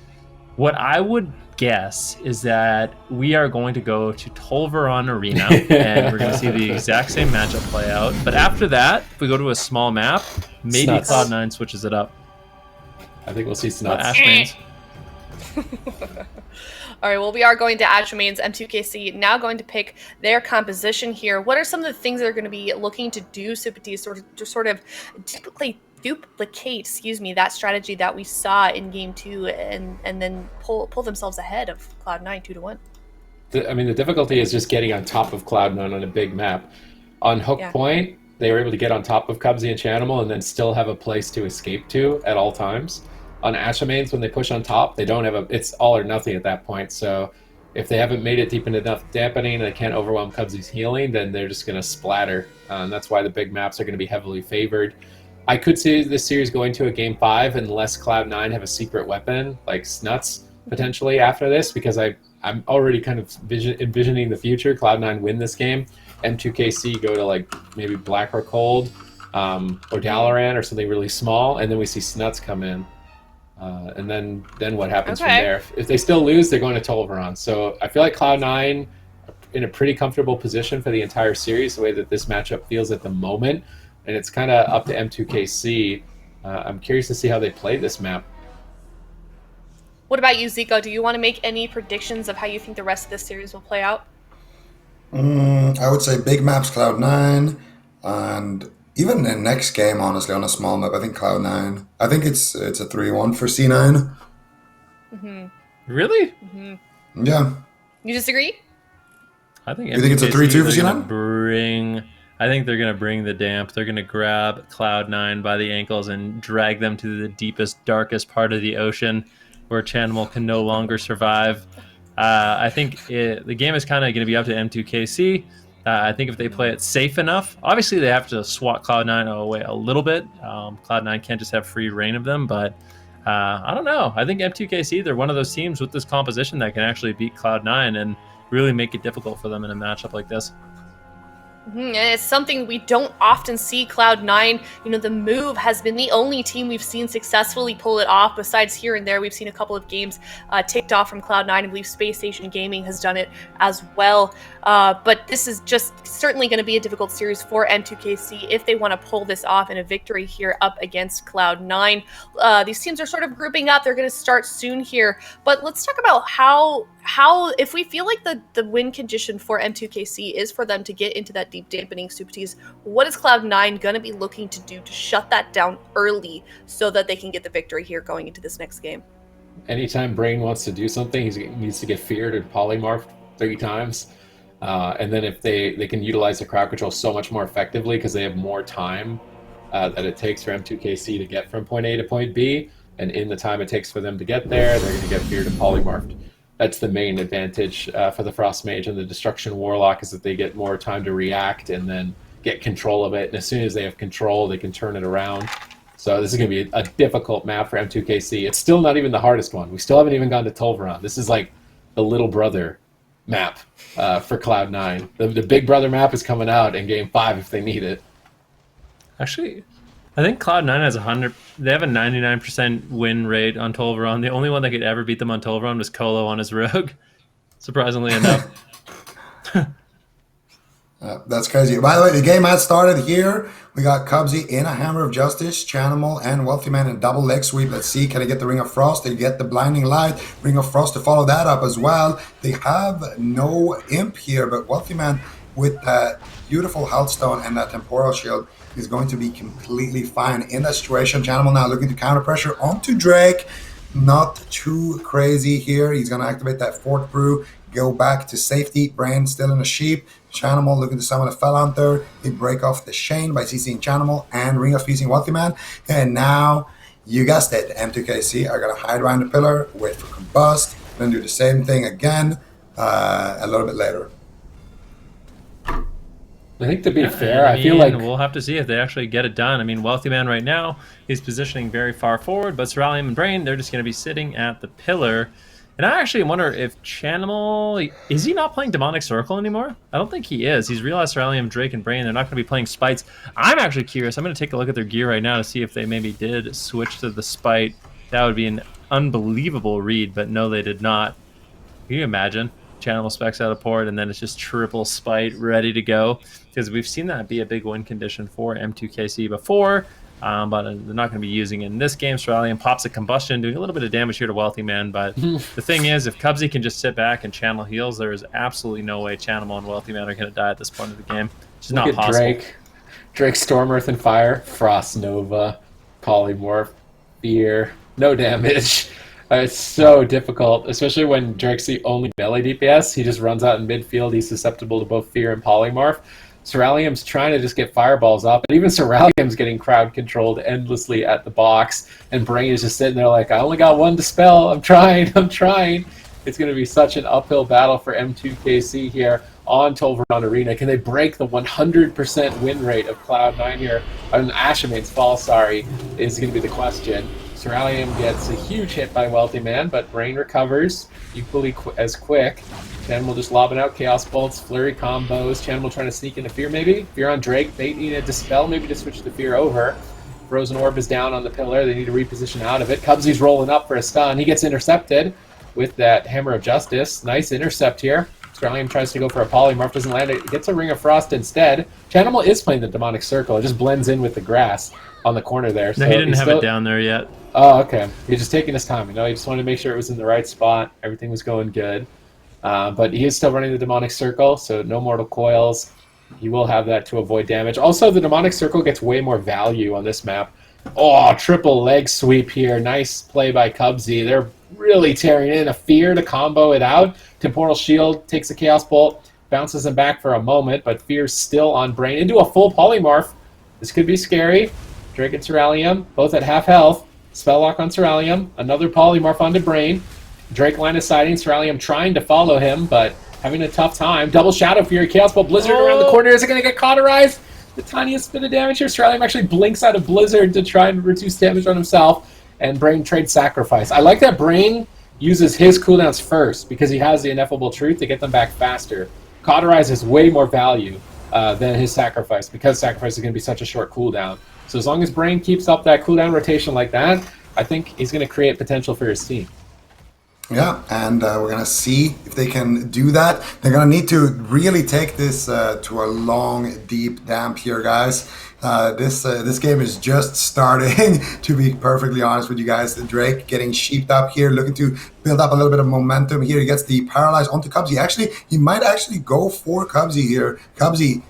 what I would guess is that we are going to go to Tolvaron Arena, and we're going to see the exact same matchup play out. But after that, if we go to a small map, maybe Snuts. Cloud9 switches it up. I think we'll see Snuts. Ashmains. All right, well, we are going to Ashmains. M2KC now going to pick their composition here. What are some of the things they're going to be looking to do, Supati, sort of duplicate, that strategy that we saw in Game 2 and then pull themselves ahead of Cloud9 2-1? I mean, the difficulty is just getting on top of Cloud9 on a big map. On Hook Point, they were able to get on top of Cubsy and Chanimal and then still have a place to escape to at all times. On Ashmains, when they push on top, they don't have it's all or nothing at that point. So if they haven't made it deep enough dampening and they can't overwhelm Cubsy's healing, then they're just going to splatter. And that's why the big maps are going to be heavily favored. I could see this series going to a Game 5 unless Cloud9 have a secret weapon, like Snuts, potentially after this, because I'm already kind of envisioning the future. Cloud9 win this game, M2KC go to like maybe Black or Cold, or Dalaran or something really small, and then we see Snuts come in. And then what happens from there? If they still lose, they're going to Tolvaron. So I feel like Cloud9 in a pretty comfortable position for the entire series, the way that this matchup feels at the moment. And it's kind of up to M2KC. I'm curious to see how they play this map. What about you, Zico? Do you want to make any predictions of how you think the rest of this series will play out? I would say big maps Cloud9, and even the next game, honestly, on a small map, I think Cloud9. I think it's a 3-1 for C9. Mm-hmm. Really? Mm-hmm. Yeah. You disagree? I think you think it's a 3-2 for C9? I think they're going to bring the damp. They're going to grab Cloud9 by the ankles and drag them to the deepest, darkest part of the ocean where Chanimal can no longer survive. I think the game is kind of going to be up to M2KC. I think if they play it safe enough, obviously they have to swat Cloud9 away a little bit. Cloud9 can't just have free reign of them, but I don't know. I think M2KC, they're one of those teams with this composition that can actually beat Cloud9 and really make it difficult for them in a matchup like this. And it's something we don't often see Cloud9. The Move has been the only team we've seen successfully pull it off. Besides here and there, we've seen a couple of games ticked off from Cloud9. I believe Spacestation Gaming has done it as well. But this is just certainly going to be a difficult series for M2KC if they want to pull this off in a victory here up against Cloud9. These teams are sort of grouping up. They're going to start soon here. But let's talk about how if we feel like the win condition for M2KC is for them to get into that deep dampening Supties, what is Cloud9 going to be looking to do to shut that down early so that they can get the victory here going into this next game? Anytime Brain wants to do something, he needs to get feared and polymorphed 3 times. And then if they can utilize the crowd control so much more effectively because they have more time that it takes for M2KC to get from point A to point B, and in the time it takes for them to get there, they're going to get feared and polymorphed. That's the main advantage for the Frost Mage and the Destruction Warlock, is that they get more time to react and then get control of it. And as soon as they have control, they can turn it around. So this is going to be a difficult map for M2KC. It's still not even the hardest one. We still haven't even gone to Tolvaron. This is like the little brother map for Cloud9. The big brother map is coming out in Game 5 if they need it. Actually, I think Cloud9 has 100. They have a 99% win rate on Tolvaron. The only one that could ever beat them on Tolvaron was Colo on his Rogue, surprisingly enough. That's crazy. By the way, the game has started here. We got Cubsy in a Hammer of Justice, Chanimal, and Wealthy Man in double leg sweep. Let's see, can they get the Ring of Frost? They get the Blinding Light, Ring of Frost to follow that up as well. They have no Imp here, but Wealthy Man with that beautiful Healthstone and that Temporal Shield is going to be completely fine in that situation. Chanimal now looking to counter pressure onto Drake. Not too crazy here. He's going to activate that Fort Brew, go back to safety. Brain still in a sheep. Chanimal looking to summon a Fellhunter. They break off the Shane by CCing Chanimal and Ring of Feasting Wealthy Man. And now, you guessed it, M2KC are going to hide behind the pillar, wait for Combust, then do the same thing again a little bit later. I think to be fair, I feel like we'll have to see if they actually get it done. I mean, Wealthy Man right now is positioning very far forward, but Cerulean and Brain, they're just going to be sitting at the pillar. And I actually wonder if Chanimal, is he not playing Demonic Circle anymore? I don't think he is. He's realized Cerulean, Drake, and Brain, they're not going to be playing Spites. I'm actually curious. I'm going to take a look at their gear right now to see if they maybe did switch to the Spite. That would be an unbelievable read, but no, they did not. Can you imagine? Chanimal specs out of port, and then it's just triple Spite ready to go. Because we've seen that be a big win condition for M2KC before. But they're not going to be using it in this game. Cerulean pops a Combustion, doing a little bit of damage here to Wealthy Man. But the thing is, if Cubsy can just sit back and channel heals, there is absolutely no way Chanimal and Wealthy Man are going to die at this point of the game. It's just not possible. Drake, Storm, Earth, and Fire, Frost Nova, Polymorph, Fear, no damage. It's so difficult, especially when Drake's the only melee DPS. He just runs out in midfield. He's susceptible to both Fear and Polymorph. Cerulean's trying to just get fireballs up, and even Cerulean's getting crowd controlled endlessly at the box, and Brain is just sitting there like, I only got one dispel, I'm trying. It's going to be such an uphill battle for M2KC here on Tolvaron Arena. Can they break the 100% win rate of Cloud9 here? Ashamane's fall, sorry, is going to be the question. Cerulean gets a huge hit by Wealthy Man, but Brain recovers equally as quick. Chanimal just lobbing out Chaos Bolts, Flurry combos. Chanimal trying to sneak into Fear maybe. Fear on Drake, they need a Dispel maybe to switch the Fear over. Frozen Orb is down on the pillar, they need to reposition out of it. Cubsy's rolling up for a stun, he gets intercepted with that Hammer of Justice. Nice intercept here. Cerulean tries to go for a Polymorph, doesn't land it, gets a Ring of Frost instead. Chanimal is playing the Demonic Circle, it just blends in with the grass on the corner there. No, so he didn't have it down there yet. Oh, okay. He's just taking his time. He just wanted to make sure it was in the right spot. Everything was going good. But he is still running the Demonic Circle, so no Mortal Coils. He will have that to avoid damage. Also, the Demonic Circle gets way more value on this map. Oh, triple leg sweep here. Nice play by Cubsy. They're really tearing in a Fear to combo it out. Temporal Shield takes a Chaos Bolt, bounces him back for a moment, but Fear's still on Brain into a full Polymorph. This could be scary. Drake and Cerulean, both at half health. Spell lock on Cerulean, another Polymorph onto Brain. Drake line of sighting, Cerulean trying to follow him, but having a tough time. Double Shadow Fury, Chaos Ball Blizzard around the corner. Is it going to get cauterized? The tiniest bit of damage here. Cerulean actually blinks out of Blizzard to try and reduce damage on himself, and Brain trades Sacrifice. I like that Brain uses his cooldowns first because he has the Ineffable Truth to get them back faster. Cauterize is way more value than his Sacrifice because Sacrifice is going to be such a short cooldown. So as long as Brain keeps up that cooldown rotation like that, I think he's going to create potential for his team. Yeah, and we're going to see if they can do that. They're going to need to really take this to a long, deep damp here, guys. This game is just starting, to be perfectly honest with you guys. Drake getting sheeped up here, looking to build up a little bit of momentum here. He gets the Paralyze onto Cubsy. Actually, he might actually go for Cubsy here. Cubsy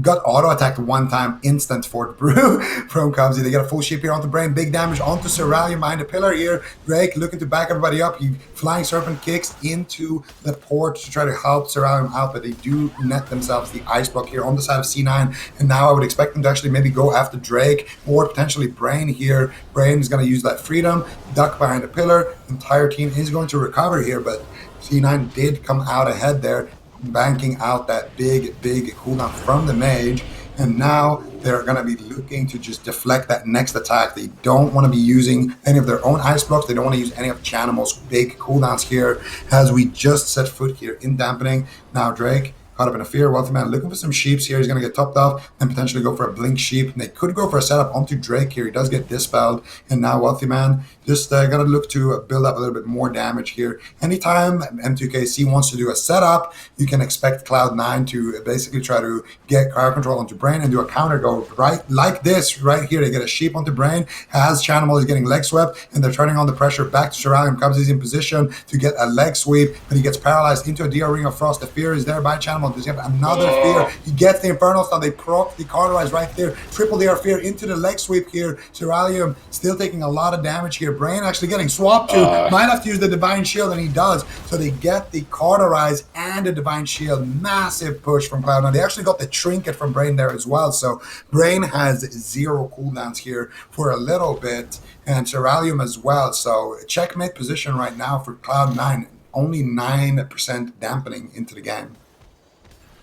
got auto-attacked one time, instant Fort Brew from Cubsy. They get a full sheep here onto Brain, big damage onto Cerulean behind the pillar here. Drake looking to back everybody up. He Flying Serpent kicks into the port to try to help Cerulean out, but they do net themselves the ice block here on the side of C9. And now I would expect them to actually maybe go after Drake or potentially Brain here. Brain is going to use that freedom, duck behind the pillar. The entire team is going to recover here, but C9 did come out ahead there. banking out that big cooldown from the mage. And now they're going to be looking to just deflect that next attack. They don't want to be using any of their own ice blocks. They don't want to use any of Chanimal's big cooldowns here as we just set foot here in dampening. Now Drake caught up in a fear. Wealthy Man looking for some sheeps here. He's going to get topped off and potentially go for a blink sheep. And they could go for a setup onto Drake here. He does get dispelled. And now Wealthy Man just going to look to build up a little bit more damage here. Anytime M2KC wants to do a setup, you can expect Cloud9 to basically try to get crowd control onto Brain and do a counter go right like this right here. They get a sheep onto Brain as Chanimal is getting leg swept, and they're turning on the pressure back to Suralium. Cubs in position to get a leg sweep, but he gets paralyzed into a DR Ring of Frost. The fear is there by Chanimal. Does he have another fear? He gets the Infernal Stun. They proc the Cauterize right there. Triple DR fear into the leg sweep here. Suralium still taking a lot of damage here. Brain actually getting swapped to. Might have to use the Divine Shield, and he does. So they get the Cauterize and the Divine Shield. Massive push from Cloud9. They actually got the Trinket from Brain there as well. So Brain has 0 cooldowns here for a little bit, and Suralium as well. So checkmate position right now for Cloud9. Only 9% dampening into the game.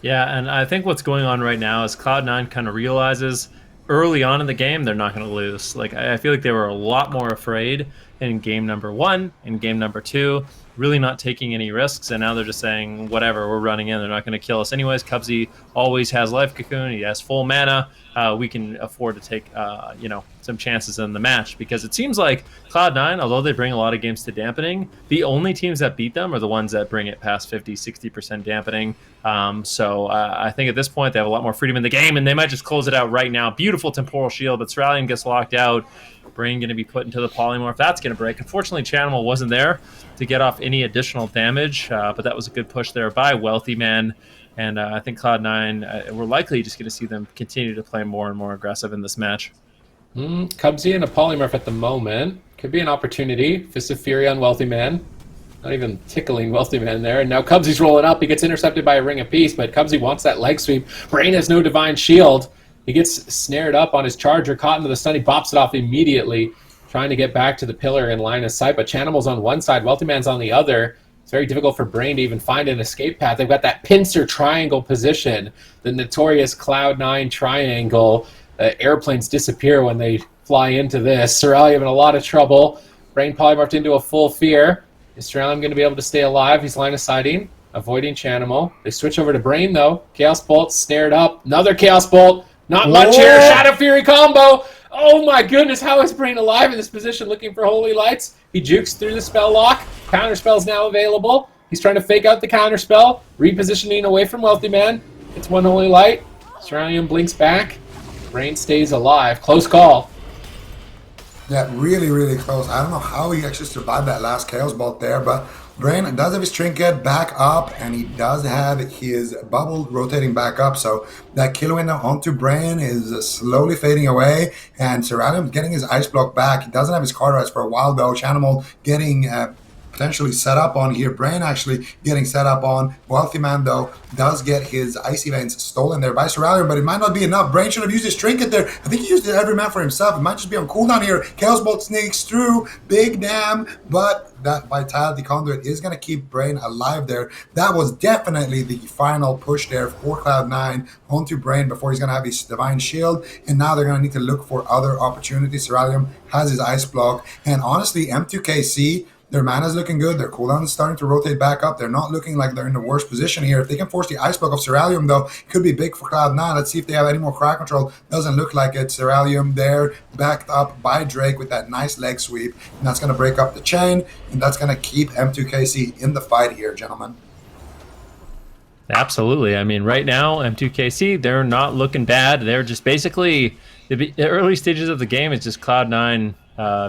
Yeah, and I think what's going on right now is Cloud9 kind of realizes early on in the game they're not going to lose. Like, I feel like they were a lot more afraid in game number 1, in game number 2, really not taking any risks, and now they're just saying, whatever, we're running in, they're not going to kill us anyways. Cubsy always has Life Cocoon, he has full mana, we can afford to take some chances in the match, because it seems like Cloud9, although they bring a lot of games to dampening, the only teams that beat them are the ones that bring it past 50-60% dampening. So I think at this point they have a lot more freedom in the game, and they might just close it out right now. Beautiful Temporal Shield, but Suralium gets locked out. Brain going to be put into the Polymorph. That's going to break. Unfortunately, Chanimal wasn't there to get off any additional damage, but that was a good push there by Wealthy Man. And I think Cloud9, we're likely just going to see them continue to play more and more aggressive in this match. Cubsy and a Polymorph at the moment. Could be an opportunity. Fist of Fury on Wealthy Man. Not even tickling Wealthy Man there. And now Cubsy's rolling up. He gets intercepted by a Ring of Peace, but Cubsy wants that leg sweep. Brain has no Divine Shield. He gets snared up on his charger, caught into the stun. He bops it off immediately, trying to get back to the pillar in line of sight. But Chanimal's on one side, Wealthy Man's on the other. It's very difficult for Brain to even find an escape path. They've got that pincer triangle position, the notorious Cloud9 triangle. Airplanes disappear when they fly into this. Suralium in a lot of trouble. Brain polymorphed into a full fear. Is Suralium going to be able to stay alive? He's line of sighting, avoiding Chanimal. They switch over to Brain, though. Chaos Bolt snared up. Another Chaos Bolt. Not much here. Shadow Fury combo. Oh my goodness, how is Brain alive in this position looking for Holy Lights? He jukes through the spell lock. Counter spell's now available. He's trying to fake out the counter spell. Repositioning away from Wealthy Man. It's one Holy Light. Suralium blinks back. Brain stays alive. Close call. Yeah, really, really close. I don't know how he actually survived that last Chaos Bolt there, but Brain does have his Trinket back up, and he does have his bubble rotating back up, so that kill window onto Brain is slowly fading away, and Suralium getting his Ice Block back. He doesn't have his Cauterize for a while, though. Chanimal getting potentially set up on here. Brain actually getting set up on. Wealthy Man, though, does get his Icy Veins stolen there by Suralium, but it might not be enough. Brain should have used his Trinket there. I think he used it every man for himself. It might just be on cooldown here. Chaos Bolt sneaks through. Big damn, but that Vitality Conduit is going to keep Brain alive there. That was definitely the final push there for Cloud9 onto Brain before he's going to have his Divine Shield, and now they're going to need to look for other opportunities. Suralium has his Ice Block, and honestly, M2KC, their mana is looking good. Their cooldown is starting to rotate back up. They're not looking like they're in the worst position here. If they can force the Ice Block of Suralium, though, it could be big for Cloud9. Let's see if they have any more crowd control. Doesn't look like it. Suralium there, backed up by Drake with that nice leg sweep. And that's going to break up the chain, and that's going to keep M2KC in the fight here, gentlemen. Absolutely. I mean, right now, M2KC, they're not looking bad. They're just basically, the early stages of the game is just Cloud9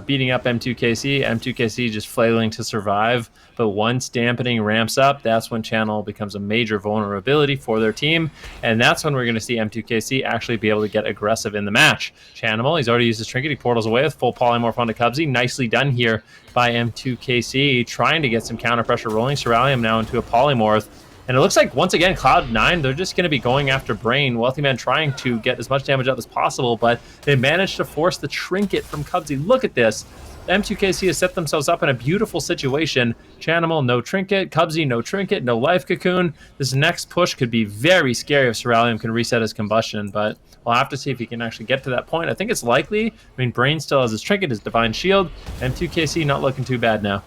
beating up M2KC just flailing to survive. But once dampening ramps up, that's when Channel becomes a major vulnerability for their team, and that's when we're going to see M2KC actually be able to get aggressive in the match. Channel, he's already used his Trinket, he portals away with full Polymorph onto Cubsy. Nicely done here by M2KC, trying to get some counter pressure rolling. Suralium now into a Polymorph. And it looks like, once again, Cloud9, they're just going to be going after Brain. Wealthy Man trying to get as much damage out as possible, but they managed to force the Trinket from Cubsy. Look at this. M2KC has set themselves up in a beautiful situation. Chanimal, no trinket. Cubsy, no trinket, no life cocoon. This next push could be very scary if Ceralium can reset his combustion, but we'll have to see if he can actually get to that point. I think it's likely. I mean, Brain still has his trinket, his divine shield. M2KC not looking too bad now.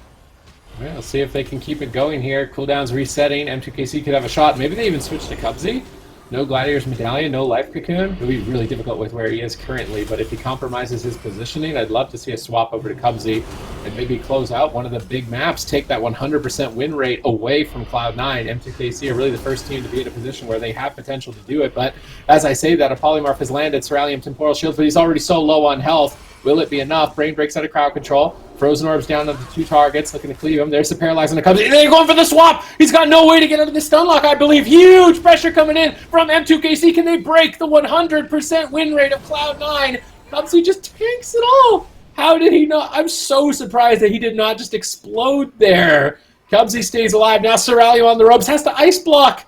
All right, let's see if they can keep it going here. Cooldown's resetting. M2KC could have a shot. Maybe they even switch to Cubsy. No Gladiator's Medallion, no Life Cocoon. It'll be really difficult with where he is currently, but if he compromises his positioning, I'd love to see a swap over to Cubsy and maybe close out one of the big maps, take that 100% win rate away from Cloud9. M2KC are really the first team to be in a position where they have potential to do it, but as I say that, a Polymorph has landed, Ceralium Temporal Shields, but he's already so low on health. Will it be enough? Brain breaks out of crowd control. Frozen Orbs down to the 2 targets, looking to cleave him. There's the Paralyze on the Cubs. They're going for the swap! He's got no way to get out of the stun lock, I believe. Huge pressure coming in from M2KC. Can they break the 100% win rate of Cloud9? Cubsy just tanks it all. How did he not? I'm so surprised that he did not just explode there. Cubsy stays alive. Now Ceralium on the ropes. Has to ice block.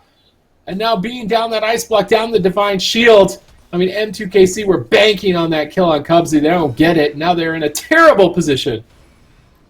And now being down that ice block, down the Divine Shield. I mean, M2KC were banking on that kill on Cubsy. They don't get it. Now they're in a terrible position.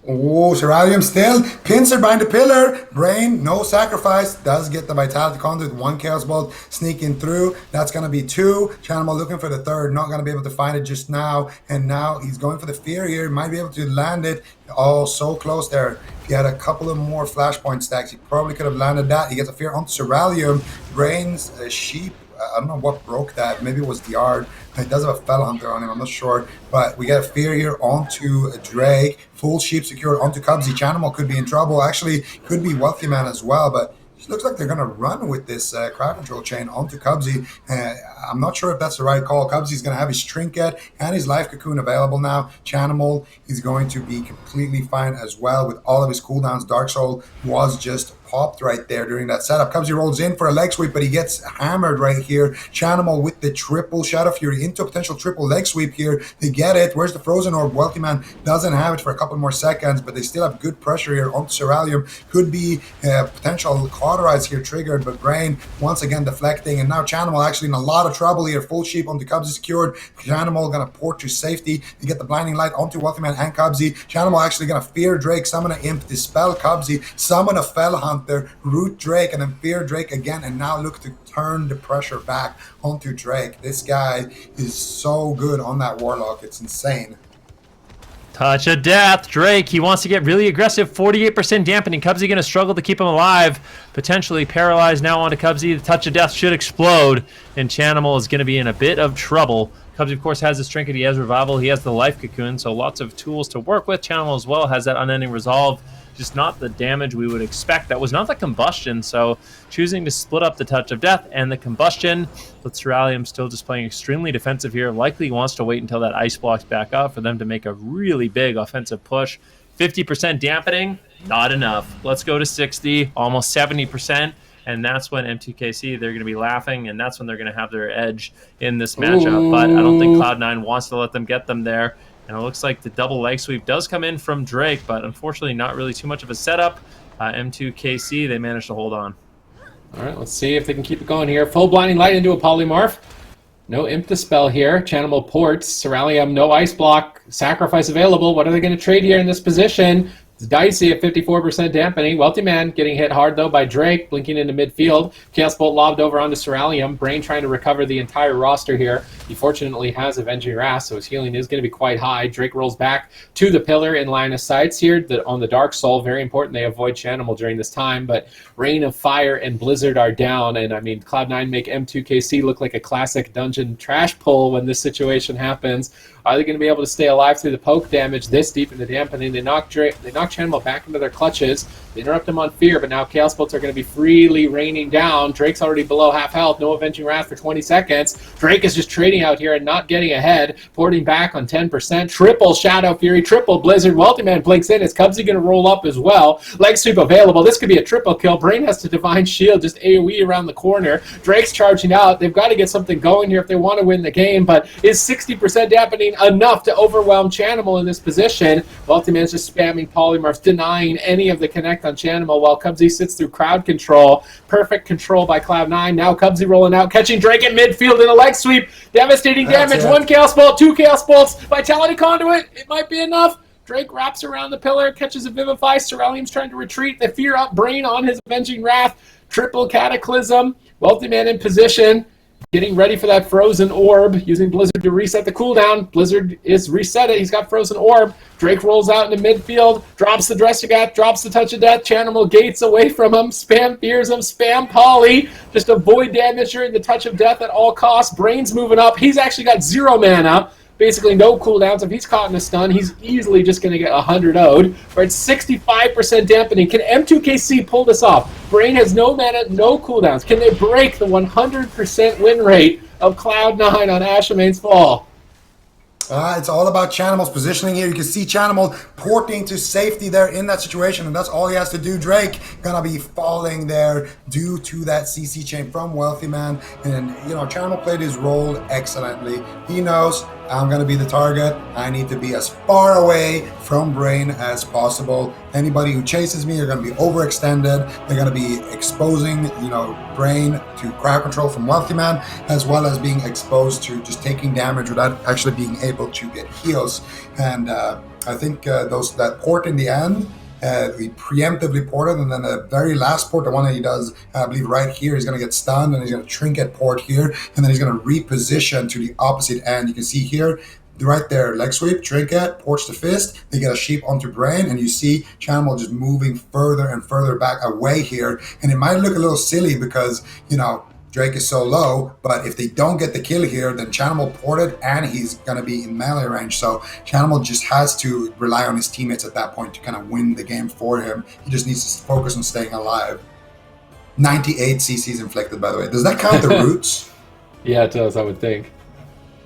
Oh, Ceralium still pins her behind the pillar. Brain, no sacrifice, does get the Vitality Conduit. 1 Chaos Bolt sneaking through. That's going to be 2. Chanimal looking for the 3rd. Not going to be able to find it just now. And now he's going for the Fear here. Might be able to land it. Oh, so close there. If he had a couple of more Flashpoint stacks, he probably could have landed that. He gets a Fear onto Ceralium. Brain's Sheep. I don't know what broke that. Maybe it was the Yard. It does have a Fell Hunter on him. I'm not sure. But we get a Fear here onto Drake. Full Sheep secured onto Cubsy. Chanimal could be in trouble. Actually, could be Wealthy Man as well. But it looks like they're going to run with this crowd control chain onto Cubsy. I'm not sure if that's the right call. Cubsy's going to have his Trinket and his Life Cocoon available now. Chanimal is going to be completely fine as well with all of his cooldowns. Dark Soul was just popped right there during that setup. Cubsy rolls in for a leg sweep, but he gets hammered right here. Chanimal with the triple Shadow Fury into a potential triple leg sweep here. They get it. Where's the Frozen Orb? Wealthy Man doesn't have it for a couple more seconds, but they still have good pressure here onto Ceralium. Could be potential cauterize here triggered, but Brain once again deflecting, and now Chanimal actually in a lot of trouble here. Full Sheep onto Cubsy secured. Chanimal gonna port to safety. You get the Blinding Light onto Wealthy Man and Cubsy. Chanimal actually gonna Fear Drake, summon an Imp, dispel Cubsy, summon a Fell Hunter, root Drake, and then Fear Drake again, and now look to turn the pressure back onto Drake. This guy is so good on that Warlock. It's insane. Touch of Death. Drake, he wants to get really aggressive. 48% dampening. Cubsy going to struggle to keep him alive. Potentially paralyzed now onto Cubsy. The Touch of Death should explode, and Chanimal is going to be in a bit of trouble. Cubsy, of course, has his Trinket. He has Revival. He has the Life Cocoon, so lots of tools to work with. Chanimal as well has that Unending Resolve. Just not the damage we would expect. That was not the combustion, so choosing to split up the Touch of Death and the combustion. But Ceralium still just playing extremely defensive here. Likely wants to wait until that ice blocks back up for them to make a really big offensive push. 50% dampening, not enough. Let's go to 60, almost 70%. And that's when M2KC, they're going to be laughing, and that's when they're going to have their edge in this matchup. But I don't think Cloud9 wants to let them get them there. And it looks like the double leg sweep does come in from Drake, but unfortunately not really too much of a setup. M2KC, they managed to hold on. All right, let's see if they can keep it going here. Full Blinding Light into a Polymorph. No Imp Dispel here. Chanimal ports. Ceralium, no Ice Block. Sacrifice available. What are they going to trade here in this position? It's dicey at 54% dampening. Wealthy Man getting hit hard, though, by Drake, blinking into midfield. Chaos Bolt lobbed over onto Ceralium. Brain trying to recover the entire roster here. He fortunately has Avenging Wrath, so his healing is going to be quite high. Drake rolls back to the pillar in line of sights here on the Dark Soul. Very important they avoid Chanimal during this time, but Rain of Fire and Blizzard are down, and I mean, Cloud9 make M2KC look like a classic dungeon trash pull when this situation happens. Are they going to be able to stay alive through the poke damage this deep in the dampening? They knock Chanimal back into their clutches. They interrupt him on Fear, but now Chaos Bolts are going to be freely raining down. Drake's already below half health. No Avenging Wrath for 20 seconds. Drake is just trading out here and not getting ahead. Porting back on 10%. Triple Shadow Fury. Triple Blizzard. Wealthy Man blinks in. Is Cubsy going to roll up as well? Leg sweep available. This could be a triple kill. Brain has to Divine Shield. Just AoE around the corner. Drake's charging out. They've got to get something going here if they want to win the game, but is 60% dampening enough to overwhelm Chanimal in this position? Wealthy Man's just spamming Polymorphs, denying any of the connect on Chanimal while Cubsy sits through crowd control. Perfect control by Cloud9. Now Cubsy rolling out, catching Drake at midfield in a leg sweep. Devastating damage. 1 Chaos Bolt, 2 Chaos Bolts. Vitality Conduit. It might be enough. Drake wraps around the pillar, catches a Vivify. Cerulean's trying to retreat. They fear up Brain on his Avenging Wrath. Triple Cataclysm. Wealthy Man in position. Getting ready for that Frozen Orb, using Blizzard to reset the cooldown. Blizzard is reset it. He's got Frozen Orb. Drake rolls out into midfield, drops the Dressagat, drops the Touch of Death. Chanimal Gates away from him. Spam Fears him, spam Polly. Just avoid damage during the Touch of Death at all costs. Brain's moving up. He's actually got 0 mana. Basically no cooldowns. If he's caught in a stun, he's easily just going to get 100 0'd. We're at 65% dampening. Can M2KC pull this off? Brain has no mana, no cooldowns. Can they break the 100% win rate of Cloud9 on Ashamane's Fall? It's all about Chanimal's positioning here. You can see Chanimal porting to safety there in that situation, and that's all he has to do. Drake gonna be falling there due to that CC chain from Wealthy Man, and Chanimal played his role excellently. He knows, I'm gonna be the target. I need to be as far away from Brain as possible. Anybody who chases me are gonna be overextended. They're gonna be exposing, Brain to crowd control from Wealthy Man, as well as being exposed to just taking damage without actually being able to get heals. And I think that port in the end, we preemptively ported, and then the very last port, the one that he does, I believe right here, he's going to get stunned, and he's going to trinket port here, and then he's going to reposition to the opposite end. You can see here, right there, leg sweep, trinket, ports to fist, they get a sheep onto Brain, and you see Chanimal just moving further and further back away here. And it might look a little silly because, Drake is so low, but if they don't get the kill here, then Chanimal ported and he's going to be in melee range. So Chanimal just has to rely on his teammates at that point to kind of win the game for him. He just needs to focus on staying alive. 98 CCs inflicted, by the way. Does that count the roots? Yeah, it does, I would think.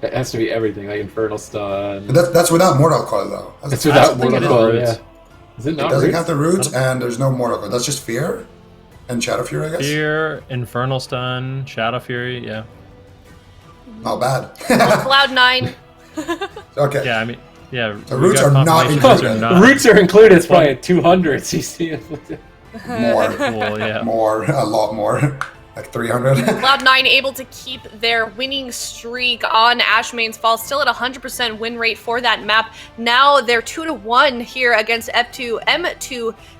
It has to be everything, like Infernal Stun. But that's without Mortal Coil, though. It's without Mortal Coil, yeah. Is it not It doesn't roots? count the roots, and there's no Mortal Coil. That's just Fear and Shadow Fury, I guess? Fear, Infernal Stun, Shadow Fury, yeah. Not bad. Cloud9. Okay. Yeah, I mean, yeah. The roots are not included. Roots are included. It's probably at 200 CC inflicted. More. Cool, yeah. More. A lot more. Like 300. Cloud9 able to keep their winning streak on Ashmane's Fall, still at 100% win rate for that map. Now they're 2-1 here against F2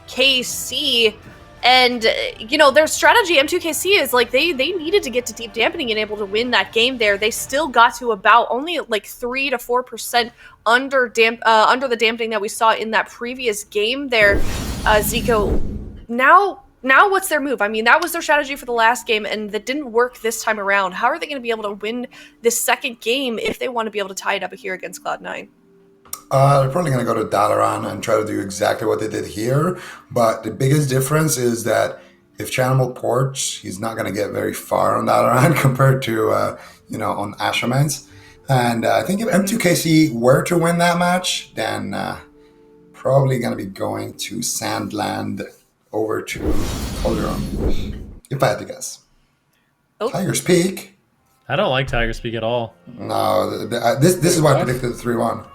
M2KC. And, their strategy, M2KC, is like they needed to get to deep dampening and able to win that game there. They still got to about only like 3 to 4% under the dampening that we saw in that previous game there, Zico. Now what's their move? I mean, that was their strategy for the last game, and that didn't work this time around. How are they going to be able to win this second game if they want to be able to tie it up here against Cloud9? They're probably going to go to Dalaran and try to do exactly what they did here. But the biggest difference is that if Chanimal ports, he's not going to get very far on Dalaran compared to, on Ashamane's. And I think if M2KC were to win that match, then probably going to be going to Sandland over to Calderon, if I had to guess. Oh. Tiger's Peak. I don't like Tiger's Peak at all. No, this is why I predicted the 3-1.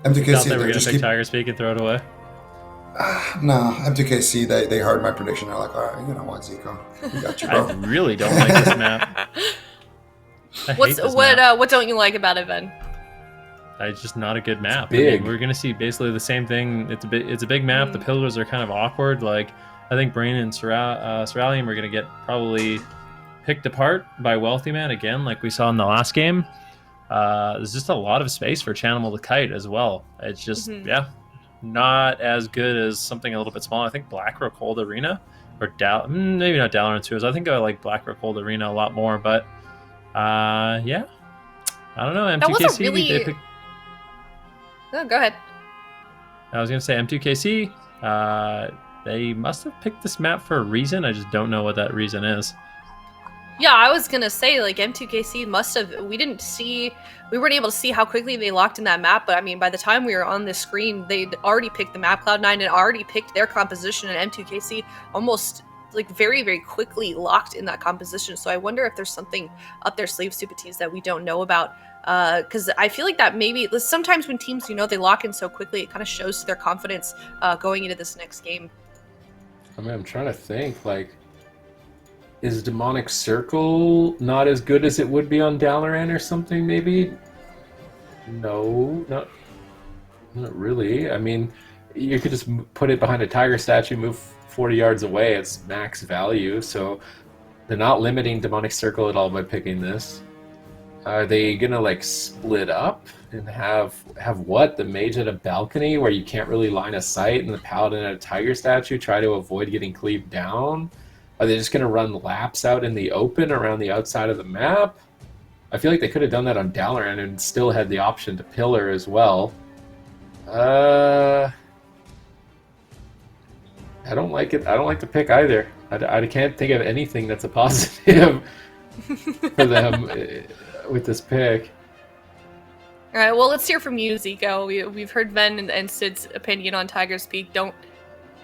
M2KC, Thought they were going to just pick Tiger's Peak and throw it away. No, M2KC, they heard my prediction. They're like, all right, you know what, Zico, we got you, bro. I really don't like this map. What don't you like about it, Ben? It's just not a good map. Big. I mean, we're going to see basically the same thing. It's a big map. The pillars are kind of awkward. Like, I think Brain and Cerulean are going to get probably picked apart by Wealthy Man again, like we saw in the last game. There's just a lot of space for Chanimal to kite as well. It's just, not as good as something a little bit smaller. I think Black Rock Cold Arena, or maybe not Dalaran 2. I think I like Black Rock Cold Arena a lot more, but yeah. I don't know. M2KC, they picked... Oh, go ahead. I was going to say M2KC, they must have picked this map for a reason. I just don't know what that reason is. Yeah, I was going to say, like, M2KC must have... We weren't able to see how quickly they locked in that map, but, I mean, by the time we were on this screen, they'd already picked the map. Cloud9 had already picked their composition, and M2KC almost, like, very, very quickly locked in that composition. So I wonder if there's something up their sleeves, Supatis, that we don't know about. Because I feel like that maybe sometimes when teams, they lock in so quickly, it kind of shows their confidence going into this next game. I mean, I'm trying to think, like, is Demonic Circle not as good as it would be on Dalaran or something, maybe? No. Not really. I mean, you could just put it behind a tiger statue, move 40 yards away. It's max value, so they're not limiting Demonic Circle at all by picking this. Are they gonna like split up and have what? The mage at a balcony where you can't really line of sight, and the paladin at a tiger statue try to avoid getting cleaved down? Are they just gonna run laps out in the open around the outside of the map? I feel like they could have done that on Dalaran and still had the option to pillar as well. I don't like it. I don't like the pick either. I can't think of anything that's a positive for them with this pick. All right, well, let's hear from you, Zico. We've heard Ven and Sid's opinion on Tiger's Peak. Don't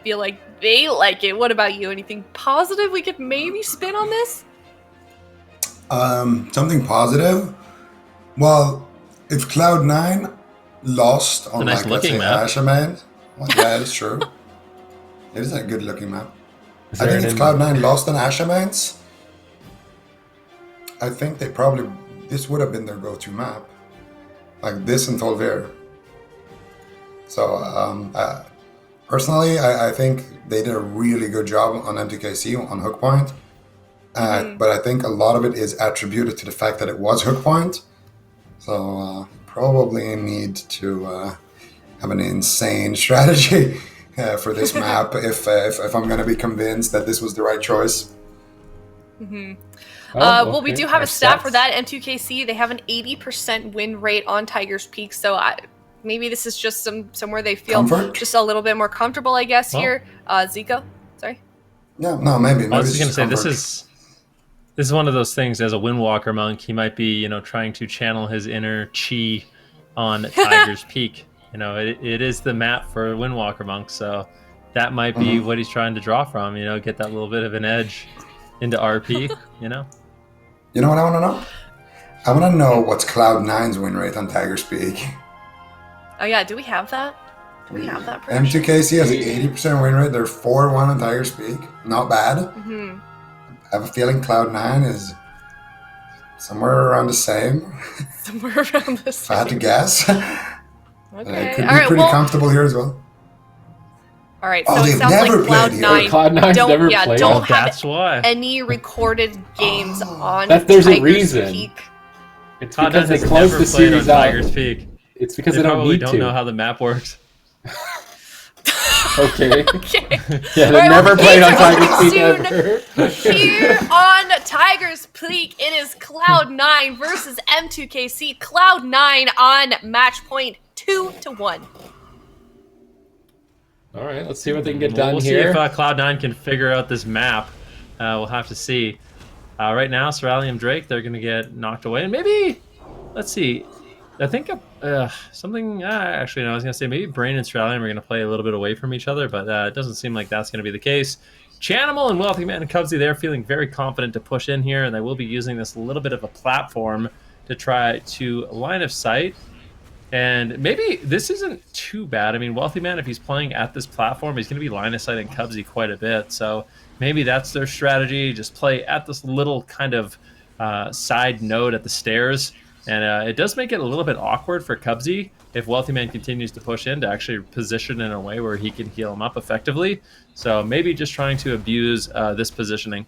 feel like they like it. What about you? Anything positive we could maybe spin on this? Something positive? Well, if Cloud9 lost on, nice like, let's say, map. Asherman, well, yeah, it's true. It is a good looking map. I think if an Cloud9 lost on Asherman's, I think they probably, this would have been their go-to map. Like this and Tolver. So, personally, I think they did a really good job on M2KC on hook point. But I think a lot of it is attributed to the fact that it was hook point. So, probably need to have an insane strategy for this map if I'm going to be convinced that this was the right choice. Well, we do have a stat for that. M2KC, they have an 80% win rate on Tiger's Peak, so maybe this is just somewhere they feel just a little bit more comfortable, I guess, here. Zico, sorry? Yeah, no, maybe. I was just going to say, this is one of those things, as a Windwalker monk, he might be, trying to channel his inner chi on Tiger's Peak. It is the map for Windwalker monk, so that might be what he's trying to draw from, get that little bit of an edge into RP, You know what I want to know? I want to know what's Cloud9's win rate on Tiger's Peak. Oh yeah, do we have that? Do we have that? M2KC has an 80% win rate. They're 4-1 on Tiger's Peak. Not bad. I have a feeling Cloud9 is somewhere around the same. Somewhere around the same. If I had to guess. Okay. It could be pretty comfortable here as well. All right, so it sounds like Cloud9 don't have any recorded games on there's Tiger's a reason. Peak. It's because they closed the series out. It's because they don't need to. Don't know how the map works. Okay. Okay. Yeah, they never played on Tiger's Peak ever. Here on Tiger's Peak, it is Cloud9 versus M2KC. Cloud9 on match point 2-1. All right, let's see what they can get done we'll here. See if Cloud9 can figure out this map. We'll have to see. Right now, Ceralium Drake, they're going to get knocked away. And maybe, let's see. I think something, actually, no, I was going to say maybe Brain and Ceralium are going to play a little bit away from each other, but it doesn't seem like that's going to be the case. Chanimal and Wealthy Man and Cubsy, they're feeling very confident to push in here, and they will be using this little bit of a platform to try to line of sight. And maybe this isn't too bad. I mean, Wealthy Man, if he's playing at this platform, he's going to be line of sight in Cubsy quite a bit. So maybe that's their strategy. Just play at this little kind of side node at the stairs. And it does make it a little bit awkward for Cubsy if Wealthy Man continues to push in to actually position in a way where he can heal him up effectively. So maybe just trying to abuse this positioning.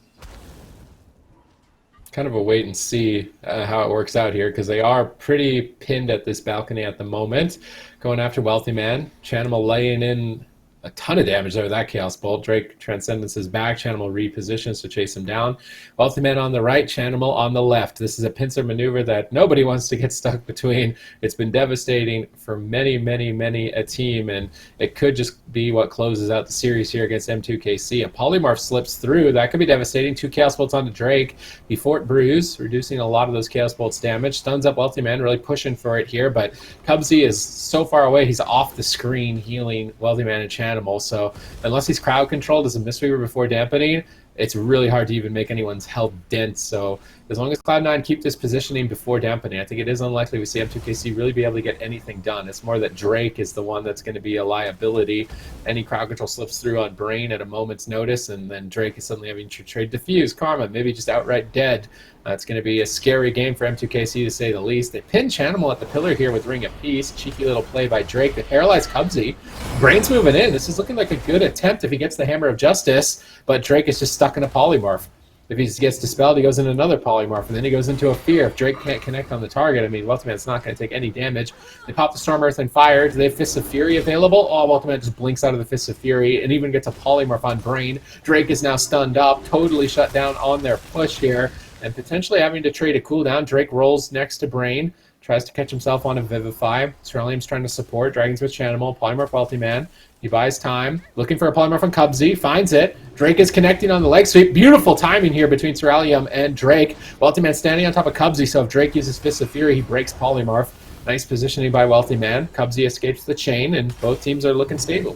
Kind of a wait and see how it works out here, because they are pretty pinned at this balcony at the moment. Going after Wealthy Man. Chanimal laying in a ton of damage there with that Chaos Bolt. Drake Transcendence's back. Chanimal repositions to chase him down. Wealthy Man on the right, Chanimal on the left. This is a pincer maneuver that nobody wants to get stuck between. It's been devastating for many, many, many a team, and it could just be what closes out the series here against M2KC. A Polymorph slips through. That could be devastating. 2 Chaos Bolts onto Drake. He Fort Bruise, reducing a lot of those Chaos Bolts damage. Stuns up Wealthy Man, really pushing for it here, but Cubsy is so far away, he's off the screen healing Wealthy Man and Chanimal. So unless he's crowd controlled as a Mistweaver before dampening, it's really hard to even make anyone's health dent. So as long as Cloud9 keep this positioning before dampening, I think it is unlikely we see M2KC really be able to get anything done. It's more that Drake is the one that's going to be a liability. Any crowd control slips through on Brain at a moment's notice, and then Drake is suddenly having to trade Diffuse, Karma, maybe just outright dead. It's going to be a scary game for M2KC to say the least. They pin Chanimal at the pillar here with Ring of Peace. Cheeky little play by Drake. They paralyze Cubsy. Brain's moving in. This is looking like a good attempt if he gets the Hammer of Justice, but Drake is just stuck in a polymorph. If he gets dispelled, he goes in another polymorph, and then he goes into a fear. If Drake can't connect on the target, I mean, Weltman's not going to take any damage. They pop the Storm Earth and Fire. Do they have Fists of Fury available? Oh, Weltman just blinks out of the Fists of Fury and even gets a polymorph on Brain. Drake is now stunned up, totally shut down on their push here, and potentially having to trade a cooldown. Drake rolls next to Brain, tries to catch himself on a Vivify. Ceruleum's trying to support. Dragons with Chanimal, polymorph Weltman. He buys time, looking for a polymorph on Cubsy, finds it. Drake is connecting on the leg sweep. Beautiful timing here between Ceruleum and Drake. Weltman standing on top of Cubsy, so if Drake uses Fists of Fury, he breaks polymorph. Nice positioning by Weltman. Cubsy escapes the chain, and both teams are looking stable.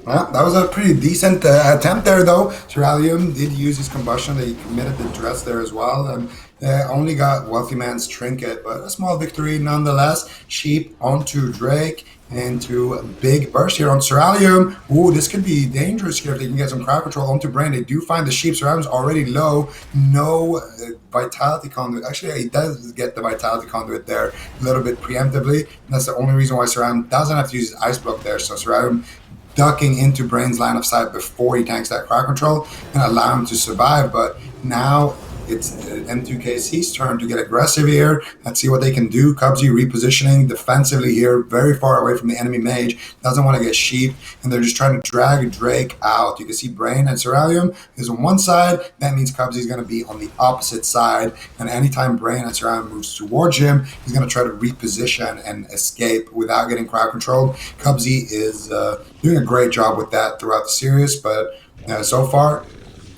Well, that was a pretty decent attempt there, though. Ceruleum did use his combustion. He committed the dress there as well, and only got Wealthy Man's trinket, but a small victory nonetheless. Sheep onto Drake, into a big burst here on Ceruleum. Ooh, this could be dangerous here if they can get some crowd control onto Brain. They do find the Sheep. Ceruleum's already low. No Vitality Conduit. Actually, he does get the Vitality Conduit there a little bit preemptively. And that's the only reason why Ceruleum doesn't have to use his Ice Block there. So Ceruleum ducking into Brain's line of sight before he tanks that crowd control and allow him to survive. But now it's M2KC's turn to get aggressive here. Let's see what they can do. Cubsy repositioning defensively here, very far away from the enemy mage. Doesn't want to get Sheep, and they're just trying to drag Drake out. You can see Brain and Ceruleum is on one side. That means Cubsy's going to be on the opposite side, and anytime Brain and Ceruleum moves towards him, he's going to try to reposition and escape without getting crowd controlled. Cubsy is doing a great job with that throughout the series, but so far,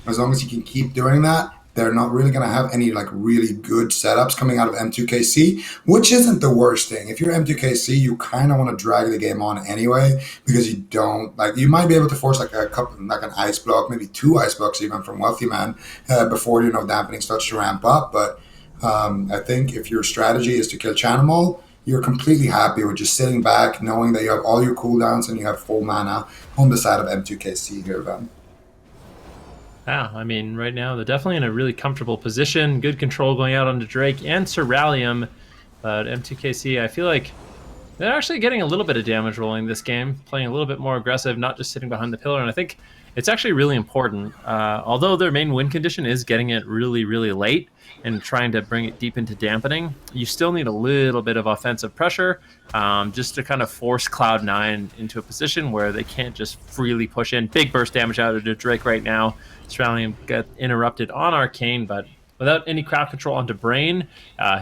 as long as he can keep doing that, they're not really going to have any like really good setups coming out of M2KC, which isn't the worst thing. If you're M2KC, you kind of want to drag the game on anyway, because you don't like, you might be able to force like a couple, like an ice block, maybe 2 ice blocks even from Wealthy Man before, you know, dampening starts to ramp up. But I think if your strategy is to kill Chanimal, you're completely happy with just sitting back, knowing that you have all your cooldowns and you have full mana on the side of M2KC here, then. Yeah, I mean, right now they're definitely in a really comfortable position. Good control going out onto Drake and Ceruleum. But M2KC, I feel like they're actually getting a little bit of damage rolling this game, playing a little bit more aggressive, not just sitting behind the pillar. And I think it's actually really important. Although their main win condition is getting it really, really late and trying to bring it deep into dampening, you still need a little bit of offensive pressure just to kind of force Cloud9 into a position where they can't just freely push in. Big burst damage out of Drake right now. Ceruleum got interrupted on Arcane, but without any crowd control onto Brain,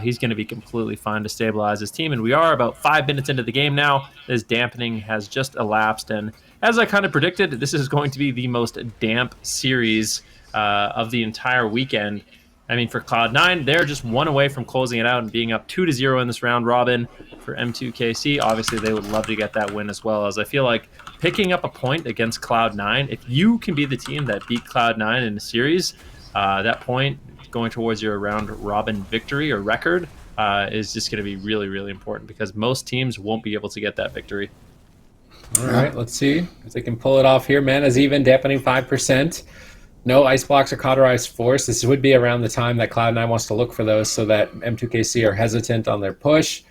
he's going to be completely fine to stabilize his team. And we are about 5 minutes into the game now. This dampening has just elapsed, and as I kind of predicted, this is going to be the most damp series of the entire weekend. I mean, for Cloud9, they're just 1 away from closing it out and being up 2-0 in this round robin. For M2KC, obviously they would love to get that win as well, as I feel like picking up a point against Cloud9, if you can be the team that beat Cloud9 in a series, that point going towards your round robin victory or record is just going to be really, really important, because most teams won't be able to get that victory. All right, let's see if they can pull it off here. Mana's even, dampening 5%. No ice blocks or cauterized force. This would be around the time that Cloud9 wants to look for those, so that M2KC are hesitant on their push.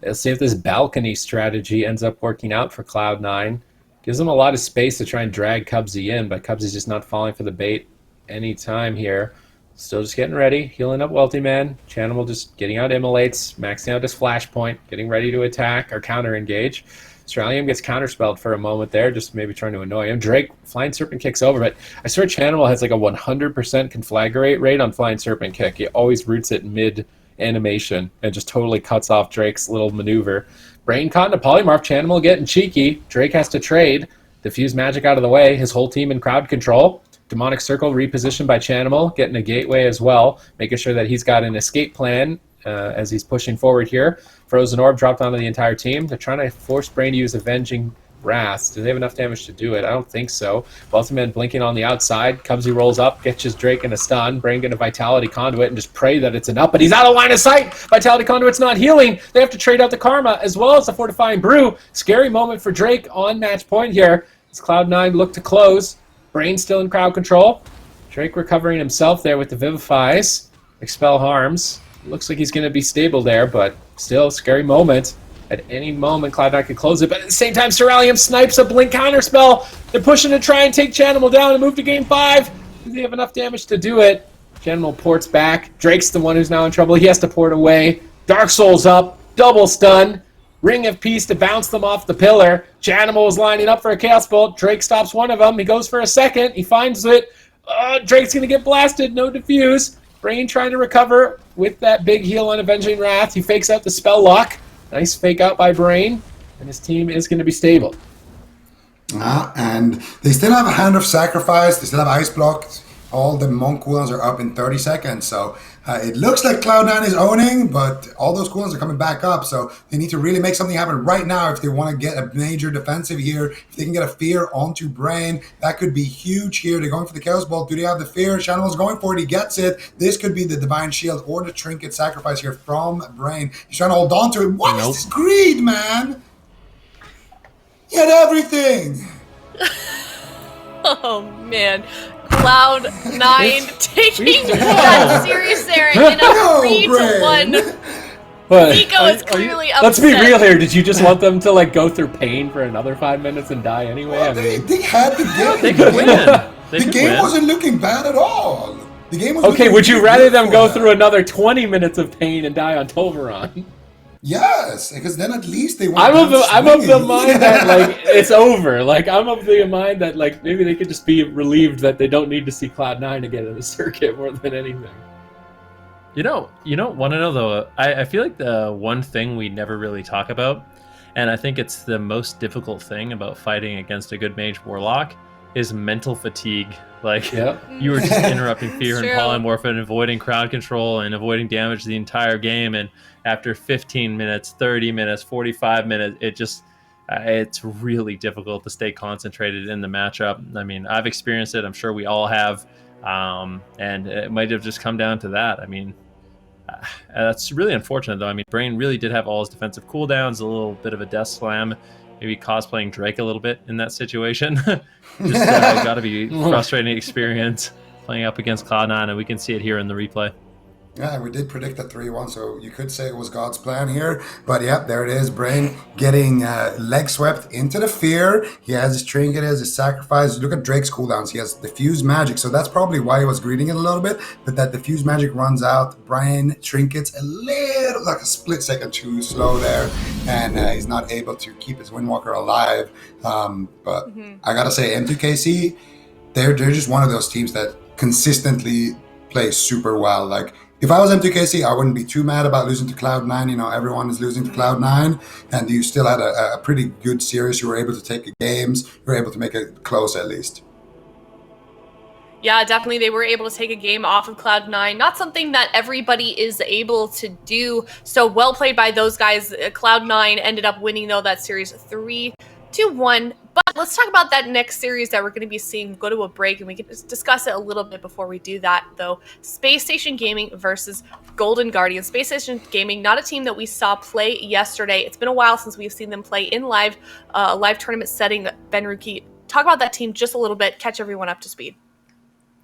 Let's see if this balcony strategy ends up working out for Cloud9. Gives them a lot of space to try and drag Cubsy in, but Cubsy's just not falling for the bait anytime here. Still just getting ready, healing up Wealthy Man. Chanimal just getting out immolates, maxing out his flashpoint, getting ready to attack or counter-engage. Ceruleum gets counterspelled for a moment there, just maybe trying to annoy him. Drake, Flying Serpent kicks over, but I swear Chanimal has like a 100% conflagrate rate on Flying Serpent kick. He always roots it mid-animation and just totally cuts off Drake's little maneuver. Brain caught in a polymorph, Chanimal getting cheeky. Drake has to trade. Diffuse magic out of the way, his whole team in crowd control. Demonic Circle repositioned by Chanimal, getting a gateway as well, making sure that he's got an escape plan as he's pushing forward here. Frozen Orb dropped onto the entire team. They're trying to force Brain to use Avenging Wraths. Do they have enough damage to do it? I don't think so. Welterman blinking on the outside. Cubsy rolls up, gets his Drake in a stun. Brain get a Vitality Conduit and just pray that it's enough. But he's out of line of sight. Vitality Conduit's not healing. They have to trade out the Karma as well as the Fortifying Brew. Scary moment for Drake on match point here. As Cloud9 look to close. Brain still in crowd control. Drake recovering himself there with the Vivifies. Expel Harms. Looks like he's going to be stable there, but still scary moment. At any moment, Cloud9 could close it, but at the same time, Ceralium snipes a Blink counterspell. They're pushing to try and take Chanimal down and move to game 5. Do they have enough damage to do it? Chanimal ports back. Drake's the one who's now in trouble. He has to port away. Dark Soul's up. Double stun. Ring of Peace to bounce them off the pillar. Chanimal is lining up for a Chaos Bolt. Drake stops one of them. He goes for a second. He finds it. Drake's going to get blasted. No defuse. Brain trying to recover with that big heal on Avenging Wrath. He fakes out the spell lock. Nice fake out by Brain, and his team is going to be stable. And they still have a Hand of Sacrifice. They still have Ice Block. All the Monk cooldowns are up in 30 seconds. So it looks like Cloud9 is owning, but all those cooldowns are coming back up. So they need to really make something happen right now if they want to get a major defensive here. If they can get a Fear onto Brain, that could be huge here. They're going for the Chaos Bolt. Do they have the Fear? Chanimal's going for it. He gets it. This could be the Divine Shield or the Trinket Sacrifice here from Brain. He's trying to hold on to it. What is this greed, man? He had everything. Oh, man. Cloud9 taking that series there in a 3-1. Nico is clearly upset. Let's be real here. Did you just want them to like go through pain for another 5 minutes and die anyway? Well, they had the game. They could win. The game wasn't looking bad at all. The game was okay, would you rather them go through another 20 minutes of pain and die on Toveron? Yes, because then at least they. I'm of the mind that like it's over. Like I'm of the mind that like maybe they could just be relieved that they don't need to see Cloud9 again in the circuit more than anything. You don't want to know though. I feel like the one thing we never really talk about, and I think it's the most difficult thing about fighting against a good mage warlock, is mental fatigue. Like you were just interrupting Fear and Polymorph and avoiding crowd control and avoiding damage the entire game, and after 15 minutes, 30 minutes, 45 minutes, it's really difficult to stay concentrated in the matchup. I mean, I've experienced it. I'm sure we all have, and it might have just come down to that. I mean, that's really unfortunate though. I mean, Brain really did have all his defensive cooldowns, a little bit of a death slam, maybe cosplaying Drake a little bit in that situation. Just got to be frustrating experience playing up against Cloud9, and we can see it here in the replay. Yeah, we did predict a 3-1, so you could say it was God's plan here. But yeah, there it is. Brain getting leg swept into the Fear. He has his Trinket, he has his Sacrifice. Look at Drake's cooldowns. He has Diffuse Magic, so that's probably why he was greeting it a little bit. But that Diffuse Magic runs out. Brain Trinket's a little, like a split second too slow there. And he's not able to keep his Windwalker alive. But I gotta say, M2KC, they're just one of those teams that consistently play super well. Like, if I was M2KC, I wouldn't be too mad about losing to Cloud9. You know, everyone is losing to Cloud9, and you still had a pretty good series. You were able to take games. You were able to make it close at least. Yeah, definitely. They were able to take a game off of Cloud9. Not something that everybody is able to do. So well played by those guys. Cloud9 ended up winning, though, that series 3-1. But let's talk about that next series that we're going to be seeing. Go to a break, and we can just discuss it a little bit before we do that, though. Spacestation Gaming versus Golden Guardian. Spacestation Gaming, not a team that we saw play yesterday. It's been a while since we've seen them play in live tournament setting. Ben Ruki, talk about that team just a little bit. Catch everyone up to speed.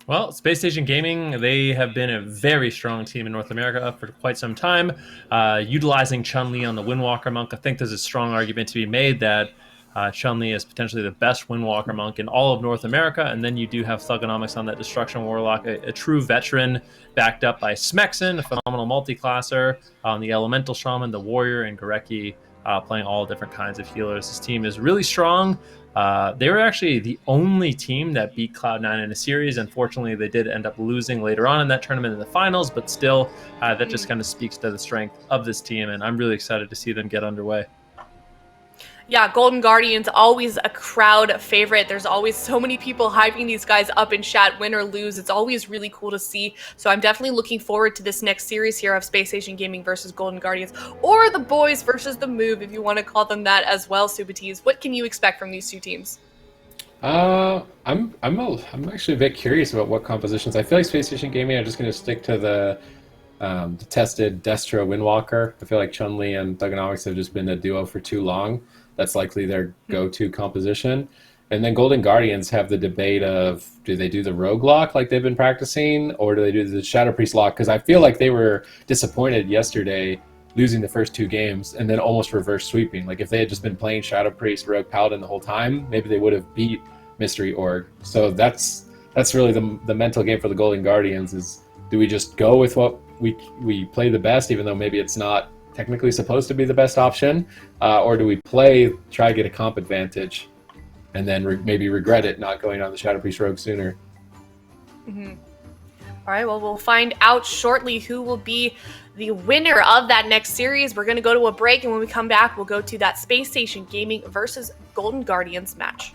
Well, Spacestation Gaming, they have been a very strong team in North America for quite some time. Utilizing Chun-Li on the Windwalker Monk, I think there's a strong argument to be made that Chun-Li is potentially the best Windwalker Monk in all of North America, and then you do have Thugonomics on that Destruction Warlock, a true veteran backed up by Smexen, a phenomenal multi-classer, on the Elemental Shaman, the Warrior, and Gorecki playing all different kinds of healers. This team is really strong. They were actually the only team that beat Cloud9 in a series. Unfortunately, they did end up losing later on in that tournament in the finals, but still, that just kind of speaks to the strength of this team, and I'm really excited to see them get underway. Yeah, Golden Guardians, always a crowd favorite. There's always so many people hyping these guys up in chat, win or lose. It's always really cool to see. So I'm definitely looking forward to this next series here of Spacestation Gaming versus Golden Guardians, or the boys versus the Move, if you want to call them that as well, Subatees. What can you expect from these two teams? I'm actually a bit curious about what compositions. I feel like Spacestation Gaming are just going to stick to the tested Destro Windwalker. I feel like Chun-Li and Thuganomics have just been a duo for too long. That's likely their go-to composition. And then Golden Guardians have the debate of, do they do the Rogue Lock like they've been practicing, or do they do the Shadow Priest Lock? Because I feel like they were disappointed yesterday losing the first 2 games and then almost reverse sweeping. Like if they had just been playing Shadow Priest, Rogue Paladin the whole time, maybe they would have beat Mystery Org. So that's really the mental game for the Golden Guardians is, do we just go with what we play the best, even though maybe it's not technically supposed to be the best option, or do we try to get a comp advantage and then maybe regret it not going on the Shadow Priest Rogue sooner? All right, well, we'll find out shortly who will be the winner of that next series. We're going to go to a break, and when we come back, we'll go to that Space Station Gaming versus Golden Guardians match.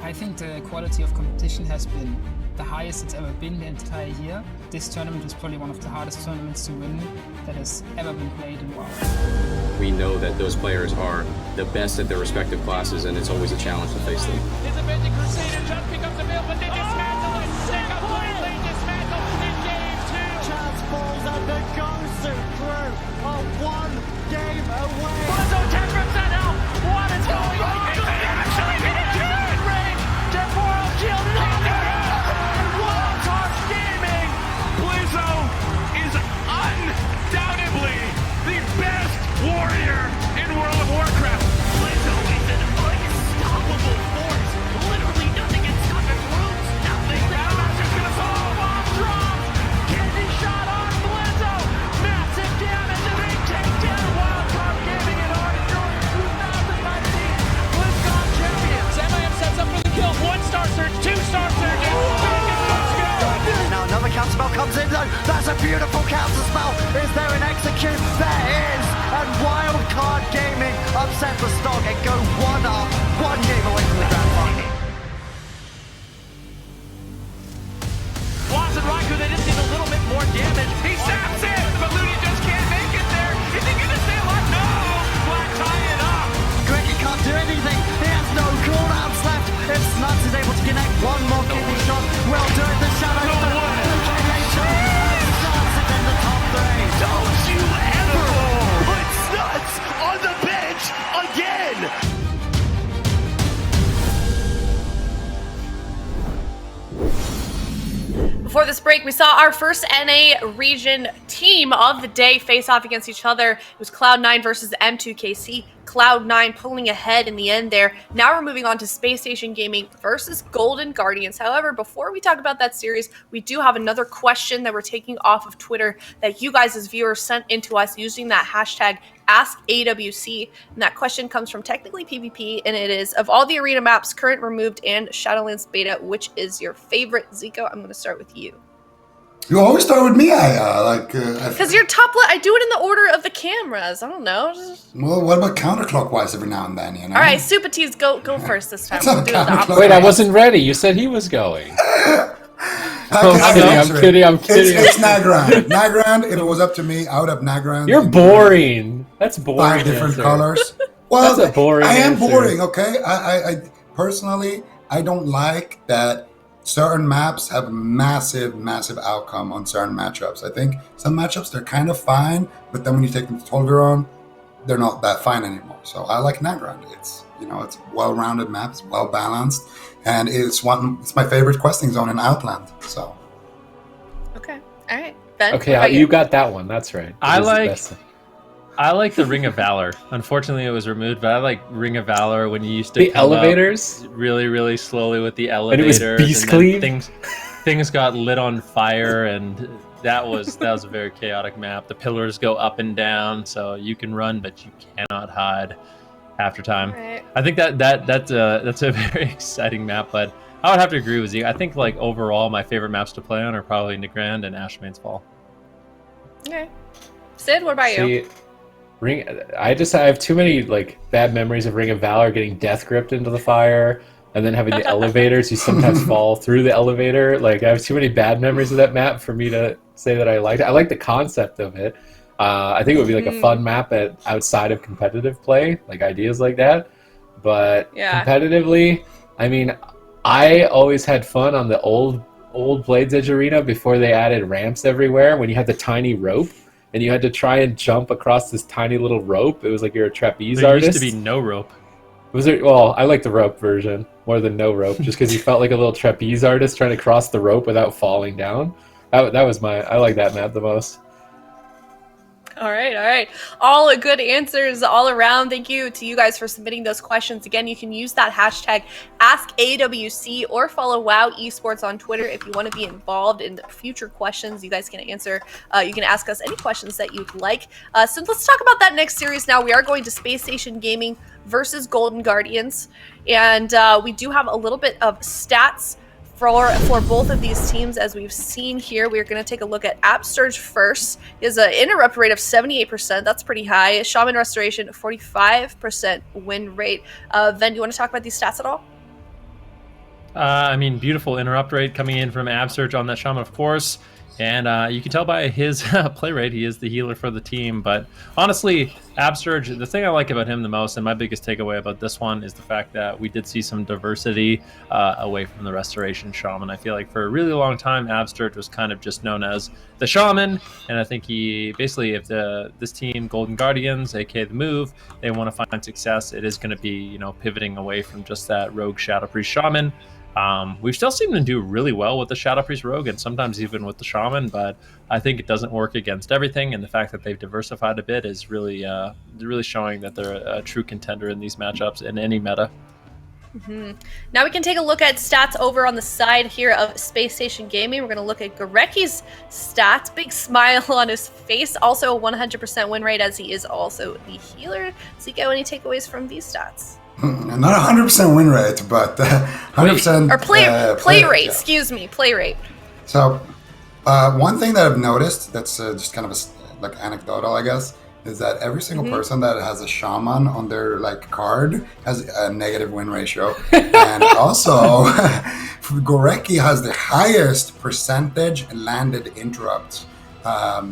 I think the quality of competition has been the highest it's ever been the entire year. This tournament is probably one of the hardest tournaments to win that has ever been played in WoW. We know that those players are the best at their respective classes, and it's always a challenge to face them. His Avenging Crusader just becomes available. They dismantle it. They completely dismantle in game 2. Chance falls and the Gosu through are 1 game away. Blizzo 10% out. What is going on? They actually hit it. Mid-range. Temporal shield knocking it. Wildcard gaming. Blizzo is undoubtedly the best warrior in World of Warcraft. Blizzo is an unstoppable force. Literally nothing can stop his roots. Nothing. Master's gonna fall. Bomb drops. Candy shot on Blizzo. Massive damage. A big takedown. Wildcard gaming and Arcturus 2019 BlizzCon champions. Sam sets up for the kill. 1-star surge, 2-star surge. Let's go. Now another counter spell comes in though. That's a beautiful counter spell. Is there an execute? There is. And Wildcard Gaming upset the stock and go 1-up, 1 game away from the grand final. Watson Raikou, they just need a little bit more damage. He saps it, but Looney just can't make it there. Is he gonna stay alive? No! Black tie it up. Greggy can't do anything. He has no cooldowns left. If Snuts is able to connect one more kidney shot, well do it. The shadow. No way. Snuts is in the top 3. Don't you ever put Snuts on the bench again! Before this break, we saw our first NA region team of the day face off against each other. It was Cloud9 versus M2KC. Cloud9 pulling ahead in the end there. Now we're moving on to Spacestation Gaming versus Golden Guardians. However, before we talk about that series, we do have another question that we're taking off of Twitter that you guys as viewers sent into us using that hashtag AskAWC. And that question comes from Technically PvP, and it is, of all the arena maps, current, removed, and Shadowlands beta, which is your favorite? Zico, I'm going to start with you. You always start with me. Because you're top I do it in the order of the cameras. I don't know. Well, what about counterclockwise every now and then? You know. All right, Super Tees, go first this time. That's not We'll do it the counterclockwise. opposite Wait, I way. wasn't ready. You said he was going. I'm kidding. It's Nagrand. Nagrand, if it was up to me, I would have Nagrand. You're boring. That's boring. 5 different answer. colors. Well, That's a boring I am answer. boring, okay? I personally, I don't like that certain maps have massive outcome on certain matchups. I think some matchups, they're kind of fine, but then when you take them to 12-year-old, they're not that fine anymore. So I like Nagrand. It's well-rounded map, it's well-balanced, and it's my favorite questing zone in Outland. So Okay, all right. Ben, Okay, what about you got that one. That's right. I It is the like- best thing. I like the Ring of Valor. Unfortunately, it was removed, but I like Ring of Valor when you used to The come up elevators. really, really slowly with the And elevators. it was Beast then Cleave? things got lit on fire, and that was a very chaotic map. The pillars go up and down, so you can run, but you cannot hide after time. Right. I think that's a very exciting map, but I would have to agree with you. I think like overall, my favorite maps to play on are probably Nagrand and Ashmane's Fall. Okay. Sid, what about you? See, I have too many like bad memories of Ring of Valor getting death gripped into the fire, and then having the elevators. You sometimes fall through the elevator. Like I have too many bad memories of that map for me to say that I liked it. I like the concept of it. I think it would be like a fun map outside of competitive play, like ideas like that. But competitively, I mean, I always had fun on the old Blades Edge Arena before they added ramps everywhere. When you had the tiny rope. And you had to try and jump across this tiny little rope. It was like you're a trapeze artist. There used to be no rope. Was there? Well, I like the rope version more than no rope, just because you felt like a little trapeze artist trying to cross the rope without falling down. That was I like that map the most. All right. All good answers all around. Thank you to you guys for submitting those questions. Again, you can use that hashtag AskAWC or follow WoW Esports on Twitter if you want to be involved in future questions. You guys can answer. You can ask us any questions that you'd like. So let's talk about that next series now. We are going to Spacestation Gaming versus Golden Guardians. And we do have a little bit of stats for both of these teams. As we've seen here, we're going to take a look at Upsurge first. He has an interrupt rate of 78%. That's pretty high. Shaman Restoration, 45% win rate. Ven, do you want to talk about these stats at all? I mean, beautiful interrupt rate coming in from Absurge on that Shaman, of course. And you can tell by his play rate, he is the healer for the team. But honestly, Absurge, the thing I like about him the most, and my biggest takeaway about this one, is the fact that we did see some diversity away from the Restoration Shaman. I feel like for a really long time, Absurge was kind of just known as the Shaman. And I think he basically, if this team, Golden Guardians, aka the Move, they want to find success, it is going to be, pivoting away from just that rogue Shadow Priest Shaman. We've still seen them do really well with the Shadow Priest Rogue and sometimes even with the Shaman, but I think it doesn't work against everything, and the fact that they've diversified a bit is really showing that they're a true contender in these matchups in any meta. Now we can take a look at stats over on the side here of Space Station Gaming. We're going to look at Goreki's stats. Big smile on his face. Also a 100% win rate, as he is also the healer. Does he get any takeaways from these stats? Not 100% win rate, but 100% or play rate. Yeah. Excuse me, play rate. So one thing that I've noticed that's just kind of like anecdotal, I guess, is that every single person that has a shaman on their card has a negative win ratio, and also Goreki has the highest percentage landed interrupts out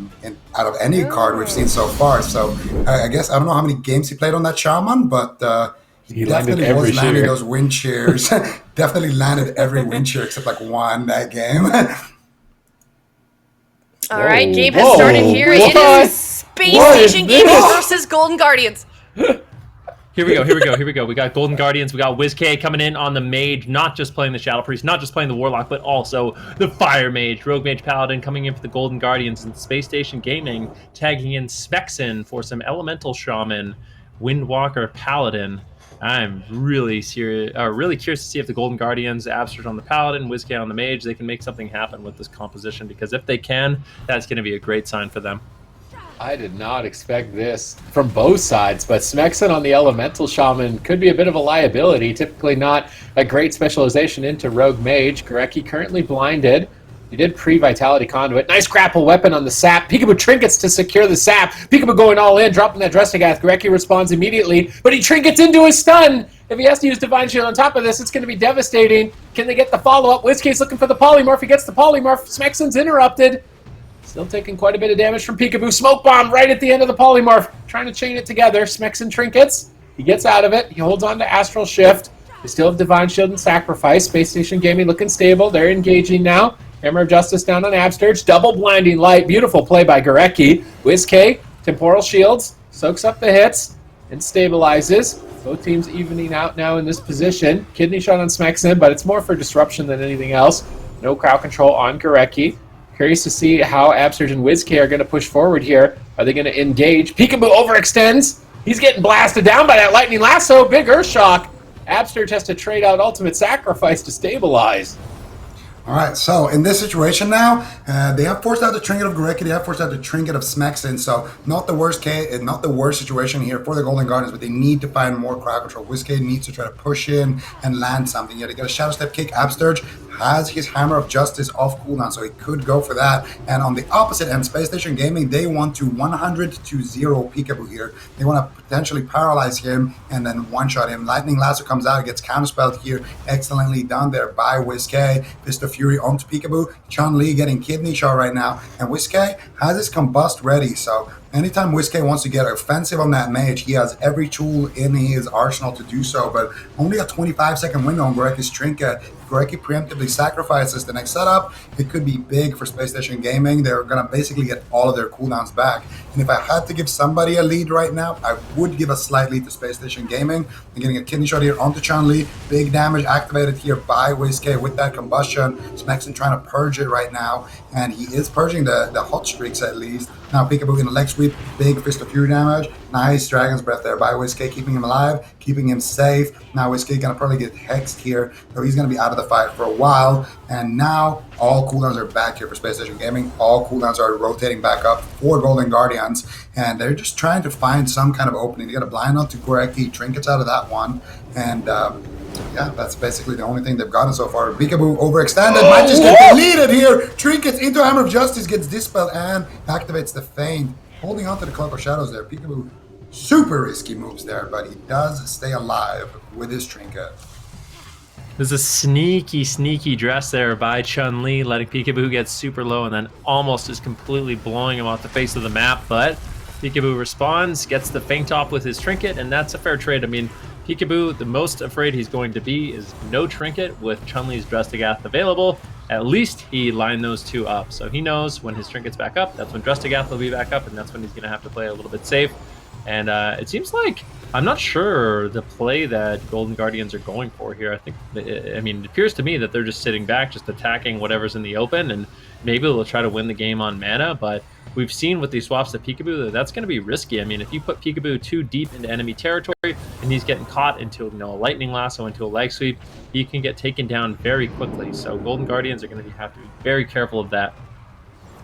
of any card we've seen so far. So I guess I don't know how many games he played on that shaman, but he definitely was landing those wind shears. Definitely landed every wind shear except one that game. All right, game has started here. It is Space Station Gaming versus Golden Guardians. Here we go. We got Golden Guardians. We got WizK coming in on the Mage, not just playing the Shadow Priest, not just playing the Warlock, but also the Fire Mage. Rogue Mage Paladin coming in for the Golden Guardians, and Space Station Gaming tagging in Spexin for some Elemental Shaman, Windwalker Paladin. I'm really curious to see if the Golden Guardians, Absurge on the Paladin, WizK on the Mage, they can make something happen with this composition, because if they can, that's going to be a great sign for them. I did not expect this from both sides, but Smexon on the Elemental Shaman could be a bit of a liability. Typically not a great specialization into Rogue Mage. Goreki currently blinded. He did pre-Vitality Conduit. Nice grapple weapon on the sap. Peekaboo trinkets to secure the sap. Peekaboo going all in, dropping that Dressagath. Goreki responds immediately, but he trinkets into his stun. If he has to use Divine Shield on top of this, it's going to be devastating. Can they get the follow-up? WizK's looking for the Polymorph. He gets the Polymorph. Smexon's interrupted. Still taking quite a bit of damage from Peekaboo. Smoke Bomb right at the end of the Polymorph. Trying to chain it together. Smexon trinkets. He gets out of it. He holds on to Astral Shift. They still have Divine Shield and Sacrifice. Space Station Gaming looking stable. They're engaging now. Hammer of Justice down on Absturge. Double Blinding Light. Beautiful play by Goreki. WizK, Temporal Shields. Soaks up the hits and stabilizes. Both teams evening out now in this position. Kidney Shot on Smexon, but it's more for disruption than anything else. No crowd control on Goreki. Curious to see how Absurge and WizK are going to push forward here. Are they going to engage? Peekaboo overextends. He's getting blasted down by that Lightning Lasso. Big Earth Shock. Absurge has to trade out Ultimate Sacrifice to stabilize. All right, so in this situation now, they have forced out the trinket of Goreki, they have forced out the trinket of Smexon, so not the worst case, not the worst situation here for the Golden Guardians, but they need to find more crowd control. WizK needs to try to push in and land something. Yeah, they get a Shadow Step kick. Absturge has his Hammer of Justice off cooldown, so he could go for that. And on the opposite end, Space Station Gaming, they want to 100-0 Peekaboo here. They want to potentially paralyze him and then one-shot him. Lightning Lasso comes out, gets counterspelled here. Excellently done there by WizK. Fist of Fury onto Peekaboo. Chun-Li getting Kidney Shot right now. And WizK has his Combust ready, so anytime WizK wants to get offensive on that mage, he has every tool in his arsenal to do so, but only a 25-second window on Goreki's trinket. If Goreki preemptively sacrifices the next setup, it could be big for Space Station Gaming. They're going to basically get all of their cooldowns back. And if I had to give somebody a lead right now, I would give a slight lead to Space Station Gaming. They're getting a Kidney Shot here onto Chun-Li. Big damage activated here by WizK with that combustion. Smexon trying to purge it right now, and he is purging the hot streaks at least. Now Peekaboo in the leg sweep, big Fist of Fury damage. Nice Dragon's Breath there by WizK, keeping him alive, keeping him safe. Now WizK gonna probably get hexed here, so he's gonna be out of the fight for a while. And now all cooldowns are back here for Space Station Gaming. All cooldowns are rotating back up for Golden Guardians, and they're just trying to find some kind of opening. They got a blind on to Goreki, trinkets out of that one, and yeah, that's basically the only thing they've gotten so far. Peekaboo overextended, might just get deleted here. Trinkets into Hammer of Justice, gets dispelled and activates the feint. Holding on to the Cloak of Shadows there. Peekaboo, super risky moves there, but he does stay alive with his trinket. There's a sneaky dress there by Chun-Li, letting Peekaboo get super low and then almost is completely blowing him off the face of the map. But Peekaboo responds, gets the feint off with his trinket, and that's a fair trade. I mean, Peekaboo, the most afraid he's going to be is no trinket with Chun-Li's Drestigath available. At least he lined those two up. So he knows when his trinket's back up, that's when Drestigath will be back up, and that's when he's going to have to play a little bit safe. And it seems like, I'm not sure the play that Golden Guardians are going for here. I mean, it appears to me that they're just sitting back, just attacking whatever's in the open, and maybe they'll try to win the game on mana, but we've seen with these swaps to Peekaboo that's going to be risky. I mean, if you put Peekaboo too deep into enemy territory and he's getting caught into, a lightning lasso, into a leg sweep, he can get taken down very quickly. So Golden Guardians are going to have to be very careful of that.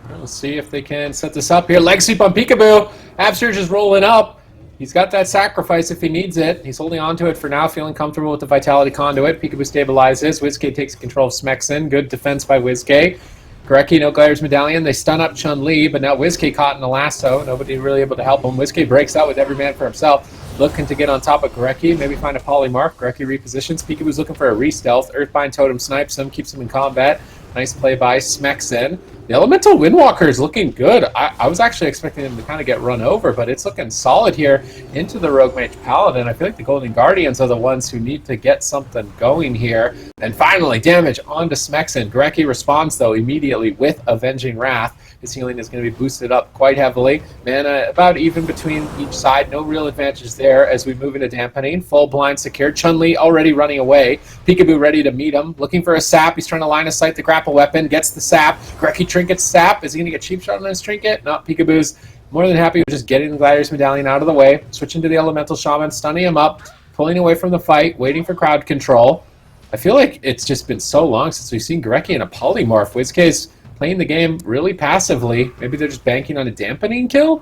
We'll see if they can set this up here. Leg sweep on Peekaboo. Absurge is rolling up. He's got that sacrifice if he needs it. He's holding on to it for now, feeling comfortable with the Vitality Conduit. Peekaboo stabilizes. WizK takes control of Smexen. Good defense by WizK. Gorecki, no Glaire's Medallion. They stun up Chun-Li, but now WizK caught in a lasso. Nobody really able to help him. WizK breaks out with every man for himself. Looking to get on top of Gorecki, maybe find a polymorph. Gorecki repositions. Peekaboo's looking for a re-stealth. Earthbind Totem snipes him, keeps him in combat. Nice play by Smexen. The Elemental Windwalker is looking good. I was actually expecting him to kind of get run over, but it's looking solid here into the Rogue Mage Paladin. I feel like the Golden Guardians are the ones who need to get something going here. And finally, damage onto Smexen. Gorecki responds, though, immediately with Avenging Wrath. His healing is going to be boosted up quite heavily. Mana about even between each side. No real advantage there as we move into dampening. Full blind secured. Chun-Li already running away. Peekaboo ready to meet him. Looking for a sap. He's trying to line of sight the grapple weapon. Gets the sap. Gorecki trinkets sap. Is he going to get cheap shot on his trinket? No, Peekaboo's more than happy with just getting the Gliders Medallion out of the way. Switching to the Elemental Shaman. Stunning him up. Pulling away from the fight. Waiting for crowd control. I feel like it's just been so long since we've seen Gorecki in a polymorph. WizK's playing the game really passively. Maybe they're just banking on a dampening kill?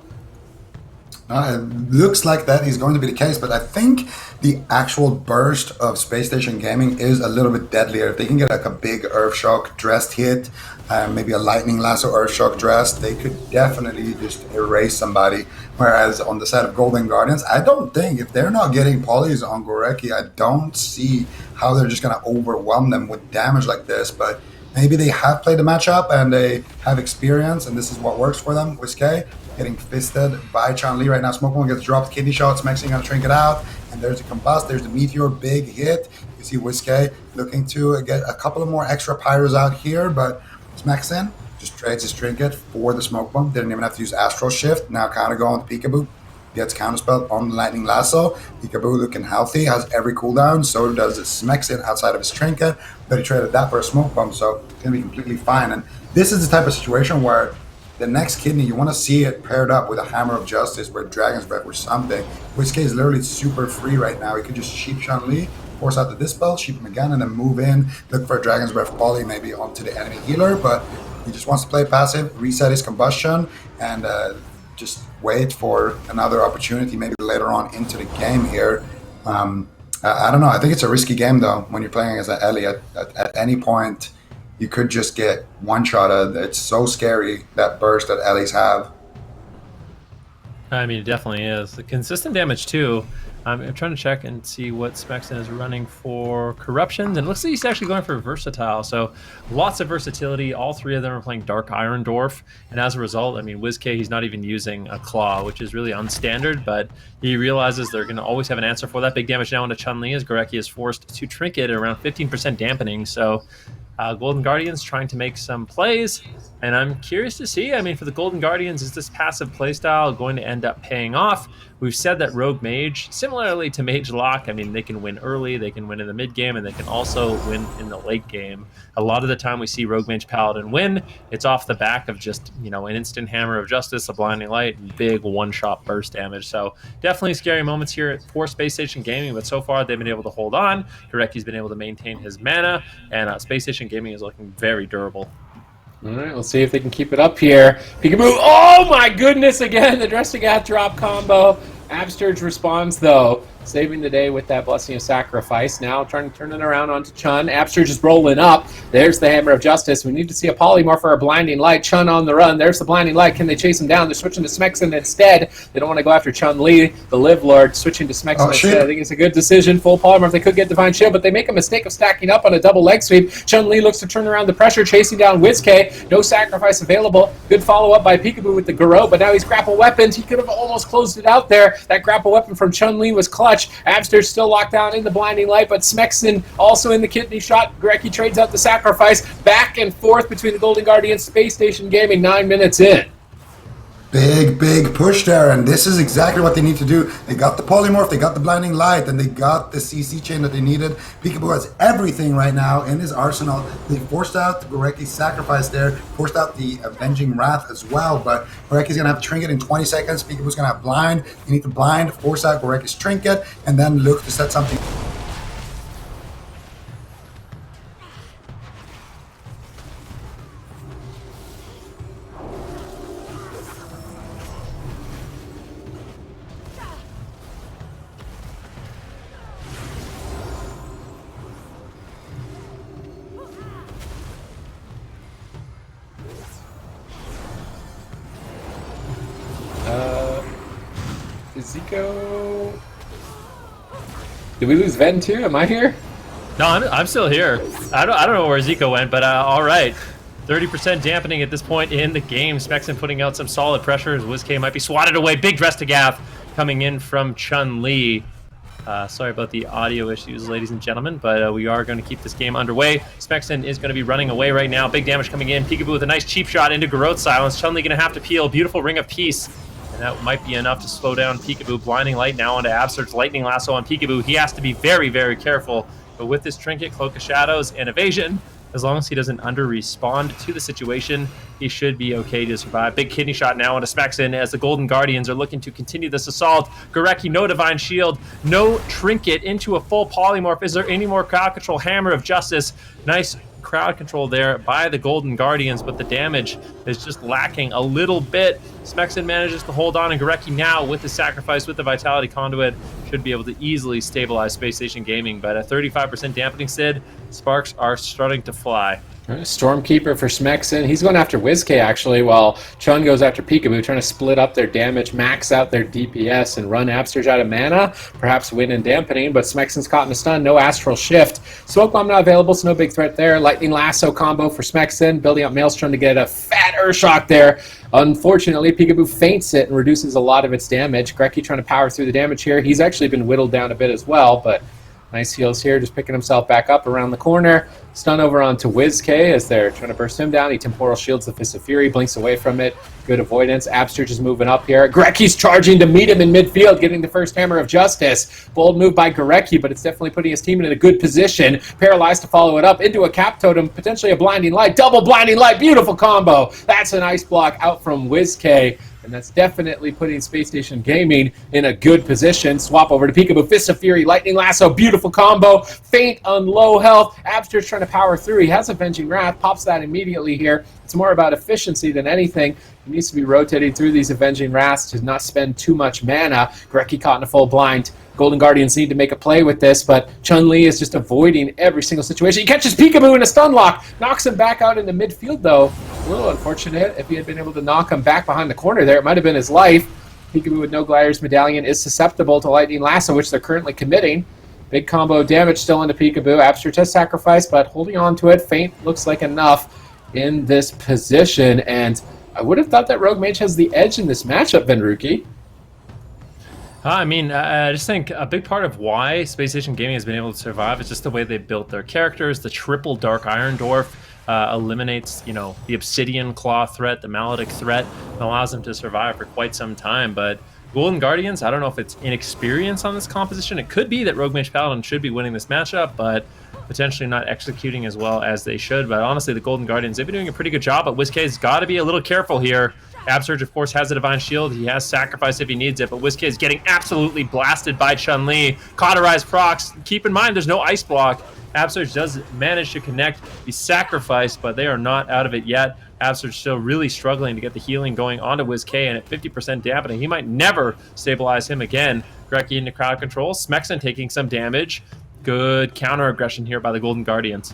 It looks like that is going to be the case, but I think the actual burst of Spacestation Gaming is a little bit deadlier. If they can get like a big Earthshock dressed hit, maybe a Lightning Lasso Earthshock dressed, they could definitely just erase somebody. Whereas on the side of Golden Guardians, I don't think, if they're not getting polys on Gorecki, I don't see how they're just going to overwhelm them with damage like this. But maybe they have played the matchup and they have experience, and this is what works for them. WizK getting fisted by Chun-Li right now. Smokebomb gets dropped, kidney shots, Smexen gonna trinket out, and there's the combust, there's the meteor, big hit. You see WizK looking to get a couple of more extra pyros out here, but Smexen just trades his trinket for the Smokebomb. Didn't even have to use Astral Shift. Now kind of going to Peekaboo. Gets counterspelled on the Lightning Lasso. Peekaboo looking healthy, has every cooldown, so does Smexen outside of his trinket, but he traded that for a smoke bomb, so it's going to be completely fine. And this is the type of situation where the next kidney, you want to see it paired up with a Hammer of Justice, with Dragon's Breath or something. WizK is literally super free right now. He could just sheep Chun-Li, force out the Dispel, sheep him again, and then move in, look for a Dragon's Breath poly maybe onto the enemy healer, but he just wants to play passive, reset his combustion, and just wait for another opportunity maybe later on into the game here. I don't know. I think it's a risky game, though, when you're playing as an Ellie. At any point, you could just get one-shotted. It's so scary, that burst that Ellies have. I mean, it definitely is. The consistent damage, too. I'm trying to check and see what Smexen is running for Corruptions, and it looks like he's actually going for Versatile, so lots of versatility. All three of them are playing Dark Iron Dwarf, and as a result, I mean, WizK, he's not even using a Claw, which is really unstandard, but he realizes they're going to always have an answer for that. Big damage now into Chun-Li as Gorecki is forced to trinket at around 15% dampening, so Golden Guardians trying to make some plays, and I'm curious to see, I mean, for the Golden Guardians, is this passive playstyle going to end up paying off? We've said that Rogue Mage, similarly to Mage Lock, I mean, they can win early, they can win in the mid game, and they can also win in the late game. A lot of the time we see Rogue Mage Paladin win, it's off the back of just, you know, an instant Hammer of Justice, a Blinding Light, and big one-shot burst damage. So definitely scary moments here for Spacestation Gaming, but so far they've been able to hold on. Gorecki's been able to maintain his mana, and Spacestation Gaming is looking very durable. All right, let's see if they can keep it up here. Peekaboo, oh my goodness, again, the Drestigath drop combo. Absturge responds, though. saving the day with that Blessing of Sacrifice. Now trying to turn it around onto Chun. Absurge is rolling up. There's the Hammer of Justice. We need to see a Polymorph or a Blinding Light. Chun on the run. There's the Blinding Light. Can they chase him down? They're switching to Smexen instead. They don't want to go after Chun-Li, the Live Lord, switching to Smexen instead. I think it's a good decision. Full Polymorph. They could get Divine Shield, but they make a mistake of stacking up on a double leg sweep. Chun-Li looks to turn around the pressure, chasing down WizK. No sacrifice available. Good follow-up by Peekaboo with the Garou, but now he's grapple weapons. He could have almost closed it out there. That grapple weapon from Chun-Li was clutch. Abster's still locked down in the Blinding Light, but Smexen also in the kidney shot. Greki trades out the sacrifice. Back and forth between the Golden Guardians, Space Station Gaming, 9 minutes in. Big push there, and this is exactly what they need to do. They got the Polymorph, they got the Blinding Light, and they got the CC chain that they needed. Peekaboo has everything right now in his arsenal. They forced out Goreki's sacrifice there, forced out the Avenging Wrath as well, but Goreki's going to have a trinket in 20 seconds. Peekaboo's going to have blind. You need to blind, force out Goreki's trinket, and then look to set something. Zico. Did we lose Ven too? Am I here? No, I'm still here. I don't know where Zico went, but all right. 30% dampening at this point in the game. Smexen putting out some solid pressure as WizK might be swatted away. Big dress to Gaff coming in from Chun-Li. Sorry about the audio issues, ladies and gentlemen, but we are going to keep this game underway. Smexen is going to be running away right now. Big damage coming in. Peekaboo with a nice cheap shot into Garrote's silence. Chun-Li going to have to peel. Beautiful Ring of Peace. And that might be enough to slow down Peekaboo. Blinding Light now onto Absurge. Lightning Lasso on Peekaboo. He has to be very careful. But with this Trinket, Cloak of Shadows, and Evasion, as long as he doesn't under-respond to the situation, he should be okay to survive. Big kidney shot now onto Smexen as the Golden Guardians are looking to continue this assault. Goreki, no Divine Shield, no Trinket into a full Polymorph. Is there any more crowd control? Hammer of Justice. Nice crowd control there by the Golden Guardians, but the damage is just lacking a little bit. Smexen manages to hold on, and Goreki now with the sacrifice with the Vitality Conduit should be able to easily stabilize Space Station Gaming, but at 35% dampening Sid, sparks are starting to fly. Stormkeeper for Smexen. He's going after WizK actually, while Chun goes after Peekaboo, trying to split up their damage, max out their DPS, and run Absterge out of mana. Perhaps win in dampening, but Smexen's caught in a stun. No Astral Shift. Smoke Bomb not available, so no big threat there. Lightning Lasso combo for Smexen, building up Maelstrom to get a fat Urshock there. Unfortunately, Peekaboo feints it and reduces a lot of its damage. Greki trying to power through the damage here. He's actually been whittled down a bit as well, but nice heals here, just picking himself back up around the corner. Stun over onto WizK as they're trying to burst him down. He temporal shields the Fist of Fury, blinks away from it. Good avoidance. Absterge is moving up here. Goreki's charging to meet him in midfield, getting the first Hammer of Justice. Bold move by Goreki, but it's definitely putting his team in a good position. Paralyzed to follow it up into a Cap Totem, potentially a Blinding Light. Double Blinding Light, beautiful combo. That's an ice block out from WizK. And that's definitely putting Space Station Gaming in a good position. Swap over to Peekaboo, Fist of Fury, Lightning Lasso, beautiful combo. Feint on low health. Abster's trying to power through. He has Avenging Wrath, pops that immediately here. It's more about efficiency than anything. He needs to be rotating through these Avenging Wraths to not spend too much mana. Goreki caught in a full blind. Golden Guardians need to make a play with this, but Chun-Li is just avoiding every single situation. He catches Peekaboo in a stun lock, knocks him back out in the midfield, though. A little unfortunate. If he had been able to knock him back behind the corner there, it might have been his life. Peekaboo with no Glider's Medallion is susceptible to Lightning Lasso, which they're currently committing. Big combo damage still into Peekaboo. Abster test sacrifice, but holding on to it. Feint looks like enough in this position, and I would have thought that Rogue Mage has the edge in this matchup, Venruki. I mean, I just think a big part of why Space Station Gaming has been able to survive is just the way they built their characters. The triple Dark Iron Dwarf eliminates, the Obsidian Claw threat, the Maledict threat, and allows them to survive for quite some time. But Golden Guardians, I don't know if it's inexperience on this composition. It could be that Rogue Mage Paladin should be winning this matchup, but potentially not executing as well as they should. But honestly, the Golden Guardians, they've been doing a pretty good job, but WizK's got to be a little careful here. Absurge, of course, has a Divine Shield. He has Sacrifice if he needs it, but WizK is getting absolutely blasted by Chun-Li. Cauterize procs. Keep in mind, there's no Ice Block. Absurge does manage to connect the Sacrifice, but they are not out of it yet. Absurge still really struggling to get the healing going onto WizK, and at 50% dampening, he might never stabilize him again. Grecky into crowd control. Smexon taking some damage. Good counter aggression here by the Golden Guardians.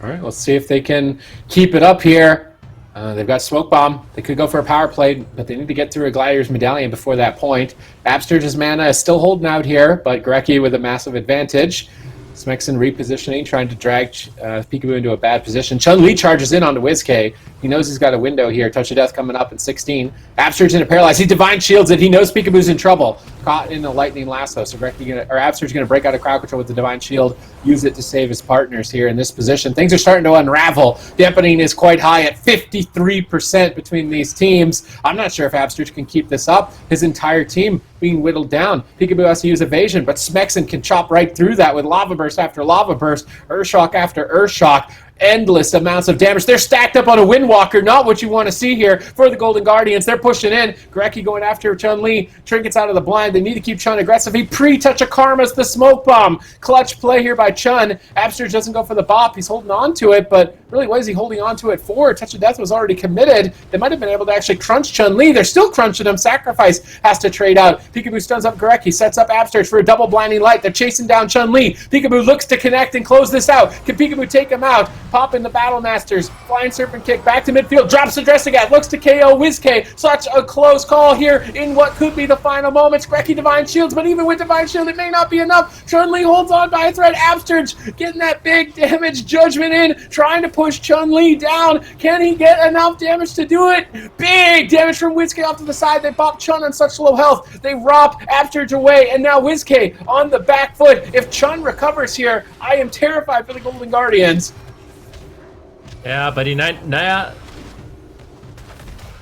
All right, let's see if they can keep it up here. They've got Smoke Bomb. They could go for a power play, but they need to get through a Gladiator's Medallion before that point. Absterge's mana is still holding out here, but Grecky with a massive advantage. Smexon repositioning, trying to drag Peekaboo into a bad position. Chun-Li charges in onto WizK. He knows he's got a window here. Touch of Death coming up in 16. Absterge's in a paralyze. He Divine Shields it. He knows Peekaboo's in trouble. Caught in the Lightning Lasso. So Absterge's going to break out of crowd control with the Divine Shield. Use it to save his partners here in this position. Things are starting to unravel. Dampening is quite high at 53% between these teams. I'm not sure if Absterge can keep this up. His entire team being whittled down. Peekaboo has to use evasion, but Smexon can chop right through that with Lava Burst after Lava Burst, Earthshock after Earthshock. Endless amounts of damage. They're stacked up on a Windwalker. Not what you want to see here for the Golden Guardians. They're pushing in. Grecky going after Chun-Li. Trinkets out of the blind. They need to keep Chun aggressive. He pre-touch a Karma's the Smoke Bomb. Clutch play here by Chun. Absterge doesn't go for the bop. He's holding on to it, but really, what is he holding on to it for? Touch of Death was already committed. They might have been able to actually crunch Chun-Li. They're still crunching him. Sacrifice has to trade out. Peekaboo stuns up Grecky. Sets up Absterge for a double blinding light. They're chasing down Chun-Li. Peekaboo looks to connect and close this out. Can Peekaboo take him out? Pop in the Battle Masters. Flying Serpent Kick back to midfield. Drops the Dressing Hat. Looks to KO WizK. Such a close call here in what could be the final moments. Grecky Divine Shields, but even with Divine Shield, it may not be enough. Chun-Li holds on by a thread. Absterge getting that big damage judgment in, trying to push Chun-Li down. Can he get enough damage to do it? Big damage from WizK off to the side. They pop Chun on such low health. They rob Absterge away, and now WizK on the back foot. If Chun recovers here, I am terrified for the Golden Guardians. Yeah, buddy. Oh,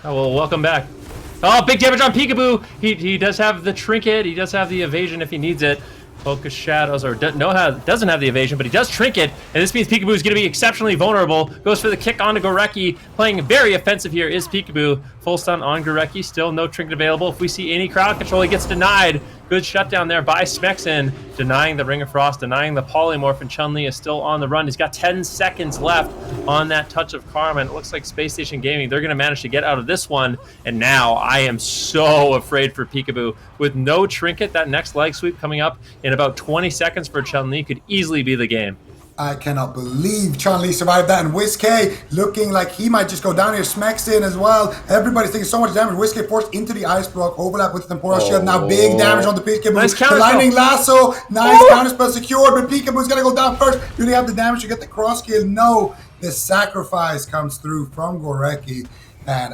well, welcome back. Oh, big damage on Peekaboo. He does have the trinket. He does have the evasion if he needs it. Focus Shadows, or doesn't have the evasion, but he does trinket, and this means Peekaboo is going to be exceptionally vulnerable. Goes for the kick onto Gorecki. Playing very offensive here is Peekaboo. Full stun on Gorecki. Still no trinket available. If we see any crowd control, he gets denied. Good shutdown there by Smexon, denying the Ring of Frost, denying the Polymorph, and Chun-Li is still on the run. He's got 10 seconds left on that Touch of Karma, and it looks like Space Station Gaming, they're going to manage to get out of this one. And now I am so afraid for Peekaboo. With no trinket, that next leg sweep coming up in about 20 seconds for Chun-Li could easily be the game. I cannot believe Chun-Li survived that, and WizK looking like he might just go down here. Smexon as well. Everybody's taking so much damage. WizK forced into the Ice Block, overlap with the Temporal Shield. Now big damage on the Peekaboo. Nice the Lightning Lasso, nice counterspell secured, but Peekaboo's gonna go down first. Do they have the damage to get the cross kill? No. The sacrifice comes through from Gorecki, and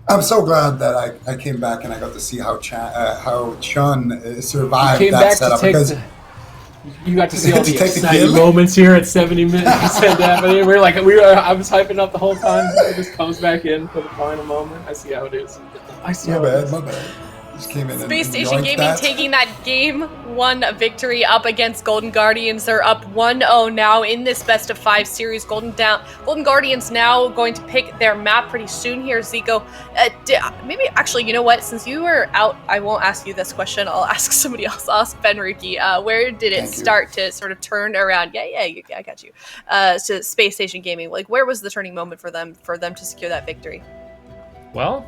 I'm so glad that I came back and I got to see how Chun survived that setup, because you got to see all the exciting moments here at 70 minutes. I was hyping up the whole time. It just comes back in for the final moment. I see how it is. My bad. Just came in. Space Station Gaming taking that game 1 victory up against Golden Guardians. They're up 1-0 now in this best of 5 series. Golden Guardians now going to pick their map pretty soon here, Zico. Maybe actually, you know what? Since you were out, I won't ask you this question. I'll ask somebody else. I'll ask Ben Ruki. Where did it start to sort of turn around? Yeah, I got you. To Space Station Gaming. Like, where was the turning moment for them to secure that victory? Well,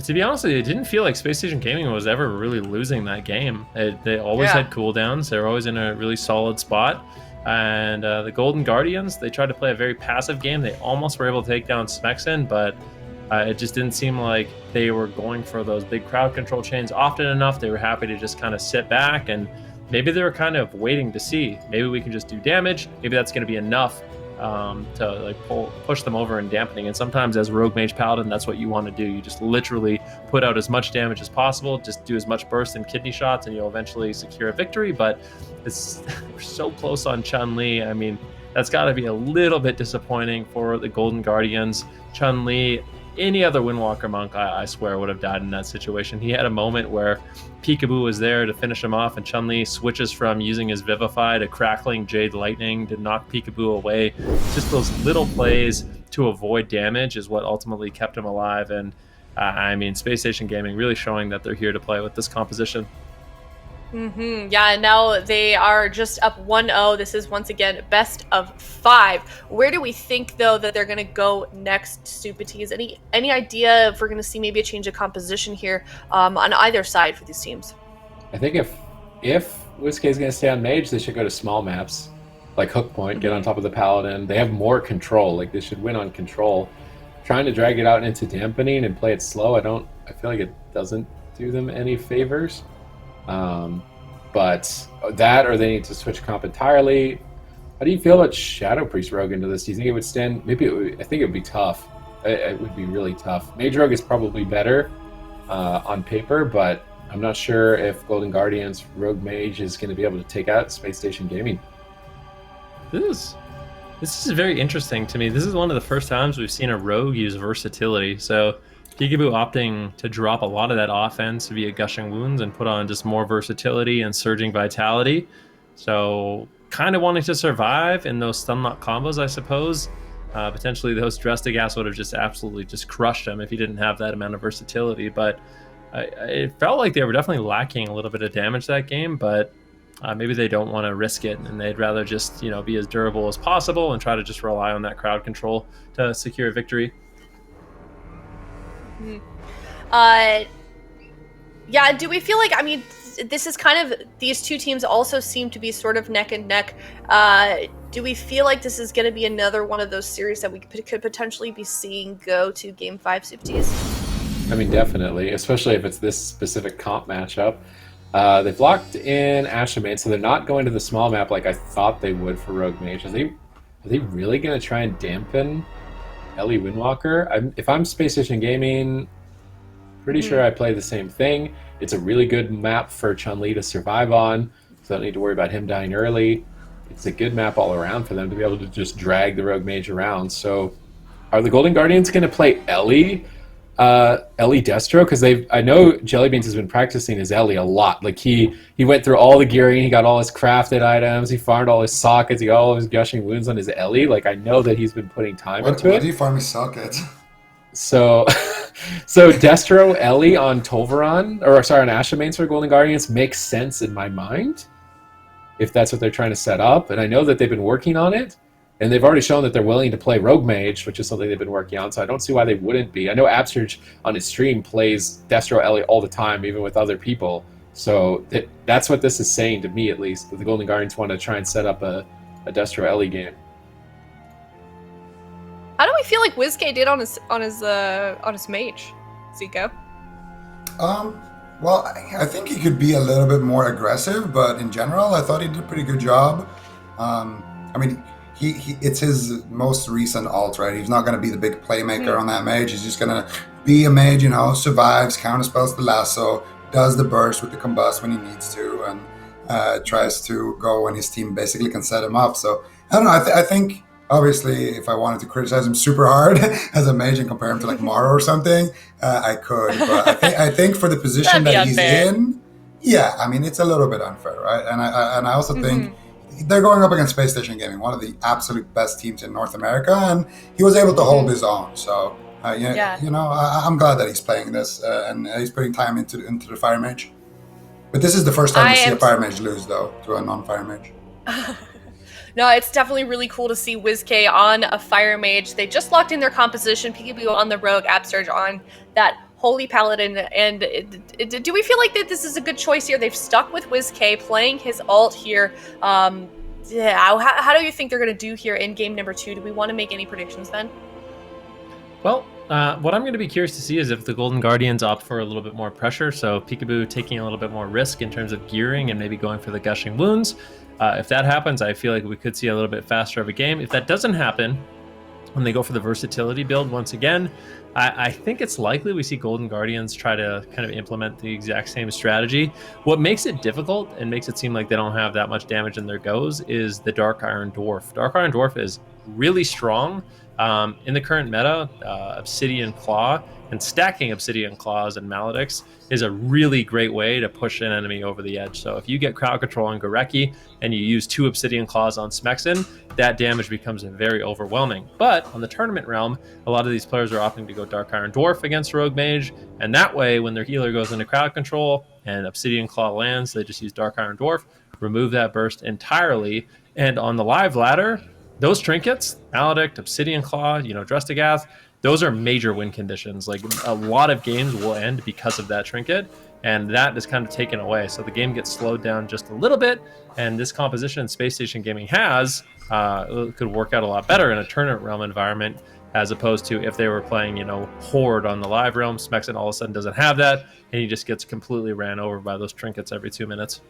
to be honest with you, it didn't feel like Space Station Gaming was ever really losing that game. They always had cooldowns. They were always in a really solid spot. And the Golden Guardians, they tried to play a very passive game. They almost were able to take down Smexon, but it just didn't seem like they were going for those big crowd control chains often enough. They were happy to just kind of sit back, and maybe they were kind of waiting to see. Maybe we can just do damage. Maybe that's going to be enough to like push them over in dampening. And sometimes as Rogue Mage Paladin, that's what you want to do. You just literally put out as much damage as possible, just do as much burst and kidney shots, and you'll eventually secure a victory. But we're so close on Chun-Li. I mean, that's got to be a little bit disappointing for the Golden Guardians. Chun-Li, any other Windwalker monk, I swear, would have died in that situation. He had a moment where Peekaboo was there to finish him off, and Chun-Li switches from using his Vivify to crackling Jade Lightning to knock Peekaboo away. Just those little plays to avoid damage is what ultimately kept him alive. And I mean, Space Station Gaming really showing that they're here to play with this composition. Yeah, and now they are just up 1-0. This is once again best of 5. Where do we think though that they're going to go next, Stupities? Any idea if we're going to see maybe a change of composition here on either side for these teams? I think if WizK is going to stay on Mage, they should go to small maps like Hook Point, get on top of the Paladin. They have more control. Like, they should win on control. Trying to drag it out into dampening and play it slow, I feel like it doesn't do them any favors. But that, or they need to switch comp entirely. How do you feel about Shadow Priest Rogue into this? Do you think it would stand? I think it would be tough. It would be really tough. Mage Rogue is probably better on paper, but I'm not sure if Golden Guardians Rogue Mage is going to be able to take out Space Station Gaming. This is very interesting to me. This is one of the first times we've seen a Rogue use versatility. So Peekaboo opting to drop a lot of that offense via Gushing Wounds and put on just more versatility and Surging Vitality. So kind of wanting to survive in those stun lock combos, I suppose. Potentially those Dress to Gas would have just absolutely just crushed him if he didn't have that amount of versatility. But it felt like they were definitely lacking a little bit of damage that game, but maybe they don't want to risk it and they'd rather just, be as durable as possible and try to just rely on that crowd control to secure a victory. Yeah, do we feel like, this is kind of, these two teams also seem to be sort of neck and neck. Do we feel like this is going to be another one of those series that we could potentially be seeing go to Game 5, Supties? Definitely, especially if it's this specific comp matchup. They've locked in Ashamane, so they're not going to the small map like I thought they would for Rogue Mage. Are they really going to try and dampen Ellie Windwalker? If I'm Space Station Gaming, pretty sure I play the same thing. It's a really good map for Chun-Li to survive on, so I don't need to worry about him dying early. It's a good map all around for them to be able to just drag the Rogue Mage around. So are the Golden Guardians going to play Ellie Destro? Because I know Jellybeans has been practicing his Ellie a lot. Like he went through all the gearing, he got all his crafted items, he farmed all his sockets, he got all his Gushing Wounds on his Ellie. Like, I know that he's been putting time into it. Why do you farm his sockets? So Destro Ellie on Tolvaron, on Ashamanes for Golden Guardians makes sense in my mind, if that's what they're trying to set up. And I know that they've been working on it, and they've already shown that they're willing to play Rogue Mage, which is something they've been working on, so I don't see why they wouldn't be. I know Absurge on his stream plays Destro Ellie all the time, even with other people. So that's what this is saying to me, at least, that the Golden Guardians want to try and set up a Destro Ellie game. How do we feel like WizK did on his mage, Zico? Well, I think he could be a little bit more aggressive, but in general, I thought he did a pretty good job. It's his most recent ult, right? He's not going to be the big playmaker on that mage. He's just going to be a mage, survives, counterspells the lasso, does the burst with the combust when he needs to, and tries to go when his team basically can set him up. So, I don't know. I think, obviously, if I wanted to criticize him super hard as a mage and compare him to like Maro or something, I could. But I think for the position that he's in, it's a little bit unfair, right? And I also think they're going up against Space Station Gaming, one of the absolute best teams in North America, and he was able to hold his own. So, I'm glad that he's playing this and he's putting time into the Fire Mage. But this is the first time we see a Fire Mage lose, though, to a non-Fire Mage. No, it's definitely really cool to see WizK on a Fire Mage. They just locked in their composition, Peekaboo on the Rogue, Absurge on that Holy Paladin. And do we feel like that this is a good choice here? They've stuck with WizK, playing his ult here. How do you think they're going to do here in game number 2? Do we want to make any predictions then? Well, what I'm going to be curious to see is if the Golden Guardians opt for a little bit more pressure. So Peekaboo taking a little bit more risk in terms of gearing and maybe going for the Gushing Wounds. If that happens, I feel like we could see a little bit faster of a game. If that doesn't happen, when they go for the versatility build once again, I think it's likely we see Golden Guardians try to kind of implement the exact same strategy. What makes it difficult and makes it seem like they don't have that much damage in their goes is the Dark Iron Dwarf. Dark Iron Dwarf is really strong, In the current meta, Obsidian Claw and stacking Obsidian Claws and Maledicts is a really great way to push an enemy over the edge. So if you get crowd control on Gareki and you use 2 Obsidian Claws on Smexen, that damage becomes very overwhelming. But on the tournament realm, a lot of these players are opting to go Dark Iron Dwarf against Rogue Mage, and that way when their healer goes into crowd control and Obsidian Claw lands, they just use Dark Iron Dwarf, remove that burst entirely. And on the live ladder, those trinkets, Maledict, Obsidian Claw, Drestigath, those are major win conditions. Like, a lot of games will end because of that trinket, and that is kind of taken away. So the game gets slowed down just a little bit, and this composition Space Station Gaming has could work out a lot better in a tournament realm environment, as opposed to if they were playing, Horde on the live realm. Smexen all of a sudden doesn't have that, and he just gets completely ran over by those trinkets every 2 minutes.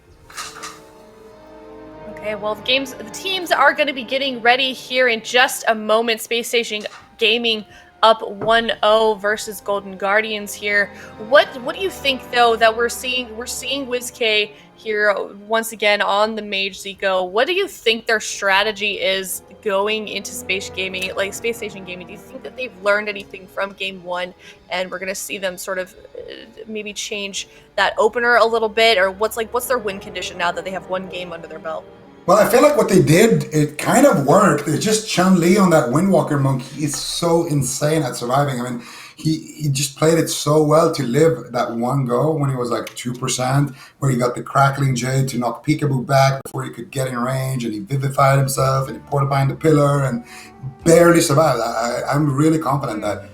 Okay, well, the teams are going to be getting ready here in just a moment. Space Station Gaming up 1-0 versus Golden Guardians here. What do you think, though, that we're seeing WizK here once again on the Mage Zico? What do you think their strategy is going into Space Station Gaming? Do you think that they've learned anything from Game 1 and we're going to see them sort of maybe change that opener a little bit? Or what's their win condition now that they have 1 game under their belt? Well, I feel like what they did, it kind of worked. It's just Chun-Li on that Windwalker monk. He's so insane at surviving. I mean, he just played it so well to live that 1 go when he was like 2%, where he got the Crackling Jade to knock Peekaboo back before he could get in range, and he vivified himself, and he poured behind the pillar, and barely survived. I'm really confident that,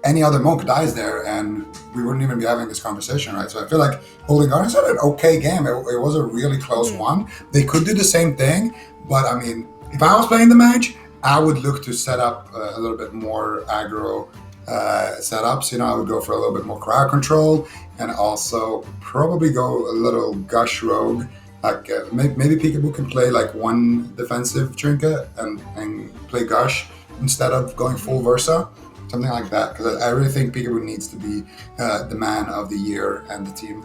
any other monk dies there, and we wouldn't even be having this conversation, right? So I feel like Golden Guardians had an okay game. It was a really close one. They could do the same thing, but I mean, if I was playing the Mage, I would look to set up a little bit more aggro setups. I would go for a little bit more crowd control, and also probably go a little Gush Rogue. Like maybe Peekaboo can play like 1 defensive trinket and play Gush instead of going full Versa. Something like that, because I really think Peekaboo needs to be the man of the year and the team.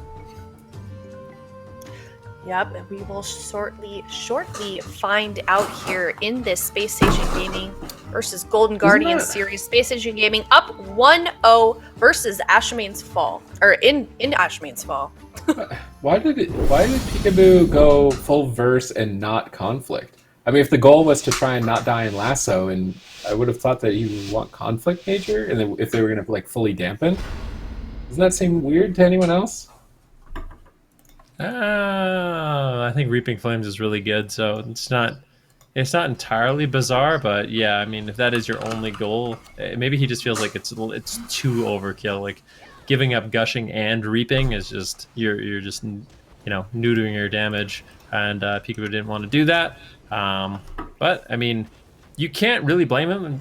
Yep, we will shortly find out here in this Space Station Gaming versus Golden Guardians series. Space Station Gaming up 1-0 versus Ashmane's Fall, or in Ashmane's Fall. Why did Peekaboo go full verse and not conflict? I mean, if the goal was to try and not die in lasso, and I would have thought that you would want conflict major, and then if they were going to like fully dampen, doesn't that seem weird to anyone else? I think Reaping Flames is really good, so it's not entirely bizarre, but yeah, I mean, if that is your only goal, maybe he just feels like it's too overkill. Like, giving up Gushing and Reaping is just you're just neutering your damage, and Peekaboo didn't want to do that. But I mean, you can't really blame him.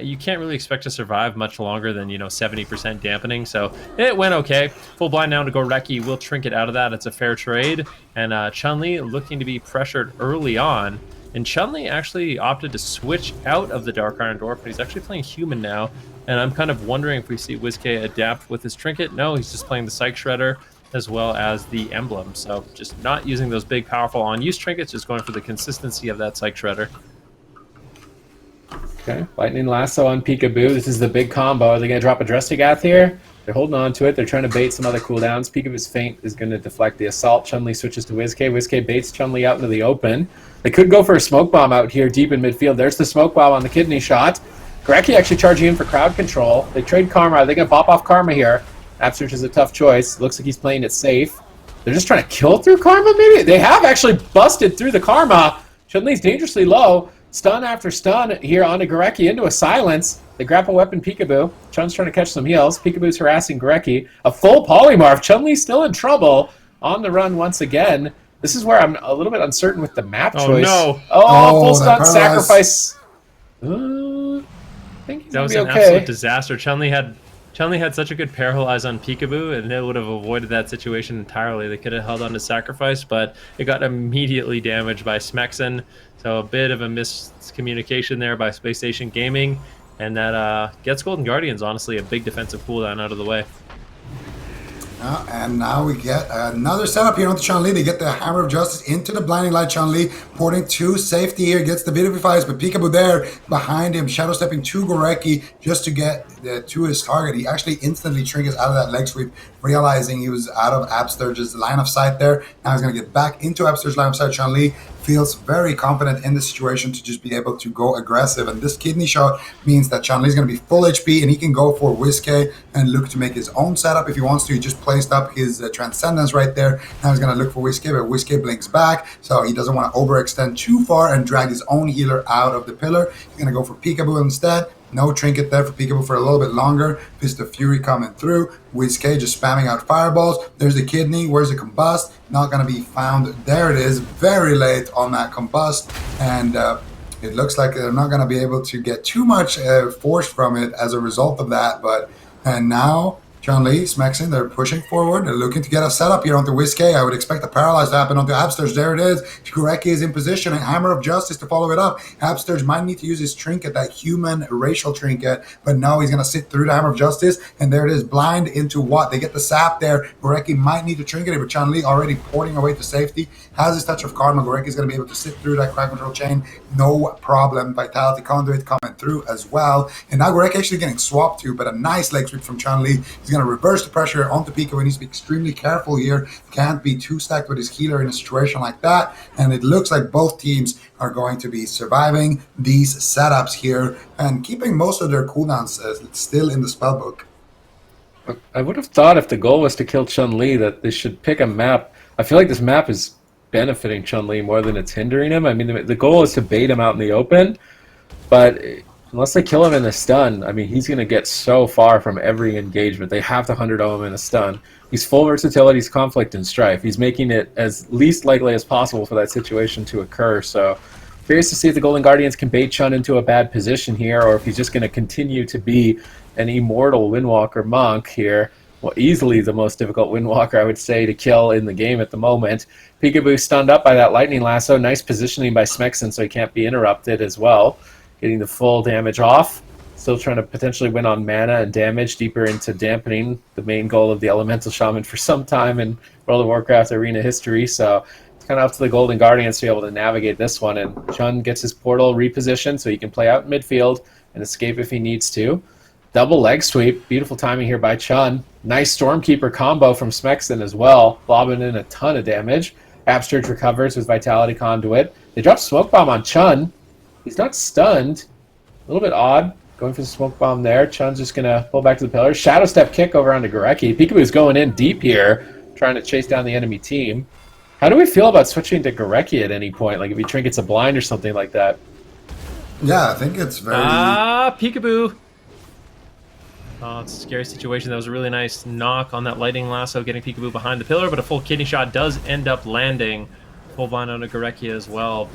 You can't really expect to survive much longer than 70% dampening. So it went okay. Full blind now to go Reki. Will trinket out of that. It's a fair trade. And Chun-Li looking to be pressured early on. And Chun-Li actually opted to switch out of the Dark Iron Dwarf, but he's actually playing human now. And I'm kind of wondering if we see WizK adapt with his trinket. No, he's just playing the Psych Shredder as well as the emblem. So just not using those big, powerful on-use trinkets, just going for the consistency of that Psych Shredder. Okay, Lightning Lasso on Peekaboo. This is the big combo. Are they going to drop a Drestigath here? They're holding on to it. They're trying to bait some other cooldowns. Peekaboo's Feint is going to deflect the assault. Chun-Li switches to WizK. WizK baits Chun-Li out into the open. They could go for a smoke bomb out here deep in midfield. There's the smoke bomb on the kidney shot. Gareki actually charging in for crowd control. They trade Karma. Are they going to pop off Karma here? Absolute is a tough choice. Looks like he's playing it safe. They're just trying to kill through Karma, maybe? They have actually busted through the Karma. Chun-Li's dangerously low. Stun after stun here onto Gareki into a silence. They grapple weapon Peekaboo. Chun's trying to catch some heals. Peekaboo's harassing Gareki. A full polymorph. Chun-Li's still in trouble. On the run once again. This is where I'm a little bit uncertain with the map choice. No. Full stun sacrifice. I think he's that was gonna be an okay. absolute disaster. Chun-Li had such a good paralyze on Peekaboo, and it would have avoided that situation entirely. They could have held on to sacrifice, but it got immediately damaged by Smexen. So a bit of a miscommunication there by Space Station Gaming, and that gets Golden Guardians, honestly, a big defensive cooldown out of the way. And now we get another setup here onto Chun-Li. They get the Hammer of Justice into the Blinding Light. Chun-Li porting to safety here, gets the Vivifies, but Peekaboo there behind him, shadow stepping to Gorecki just to get to his target. He actually instantly triggers out of that leg sweep, realizing he was out of Absturge's line of sight there. Now he's going to get back into Absturge's line of sight. Chun-Li feels very confident in the situation to just be able to go aggressive, and this kidney shot means that Chun-Li is going to be full HP and he can go for Whiskey and look to make his own setup if he wants to. He just placed up his Transcendence right there. Now he's going to look for Whiskey, but Whiskey blinks back, so he doesn't want to overextend too far and drag his own healer out of the pillar. He's going to go for Peekaboo instead. No trinket there for Peekaboo for a little bit longer. Fist of Fury coming through. Whiskey just spamming out fireballs. There's the kidney. Where's the combust? Not going to be found. There it is. Very late on that combust. And it looks like they're not going to be able to get too much force from it as a result of that. And now Chun-Li, Smexin, they're pushing forward. They're looking to get a setup here onto Whiskey. I would expect a paralyze to happen onto Absturge. There it is. Gorecki is in position, and Hammer of Justice to follow it up. Absturge might need to use his trinket, that human racial trinket, but no, he's going to sit through the Hammer of Justice, and there it is, blind into what? They get the sap there. Gorecki might need to trinket it, but Chun-Li already porting away to safety. Has his touch of karma. Gorecki is going to be able to sit through that crowd control chain. No problem. Vitality Conduit coming through as well. And now Gorecki actually getting swapped to, but a nice leg sweep from Chun-Li. He's going to reverse the pressure onto Peekaboo. He needs to be extremely careful here. Can't be too stacked with his healer in a situation like that. And it looks like both teams are going to be surviving these setups here and keeping most of their cooldowns still in the spellbook. I would have thought if the goal was to kill Chun-Li that they should pick a map. I feel like this map is benefiting Chun-Li more than it's hindering him. I mean, the goal is to bait him out in the open, but unless they kill him in a stun, I mean, he's going to get so far from every engagement. They have to 100-0 him in a stun. He's full versatility, he's conflict and strife. He's making it as least likely as possible for that situation to occur. So curious to see if the Golden Guardians can bait Chun into a bad position here, or if he's just going to continue to be an immortal Windwalker monk here. Well, easily the most difficult Windwalker, I would say, to kill in the game at the moment. Peekaboo stunned up by that Lightning Lasso. Nice positioning by Smexin so he can't be interrupted as well. Getting the full damage off. Still trying to potentially win on mana and damage deeper into dampening, the main goal of the Elemental Shaman for some time in World of Warcraft arena history. So it's kind of up to the Golden Guardians to be able to navigate this one. And Chun gets his portal repositioned so he can play out in midfield and escape if he needs to. Double leg sweep. Beautiful timing here by Chun. Nice Stormkeeper combo from Smexin as well, lobbing in a ton of damage. Absturge recovers with Vitality Conduit. They drop Smoke Bomb on Chun. He's not stunned. A little bit odd. Going for the Smoke Bomb there. Chun's just going to pull back to the pillar. Shadow Step kick over onto Gorecki. Peekaboo's going in deep here, trying to chase down the enemy team. How do we feel about switching to Gorecki at any point? Like if he trinkets a blind or something like that? Yeah, I think it's very... Peekaboo! Oh, it's a scary situation. That was a really nice knock on that Lightning Lasso, getting Peekaboo behind the pillar, but a full kidney shot does end up landing. Full blind on a Gorecki as well.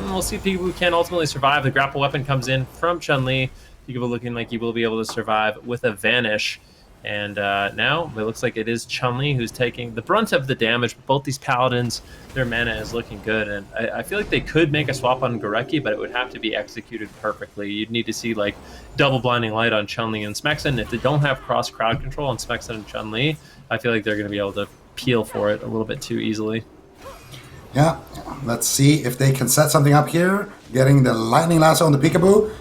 We'll see if Peekaboo can ultimately survive. The grapple weapon comes in from Chun-Li. Peekaboo looking like he will be able to survive with a Vanish. And now it looks like it is Chun-Li who's taking the brunt of the damage. Both these Paladins, their mana is looking good. And I feel like they could make a swap on Gorecki, but it would have to be executed perfectly. You'd need to see like double Blinding Light on Chun-Li and Smexin. If they don't have cross crowd control on Smexin and Chun-Li, I feel like they're going to be able to peel for it a little bit too easily. Yeah, let's see if they can set something up here. Getting the Lightning Lasso on the Peekaboo.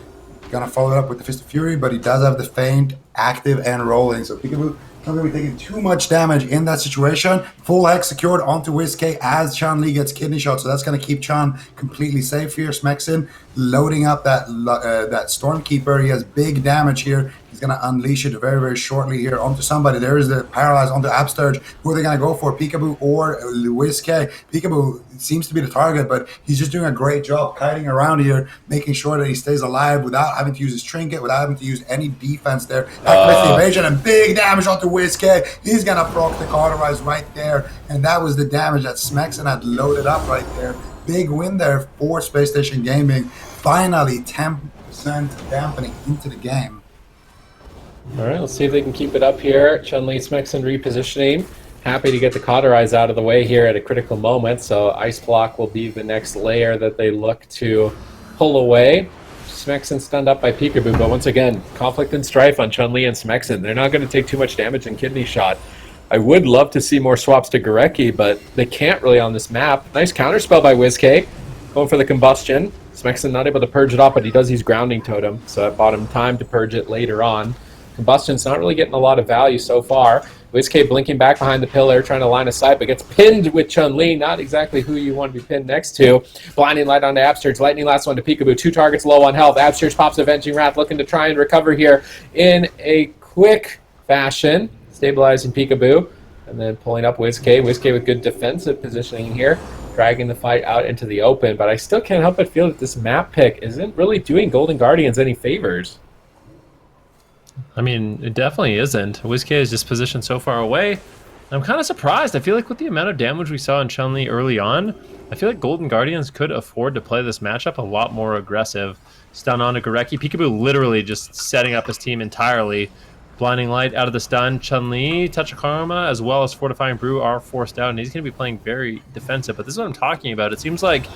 Gonna follow it up with the Fist of Fury, but he does have the Feint active and rolling. So Peekaboo not going to be taking too much damage in that situation. Full hex secured onto Whiskey as Chun-Li gets kidney shot. So that's going to keep Chun completely safe here. Smexin loading up that Stormkeeper. He has big damage here. He's going to unleash it very, very shortly here onto somebody. There is the Paralyze onto Absturge. Who are they going to go for? Peekaboo or Whiskey? Peekaboo seems to be the target, but he's just doing a great job kiting around here, making sure that he stays alive without having to use his trinket, without having to use any defense there. Activates the evasion and big damage onto Whiskey. He's going to proc the Cauterize right there. And that was the damage that Smexin had loaded up right there. Big win there for Spacestation Gaming. Finally, 10% dampening into the game. All right, let's see if they can keep it up here. Chun-Li, Smexin repositioning. Happy to get the Cauterize out of the way here at a critical moment. So Ice Block will be the next layer that they look to pull away. Smexin stunned up by Peekaboo, but once again, conflict and strife on Chun-Li and Smexin. They're not going to take too much damage in Kidney Shot. I would love to see more swaps to Gorecki, but they can't really on this map. Nice counterspell by WizK. Going for the combustion. Smexon not able to purge it off, but he does use grounding totem, so that bought him time to purge it later on. Combustion's not really getting a lot of value so far. WizK blinking back behind the pillar, trying to line of sight, but gets pinned with Chun-Li. Not exactly who you want to be pinned next to. Blinding light onto Absurge. Lightning last one to Peekaboo. 2 targets low on health. Absurge pops Avenging Wrath, looking to try and recover here in a quick fashion. Stabilizing Peekaboo, and then pulling up WizK. WizK with good defensive positioning here, dragging the fight out into the open. But I still can't help but feel that this map pick isn't really doing Golden Guardians any favors. I mean, it definitely isn't. WizK is just positioned so far away. I'm kind of surprised. I feel like with the amount of damage we saw in Chun-Li early on, I feel like Golden Guardians could afford to play this matchup a lot more aggressive. Stun on to Gorecki. Peekaboo literally just setting up his team entirely. Blinding Light out of the stun. Chun-Li, Touch of Karma, as well as Fortifying Brew are forced out, and he's going to be playing very defensive. But this is what I'm talking about. It seems like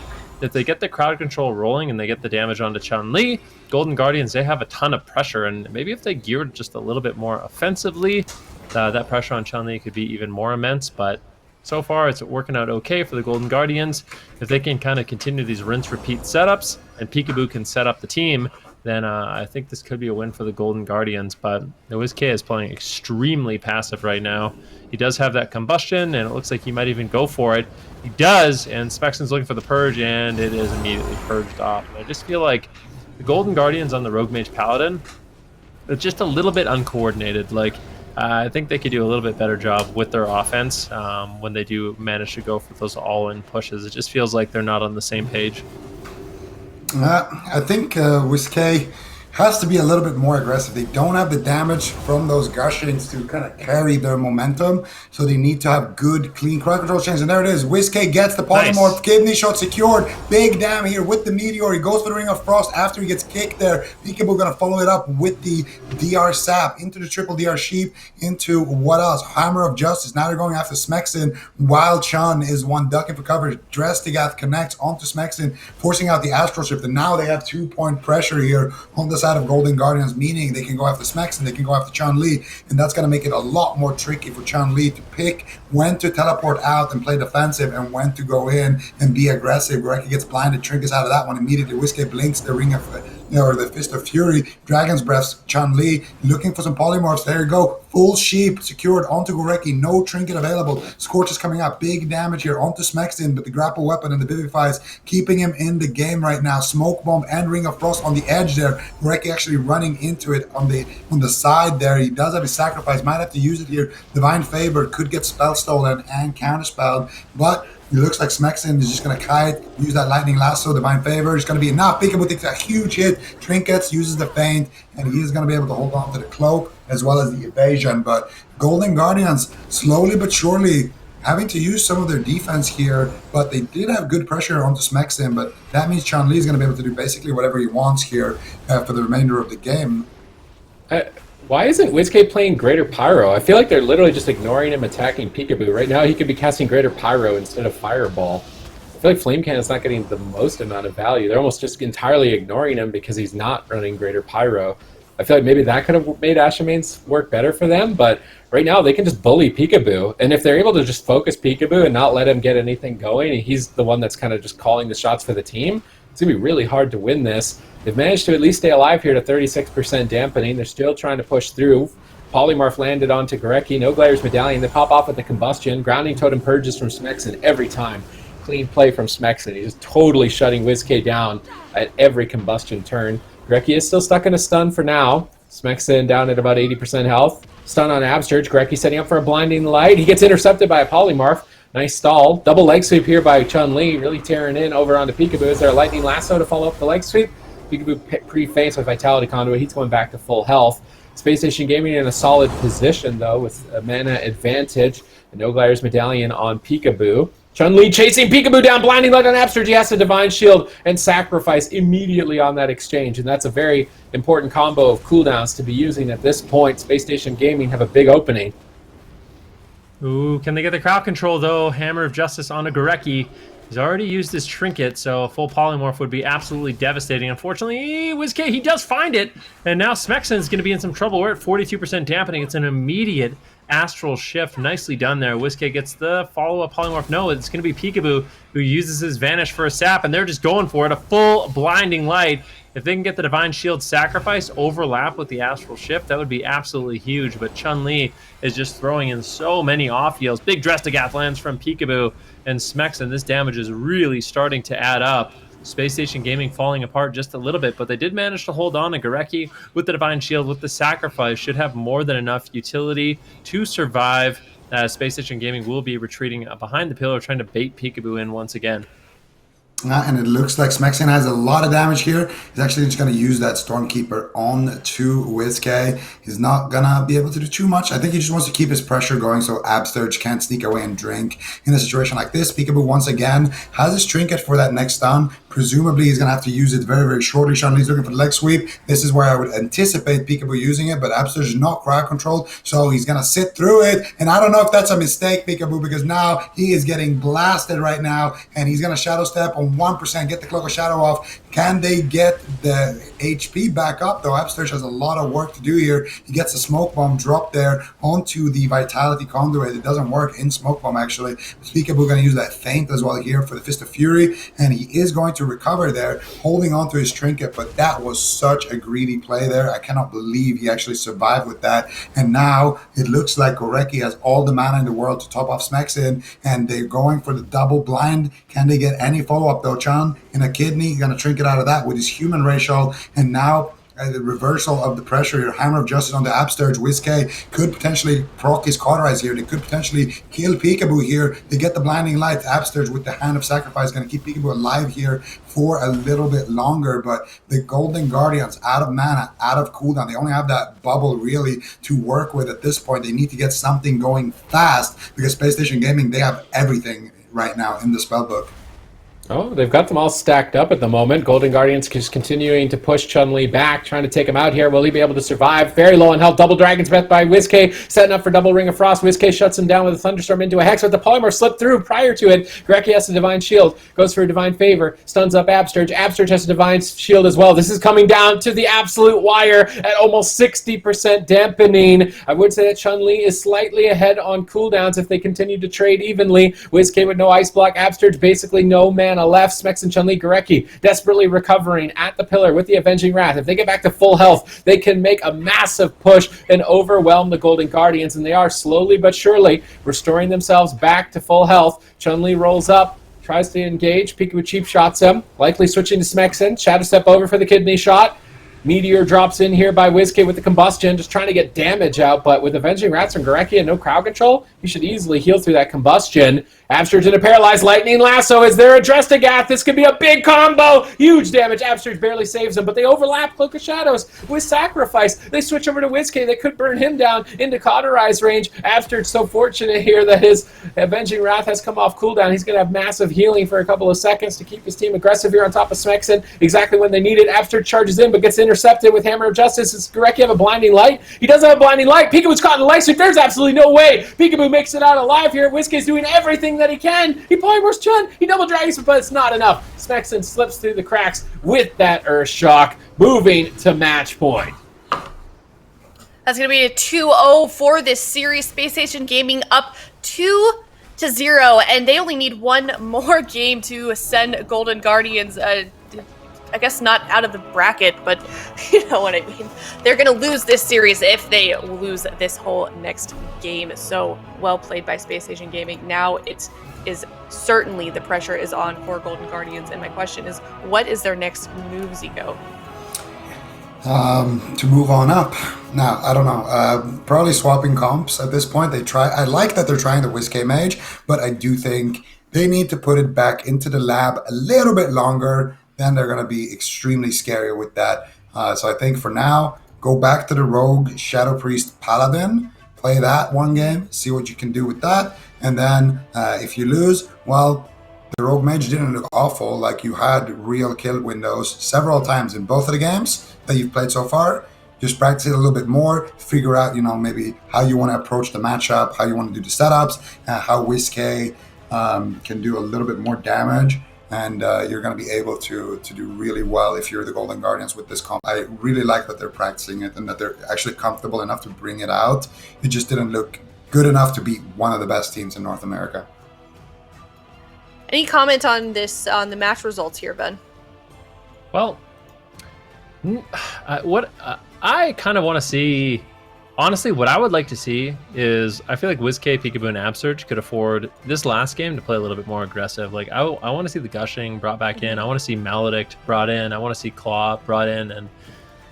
if they get the crowd control rolling and they get the damage onto Chun-Li, Golden Guardians, they have a ton of pressure, and maybe if they geared just a little bit more offensively, that pressure on Chun-Li could be even more immense. But so far, it's working out okay for the Golden Guardians. If they can kind of continue these rinse-repeat setups, and Peekaboo can set up the team, then I think this could be a win for the Golden Guardians. But WizK is playing extremely passive right now. He does have that combustion, and it looks like he might even go for it. He does, and Smexon's looking for the purge, and it is immediately purged off. I just feel like the Golden Guardians on the Rogue Mage Paladin, it's just a little bit uncoordinated. Like, I think they could do a little bit better job with their offense when they do manage to go for those all-in pushes. It just feels like they're not on the same page. I think WizK has to be a little bit more aggressive. They don't have the damage from those gushings to kind of carry their momentum, so they need to have good, clean crowd control chains. And there it is. WizK gets the polymorph. Nice. Kidney shot secured. Big damn here with the meteor. He goes for the Ring of Frost after he gets kicked there. Peekaboo going to follow it up with the DR Sap into the triple DR Sheep, into what else? Hammer of Justice. Now they're going after Smexon, while Chun is one ducking for cover. Drestigath connects onto Smexon, forcing out the Astral Shift. And now they have 2-point pressure here on the side of Golden Guardians, meaning they can go after Smexon, they can go after Chun-Li, and that's going to make it a lot more tricky for Chun-Li to pick when to teleport out and play defensive and when to go in and be aggressive. Gorecki gets blinded, triggers out of that one immediately. WizK blinks the Ring of, or the Fist of Fury, Dragon's Breath, Chun-Li looking for some polymorphs. There you go, full sheep secured onto Gorecki, no trinket available. Scorch is coming out, big damage here onto Smexon, but the grapple weapon and the Vivifies keeping him in the game right now. Smoke Bomb and Ring of Frost on the edge there. Gorecki actually running into it on the side there. He does have his sacrifice, might have to use it here. Divine Favor could get spell stolen and counterspelled, but it looks like Smexon is just going to kite, use that Lightning Lasso. Divine Favor is going to be enough. Peekaboo takes a huge hit. Trinkets uses the feint, and he is going to be able to hold on to the cloak as well as the evasion. But Golden Guardians, slowly but surely, having to use some of their defense here, but they did have good pressure onto Smexon, but that means Chun-Li is going to be able to do basically whatever he wants here for the remainder of the game. Why isn't WizK playing Greater Pyro? I feel like they're literally just ignoring him attacking Peekaboo. Right now he could be casting Greater Pyro instead of Fireball. I feel like Flame Cannon's not getting the most amount of value. They're almost just entirely ignoring him because he's not running Greater Pyro. I feel like maybe that could have made Ashamane's work better for them, but right now they can just bully Peekaboo. And if they're able to just focus Peekaboo and not let him get anything going, and he's the one that's kind of just calling the shots for the team, it's going to be really hard to win this. They've managed to at least stay alive here to 36% dampening. They're still trying to push through. Polymorph landed onto Gorecki. No Glaire's Medallion. They pop off with the combustion. Grounding Totem purges from Smexon every time. Clean play from Smexon. He's totally shutting WizK down at every combustion turn. Gorecki is still stuck in a stun for now. Smexon down at about 80% health. Stun on Absurge. Gorecki setting up for a Blinding Light. He gets intercepted by a Polymorph. Nice stall. Double leg sweep here by Chun-Li. Really tearing in over onto Peekaboo. Is there a Lightning Lasso to follow up the leg sweep? Peekaboo pre-faints with Vitality Conduit. He's going back to full health. Spacestation Gaming in a solid position, though, with a mana advantage. And No Glaire's Medallion on Peekaboo. Chun-Li chasing Peekaboo down, Blinding Light on Absurge. He has to Divine Shield and sacrifice immediately on that exchange. And that's a very important combo of cooldowns to be using at this point. Spacestation Gaming have a big opening. Ooh, can they get the crowd control, though? Hammer of Justice on a Gorecki. He's already used his trinket, so a full polymorph would be absolutely devastating. Unfortunately, WizK, he does find it, and now Smexon's going to be in some trouble. We're at 42% dampening. It's an immediate Astral Shift. Nicely done there. Whiskey gets the follow-up polymorph. No, it's going to be Peekaboo who uses his Vanish for a sap, and they're just going for it. A full Blinding Light. If they can get the Divine Shield sacrifice overlap with the Astral Shift, that would be absolutely huge. But Chun-Li is just throwing in so many off heals. Big Drestigath lands from Peekaboo and Smexen. This damage is really starting to add up. Spacestation Gaming falling apart just a little bit, but they did manage to hold on. And Gorecki with the Divine Shield, with the sacrifice, should have more than enough utility to survive. Spacestation Gaming will be retreating behind the pillar, trying to bait Peekaboo in once again. And it looks like Smexen has a lot of damage here. He's actually just going to use that Stormkeeper on to Whiskey. He's not going to be able to do too much. I think he just wants to keep his pressure going so Absturge can't sneak away and drink. In a situation like this, Peekaboo once again has his trinket for that next stun. Presumably, he's going to have to use it very, very shortly. Chun-Li's looking for the leg sweep. This is where I would anticipate Peekaboo using it, but Absturge is not crowd controlled, so he's going to sit through it. And I don't know if that's a mistake, Peekaboo, because now he is getting blasted right now, and he's going to Shadow Step on 1%, get the Cloak of Shadow off. Can they get the HP back up, though? Absturge has a lot of work to do here. He gets a Smoke Bomb dropped there onto the Vitality Conduit. It doesn't work in Smoke Bomb, actually. Peekaboo going to use that feint as well here for the Fist of Fury, and he is going to recover there, holding on to his trinket, but that was such a greedy play there. I cannot believe he actually survived with that. And now it looks like Gorecki has all the mana in the world to top off Smexen, and they're going for the double blind. Can they get any follow-up, though? Chan in a kidney, he's going to trinket out of that with his human racial, and now the reversal of the pressure here. Hammer of Justice on the Absturge. Whiskey could potentially proc his Cauterize here. They could potentially kill Peekaboo here. They get the Blinding Light. Absturge with the Hand of Sacrifice going to keep Peekaboo alive here for a little bit longer, but the Golden Guardians out of mana, out of cooldown. They only have that bubble really to work with at this point. They need to get something going fast because Spacestation Gaming, they have everything right now in the spellbook. Oh, they've got them all stacked up at the moment. Golden Guardians just continuing to push Chun-Li back, trying to take him out here. Will he be able to survive? Very low on health. Double Dragon's Breath by Whiskey, setting up for double Ring of Frost. Whiskey shuts him down with a Thunderstorm into a Hex, but the Polymorph slipped through prior to it. Gorecki has a Divine Shield, goes for a Divine Favor, stuns up Absturge. Absturge has a Divine Shield as well. This is coming down to the absolute wire at almost 60% dampening. I would say that Chun-Li is slightly ahead on cooldowns if they continue to trade evenly. Whiskey with no Ice Block. Absturge basically no mana left. Smexen and Chun-Li. Gorecki desperately recovering at the pillar with the Avenging Wrath. If they get back to full health, they can make a massive push and overwhelm the Golden Guardians, and they are slowly but surely restoring themselves back to full health. Chun-Li rolls up, tries to engage. Peekaboo cheap shots him, likely switching to Smexen. Shadow Step over for the kidney shot. Meteor drops in here by Whiskey with the Combustion, just trying to get damage out, but with Avenging Rats from Gorecki and no crowd control, he should easily heal through that Combustion. Absturge in a Paralyzed Lightning Lasso. Is there a Drestigath? This could be a big combo. Huge damage. Absturge barely saves him, but they overlap Cloak of Shadows with Sacrifice. They switch over to Whiskey. They could burn him down into Cauterize range. Absturge so fortunate here that his Avenging Wrath has come off cooldown. He's going to have massive healing for a couple of seconds to keep his team aggressive here on top of Smexen. Exactly when they need it. Absturge charges in, but gets intercepted with Hammer of Justice. Does Gorecki have a Blinding Light? He doesn't have a Blinding Light. Peekaboo's caught in the light sweep. There's absolutely no way Peekaboo makes it out alive here. Whiskey's doing everything that he can. He polymorphs Chun. He double dragons, but it's not enough. Smexen slips through the cracks with that Earth Shock, moving to match point. That's going to be a 2-0 for this series. Spacestation Gaming up 2-0, and they only need one more game to send Golden Guardians, I guess not out of the bracket, but you know what I mean. They're going to lose this series if they lose this whole next game. So well played by Spacestation Gaming. Now it is certainly the pressure is on for Golden Guardians, and my question is, what is their next move, Zico? To move on up. Now, I don't know. Probably swapping comps at this point. I like that they're trying the Whiskey Mage, but I do think they need to put it back into the lab a little bit longer. Then they're going to be extremely scary with that. So I think for now, go back to the Rogue Shadow Priest Paladin. Play that one game. See what you can do with that. And then if you lose, well, the Rogue Mage didn't look awful. Like, you had real kill windows several times in both of the games that you've played so far. Just practice it a little bit more. Figure out, maybe how you want to approach the matchup, how you want to do the setups, how Whiskey can do a little bit more damage. And you're going to be able to do really well if you're the Golden Guardians with this comp. I really like that they're practicing it and that they're actually comfortable enough to bring it out. It just didn't look good enough to beat one of the best teams in North America. Any comment on this, on the match results here, Ben? Well, I kind of want to see, honestly, what I would like to see is, I feel like WizK, Peekaboo, and Absurge could afford this last game to play a little bit more aggressive. Like, I want to see the Gushing brought back in. I want to see Maledict brought in. I want to see Claw brought in. And,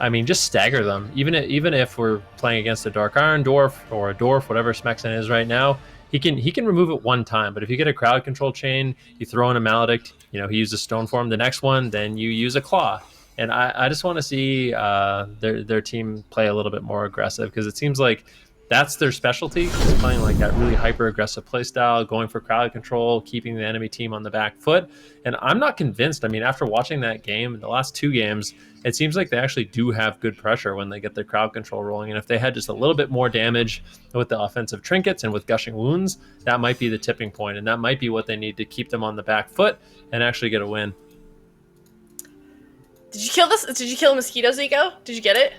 I mean, just stagger them. Even if we're playing against a Dark Iron Dwarf or a Dwarf, whatever Smexen is right now, he can remove it one time. But if you get a crowd control chain, you throw in a Maledict, he uses Stone Form. The next one, then you use a Claw. And I just want to see their team play a little bit more aggressive, because it seems like that's their specialty, is playing like that really hyper-aggressive play style, going for crowd control, keeping the enemy team on the back foot. And I'm not convinced. I mean, after watching that game, the last 2 games, it seems like they actually do have good pressure when they get their crowd control rolling. And if they had just a little bit more damage with the offensive trinkets and with Gushing Wounds, that might be the tipping point, and that might be what they need to keep them on the back foot and actually get a win. Did you kill this? Did you kill a mosquito, Zico? Did you get it?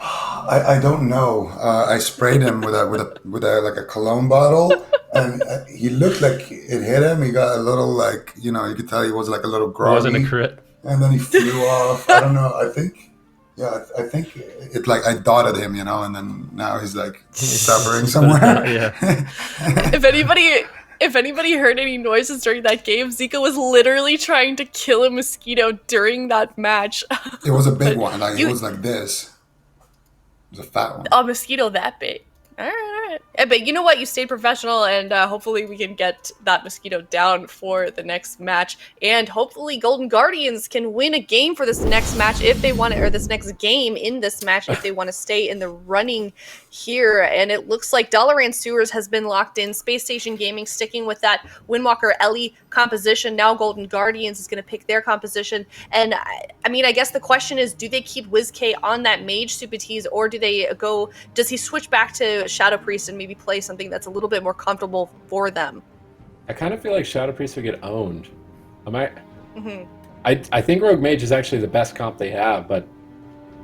I don't know. I sprayed him with a cologne bottle, and he looked like it hit him. He got a little, like, you could tell he was like a little groggy. It wasn't a crit. And then he flew off. I don't know. I think it, like, I dotted him, and then now he's like suffering somewhere. Yeah. If anybody heard any noises during that game, Zika was literally trying to kill a mosquito during that match. It was a big one. Like, it was like this. It was a fat one. A mosquito that big. All right. But you know what? You stayed professional, and hopefully we can get that mosquito down for the next match. And hopefully Golden Guardians can win a game for this next match if they want to, or this next game in this match if they want to stay in the running here. And it looks like Dalaran Sewers has been locked in. Space Station Gaming sticking with that Windwalker Ellie composition. Now Golden Guardians is going to pick their composition. And I mean, I guess the question is, do they keep WizK on that Mage Supatees, or does he switch back to Shadow Priest and maybe play something that's a little bit more comfortable for them? I kind of feel like Shadow Priest would get owned. I think Rogue Mage is actually the best comp they have, but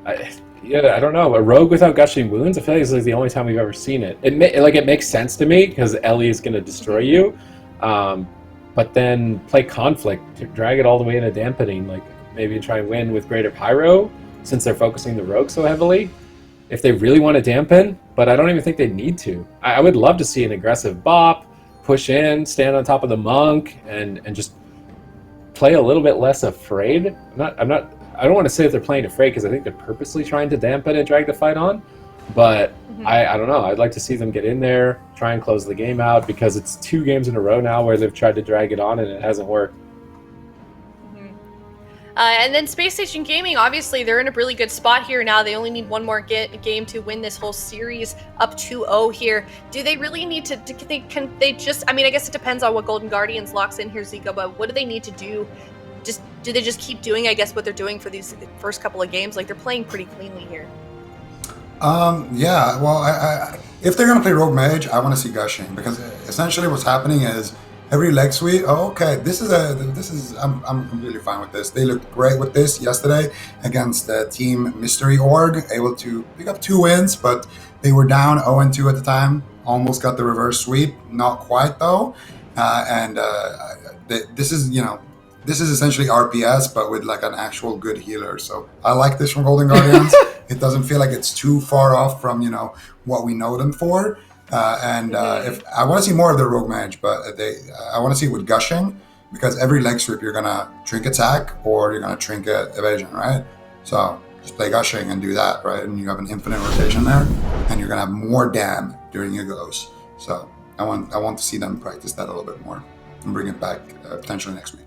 I don't know. A Rogue without Gushing Wounds, I feel like this is the only time we've ever seen it. It makes sense to me because Ellie is going to destroy you, but then play Conflict, drag it all the way into Dampening, like maybe try and win with Greater Pyro since they're focusing the Rogue so heavily. If they really want to dampen, but I don't even think they need to. I would love to see an aggressive bop, push in, stand on top of the Monk, and just play a little bit less afraid. I don't want to say that they're playing afraid, because I think they're purposely trying to dampen and drag the fight on. But I don't know. I'd like to see them get in there, try and close the game out, because it's 2 games in a row now where they've tried to drag it on and it hasn't worked. And then Space Station Gaming, obviously, they're in a really good spot here now. They only need one more game to win this whole series, up 2-0 here. Do they really need to, can they just, I mean, I guess it depends on what Golden Guardians locks in here, Zika, but what do they need to do? Do they just keep doing, I guess, what they're doing for these first couple of games? Like, they're playing pretty cleanly here. Yeah, well, if they're going to play Rogue Mage, I want to see Gushing, because essentially what's happening is every leg sweep, I'm completely fine with this. They looked great with this yesterday against Team Mystery Org, able to pick up 2 wins, but they were down 0-2 at the time, almost got the reverse sweep, not quite though. This is essentially RPS, but with like an actual good healer. So I like this from Golden Guardians. It doesn't feel like it's too far off from, what we know them for. If I want to see more of the Rogue Mage, but I want to see it with Gushing, because every leg sweep you're gonna trinket attack or you're gonna trinket evasion, right? So just play Gushing and do that, right? And you have an infinite rotation there, and you're gonna have more dam during your goes. So I want to see them practice that a little bit more and bring it back potentially next week.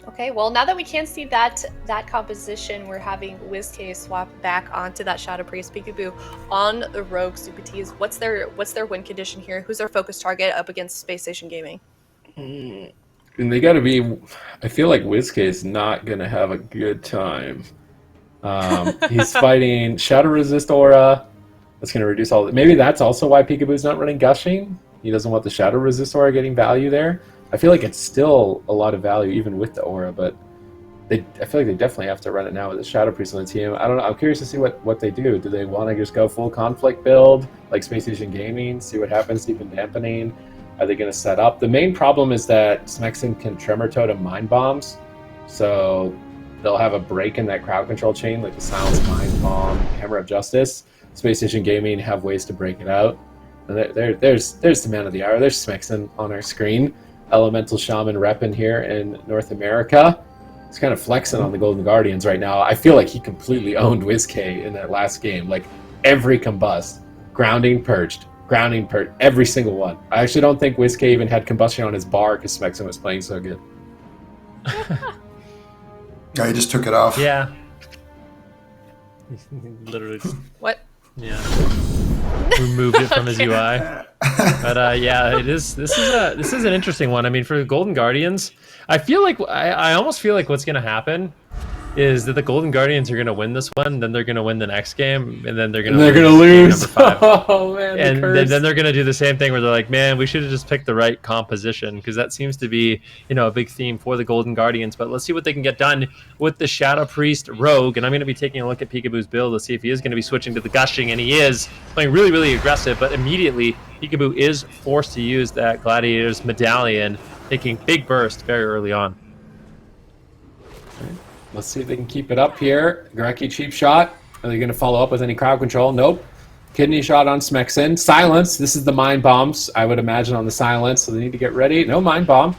Okay, well, now that we can see that composition, we're having WizK swap back onto that Shadow Priest Peekaboo on the Rogue Supatees. What's their win condition here? Who's their focus target up against Space Station Gaming? And they got to be. I feel like WizK is not going to have a good time. He's fighting Shadow Resist Aura. That's going to reduce all. Maybe that's also why Peekaboo's not running Gushing. He doesn't want the Shadow Resist Aura getting value there. I feel like it's still a lot of value even with the aura, but I feel like they definitely have to run it now with the Shadow Priest on the team. I don't know. I'm curious to see what they do. Do they want to just go full conflict build, like Spacestation Gaming, see what happens, even dampening? Are they going to set up? The main problem is that Smexen can Tremor Totem Mind Bombs, so they'll have a break in that crowd control chain, like the Silence Mind Bomb, Hammer of Justice. Spacestation Gaming have ways to break it out. And there's the Man of the Hour. There's Smexen on our screen. Elemental Shaman repping here in North America. He's kind of flexing on the Golden Guardians right now. I feel like he completely owned WizK in that last game. Like, every combust, grounding, purged, every single one. I actually don't think WizK even had combustion on his bar because Smexen was playing so good. Yeah, he just took it off. Yeah. Literally. What? Yeah. Removed it from his UI. But yeah, it is. This is an interesting one. I mean, for the Golden Guardians, I feel like I almost feel like what's going to happen is that the Golden Guardians are going to win this one, then they're going to win the next game, and then they're going to lose. Oh man! And then they're going to do the same thing where they're like, man, we should have just picked the right composition, because that seems to be, you know, a big theme for the Golden Guardians. But let's see what they can get done with the Shadow Priest Rogue, and I'm going to be taking a look at Peekaboo's build to see if he is going to be switching to the Gushing, and he is playing really, really aggressive. But immediately, Peekaboo is forced to use that Gladiator's Medallion, taking big burst very early on. Let's see if they can keep it up here. Gorecki cheap shot. Are they going to follow up with any crowd control? Nope. Kidney shot on Smexen. Silence. This is the Mind Bombs, I would imagine, on the Silence, so they need to get ready. No Mind Bomb.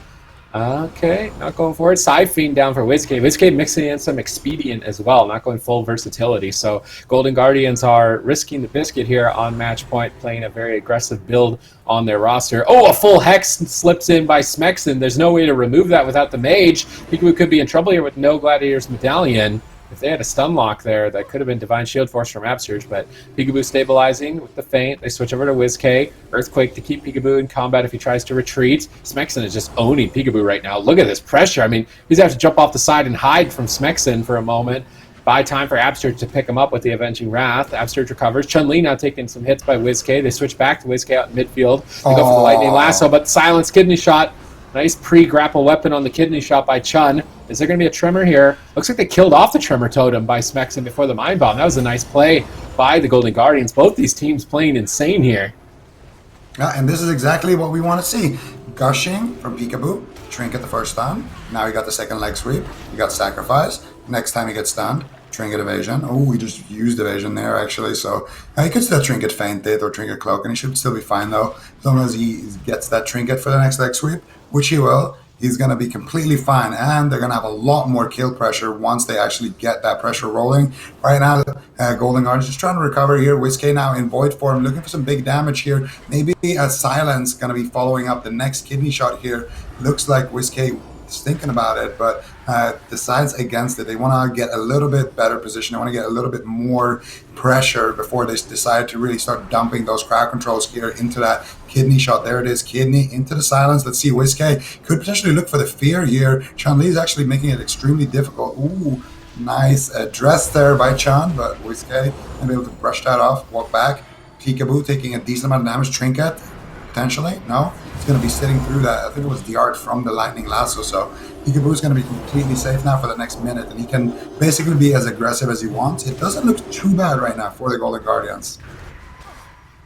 Okay, not going for it. Fiend down for WizK. WizK mixing in some Expedient as well, not going full versatility. So Golden Guardians are risking the biscuit here on match point, playing a very aggressive build on their roster. Oh, a full Hex slips in by Smexen. There's no way to remove that without the Mage. Peekaboo could be in trouble here with no Gladiator's Medallion. If they had a stun lock there, that could have been Divine Shield Force from Absurge, but Peekaboo stabilizing with the feint. They switch over to WizK. Earthquake to keep Peekaboo in combat if he tries to retreat. Smexen is just owning Peekaboo right now. Look at this pressure. I mean, he's going to have to jump off the side and hide from Smexen for a moment. Buy time for Absurge to pick him up with the Avenging Wrath. Absurge recovers. Chun-Li now taking some hits by WizK. They switch back to WizK out in midfield. They go for the Lightning Lasso, but Silence Kidney Shot. Nice pre-grapple weapon on the Kidney Shot by Chun. Is there going to be a Tremor here? Looks like they killed off the Tremor Totem by Smexen before the Mind Bomb. That was a nice play by the Golden Guardians. Both these teams playing insane here. Yeah, and this is exactly what we want to see. Gushing from Peekaboo. Trinket the first time. Now he got the second leg sweep. He got Sacrifice. Next time he gets stunned. Trinket Evasion. Oh, he just used Evasion there, actually. So he could still Trinket Feint it or Trinket Cloak, and he should still be fine, though. As long as he gets that Trinket for the next leg sweep, which he will, he's going to be completely fine. And they're going to have a lot more kill pressure once they actually get that pressure rolling. Right now, Golden Guard is just trying to recover here. WizK now in Void form, looking for some big damage here. Maybe a Silence going to be following up the next Kidney Shot here. Looks like WizK is thinking about it, but decides against it. They want to get a little bit better position. They want to get a little bit more pressure before they decide to really start dumping those crowd controls here into that Kidney Shot. There it is, Kidney into the Silence. Let's see, WizK could potentially look for the Fear here. Chun-Li is actually making it extremely difficult. Ooh, nice dress there by Chun, but WizK will be able to brush that off, walk back. Peekaboo taking a decent amount of damage. Trinket, potentially, no. He's going to be sitting through that. I think it was the art from the Lightning Lasso, so Peekaboo is going to be completely safe now for the next minute, and he can basically be as aggressive as he wants. It doesn't look too bad right now for the Golden Guardians.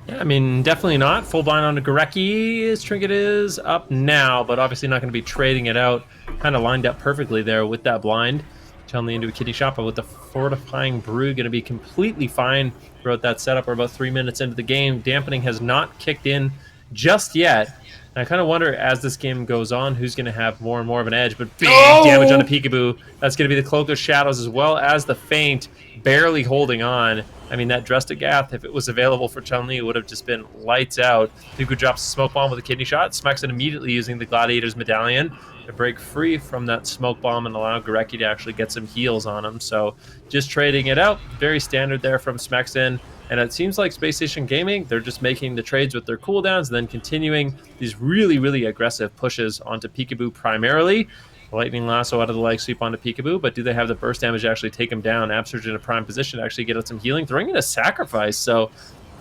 Yeah, I mean, definitely not. Full blind on Gorecki. His Trinket is up now, but obviously not going to be trading it out. Kind of lined up perfectly there with that blind. Chun-Li into a Kidney Shot, but with the Fortifying Brew going to be completely fine throughout that setup. We're about 3 minutes into the game. Dampening has not kicked in just yet. And I kind of wonder, as this game goes on, who's going to have more and more of an edge. But big damage on a Peekaboo. That's going to be the Cloak of Shadows as well as the Feint, barely holding on. I mean, that Dressed Gath, if it was available for Chun-Li, would have just been lights out. Peekaboo drops a Smoke Bomb with a Kidney Shot. Smexen immediately using the Gladiator's Medallion to break free from that Smoke Bomb and allow Gorecki to actually get some heals on him. So just trading it out. Very standard there from Smexen. And it seems like Spacestation Gaming, they're just making the trades with their cooldowns and then continuing these really, really aggressive pushes onto Peekaboo primarily. Lightning Lasso out of the leg sweep onto Peekaboo, but do they have the burst damage to actually take him down? Absurge in a prime position to actually get out some healing, throwing in a Sacrifice. So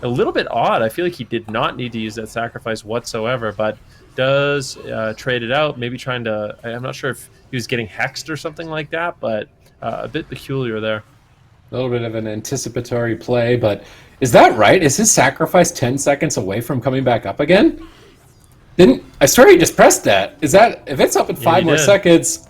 a little bit odd. I feel like he did not need to use that sacrifice whatsoever, but does trade it out, maybe trying to, I'm not sure if he was getting hexed or something like that, but a bit peculiar there. A little bit of an anticipatory play, but is that right? Is his sacrifice 10 seconds away from coming back up again? I swear he just pressed that. Is that, if it's up in 5 more seconds,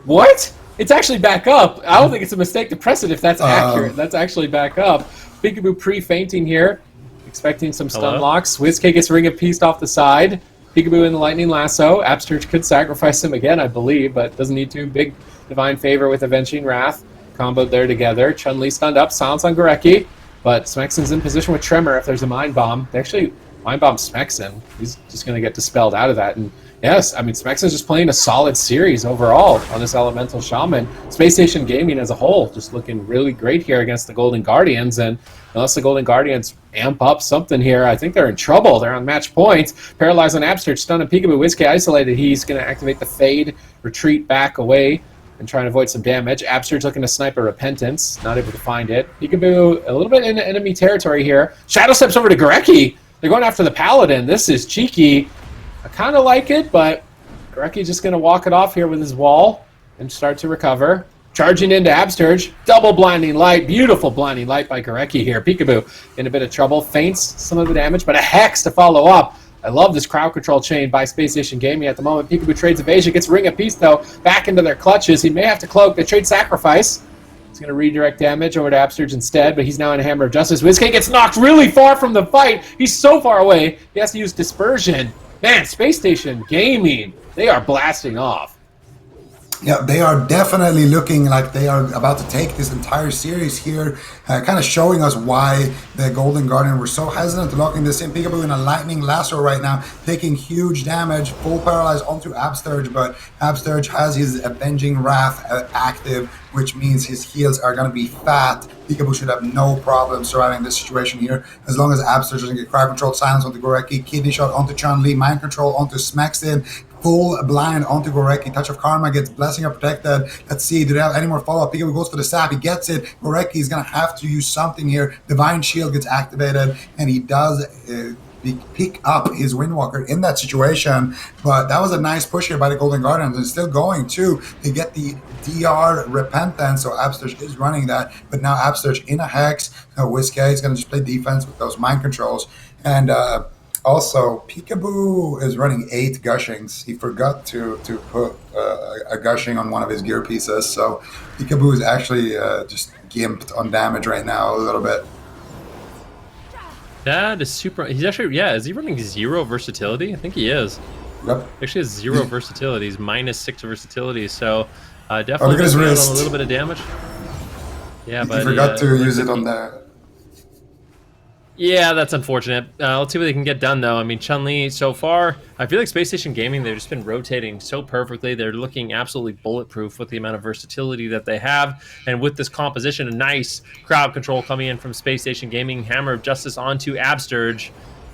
what? It's actually back up. I don't think it's a mistake to press it if that's accurate. That's actually back up. Peekaboo pre-fainting here, expecting some stun locks. WizK gets Ring of Peace off the side. Peekaboo in the Lightning Lasso. Absterge could sacrifice him again, I believe, but doesn't need to. Big Divine Favor with Avenging Wrath. Comboed there together. Chun-Li stunned up. Silence on Gorecki. But Smexon's in position with Tremor if there's a Mind Bomb. They actually Mind Bomb Smexon. He's just going to get dispelled out of that. And yes, I mean, Smexon's just playing a solid series overall on this Elemental Shaman. Spacestation Gaming as a whole just looking really great here against the Golden Guardians. And unless the Golden Guardians amp up something here, I think they're in trouble. They're on match point. Paralyzed on Absterge, stun and Peekaboo. WizK isolated. He's going to activate the Fade, retreat back away, and try and avoid some damage. Absterge looking to snipe a Repentance. Not able to find it. Peekaboo a little bit in enemy territory here. Shadow steps over to Gorecki. They're going after the Paladin. This is cheeky. I kind of like it, but Gorecki's just going to walk it off here with his wall and start to recover. Charging into Absterge. Double Blinding Light. Beautiful Blinding Light by Gorecki here. Peekaboo in a bit of trouble. Feints some of the damage, but a Hex to follow up. I love this crowd control chain by Spacestation Gaming at the moment. Peekaboo trades Evasion. Gets Ring of Peace, though, back into their clutches. He may have to cloak. They trade Sacrifice. He's going to redirect damage over to Absterge instead, but he's now in a Hammer of Justice. WizK gets knocked really far from the fight. He's so far away, he has to use Dispersion. Man, Spacestation Gaming, they are blasting off. Yeah, they are definitely looking like they are about to take this entire series here, kind of showing us why the Golden Guardian were so hesitant to locking this in. Peekaboo in a Lightning Lasso right now, taking huge damage, full paralyze onto Absterge, but Absterge has his Avenging Wrath active, which means his heals are going to be fat. Peekaboo should have no problem surviving this situation here, as long as Absterge doesn't get crowd control, silence onto Gorecki, kidney shot onto Chun-Li, mind control onto Smexon, full blind onto Gorecki. Touch of Karma gets Blessing of Protected. Let's see, do they have any more follow-up? Peekaboo goes for the stab. He gets it. Gorecki is going to have to use something here. Divine Shield gets activated, and he does pick up his Windwalker in that situation. But that was a nice push here by the Golden Guardians. And still going, too. They get the DR Repentance, so Absterge is running that. But now Absterge in a Hex. WizK is going to just play defense with those mind controls. And also, Peekaboo is running 8 Gushings. He forgot to put a Gushing on one of his gear pieces, so Peekaboo is actually just gimped on damage right now a little bit. That is super. He's actually, yeah, is he running 0 versatility? I think he is. Yep. Actually has 0 versatility. He's -6 versatility, so definitely look at his wrist. A little bit of damage. Yeah, but he forgot to use it on there. Yeah, that's unfortunate. Let's see what they can get done, though. I mean, Chun-Li, so far, I feel like Spacestation Gaming, they've just been rotating so perfectly. They're looking absolutely bulletproof with the amount of versatility that they have. And with this composition, a nice crowd control coming in from Spacestation Gaming. Hammer of Justice onto Absterge.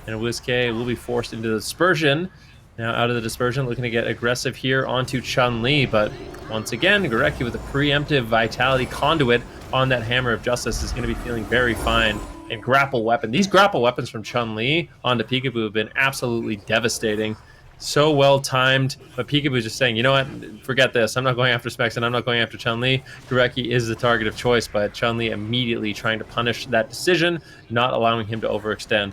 And WizK will be forced into the Dispersion. Now out of the Dispersion, looking to get aggressive here onto Chun-Li. But once again, Gorecki with a preemptive Vitality Conduit on that Hammer of Justice is going to be feeling very fine. And grapple weapon. These grapple weapons from Chun-Li onto Peekaboo have been absolutely devastating. So well timed, but Peekaboo is just saying, you know what, forget this. I'm not going after Specs and I'm not going after Chun-Li. Gorecki is the target of choice, but Chun-Li immediately trying to punish that decision, not allowing him to overextend.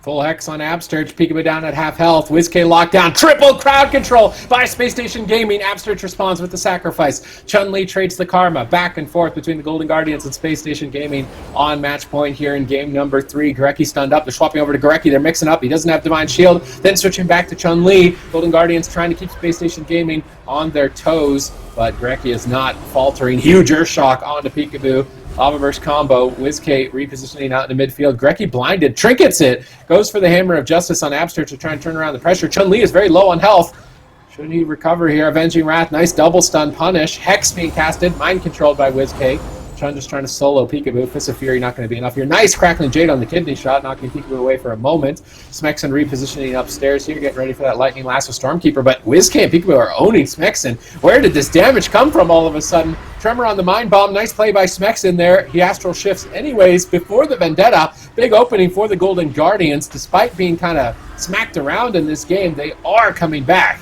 Full Hex on Absterge, Peekaboo down at half health. WizK lockdown, triple crowd control by Spacestation Gaming. Absterge responds with the sacrifice. Chun-Li trades the Karma back and forth between the Golden Guardians and Spacestation Gaming on match point here in game number 3. Gorecki stunned up. They're swapping over to Gorecki. They're mixing up. He doesn't have Divine Shield. Then switching back to Chun-Li. Golden Guardians trying to keep Spacestation Gaming on their toes, but Gorecki is not faltering. Huge Earthshock onto Peekaboo. Lavaverse combo, WizK repositioning out in the midfield. Gorecki blinded, trinkets it, goes for the Hammer of Justice on Absterge to try and turn around the pressure. Chun-Li is very low on health. Should he recover here? Avenging Wrath, nice double stun punish. Hex being casted, mind controlled by WizK. Chun just trying to solo Peekaboo. Fist of Fury not going to be enough here. Nice Crackling Jade on the kidney shot, knocking Peekaboo away for a moment. Smexon repositioning upstairs here, getting ready for that Lightning Lasso Stormkeeper, but WizK and Peekaboo are owning Smexon. Where did this damage come from all of a sudden? Tremor on the Mind Bomb. Nice play by Smexon there. He astral shifts anyways before the Vendetta. Big opening for the Golden Guardians. Despite being kind of smacked around in this game, they are coming back.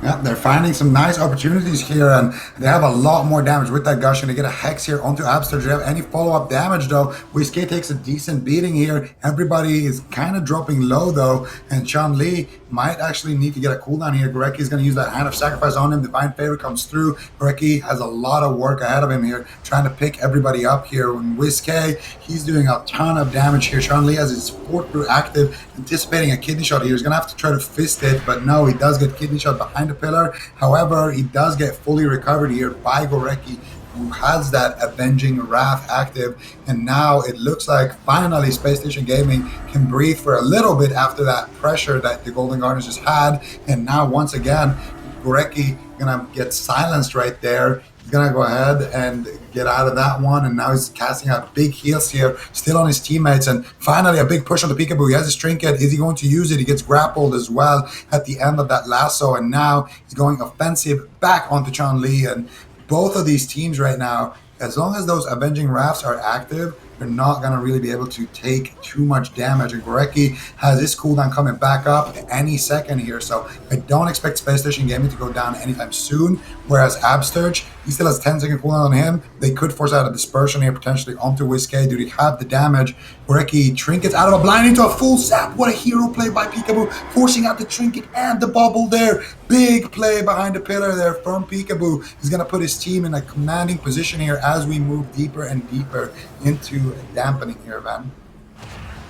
Yeah, they're finding some nice opportunities here, and they have a lot more damage with that Gush, and they get a Hex here onto Abster. Do you have any follow-up damage, though? WizK takes a decent beating here. Everybody is kind of dropping low, though, and Chun-Li might actually need to get a cooldown here. Gorecki is going to use that Hand of Sacrifice on him. Divine Favor comes through. Gorecki has a lot of work ahead of him here, trying to pick everybody up here. When WizK, he's doing a ton of damage here. Chun-Li has his 4th brew active, anticipating a kidney shot here. He's going to have to try to fist it, but no, he does get kidney shot behind the pillar. However, he does get fully recovered here by Gorecki, who has that Avenging Wrath active, and now it looks like finally Spacestation Gaming can breathe for a little bit after that pressure that the Golden Guardians just had. And now once again, Gorecki gonna get silenced right there. He's gonna go ahead and get out of that one, and now he's casting out big heals here, still on his teammates, and finally a big push on the Peekaboo. He has his trinket. Is he going to use it? He gets grappled as well at the end of that lasso, and now he's going offensive back onto Chun-Li. And both of these teams right now, as long as those Avenging Wraths are active, they're not going to really be able to take too much damage. And Gorecki has his cooldown coming back up any second here, so I don't expect Spacestation Gaming to go down anytime soon. Whereas Absturge, he still has 10-second cooldown on him. They could force out a dispersion here potentially onto WizK. Do they have the damage? Gorecki trinkets out of a blind into a full zap. What a hero play by Peekaboo, forcing out the trinket and the bubble there. Big play behind the pillar there from Peekaboo. He's going to put his team in a commanding position here as we move deeper and deeper into dampening here, Van.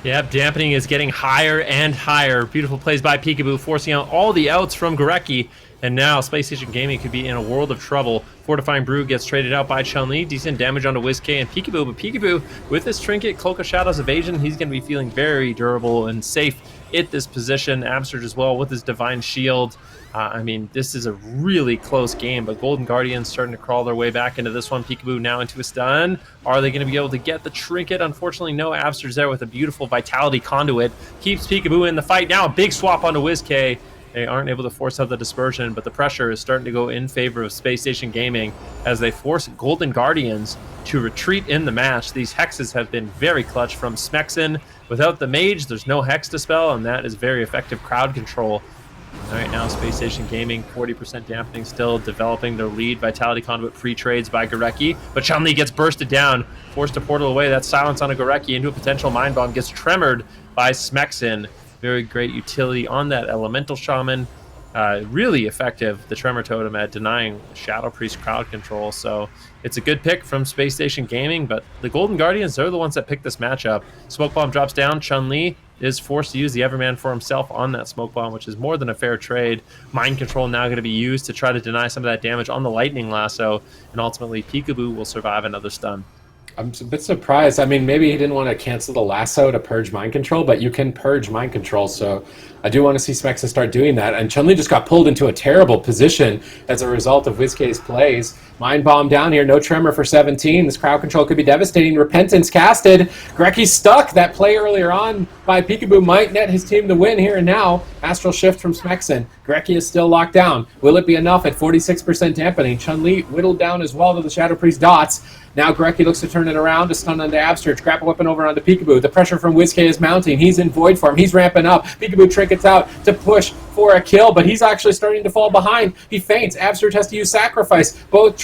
Yep, dampening is getting higher and higher. Beautiful plays by Peekaboo, forcing out all the outs from Gorecki. And now Spacestation Gaming could be in a world of trouble. Fortifying Brew gets traded out by Chun-Li. Decent damage onto WizK and Peekaboo. But Peekaboo, with his trinket, Cloak of Shadows evasion, he's going to be feeling very durable and safe at this position. Absurge as well with his Divine Shield. I mean, this is a really close game, but Golden Guardians starting to crawl their way back into this one. Peekaboo now into a stun. Are they going to be able to get the trinket? Unfortunately, no. Absurge there with a beautiful Vitality Conduit. Keeps Peekaboo in the fight. Now a big swap onto WizK. They aren't able to force out the dispersion, but the pressure is starting to go in favor of Spacestation Gaming as they force Golden Guardians to retreat in the match. These hexes have been very clutch from Smexon. Without the mage, there's no hex dispel, and that is very effective crowd control. All right, now Spacestation Gaming, 40% dampening still, developing their lead. Vitality Conduit pre-trades by Gorecki, but Chun-Li gets bursted down, forced to portal away. That silence on a Gorecki into a potential Mind Bomb, gets tremored by Smexon. Very great utility on that Elemental Shaman. Really effective, the Tremor Totem, at denying Shadow Priest crowd control. So it's a good pick from Spacestation Gaming, but the Golden Guardians, they're the ones that picked this matchup. Smoke Bomb drops down. Chun-Li is forced to use the Everman for himself on that Smoke Bomb, which is more than a fair trade. Mind Control now going to be used to try to deny some of that damage on the Lightning Lasso, and ultimately Peekaboo will survive another stun. I'm a bit surprised. I mean, maybe he didn't want to cancel the lasso to purge Mind Control, but you can purge Mind Control, so I do want to see Smexon start doing that. And Chun-Li just got pulled into a terrible position as a result of WizK's plays. Mind Bomb down here, no Tremor for 17. This crowd control could be devastating. Repentance casted. Gorecki's stuck. That play earlier on by Peekaboo might net his team the win here and now. Astral Shift from Smexon. Gorecki is still locked down. Will it be enough at 46% dampening? Chun-Li whittled down as well to the Shadow Priest dots. Now Gorecki looks to turn it around, to stun onto Absurge. Grapple weapon over onto Peekaboo. The pressure from WizK is mounting. He's in void form. He's ramping up. Peekaboo trinkets out to push for a kill, but he's actually starting to fall behind. He faints. Absurge has to use Sacrifice. Both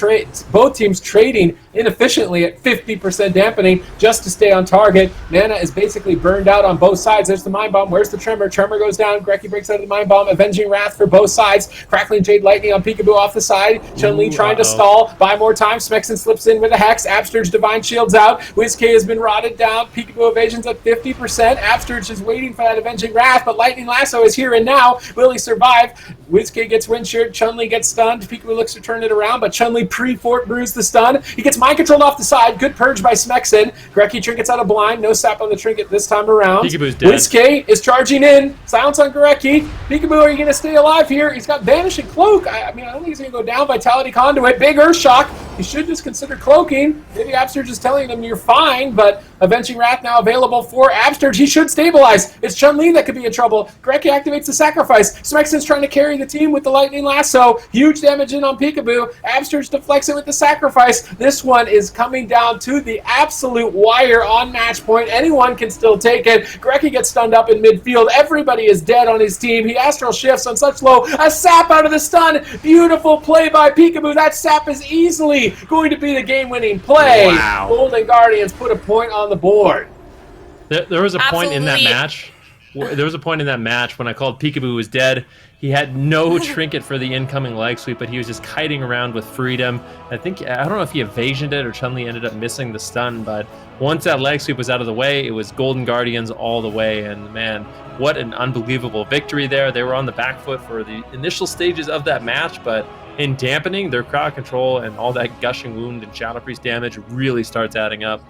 teams trading inefficiently at 50% dampening just to stay on target. Mana is basically burned out on both sides. There's the Mind Bomb. Where's the Tremor? Tremor goes down. Gorecki breaks out of the Mind Bomb. Avenging Wrath for both sides. Crackling Jade Lightning on Peekaboo off the side. Chun-Li trying to stall. Buy more time. Smexon slips in with a Hex. Absurge Divine Shields out. WizK has been rotted down. Peekaboo evasion's at 50%. Absurge is waiting for that Avenging Wrath, but Lightning Lasso is here and now. Will he survive? WizKid gets wind sheared, Chun-Li gets stunned, Peekaboo looks to turn it around, but Chun-Li pre-fort brews the stun. He gets mind controlled off the side, good purge by Smexen. Grecki trinkets out of blind, no sap on the trinket this time around. Peekaboo's dead. WizKid is charging in, silence on Grecki. Peekaboo, are you going to stay alive here? He's got Vanishing Cloak. I don't think he's going to go down. Vitality Conduit, big Earth Shock. He should just consider cloaking. Maybe Absterge is telling him you're fine, but Avenging Wrath now available for Absterge. He should stabilize. It's Chun-Li that could be in trouble. Grecki activates the sacrifice. Smexen's trying to carry the team with the lightning lasso. Huge damage in on Peekaboo. Absterge deflects it with the sacrifice. This one is coming down to the absolute wire on match point. Anyone can still take it. Grecki gets stunned up in midfield. Everybody is dead on his team. He astral shifts on such low. A sap out of the stun. Beautiful play by Peekaboo. That sap is easily going to be the game-winning play. Wow. Golden Guardians put a point on the board. There was a point in that Absolutely. match. There was a point in that match when I called Peekaboo was dead. He had no trinket for the incoming leg sweep, but he was just kiting around with freedom. I don't know if he evasioned it or Chun-Li ended up missing the stun, but once that leg sweep was out of the way, it was Golden Guardians all the way. And man, what an unbelievable victory there. They were on the back foot for the initial stages of that match, but in dampening, their crowd control and all that gushing wound and Shadow Priest damage really starts adding up.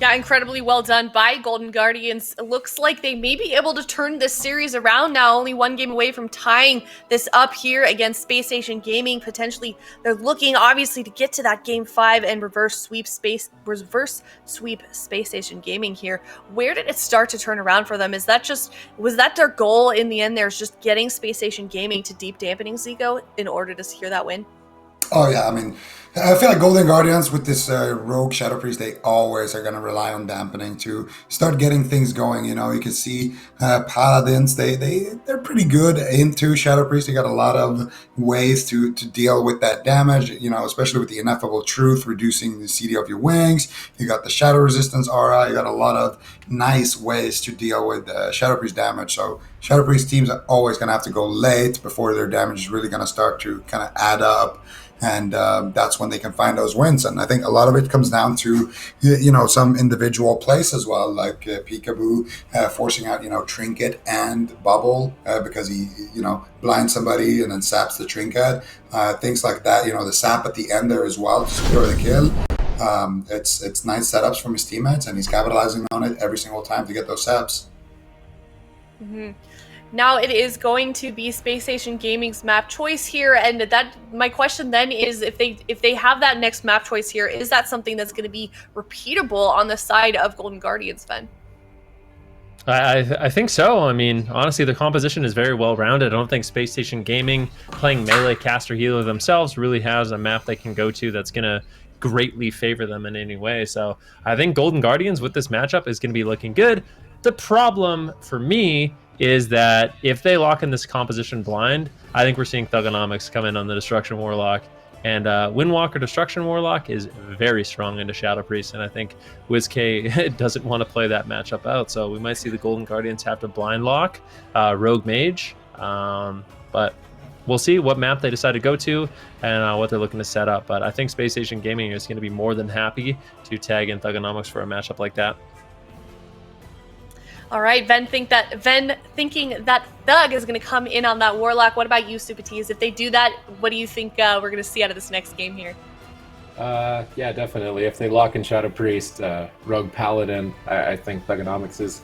Yeah, incredibly well done by Golden Guardians. It looks like they may be able to turn this series around now, only one game away from tying this up here against Spacestation Gaming. Potentially, they're looking obviously to get to that game 5 and reverse sweep Spacestation Gaming here. Where did it start to turn around for them? Was that their goal in the end? There's just getting Spacestation Gaming to deep dampening Zico in order to secure that win? Oh yeah, I mean, I feel like Golden Guardians with this rogue Shadow Priest, they always are going to rely on dampening to start getting things going. You know, you can see Paladins, they're pretty good into Shadow Priest. They got a lot of ways to deal with that damage, you know, especially with the Ineffable Truth, reducing the CD of your wings. You got the Shadow Resistance aura. You got a lot of nice ways to deal with Shadow Priest damage. So Shadow Priest teams are always going to have to go late before their damage is really going to start to kind of add up. And that's when they can find those wins. And I think a lot of it comes down to, you know, some individual plays as well, like Peekaboo forcing out, you know, Trinket and Bubble because he, you know, blinds somebody and then saps the Trinket. Things like that, you know, the sap at the end there as well to secure the kill. It's nice setups from his teammates, and he's capitalizing on it every single time to get those saps. Mm-hmm. Now it is going to be Spacestation Gaming's map choice here, and that my question then is if they have that next map choice here, is that something that's going to be repeatable on the side of Golden Guardians, Ben? I think so. I mean, honestly, the composition is very well rounded. I don't think Spacestation Gaming, playing melee caster healer themselves, really has a map they can go to that's going to greatly favor them in any way. So I think Golden Guardians with this matchup is going to be looking good. The problem for me is that if they lock in this composition blind, I think we're seeing Thugonomics come in on the Destruction Warlock. And Windwalker Destruction Warlock is very strong into Shadow Priest, and I think WizK doesn't want to play that matchup out. So we might see the Golden Guardians have to blind lock Rogue Mage. But we'll see what map they decide to go to and what they're looking to set up. But I think Spacestation Gaming is going to be more than happy to tag in Thugonomics for a matchup like that. All right, Ven thinking that Thug is going to come in on that Warlock. What about you, Supatees? If they do that, what do you think we're going to see out of this next game here? Yeah, definitely. If they lock in Shadow Priest, Rogue Paladin, I think Thugonomics is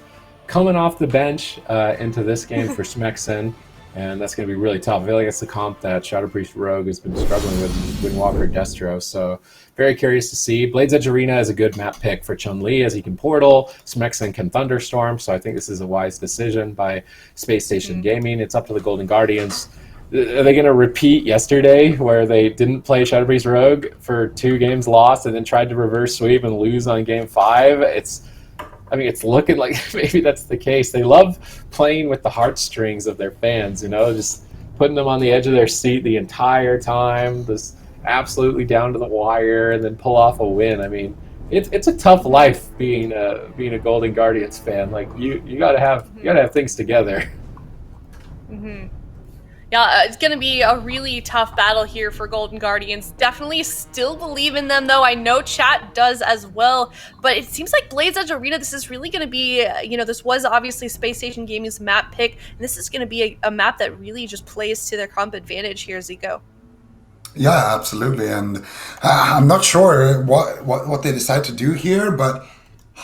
coming off the bench into this game for Smexen, and that's going to be really tough. I feel like it's the comp that Shadow Priest Rogue has been struggling with Windwalker Destro, so very curious to see. Blades Edge Arena is a good map pick for Chun-Li as he can portal. Smexen can Thunderstorm, so I think this is a wise decision by Spacestation Gaming. It's up to the Golden Guardians. Are they going to repeat yesterday where they didn't play Shadow Priest Rogue for 2 games lost and then tried to reverse sweep and lose on game 5? It's looking like maybe that's the case. They love playing with the heartstrings of their fans, you know, just putting them on the edge of their seat the entire time, just absolutely down to the wire, and then pull off a win. I mean, it's a tough life being a Golden Guardians fan. Like you gotta have things together. Mm-hmm. Yeah, it's going to be a really tough battle here for Golden Guardians. Definitely still believe in them, though. I know chat does as well, but it seems like Blades Edge Arena, this is really going to be, this was obviously Space Station Gaming's map pick, and this is going to be a map that really just plays to their comp advantage here, Zico. Yeah, absolutely. And I'm not sure what they decide to do here, but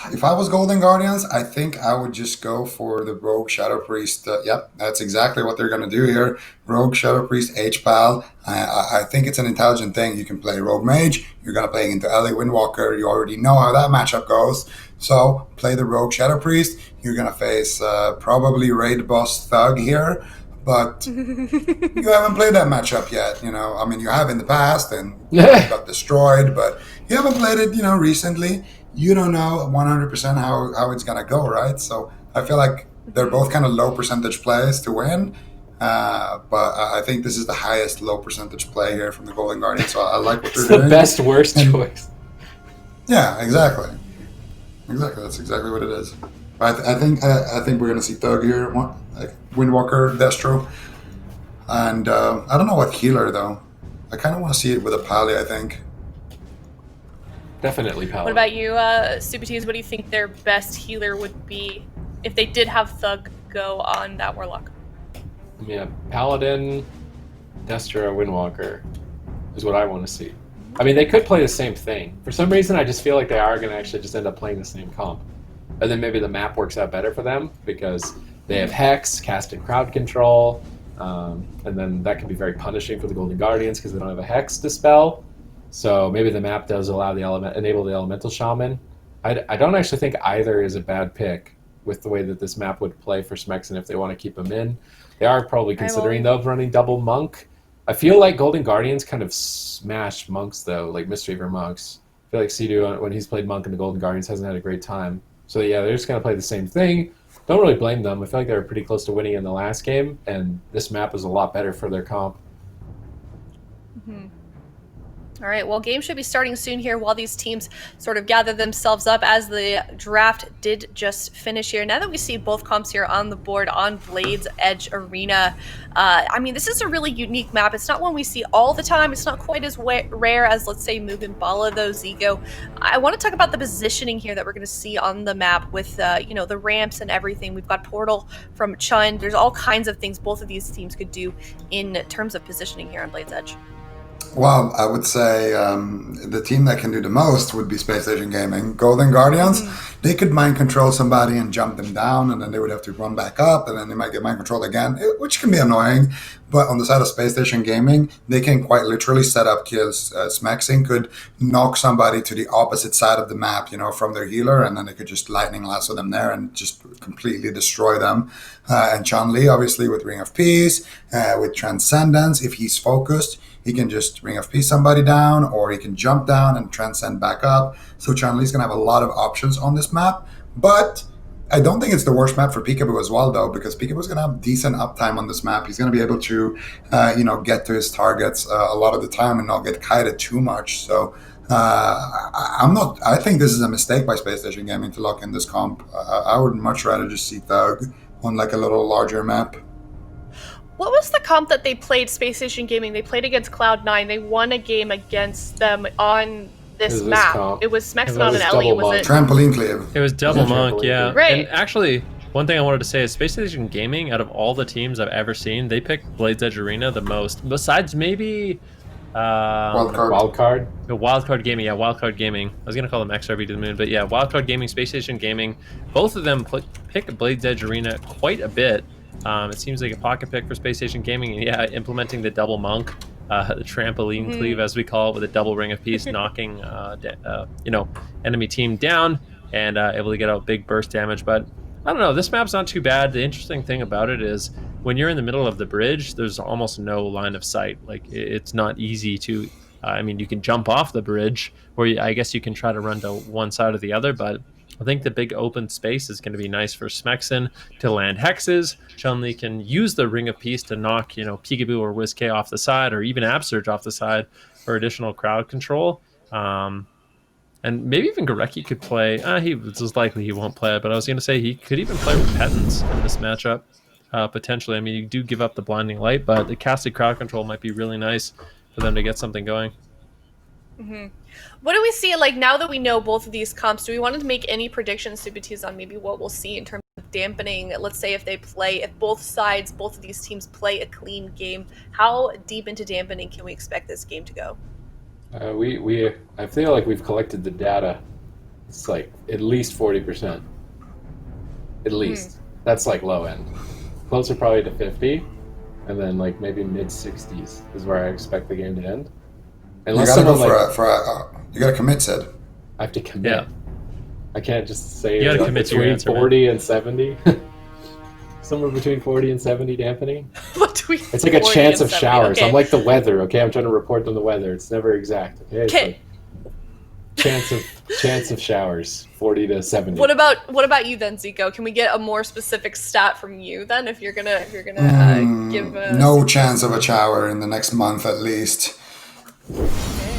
if I was Golden Guardians, I think I would just go for the Rogue Shadow Priest. Yep, that's exactly what they're going to do here. Rogue Shadow Priest, H-Pal. I think it's an intelligent thing. You can play Rogue Mage. You're going to play into LA Windwalker. You already know how that matchup goes. So play the Rogue Shadow Priest. You're going to face probably Raid Boss Thug here. But you haven't played that matchup yet, I mean, you have in the past and you got destroyed, but you haven't played it, recently. You don't know 100% how it's going to go, right? So I feel like they're both kind of low percentage plays to win. But I think this is the highest low percentage play here from the Golden Guardians. So I like what they're doing. It's the best worst choice. Yeah, exactly. That's exactly what it is. I think we're going to see Thug here, like Windwalker, Destro. And I don't know what healer, though. I kind of want to see it with a Pally, I think. Definitely Paladin. What about you, Super Tees? What do you think their best healer would be if they did have Thug go on that Warlock? Yeah, Paladin, Destro, Windwalker is what I want to see. I mean, they could play the same thing. For some reason, I just feel like they are going to actually just end up playing the same comp. And then maybe the map works out better for them because they have Hex, cast and crowd control, and then that can be very punishing for the Golden Guardians because they don't have a Hex to spell. So maybe the map does allow enable the Elemental Shaman. I don't actually think either is a bad pick with the way that this map would play for Smexen if they want to keep him in. They are probably considering, though, running double Monk. I feel like Golden Guardians kind of smash Monks, though, like Mistweaver Monks. I feel like Sidu, when he's played Monk in the Golden Guardians, hasn't had a great time. So yeah, they're just going to play the same thing. Don't really blame them. I feel like they were pretty close to winning in the last game, and this map is a lot better for their comp. Mm-hmm. All right, well, game should be starting soon here while these teams sort of gather themselves up as the draft did just finish here. Now that we see both comps here on the board on Blades Edge Arena, I mean, this is a really unique map. It's not one we see all the time. It's not quite as rare as, let's say, Mugen Bala, though, Zico. I want to talk about the positioning here that we're going to see on the map with, the ramps and everything. We've got Portal from Chun. There's all kinds of things both of these teams could do in terms of positioning here on Blades Edge. Well, I would say the team that can do the most would be Spacestation Gaming. Golden Guardians, they could mind control somebody and jump them down, and then they would have to run back up, and then they might get mind controlled again, which can be annoying. But on the side of Spacestation Gaming, they can quite literally set up kills. Smexing could knock somebody to the opposite side of the map, from their healer, and then they could just lightning lasso them there and just completely destroy them. And Chun-Li, obviously, with Ring of Peace, with Transcendence, if he's focused, he can just Ring of Peace somebody down, or he can jump down and transcend back up. So Chun-Li's going to have a lot of options on this map. But I don't think it's the worst map for Peekaboo as well, though, because Peekaboo's going to have decent uptime on this map. He's going to be able to, get to his targets a lot of the time and not get kited too much. So I think this is a mistake by Spacestation Gaming to lock in this comp. I would much rather just see Thug on like a little larger map. What was the comp that they played, Spacestation Gaming? They played against Cloud9. They won a game against them on this map. It was Smexen on an Ellie, was it? Trampoline Cleave. It was double Monk, yeah. Right. And actually, one thing I wanted to say is Spacestation Gaming, out of all the teams I've ever seen, they picked Blades Edge Arena the most. Besides maybe... Wildcard? Wildcard Gaming, yeah, Wildcard Gaming. I was going to call them XRB to the moon, but yeah, Wildcard Gaming, Spacestation Gaming, both of them pick Blades Edge Arena quite a bit. It seems like a pocket pick for Spacestation Gaming, and yeah, implementing the double Monk, the trampoline cleave, as we call it, with a double Ring of Peace, knocking, enemy team down and able to get out big burst damage. But I don't know, this map's not too bad. The interesting thing about it is when you're in the middle of the bridge, there's almost no line of sight. Like, it's not easy to, you can jump off the bridge, or I guess you can try to run to one side or the other, but I think the big open space is going to be nice for Smexen to land hexes. Chun-Li can use the Ring of Peace to knock, Peekaboo or WizK off the side, or even Absurge off the side for additional crowd control. And maybe even Gorecki could play. It's likely he won't play it, but I was going to say he could even play Repentance in this matchup. potentially. I mean, you do give up the blinding light, but the casted crowd control might be really nice for them to get something going. What do we see, like, now that we know both of these comps, do we want to make any predictions, Subities, on maybe what we'll see in terms of dampening? Let's say if both of these teams play a clean game, how deep into dampening can we expect this game to go? I feel like we've collected the data. It's like at least 40%. At least. That's like low end. Closer probably to 50, and then like maybe mid 60s is where I expect the game to end. Unless you gotta go you gotta commit, Sid. I have to commit. Yeah. I can't just say you gotta commit to your between answer, 40 and 70. Somewhere between 40 and 70 dampening. It's like a 40 chance and of 70, showers. okay. I'm like the weather, okay? I'm trying to report on the weather. It's never exact, okay? It's like chance of showers, 40 to 70. What about you then, Zico? Can we get a more specific stat from you then, if you're gonna give no chance of a shower in the next month at least.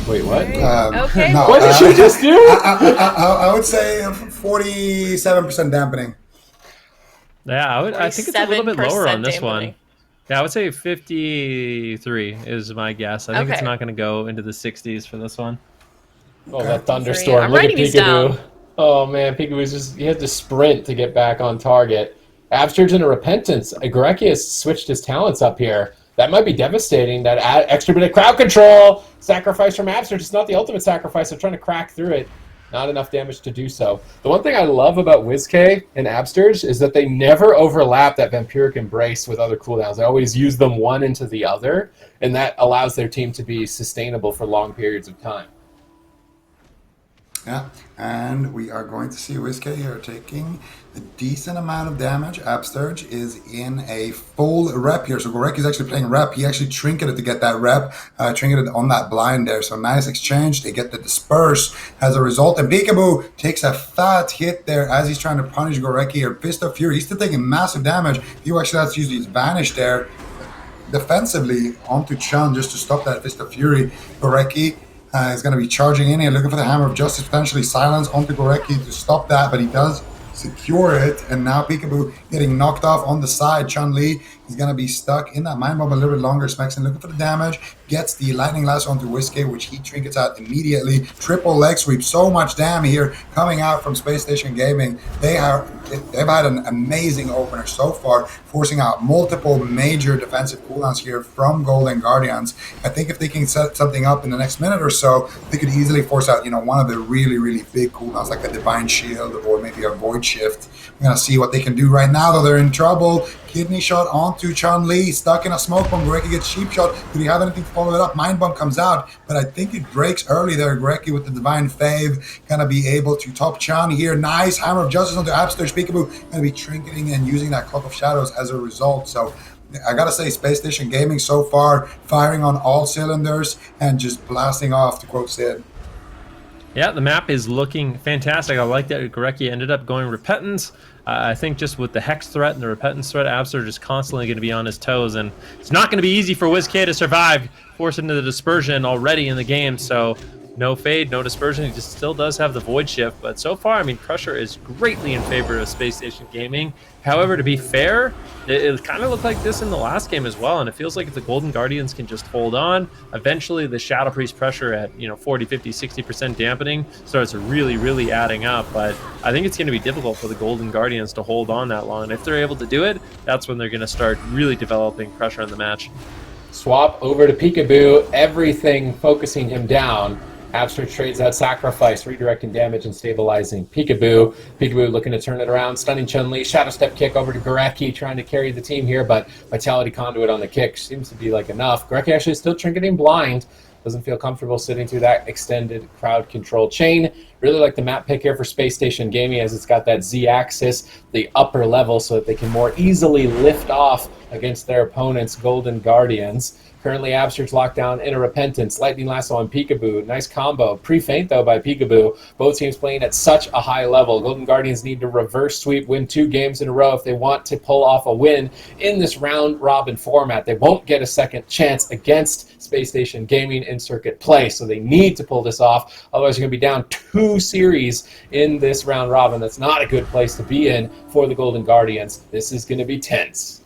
Wait, what? Okay. No, what did you just do? I would say 47% dampening. Yeah, I think it's a little bit lower on this dampening. one. Yeah, I would say 53 is my guess. I think it's not going to go into the 60s for this one. Oh, that thunderstorm. I'm Look at writing these down. Peekaboo. Oh, man, Peekaboo's he had to sprint to get back on target. Absterge into Repentance. Gorecki has switched his talents up here. That might be devastating. That extra bit of crowd control. Sacrifice from Absterge. It's not the ultimate sacrifice. They're trying to crack through it. Not enough damage to do so. The one thing I love about WizK and Absterge is that they never overlap that Vampiric Embrace with other cooldowns. They always use them one into the other, and that allows their team to be sustainable for long periods of time. Yeah, and we are going to see WizK here taking a decent amount of damage. Absterge is in a full rep here, so Gorecki is actually playing rep. He actually trinketed to get that rep, trinketed on that blind there. So nice exchange. They get the disperse as a result, and Peekaboo takes a fat hit there as he's trying to punish Gorecki or Fist of Fury. He's still taking massive damage. He actually has to use his Vanish there defensively onto Chun just to stop that Fist of Fury. Gorecki is going to be charging in here, looking for the Hammer of Justice, potentially silence onto Gorecki to stop that, but he does secure it, and now Peekaboo getting knocked off on the side. Chun-Li is going to be stuck in that Mind Bomb a little bit longer. Smexen looking for the damage, gets the Lightning Lasso onto WizK, which he trinkets out immediately. Triple leg sweep, so much damn here coming out from Spacestation Gaming. They've had an amazing opener so far, forcing out multiple major defensive cooldowns here from Golden Guardians. I think if they can set something up in the next minute or so, they could easily force out, one of the really, really big cooldowns, like a Divine Shield or maybe a Void Shift. We're going to see what they can do right now, though. They're in trouble. Kidney shot onto Chun-Li, stuck in a smoke bomb. Gorecki gets sheep shot. Could he have anything to follow it up? Mind Bomb comes out, but I think it breaks early there. Gorecki with the Divine Fave, gonna be able to top Chan here. Nice Hammer of Justice onto Absterge. Peekaboo gonna be trinketing and using that Cloak of Shadows as a result. So I gotta say, Spacestation Gaming so far firing on all cylinders and just blasting off, to quote Sid. Yeah, the map is looking fantastic. I like that Gorecki ended up going Repentance. I think just with the Hex threat and the Repentance threat, Absterge is constantly going to be on his toes, and it's not going to be easy for WizK to survive, forced into the Dispersion already in the game, so no Fade, no Dispersion. He just still does have the Void Shift, but so far, I mean, pressure is greatly in favor of Space Station Gaming. However, to be fair, it kind of looked like this in the last game as well, and it feels like if the Golden Guardians can just hold on, eventually the Shadow Priest pressure at 40, 50, 60% dampening starts really, really adding up. But I think it's going to be difficult for the Golden Guardians to hold on that long. And if they're able to do it, that's when they're going to start really developing pressure in the match. Swap over to Peekaboo, everything focusing him down. Absterge trades out Sacrifice, redirecting damage and stabilizing Peekaboo. Peekaboo looking to turn it around, stunning Chun-Li, Shadow Step kick over to Gorecki, trying to carry the team here, but Vitality Conduit on the kick seems to be like enough. Gorecki actually still trinketing blind, doesn't feel comfortable sitting through that extended crowd control chain. Really like the map pick here for Space Station Gaming, as it's got that Z-axis, the upper level, so that they can more easily lift off against their opponents' Golden Guardians. Currently, Absterge locked down in a Repentance. Lightning Lasso on Peekaboo. Nice combo. Pre-feint, though, by Peekaboo. Both teams playing at such a high level. Golden Guardians need to reverse sweep, win 2 games in a row if they want to pull off a win in this round-robin format. They won't get a second chance against Space Station Gaming in circuit play, so they need to pull this off. Otherwise, you're going to be down 2 series in this round-robin. That's not a good place to be in for the Golden Guardians. This is going to be tense.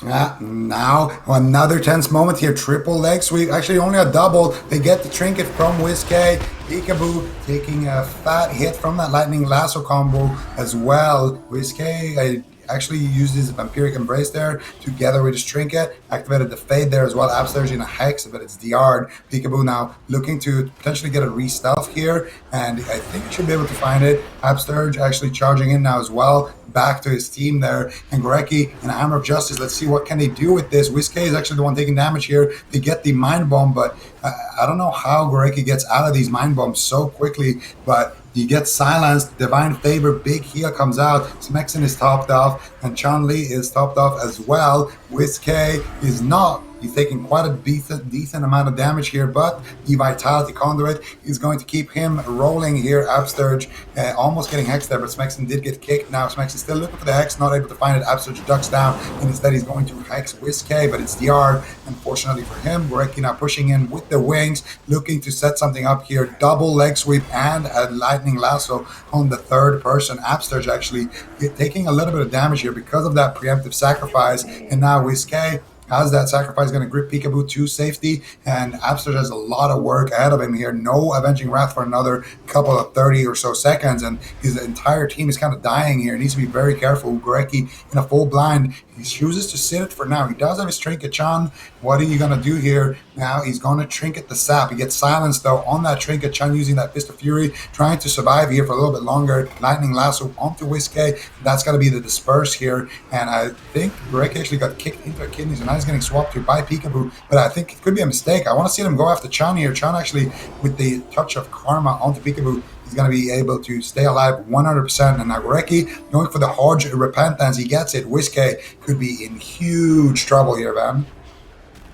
Now another tense moment here. Triple leg sweep. Actually, only a double. They get the trinket from Whiskey. Peekaboo taking a fat hit from that lightning lasso combo as well. Whiskey actually used his vampiric embrace there together with his trinket, activated the fade there as well. Absterge in a hex, but it's DR'd. Peekaboo now looking to potentially get a restuff here, and I think he should be able to find it. Absterge actually charging in now as well, back to his team there, and Gorecki and Hammer of Justice. Let's see what can they do with this. Whiskey is actually the one taking damage here. They get the mind bomb, but I don't know how Gorecki gets out of these mind bombs so quickly, but he gets silenced. Divine Favor, big heal comes out. Smexen is topped off, and Chun-Li is topped off as well. Whiskey is not. He's taking quite a decent amount of damage here, but the Vitality Conduit is going to keep him rolling here. Absterge almost getting hexed there, but Smexen did get kicked. Now Smexen still looking for the hex, not able to find it. Absterge ducks down, and instead he's going to hex Whiskey, but it's DR, unfortunately for him. Gorecki now pushing in with the wings, looking to set something up here. Double leg sweep and a lightning lasso on the third person. Absterge actually taking a little bit of damage here because of that preemptive sacrifice, and now Whiskey has that sacrifice going to grip Peekaboo to safety, and Absterge has a lot of work ahead of him here. No Avenging Wrath for another couple of 30 or so seconds, and his entire team is kind of dying here. He needs to be very careful. Gorecki in a full blind. He chooses to sit it for now. He does have his Trinket. Chun, what are you going to do here? Now he's going to Trinket the sap. He gets silenced though on that Trinket. Chun using that Fist of Fury, trying to survive here for a little bit longer. Lightning Lasso onto Whiskey. That's going to be the disperse here, and I think Gorecki actually got kicked into a kidney, so now he's getting swapped here by Peekaboo, but I think it could be a mistake. I want to see them go after Chun here. Chun actually, with the touch of Karma onto Peekaboo, is going to be able to stay alive 100%. And now Gorecki going for the Hodge Repentance. He gets it. Whiskey could be in huge trouble here, Van.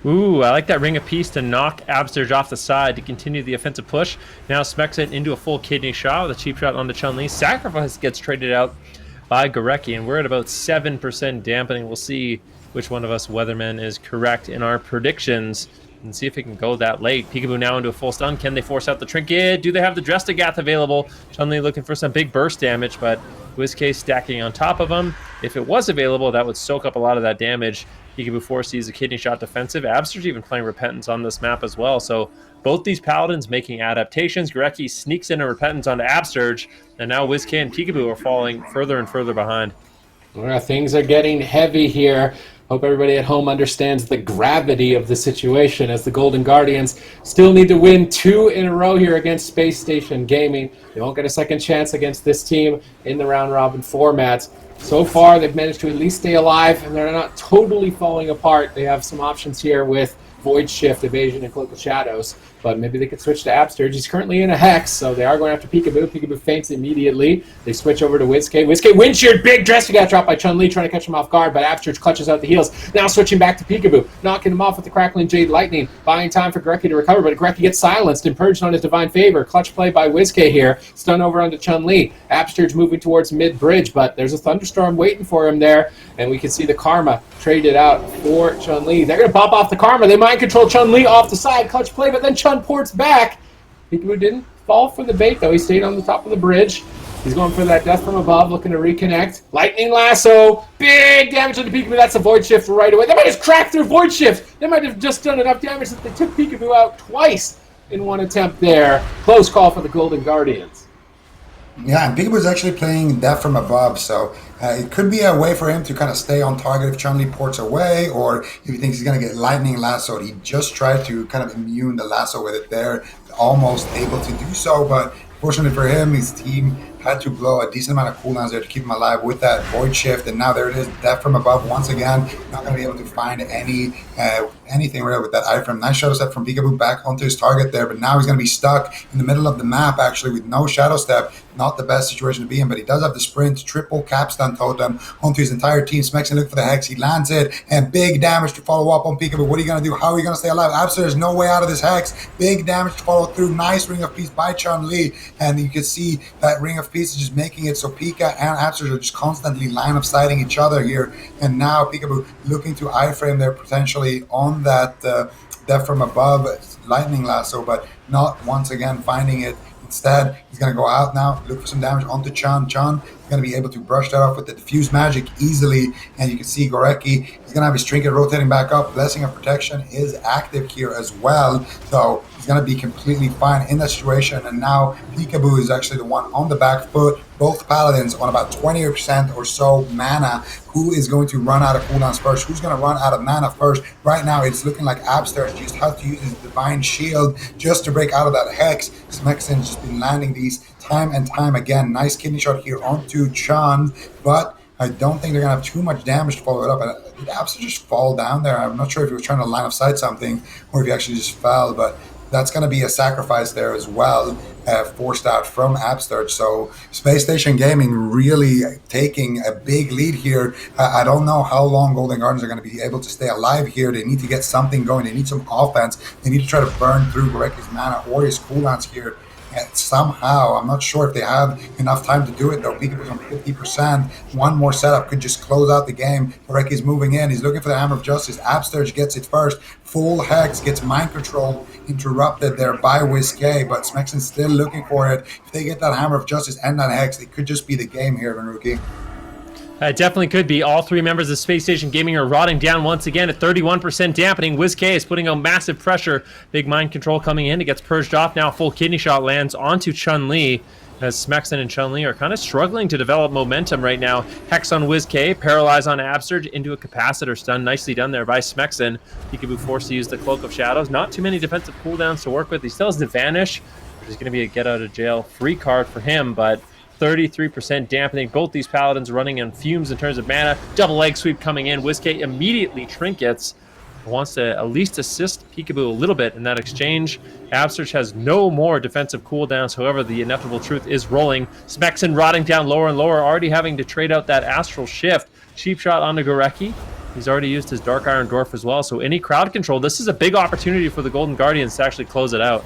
Ooh, I like that Ring of Peace to knock Absterge off the side to continue the offensive push. Now Smexen into a full kidney shot with a cheap shot onto Chun-Li. Sacrifice gets traded out by Gorecki, and we're at about 7% dampening. We'll see which one of us weathermen is correct in our predictions, and see if it can go that late. Peekaboo now into a full stun. Can they force out the trinket? Do they have the Drestigath available? Chun-Li looking for some big burst damage, but Whiskey stacking on top of him. If it was available, that would soak up a lot of that damage. Peekaboo foresees a kidney shot defensive. Absterge even playing Repentance on this map as well, so both these paladins making adaptations. Gorecki sneaks in a Repentance onto Absterge, and now Whiskey and Peekaboo are falling further and further behind. Well, things are getting heavy here. Hope everybody at home understands the gravity of the situation, as the Golden Guardians still need to win 2 in a row here against Spacestation Gaming. They won't get a second chance against this team in the round-robin format. So far, they've managed to at least stay alive, and they're not totally falling apart. They have some options here with Void Shift, Evasion, and Cloak of Shadows, but maybe they could switch to Absterge. He's currently in a Hex, so they are going after Peekaboo. Peekaboo faints immediately. They switch over to Whiskey. Whiskey wind sheared, big Drestigath drop by Chun-Li, trying to catch him off guard, but Absterge clutches out the heals. Now switching back to Peekaboo, knocking him off with the Crackling Jade Lightning, buying time for Gorecki to recover, but Gorecki gets silenced and purged on his Divine Favor. Clutch play by Whiskey here. Stun over onto Chun-Li. Absterge moving towards mid-bridge, but there's a Thunderstorm waiting for him there, and we can see the Karma traded out for Chun-Li. They're going to pop off the Karma. They mind control Chun-Li off the side. Clutch play, but then Chun ports back. Peekaboo didn't fall for the bait, though. He stayed on the top of the bridge. He's going for that Death from Above, looking to reconnect. Lightning Lasso. Big damage on the Peekaboo. That's a Void Shift right away. They might have cracked through Void Shift. They might have just done enough damage that they took Peekaboo out twice in one attempt there. Close call for the Golden Guardians. Yeah, and Peekaboo is actually playing Death from Above, so it could be a way for him to kind of stay on target if Chun-Li ports away, or if he thinks he's going to get Lightning Lassoed. He just tried to kind of immune the lasso with it there, almost able to do so, but fortunately for him, his team had to blow a decent amount of cooldowns there to keep him alive with that Void Shift, and now there it is, Death from Above once again. Not going to be able to find anything really with that iframe. Nice shadow step from Peekaboo back onto his target there, but now he's going to be stuck in the middle of the map actually with no shadow step. Not the best situation to be in, but he does have the sprint, triple capstun totem onto his entire team. Smexen looking for the Hex, he lands it, and big damage to follow up on Peekaboo. What are you going to do? How are you going to stay alive? Absolutely, there's no way out of this Hex. Big damage to follow through. Nice Ring of Peace by Chun-Li, and you can see that Ring of Peace is just making it so Pika and Absterge are just constantly line of sighting each other here, and now Peekaboo looking to iframe there potentially on that Death from Above Lightning Lasso, but not once again finding it. Instead, he's going to go out now, look for some damage onto Chun. Chun is going to be able to brush that off with the Diffuse Magic easily. And you can see Gorecki, he's going to have his Trinket rotating back up. Blessing of Protection is active here as well. So he's going to be completely fine in that situation. And now Peekaboo is actually the one on the back foot. Both Paladins on about 20% or so mana. Who is going to run out of cooldowns first? Who's going to run out of mana first? Right now, it's looking like Abster just has to use his Divine Shield just to break out of that Hex. Smexon's just been landing these time and time again. Nice kidney shot here onto Chun, but I don't think they're going to have too much damage to follow it up. Did Abster just fall down there? I'm not sure if he was trying to line of sight something or if he actually just fell, but that's going to be a sacrifice there as well, forced out from Abster. So Space Station Gaming really taking a big lead here. I don't know how long Golden Guardians are going to be able to stay alive here. They need to get something going. They need some offense. They need to try to burn through Gorecki's mana or his cooldowns here. And somehow, I'm not sure if they have enough time to do it though. Peekaboo's on 50%. One more setup could just close out the game. Gorecki's moving in. He's looking for the Hammer of Justice. Absterge gets it first. Full Hex gets mind control interrupted there by WizK, but Smexon's still looking for it. If they get that Hammer of Justice and that Hex, it could just be the game here, Rookie. It definitely could be. All three members of Space Station Gaming are rotting down once again at 31% dampening. WizK is putting out massive pressure. Big mind control coming in. It gets purged off now. Full kidney shot lands onto Chun-Li as Smexon and Chun-Li are kind of struggling to develop momentum right now. Hex on WizK, paralyze on Absurge into a capacitor stun. Nicely done there by Smexon. Peekaboo forced to use the Cloak of Shadows. Not too many defensive cooldowns to work with. He still has the Vanish, which is going to be a get out of jail free card for him, but 33% dampening. Both these Paladins running on fumes in terms of mana. Double leg sweep coming in. WizK immediately trinkets. Wants to at least assist Peekaboo a little bit in that exchange. Absurge has no more defensive cooldowns. However, the inevitable truth is rolling. Smexon rotting down lower and lower, already having to trade out that Astral Shift. Cheap shot onto Gorecki. He's already used his Dark Iron Dwarf as well. So any crowd control, this is a big opportunity for the Golden Guardians to actually close it out.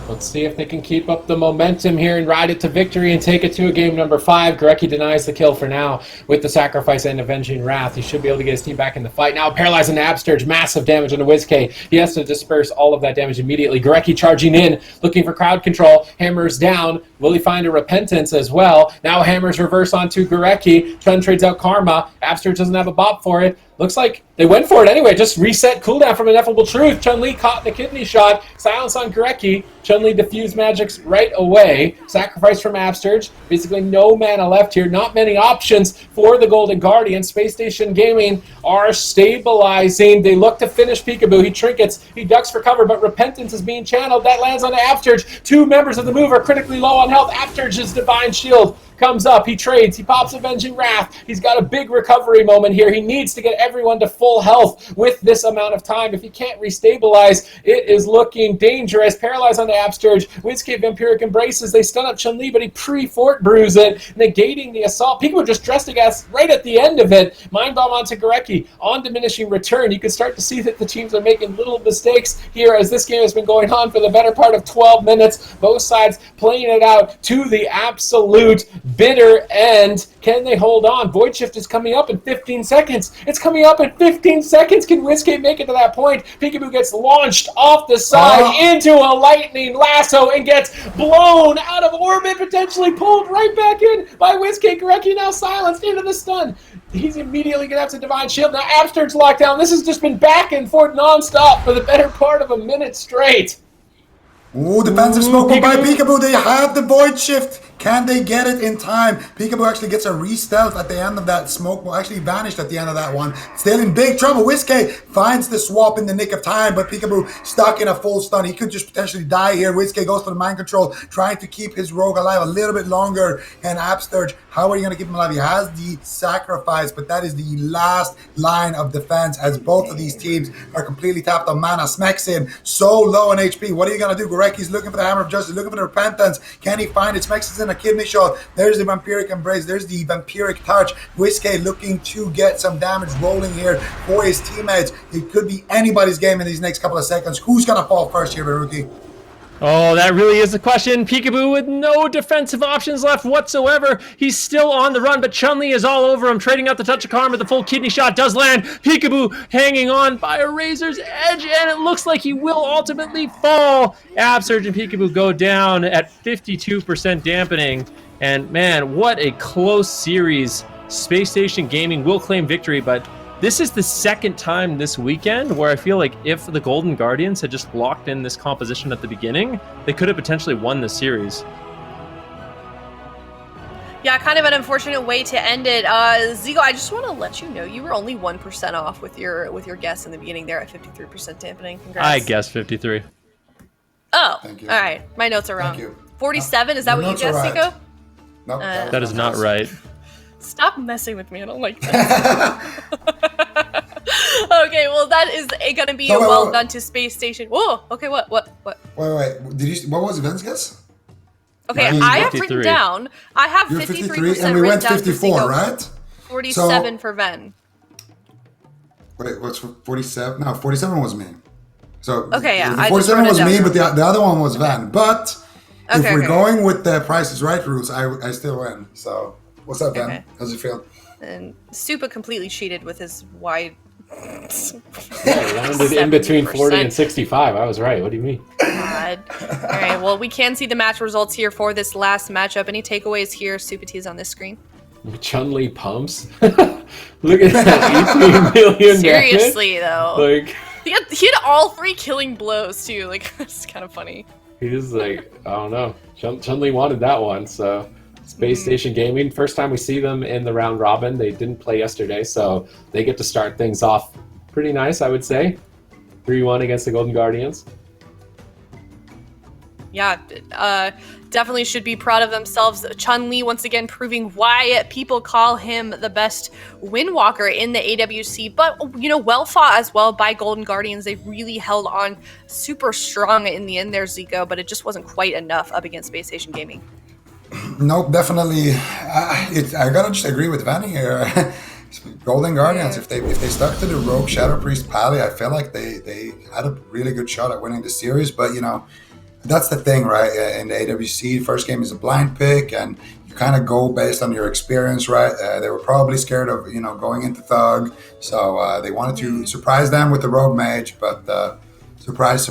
Let's see if they can keep up the momentum here and ride it to victory and take it to a game number 5. Gorecki denies the kill for now with the sacrifice and Avenging Wrath. He should be able to get his team back in the fight. Now paralyzing Absterge, massive damage on the WizK. He has to disperse all of that damage immediately. Gorecki charging in, looking for crowd control. Hammers down. Will he find a Repentance as well? Now hammers reverse onto Gorecki. Chun trades out Karma. Absterge doesn't have a bop for it. Looks like they went for it anyway. Just reset cooldown from Ineffable Truth. Chun-Li caught the kidney shot. Silence on Gorecki. Chun-Li diffuse magics right away. Sacrifice from Absterge. Basically no mana left here. Not many options for the Golden Guardian. Space Station Gaming are stabilizing. They look to finish Peekaboo. He trinkets. He ducks for cover, but Repentance is being channeled. That lands on Absterge. 2 members of the move are critically low on health. Absterge's Divine Shield comes up, he trades, he pops Avenging Wrath. He's got a big recovery moment here. He needs to get everyone to full health with this amount of time. If he can't restabilize, it is looking dangerous. Paralyze on the Absterge. WizK Vampiric Embraces. They stun up Chun-Li, but he pre-fort brews it, negating the assault. Peekaboo just dressed against right at the end of it. Mind Bomb onto Gorecki. On diminishing return, you can start to see that the teams are making little mistakes here as this game has been going on for the better part of 12 minutes. Both sides playing it out to the absolute bitter end. Can they hold on? Void Shift is coming up in 15 seconds. It's coming up in 15 seconds. Can WizK make it to that point? Peekaboo gets launched off the side into a lightning lasso and gets blown out of orbit, potentially pulled right back in by WizK. Gorecki now silenced into the stun. He's immediately going to have to Divine Shield. Now Absterge's locked down. This has just been back and forth nonstop for the better part of a minute straight. Ooh, defensive smoke by Peekaboo. They have the Void Shift. Can they get it in time? Peekaboo actually gets a re-stealth at the end of that smoke. Well, actually vanished at the end of that one. Still in big trouble. WizK finds the swap in the nick of time, but Peekaboo stuck in a full stun. He could just potentially die here. WizK goes for the mind control, trying to keep his rogue alive a little bit longer. And Absterge, how are you going to keep him alive? He has the sacrifice, but that is the last line of defense as both of these teams are completely tapped on mana. Smexon so low on HP. What are you going to do? Gorecki's looking for the Hammer of Justice, looking for the Repentance. Can he find it? Smexon's in a kidney shot. There's the Vampiric Embrace. There's the Vampiric Touch. WizK looking to get some damage rolling here for his teammates. It could be anybody's game in these next couple of seconds. Who's going to fall first here, Baruki? Oh, that really is the question. Peekaboo with no defensive options left whatsoever. He's still on the run, but Chun-Li is all over him, trading out the touch of karma. The full kidney shot does land. Peekaboo hanging on by a razor's edge, and it looks like he will ultimately fall. Absurge and Peekaboo go down at 52% dampening. And man, what a close series. Space Station Gaming will claim victory, but this is the second time this weekend where I feel like if the Golden Guardians had just locked in this composition at the beginning, they could have potentially won the series. Yeah, kind of an unfortunate way to end it. Zigo, I just want to let you know you were only 1% off with your guess in the beginning there at 53% dampening. Congrats. I guessed 53. Oh, Thank you. all right. My notes are wrong. Thank you. 47, is that Your what you notes are guessed, right. Zigo? No, That is not right. Stop messing with me. I don't like that. Okay, well, that is going to be So, well wait. done to Space Station. Whoa, okay, what? Wait. What was Vin's guess? Okay, Mine I have 53. written down. I have You're 53%, 53, and we written went down 54, for Zigo, right? 47 for Ven. Wait, what's 47? No, 47 was me. So Okay, yeah, the I just 47 wrote it was down me, wrong. but the other one was Van. But if Okay, we're okay. going with the Price is Right rules, I still win. So what's up, Van? Okay. How's it feel? And Supa completely cheated with his wide. Yeah, landed in between 40 and 65. I was right. What do you mean? God. All right. Well, we can see the match results here for this last matchup. Any takeaways here? Supa T is on this screen. Chun-Li pumps. Look at that 18 million. Seriously, though. Like, He had all 3 killing blows, too. Like, it's kind of funny. he was like, I don't know. Chun-Li wanted that one, so Space Station Gaming, first time we see them in the round robin. They didn't play yesterday, so they get to start things off pretty nice, I would say. 3-1 against the Golden Guardians. Yeah, definitely should be proud of themselves. Chun-Li once again proving why people call him the best windwalker in the AWC, but well fought as well by Golden Guardians. They really held on super strong in the end there, Zico, but it just wasn't quite enough up against Space Station Gaming. Nope, definitely. I gotta just agree with Vanny here. Golden Guardians, if they stuck to the Rogue Shadow Priest Pally, I feel like they had a really good shot at winning the series. But that's the thing, right? In the AWC, first game is a blind pick, and you kind of go based on your experience, right? They were probably scared of going into Thug, so they wanted to surprise them with the Rogue Mage. But surprise,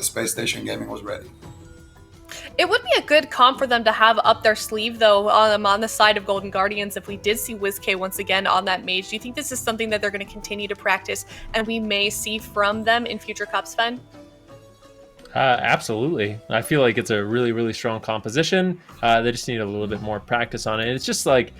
Space Station Gaming was ready. It would be a good comp for them to have up their sleeve, though, on the side of Golden Guardians, if we did see WizK once again on that mage. Do you think this is something that they're going to continue to practice and we may see from them in future cups, Sven? Absolutely. I feel like it's a really, really strong composition. They just need a little bit more practice on it. It's just like,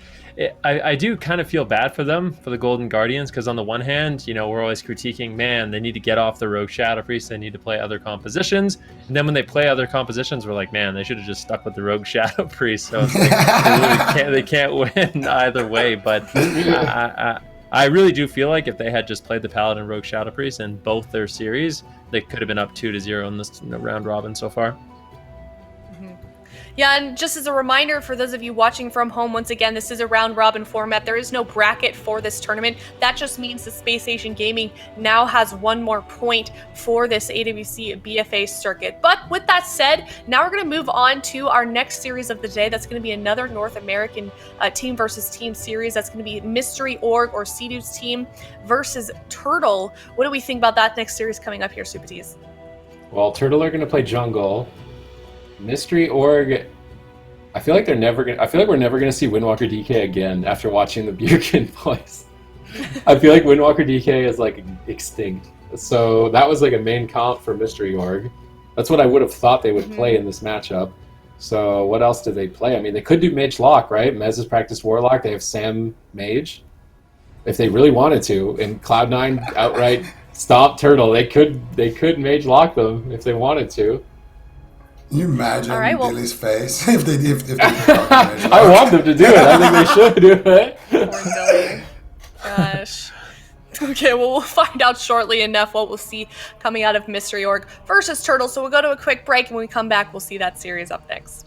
I do kind of feel bad for them, for the Golden Guardians, because on the one hand, we're always critiquing, man, they need to get off the Rogue Shadow Priest, they need to play other compositions. And then when they play other compositions, we're like, man, they should have just stuck with the Rogue Shadow Priest. So it's like, they can't win either way. But I really do feel like if they had just played the Paladin Rogue Shadow Priest in both their series, they could have been up 2-0 in this round robin so far. Yeah, and just as a reminder for those of you watching from home, once again, this is a round robin format. There is no bracket for this tournament. That just means the Space Station Gaming now has one more point for this AWC BFA circuit. But with that said, now we're going to move on to our next series of the day. That's going to be another North American team versus team series. That's going to be Mystery Org or Sea-Doo's team versus Turtle. What do we think about that next series coming up here, Super Tees? Well, Turtle are going to play jungle. Mystery Org, I feel like we're never gonna see Windwalker DK again after watching the Bergen boys. I feel like Windwalker DK is like extinct. So that was like a main comp for Mystery Org. That's what I would have thought they would play in this matchup. So what else did they play? I mean, they could do Mage Lock, right? Mez has practiced Warlock. They have Sam Mage. If they really wanted to, and Cloud9 outright stomp Turtle, they could Mage Lock them if they wanted to. Can you imagine Billy's face if they I want them to do it. I think they should do it. Poor Billy. Gosh. Okay, well, we'll find out shortly enough what we'll see coming out of Mystery Org versus Turtle. So we'll go to a quick break, and when we come back, we'll see that series up next.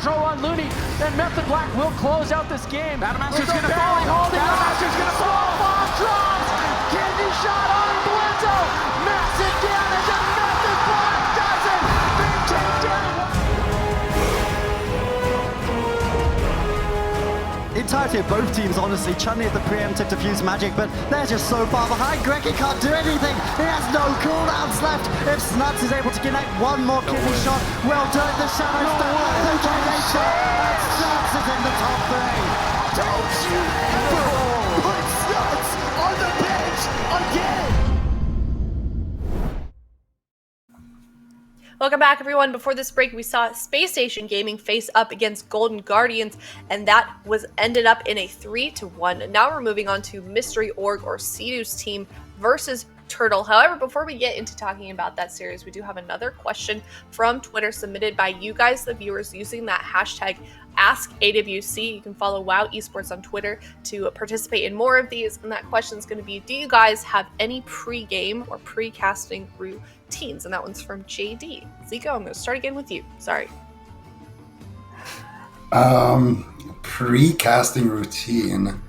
control on Looney, and Method Black will close out this game. Battlemaster's Rizzo gonna barely fall. holding. Battlemaster's gonna fall. Bomb drops. Kidney shot on Blizzo. Massive damage, and Method Black does it. Big takedown. Entirety of both teams, honestly. Chun-Li had the preemptive diffuse magic, but they're just so far behind. Greggy can't do anything. He has no cooldowns left. If Snuts is able to connect one more kidney shot, well done. The Shadows down. The KH and Snuts is in the top 3. Don't you ever put Snuts on the bench again. Welcome back, everyone. Before this break, we saw Spacestation Gaming face up against Golden Guardians, and that was ended up in a 3-1. Now we're moving on to Mystery Org or Sedu's team versus Turtle. However, before we get into talking about that series, we do have another question from Twitter submitted by you guys, the viewers, using that hashtag AskAWC. You can follow WoW Esports on Twitter to participate in more of these. And that question is going to be, do you guys have any pre-game or pre-casting routines? And that one's from JD. Zico, I'm going to start again with you. Sorry. Pre-casting routine.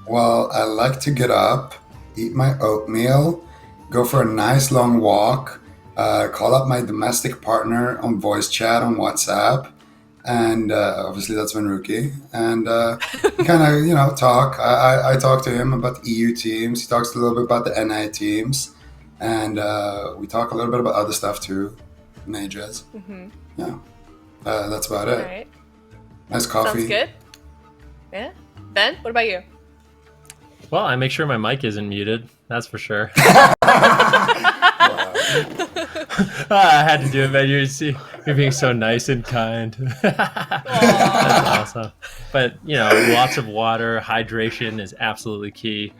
Well, I like to get up, eat my oatmeal, go for a nice long walk, call up my domestic partner on voice chat on WhatsApp, and obviously that's Venruki, and kind of, talk. I talk to him about the EU teams. He talks a little bit about the NA teams, and we talk a little bit about other stuff too, mages. Mm-hmm. Yeah, that's about it. All right. Nice coffee. Sounds good. Yeah. Ben, what about you? Well, I make sure my mic isn't muted. That's for sure. I had to do it, man. You're being so nice and kind. That's awesome. But, lots of water, hydration is absolutely key.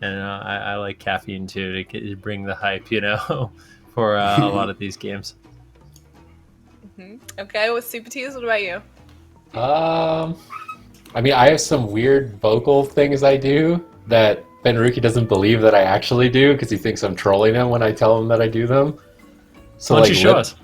And I like caffeine too to bring the hype, for a lot of these games. Mm-hmm. Okay, with Super T's, what about you? I have some weird vocal things I do that Benruki doesn't believe that I actually do because he thinks I'm trolling him when I tell him that I do them. So why don't you show us?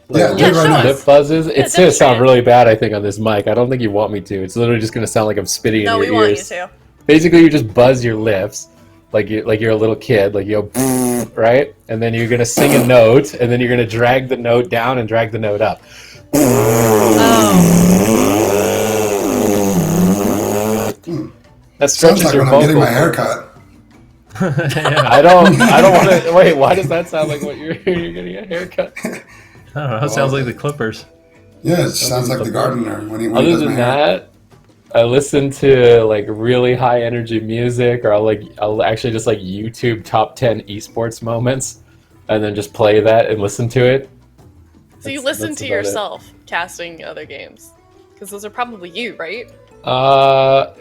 Lip buzzes. It's going to sound really bad, I think, on this mic. I don't think you want me to. It's literally just going to sound like I'm spitting in your ears. No, we want you to. Basically, you just buzz your lips like you're a little kid, like you go, right? And then you're going to sing a note, and then you're going to drag the note down and drag the note up. That stretches Sounds like your when I'm getting vocal my haircut. I don't want to. Wait, why does that sound like what you're getting a haircut? I don't know. It sounds like the Clippers. Yeah, it sounds like the gardener when he Other does than my hair. that, I listen to really high energy music, or I'll actually just YouTube top 10 esports moments, and then just play that and listen to it. So you listen that's to about yourself casting other games? Because those are probably you, right?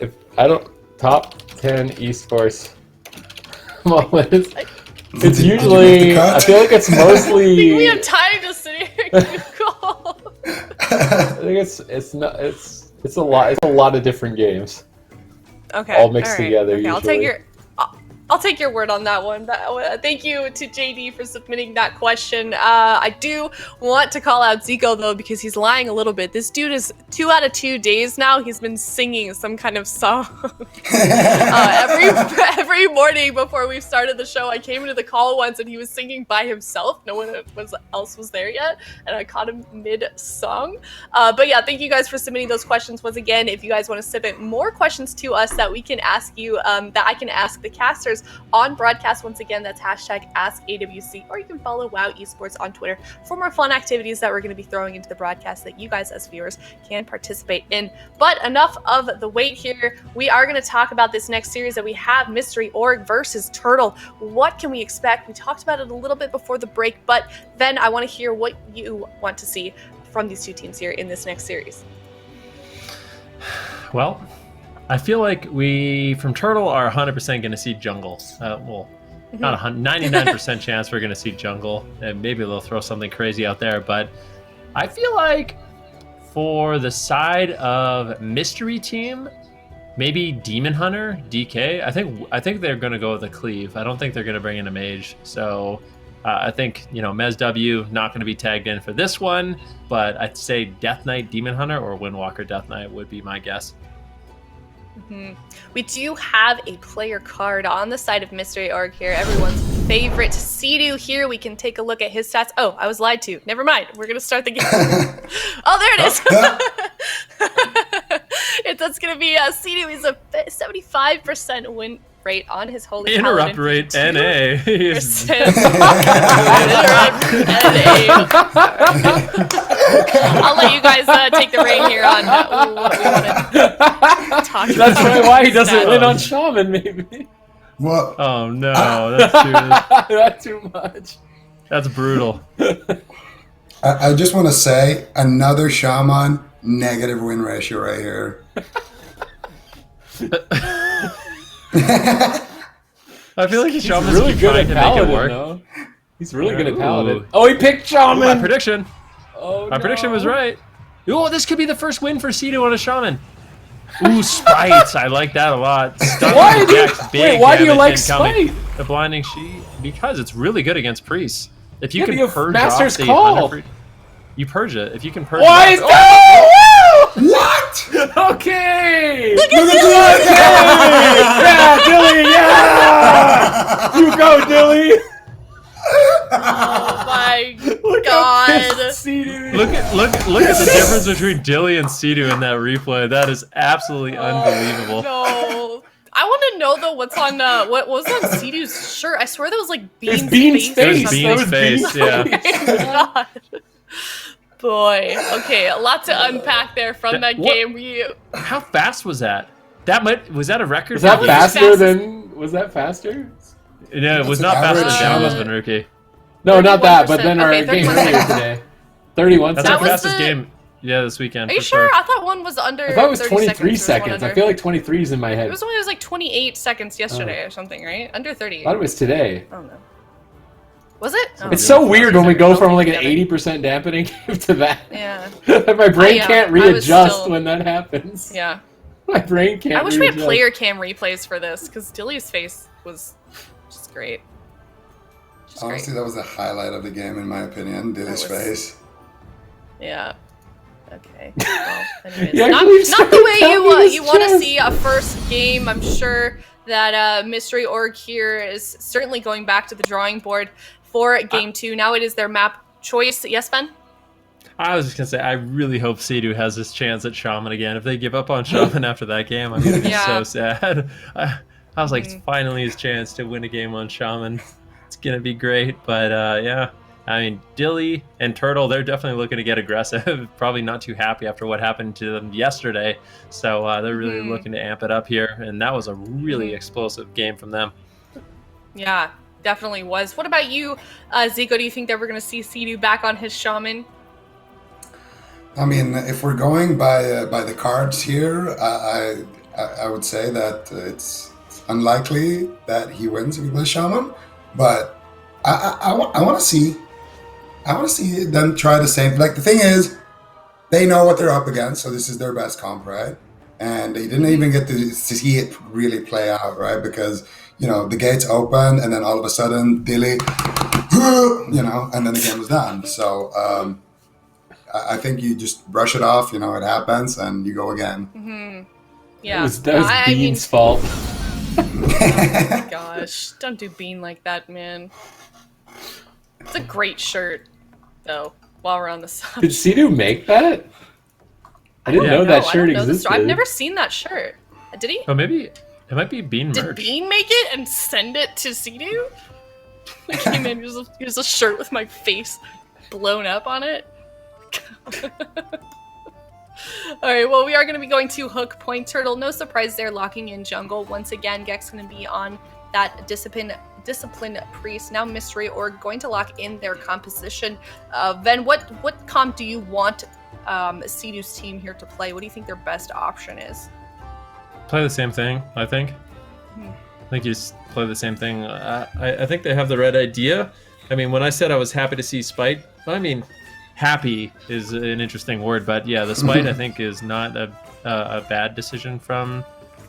If I don't top 10 esports moments. It's usually, I feel like it's mostly. I think we have time to sit here and Google. I think it's a lot of different games. Okay. All mixed right. together. Okay, Usually. I'll take your word on that one. Thank you to JD for submitting that question. I do want to call out Zico though, because he's lying a little bit. This dude is 2 out of 2 days now. He's been singing some kind of song every morning before we started the show. I came into the call once and he was singing by himself. No one else was there yet, and I caught him mid-song. But yeah, thank you guys for submitting those questions. Once again, if you guys want to submit more questions to us that we can ask you, that I can ask the casters on broadcast, once again, that's hashtag AskAWC, or you can follow WoW Esports on Twitter for more fun activities that we're going to be throwing into the broadcast that you guys as viewers can participate in. But enough of the wait here. We are going to talk about this next series that we have, Mystery Org versus Turtle. What can we expect? We talked about it a little bit before the break, but then I want to hear what you want to see from these two teams here in this next series. Well, I feel like we, from Turtle, are 100% going to see jungle. Not 99% chance we're going to see jungle, and maybe they'll throw something crazy out there. But I feel like for the side of Mystery Team, maybe Demon Hunter, DK. I think they're going to go with a cleave. I don't think they're going to bring in a mage. So I think, Mez W not going to be tagged in for this one, but I'd say Death Knight Demon Hunter or Windwalker Death Knight would be my guess. We do have a player card on the side of Mystery Org here. Everyone's favorite Sea-Doo here. We can take a look at his stats. Oh, I was lied to. Never mind. We're going to start the game. Oh, there it is. That's going to be Sea-Doo. He's a 75% win rate on his Holy Interrupt Paladin. rate NA. I'll let you guys take the reign here on what we want to talk about. That's probably why he doesn't win on Shaman, maybe. Well, Oh no, that's too, Not too much. that's brutal. I just want to say another Shaman negative win ratio right here. I feel like He's Shaman's really good trying at to make it Paladin, work. though. He's really good at Ooh. Paladin. Oh, he picked My Shaman! prediction. Oh, My prediction was no. right. Oh, this could be the first win for Sea-Doo on a Shaman. Ooh, Sprites. I like that a lot. Why do you- wait, why do you like incoming. Spite? The Blinding Sheet? Because it's really good against priests. If you Yeah, can but you have purge Master's off the Call. 100 you purge it. If you can purge Why it is off- that? What? Okay! Look at Yeah, Dilly, yeah! You go, Dilly! Oh my Look god. how pissed Sea-Doo. Look at the difference between Dilly and Sea-Doo in that replay. That is absolutely unbelievable. No. I want to know though what's on what was on Sea-Doo's shirt. I swear that was like It's Bean's Bean's face. It or was face. Bean's something. face, yeah. Oh my god. Boy. Okay, a lot to unpack there from that What- game. How fast was that? Was that a record? Was that was faster fast. than... Was that faster? No, it was That's not an faster average than Shaman. Benruki. No, not that, but 31%. then our Okay, game 31 earlier seconds. today. 31 That's That our was seconds. fastest the- game. Yeah, this weekend. Are you for sure? I thought one was under. I thought it was 30 23 seconds. There was one seconds. I under- feel like 23 is in my It head. was only like 28 seconds yesterday or something, right? Under 30. I thought it was today. I don't know. Was it? Oh, It's so weird when we go from like an together. 80% dampening to that. Yeah. My brain can't I was readjust still- when that happens. Yeah. My brain can't I wish we had readjust. player cam replays for this because Dilly's face was just great. Just Honestly, great. that was the highlight of the game, in my opinion. Dilly's That was- face. Yeah. Okay. Well, anyways, Yeah, not, please not the don't way tell you me this you want to chest. see a first game. I'm sure that Mystery Org here is certainly going back to the drawing board for game 2. Now it is their map choice. Yes, Ben? I was just gonna say, I really hope Sea-Doo has this chance at Shaman again. If they give up on Shaman after that game, I'm gonna be Yeah. so sad. I was like, it's finally his chance to win a game on Shaman. It's gonna be great, but yeah. I mean, Dilly and Turtle, they're definitely looking to get aggressive. Probably not too happy after what happened to them yesterday. So they're really looking to amp it up here. And that was a really explosive game from them. Yeah, definitely was. What about you, Zico? Do you think that we're going to see Sea-Doo back on his Shaman? I mean, if we're going by the cards here, I would say that it's unlikely that he wins if he plays Shaman. But I want to see them try the same. Like, the thing is, they know what they're up against, so this is their best comp, right? And they didn't even get to see it really play out, right? Because, the gates open, and then all of a sudden, Dilly, and then the game was done. So I think you just brush it off, it happens, and you go again. Yeah. That was Bean's fault. Oh gosh, don't do Bean like that, man. It's a great shirt, though. While we're on the subject, Did Sea-Doo make that? I didn't know that shirt existed. I've never seen that shirt. Did he? Oh, maybe it might be Bean Did merch. Bean make it and send it to Sea-Doo? I came in, here's a shirt with my face blown up on it. Alright, well, we are going to be going to Hook Point Turtle. No surprise there, locking in jungle. Once again, Gek's going to be on that discipline priest. Now Mystery Org going to lock in their composition. Ven, what comp do you want Sea-Doo's team here to play? What do you think their best option is? Play the same thing, I think. I think you just play the same thing. I think they have the right idea. I mean, when I said I was happy to see Spite, I mean, happy is an interesting word, but yeah, the Spite I think is not a bad decision from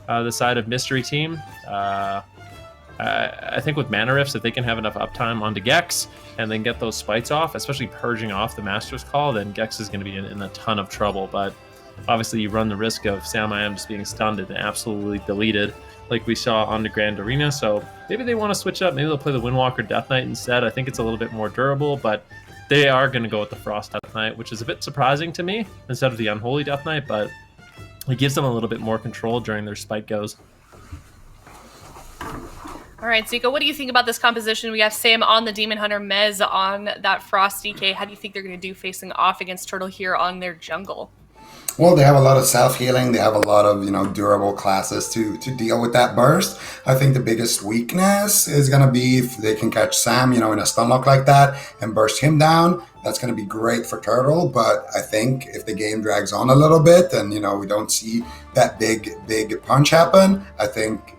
the side of Mystery Team. I think with Mana Rifts, if they can have enough uptime onto Gex and then get those spites off, especially purging off the Master's Call, then Gex is going to be in a ton of trouble. But obviously you run the risk of Sam just being stunned and absolutely deleted like we saw on the Grand Arena. So maybe they want to switch up. Maybe they'll play the Windwalker Death Knight instead. I think it's a little bit more durable, but they are going to go with the Frost Death Knight, which is a bit surprising to me instead of the Unholy Death Knight, but it gives them a little bit more control during their spike goes. All right, Zico, what do you think about this composition? We have Sam on the Demon Hunter, Mez on that Frost DK. How do you think they're going to do facing off against Turtle here on their jungle? Well, they have a lot of self-healing. They have a lot of, durable classes to deal with that burst. I think the biggest weakness is going to be if they can catch Sam, in a stun lock like that and burst him down. That's going to be great for Turtle. But I think if the game drags on a little bit and, we don't see that big punch happen, I think,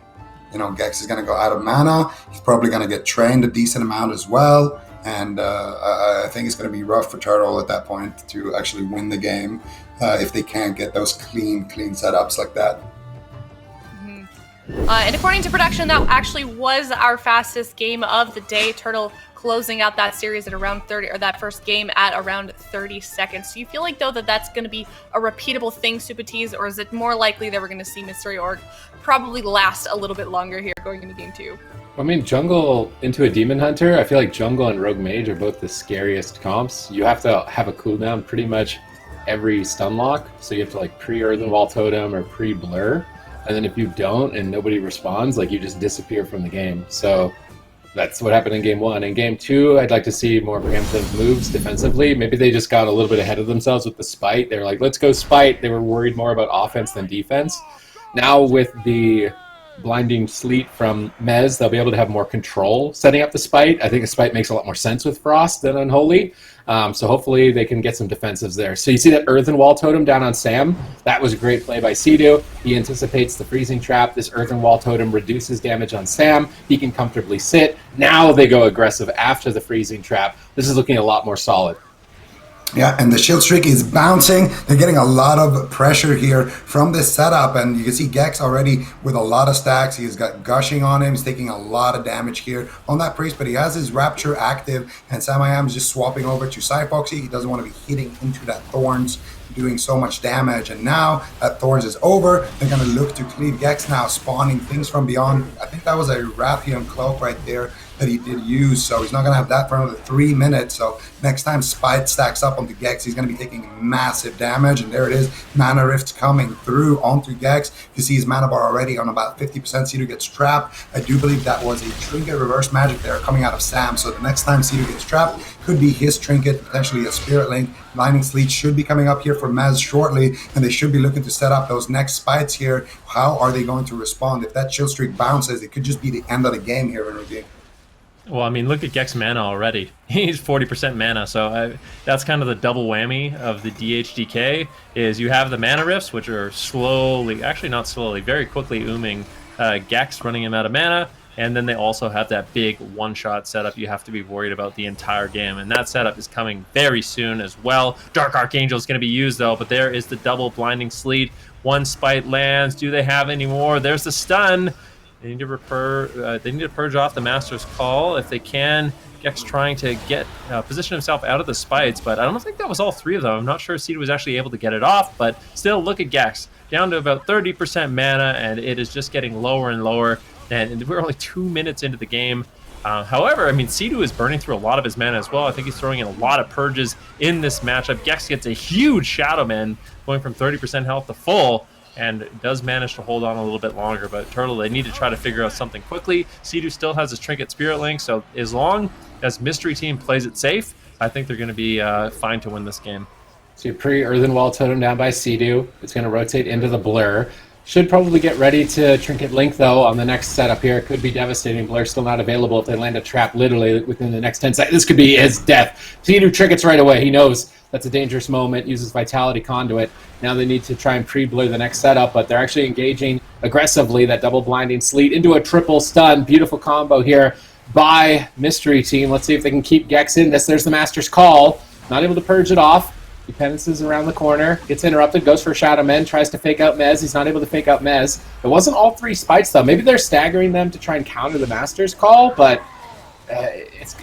Gex is going to go out of mana. He's probably going to get trained a decent amount as well. And I think it's going to be rough for Turtle at that point to actually win the game if they can't get those clean setups like that. And according to production, that actually was our fastest game of the day. Turtle closing out that series at around 30, or that first game at around 30 seconds. Do you feel like, though, that that's going to be a repeatable thing, Supatees, or is it more likely that we're going to see Mystery Org probably last a little bit longer here going into game 2? I mean, jungle into a Demon Hunter, I feel like jungle and Rogue Mage are both the scariest comps. You have to have a cooldown pretty much every stun lock, so you have to like pre-Earthen Wall Totem or pre-Blur, and then if you don't and nobody responds, like you just disappear from the game. So that's what happened in game 1. In game 2, I'd like to see more preemptive moves defensively. Maybe they just got a little bit ahead of themselves with the Spite. They were like, let's go Spite. They were worried more about offense than defense. Now with the Blinding Sleet from Mez, they'll be able to have more control setting up the Spite. I think a Spite makes a lot more sense with Frost than Unholy. So hopefully they can get some defensives there. So you see that Earthen Wall Totem down on Sam? That was a great play by Sea-Doo. He anticipates the freezing trap. This Earthen Wall Totem reduces damage on Sam. He can comfortably sit. Now they go aggressive after the freezing trap. This is looking a lot more solid. Yeah, and the shield streak is bouncing. They're getting a lot of pressure here from this setup, and you can see Gex already with a lot of stacks. He's got gushing on him. He's taking a lot of damage here on that priest, but he has his Rapture active, and Sam is just swapping over to Cyfoxy. He doesn't want to be hitting into that Thorns, doing so much damage, and now that Thorns is over, they're going to look to cleave Gex now, spawning things from beyond. I think that was a Rathian Cloak right there that he did use, so he's not going to have that for another 3 minutes. So next time Spite stacks up onto Gex, he's going to be taking massive damage, and there it is, Mana Rift coming through onto Gex. You see his mana bar already on about 50%. Sea-Doo gets trapped. I do believe that was a Trinket reverse magic there coming out of Sam, so the next time Sea-Doo gets trapped, could be his Trinket, potentially a Spirit Link. Blinding Sleet should be coming up here for Mez shortly, and they should be looking to set up those next Spites here. How are they going to respond? If that shield streak bounces, it could just be the end of the game here in Review. Well, I mean, look at Gex mana already. He's 40% mana, so that's kind of the double whammy of the DHDK, is you have the mana rifts, which are slowly, actually not slowly, very quickly ooming Gex, running him out of mana, and then they also have that big one-shot setup you have to be worried about the entire game, and that setup is coming very soon as well. Dark Archangel is going to be used, though, but there is the double Blinding Sleet. One Spite lands. Do they have any more? There's the stun. They need to purge off the Master's Call if they can. Gex trying to get position himself out of the Spites, but I don't think that was all 3 of them. I'm not sure Sea-Doo was actually able to get it off, but still, look at Gex. Down to about 30% mana, and it is just getting lower and lower, and we're only 2 minutes into the game. However, I mean, Sea-Doo is burning through a lot of his mana as well. I think he's throwing in a lot of purges in this matchup. Gex gets a huge Shadow Man, going from 30% health to full, and does manage to hold on a little bit longer, but Turtle, they need to try to figure out something quickly. Sea-Doo still has his Trinket Spirit Link, so as long as Mystery Team plays it safe, I think they're going to be fine to win this game. So your pre-Earthen Wall Totem down by Sea-Doo. It's going to rotate into the Blur. Should probably get ready to Trinket Link, though, on the next setup here. It could be devastating. Blur still not available if they land a trap literally within the next 10 seconds. This could be his death. Sea-Doo Trinkets right away. He knows that's a dangerous moment, uses Vitality Conduit. Now they need to try and pre-blur the next setup, but they're actually engaging aggressively, that double Blinding Sleet into a triple stun. Beautiful combo here by Mystery Team. Let's see if they can keep Gex in this. There's the Master's Call. Not able to purge it off. He penances around the corner, gets interrupted, goes for a Shadow Men, tries to fake out Mez. He's not able to fake out Mez. It wasn't all 3 spites, though. Maybe they're staggering them to try and counter the Master's call, but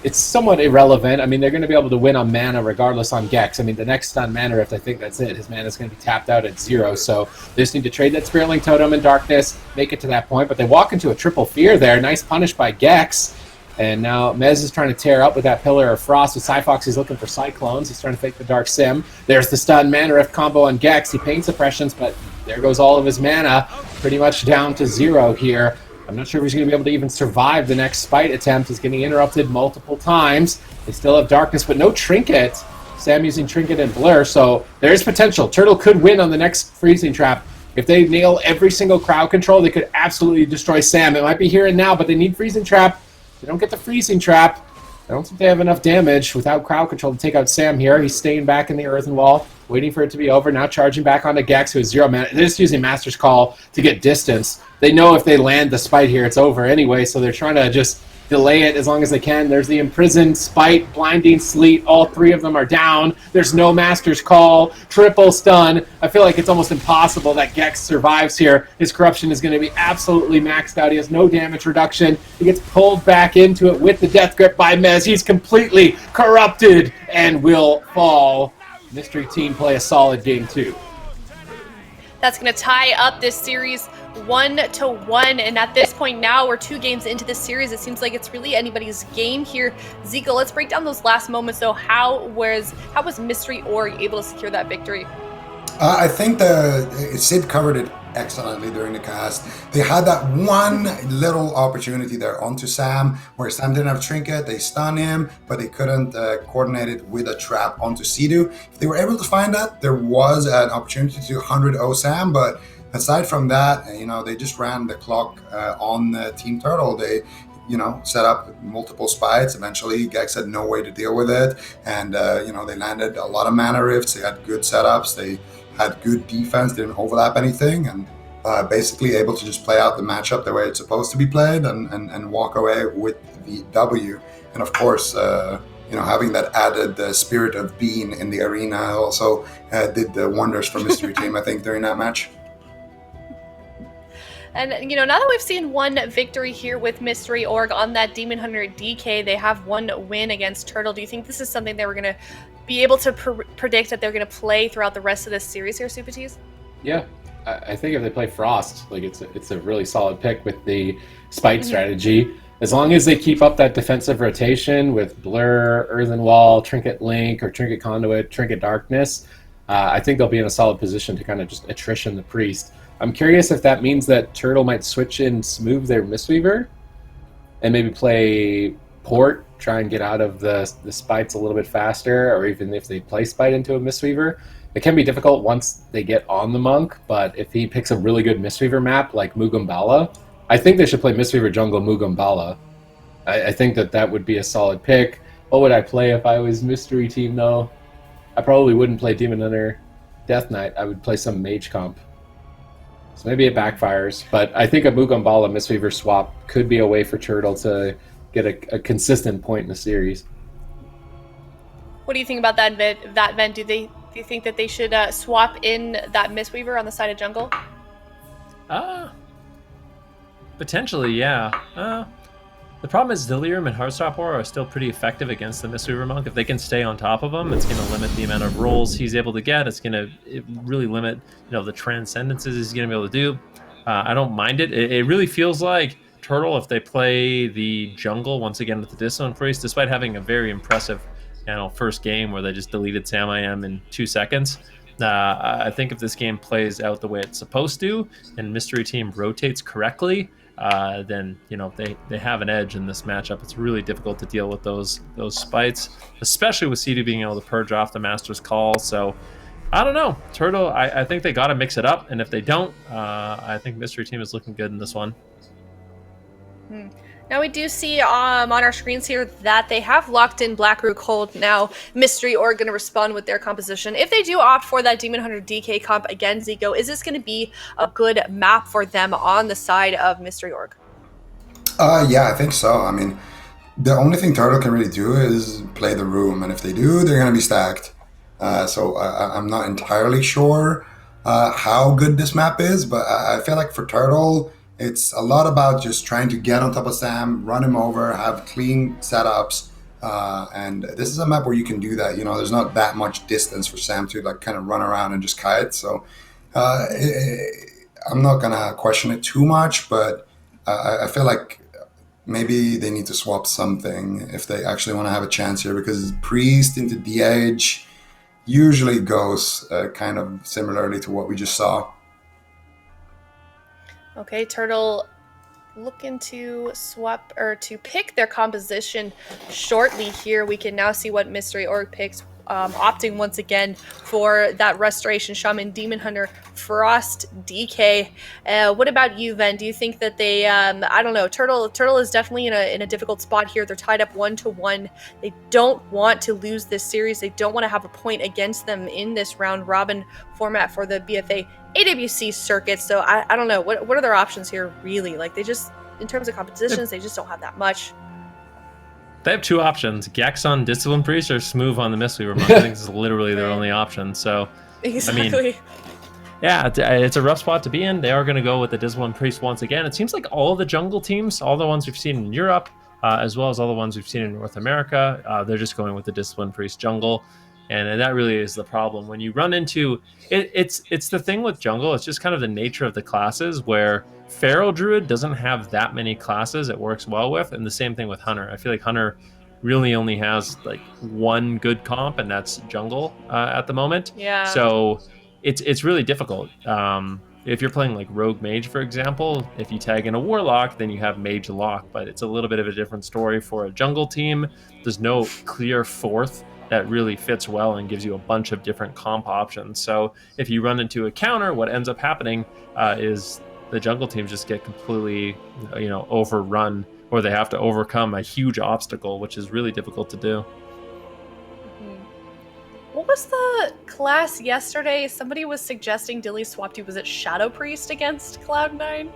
it's somewhat irrelevant. I mean, they're going to be able to win on mana regardless on Gex. I mean, the next stun mana rift, I think that's it. His mana is going to be tapped out at 0, so they just need to trade that Spirit Link Totem and Darkness, make it to that point. But they walk into a triple fear there. Nice punish by Gex. And now Mez is trying to tear up with that Pillar of Frost. With Cyfox, he's looking for Cyclones. He's trying to fake the Dark Sim. There's the stun mana rift combo on Gex. He pain suppressions, but there goes all of his mana. Pretty much down to 0 here. I'm not sure if he's going to be able to even survive the next spite attempt. He's getting interrupted multiple times. They still have Darkness, but no Trinket. Sam using Trinket and Blur, so there is potential. Turtle could win on the next Freezing Trap. If they nail every single crowd control, they could absolutely destroy Sam. It might be here and now, but they need Freezing Trap. They don't get the Freezing Trap. I don't think they have enough damage without crowd control to take out Sam here. He's staying back in the Earthen Wall, waiting for it to be over. Now charging back onto Gex, who has 0 mana. They're just using Master's Call to get distance. They know if they land the Spite here, it's over anyway, so they're trying to just delay it as long as they can. There's the Imprisoned, Spite, Blinding, Sleet. All 3 of them are down. There's no Master's Call. Triple stun. I feel like it's almost impossible that Gex survives here. His Corruption is going to be absolutely maxed out. He has no damage reduction. He gets pulled back into it with the Death Grip by Mez. He's completely corrupted and will fall. Mystery Team play a solid game 2. That's going to tie up this series 1-1, and at this point now we're 2 games into this series. It seems like it's really anybody's game here. Zico, let's break down those last moments though. How was Mystery Org able to secure that victory? I think Sid covered it excellently during the cast. They had that one little opportunity there onto Sam, where Sam didn't have Trinket. They stun him, but they couldn't coordinate it with a trap onto Sidu. If they were able to find that, there was an opportunity to 100-0 Sam, but aside from that, they just ran the clock on Team Turtle. They set up multiple spites. Eventually, Gex had no way to deal with it, and they landed a lot of mana rifts. They had good setups. They had good defense. Didn't overlap anything, and basically able to just play out the matchup the way it's supposed to be played, and walk away with the W. And of course, having that added spirit of being in the arena also did the wonders for Mystery Team, I think, during that match. And, now that we've seen one victory here with Mystery Org on that Demon Hunter DK, they have one win against Turtle. Do you think this is something they were going to be able to predict that they're going to play throughout the rest of this series here, Supatees? Yeah, I think if they play Frost, it's a really solid pick with the Spite strategy. As long as they keep up that defensive rotation with Blur, Earthen Wall, Trinket Link, or Trinket Conduit, Trinket Darkness, I think they'll be in a solid position to kind of just attrition the Priest. I'm curious if that means that Turtle might switch in Smooth their Mistweaver and maybe play Port, try and get out of the Spites a little bit faster, or even if they play Spite into a Mistweaver. It can be difficult once they get on the Monk, but if he picks a really good Mistweaver map like Mugumbala, I think they should play Mistweaver Jungle Mugumbala. I think that would be a solid pick. What would I play if I was Mystery Team, though? I probably wouldn't play Demon Hunter Death Knight. I would play some Mage comp. So maybe it backfires, but I think a Mugumbala Mistweaver swap could be a way for Turtle to get a consistent point in the series. What do you think about that, Ven? Do you think that they should swap in that Mistweaver on the side of jungle? Potentially, yeah. The problem is Delirium and Heartstopper are still pretty effective against the Mistweaver Monk. If they can stay on top of him, it's going to limit the amount of rolls he's able to get. It's going to really limit, the transcendences he's going to be able to do. I don't mind it. It really feels like Turtle, if they play the jungle once again with the Dissonant Priest, despite having a very impressive, first game where they just deleted Sam IM in 2 seconds. I think if this game plays out the way it's supposed to, and Mystery Team rotates correctly, then they have an edge in this matchup. It's really difficult to deal with those spites, especially with CD being able to purge off the Master's Call. So I don't know. Turtle, I think they got to mix it up, and if they don't, I think Mystery Team is looking good in this one. Now we do see on our screens here that they have locked in Blackroot Cold. Now Mystery Org going to respond with their composition. If they do opt for that Demon Hunter DK comp again, Zico, is this going to be a good map for them on the side of Mystery Org? Yeah, I think so. I mean, the only thing Turtle can really do is play the room, and if they do, they're going to be stacked. So I'm not entirely sure how good this map is, but I feel like for Turtle, it's a lot about just trying to get on top of Sam, run him over, have clean setups. And this is a map where you can do that. You know, there's not that much distance for Sam to like kind of run around and just kite. So I'm not gonna question it too much, but I feel like maybe they need to swap something if they actually want to have a chance here, because Priest into DH usually goes kind of similarly to what we just saw. Okay, Turtle looking to swap or to pick their composition shortly here. We can now see what Mystery Org picks, opting once again for that Restoration Shaman, Demon Hunter, Frost, DK. What about you, Ven? Do you think that they, I don't know, Turtle is definitely in a difficult spot here. They're tied up 1-1. They don't want to lose this series. They don't want to have a point against them in this round robin format for the BFA AWC circuit. So I don't know. What are their options here, really? Like, they just, in terms of competitions, they just don't have that much. They have two options: Gex on Discipline Priest or Smooth on the Mistweaver Monk. I think this is literally their only option. So, exactly. I mean, yeah, it's a rough spot to be in. They are going to go with the Discipline Priest once again. It seems like all the jungle teams, all the ones we've seen in Europe, as well as all the ones we've seen in North America, they're just going with the Discipline Priest jungle. And that really is the problem. When you run into it, it's the thing with jungle. It's just kind of the nature of the classes where Feral Druid doesn't have that many classes it works well with, and the same thing with Hunter. I feel like Hunter really only has like one good comp, and that's jungle at the moment. Yeah. So it's really difficult. If you're playing like Rogue Mage, for example, if you tag in a Warlock, then you have Mage Lock, but it's a little bit of a different story for a jungle team. There's no clear fourth that really fits well and gives you a bunch of different comp options. So if you run into a counter, what ends up happening is the jungle teams just get completely, overrun, or they have to overcome a huge obstacle, which is really difficult to do. What was the class yesterday? Somebody was suggesting Dilly swapped to, was it Shadow Priest against Cloud9?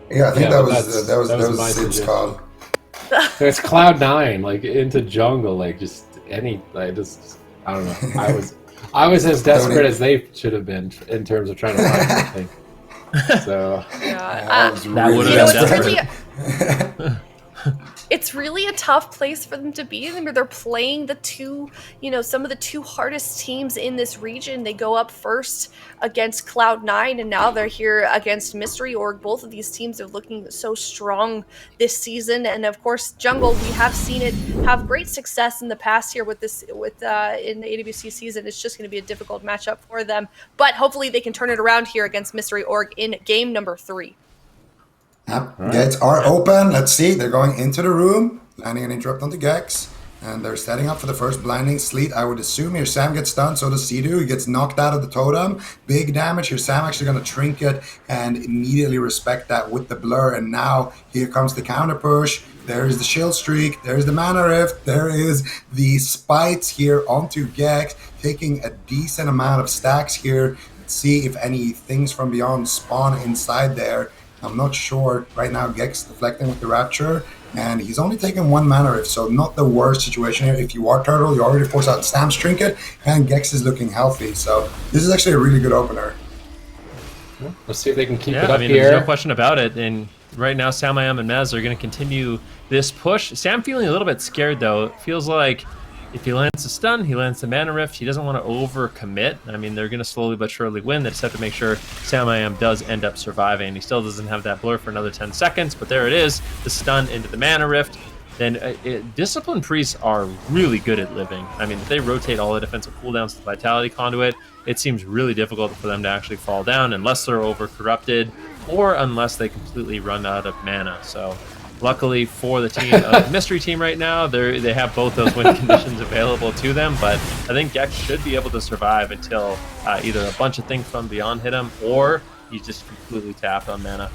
Yeah, I think that was my Sid's call. It's Cloud9, like into jungle, like just any, like just I don't know. I was as desperate as they should have been in terms of trying to find something. So yeah, that would have been it's really a tough place for them to be. I mean, they're playing the two, some of the two hardest teams in this region. They go up first against Cloud9, and now they're here against Mystery Org. Both of these teams are looking so strong this season, and of course, Jungle, we have seen it have great success in the past here with in the AWC season. It's just going to be a difficult matchup for them, but hopefully they can turn it around here against Mystery Org in game number 3. Yep. Right. Gates are open. Let's see. They're going into the room, landing an interrupt onto Gex, and they're setting up for the first blinding sleet. I would assume here Sam gets stunned, so does Sidu. He gets knocked out of the totem. Big damage here. Sam actually going to trinket and immediately respect that with the blur. And now here comes the counter push. There is the shield streak. There's the mana rift. There is the spites here onto Gex, taking a decent amount of stacks here. Let's see if any things from beyond spawn inside there. I'm not sure. Right now, Gex deflecting with the Rapture, and he's only taking 1 mana rift, so not the worst situation here. If you are Turtle, you already force out Stam's Trinket, and Gex is looking healthy, so this is actually a really good opener. Let's see if they can keep it up here. There's no question about it, and right now, Sam, I Am, and Mez are going to continue this push. Sam feeling a little bit scared, though. It feels like if he lands a stun, he lands the mana rift. He doesn't want to over-commit. I mean, they're going to slowly but surely win. They just have to make sure Sam I Am does end up surviving. He still doesn't have that blur for another 10 seconds, but there it is, the stun into the mana rift. Then Discipline Priests are really good at living. I mean, if they rotate all the defensive cooldowns to the Vitality Conduit, it seems really difficult for them to actually fall down unless they're over-corrupted or unless they completely run out of mana. So luckily for the team, Mystery Team right now, they have both those win conditions available to them, but I think Gex should be able to survive until either a bunch of things from beyond hit him or he's just completely tapped on mana.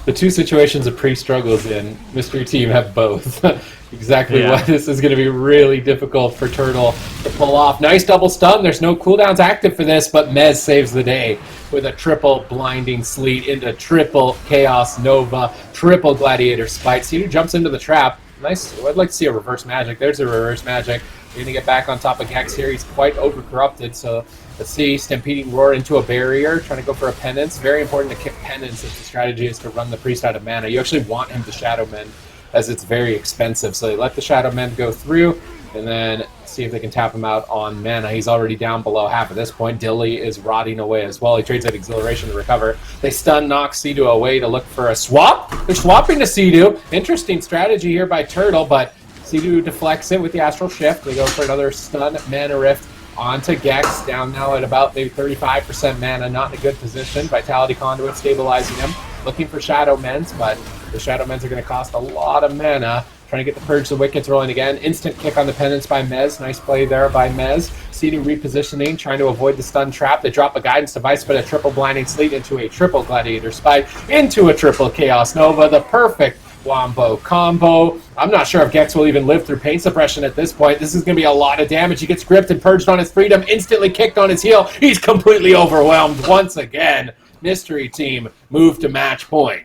The two situations a Priest struggles in, Mystery Team have both. Exactly why this is going to be really difficult for Turtle to pull off. Nice double stun. There's no cooldowns active for this, but Mez saves the day with a triple blinding sleet into triple Chaos Nova, triple Gladiator Spite. Sidu jumps into the trap. nice. I'd like to see a reverse magic. There's a reverse magic. You're going to get back on top of Gex here. He's quite overcorrupted, so let's see. Stampeding Roar into a barrier, trying to go for a penance. Very important to kick penance if the strategy is to run the priest out of mana. You actually want him to Shadow Mend, as it's very expensive. So they let the Shadow Mend go through, and then see if they can tap him out on mana. He's already down below half at this point. Dilly is rotting away as well. He trades that Exhilaration to recover. They stun knock Sea-Doo away to look for a swap. They're swapping to Sea-Doo. Interesting strategy here by Turtle, but Sea-Doo deflects it with the Astral Shift. They go for another stun Mana Rift onto Gex, down now at about maybe 35% mana, not in a good position. Vitality Conduit stabilizing him. Looking for Shadow Mends, but the Shadow Mends are going to cost a lot of mana. Trying to get the Purge the Wickets rolling again. Instant kick on the Penance by Mez. Nice play there by Mez. Sea-Doo repositioning, trying to avoid the stun trap. They drop a Guidance Device, but a triple Blinding Sleet into a triple Gladiator Spike, into a triple Chaos Nova. The perfect Wombo combo. I'm not sure if Gex will even live through Pain Suppression at this point. This is going to be a lot of damage. He gets gripped and purged on his freedom, instantly kicked on his heel. He's completely overwhelmed once again. Mystery Team move to match point.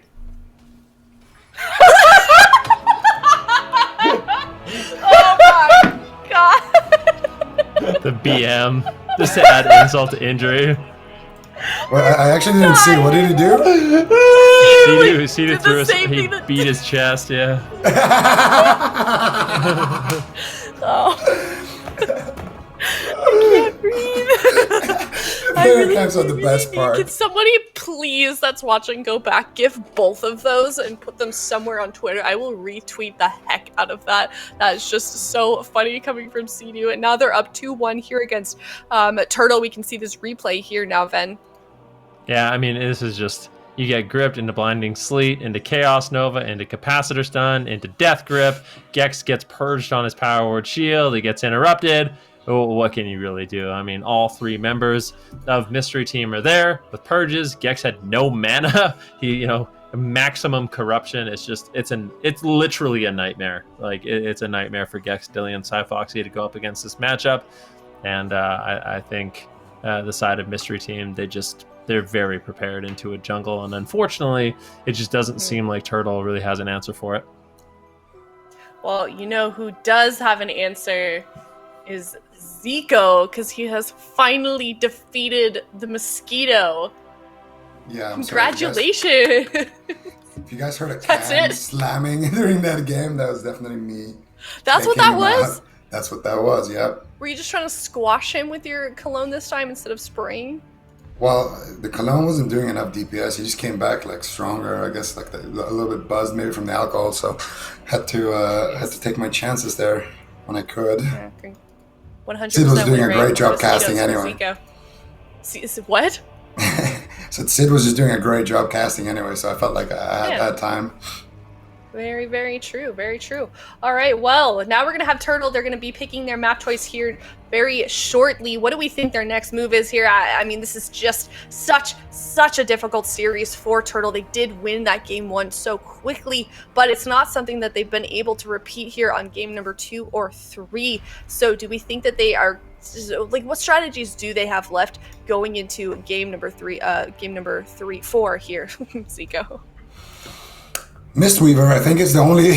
Oh my god. The BM, just to add insult to injury. Well, I actually didn't see. What did he do? Sea-Doo threw us. He beat his chest. Yeah. Oh. I can't breathe. There comes on the best part. Can somebody please that's watching go back, give both of those and put them somewhere on Twitter? I will retweet the heck out of that. That is just so funny coming from Sea-Doo. And now they're up 2-1 here against Turtle. We can see this replay here now, Ven. Yeah, I mean, this is just, you get gripped into Blinding Sleet, into Chaos Nova, into Capacitor Stun, into Death Grip. Gex gets purged on his Power Word Shield. He gets interrupted. Oh, what can you really do? I mean, all three members of Mystery Team are there with purges. Gex had no mana. He, maximum corruption. It's just, it's literally a nightmare. Like, it's a nightmare for Gex, Dilly, and Cyfoxy to go up against this matchup. And I think the side of Mystery Team, they're very prepared into a jungle. And unfortunately, it just doesn't seem like Turtle really has an answer for it. Well, you know who does have an answer is Zico, because he has finally defeated the Mosquito. Yeah, I'm Congratulations! If you guys heard a can slamming during that game, that was definitely me. That's what that was? That's what that was, yep. Were you just trying to squash him with your cologne this time instead of spraying? Well, the cologne wasn't doing enough DPS. He just came back like stronger, I guess, like a little bit buzzed maybe from the alcohol. So had to take my chances there when I could. Yeah, 100%. Sid was doing a great job casting anyway. What? So Sid was just doing a great job casting anyway, so I felt like I had that time. Very, very true. Very true. All right, well, now we're going to have Turtle. They're going to be picking their map choice here very shortly. What do we think their next move is here? I mean, this is just such a difficult series for Turtle. They did win that game 1 so quickly, but it's not something that they've been able to repeat here on game number 2 or 3. So do we think that they are, like, what strategies do they have left going into game number 4 here? Zico. Mistweaver, I think is the only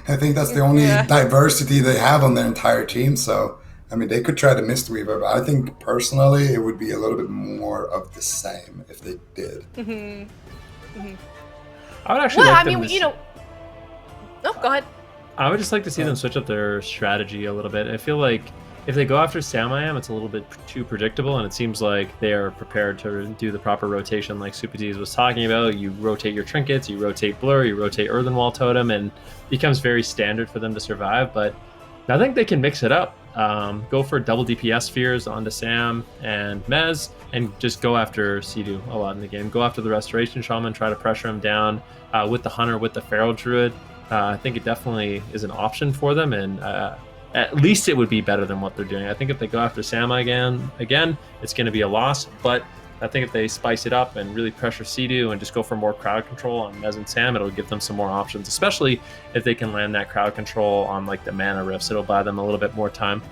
I think that's the only diversity they have on their entire team. So I mean, they could try the Mistweaver, but I think personally it would be a little bit more of the same if they did. I would actually like them No, go ahead. I would just like to see them switch up their strategy a little bit. I feel like if they go after Samayam, it's a little bit too predictable, and it seems like they are prepared to do the proper rotation like Supadiz was talking about. You rotate your trinkets, you rotate Blur, you rotate Earthenwall Totem, and it becomes very standard for them to survive. But I think they can mix it up. Go for double DPS spheres onto Sam and Mez, and just go after Sea-Doo a lot in the game. Go after the Restoration Shaman, try to pressure him down with the Hunter, with the Feral Druid. I think it definitely is an option for them, and at least it would be better than what they're doing. I think if they go after Sam again, it's going to be a loss. But I think if they spice it up and really pressure Sea-Doo and just go for more crowd control on Mez and Sam, it'll give them some more options, especially if they can land that crowd control on like the mana rifts. It'll buy them a little bit more time.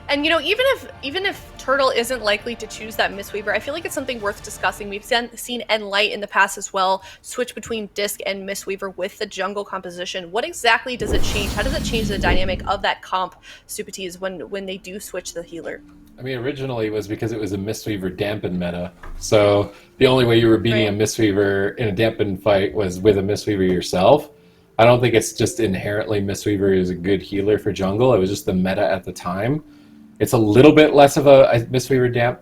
And even if Turtle isn't likely to choose that Mistweaver, I feel like it's something worth discussing. We've seen nLite in the past as well switch between Disc and Mistweaver with the jungle composition. What exactly does it change? How does it change the dynamic of that comp, Supatees, when they do switch the healer? I mean, originally it was because it was a Mistweaver dampened meta. So the only way you were beating a Mistweaver in a dampened fight was with a Mistweaver yourself. I don't think it's just inherently Mistweaver is a good healer for jungle. It was just the meta at the time. It's a little bit less of a Mistweaver damp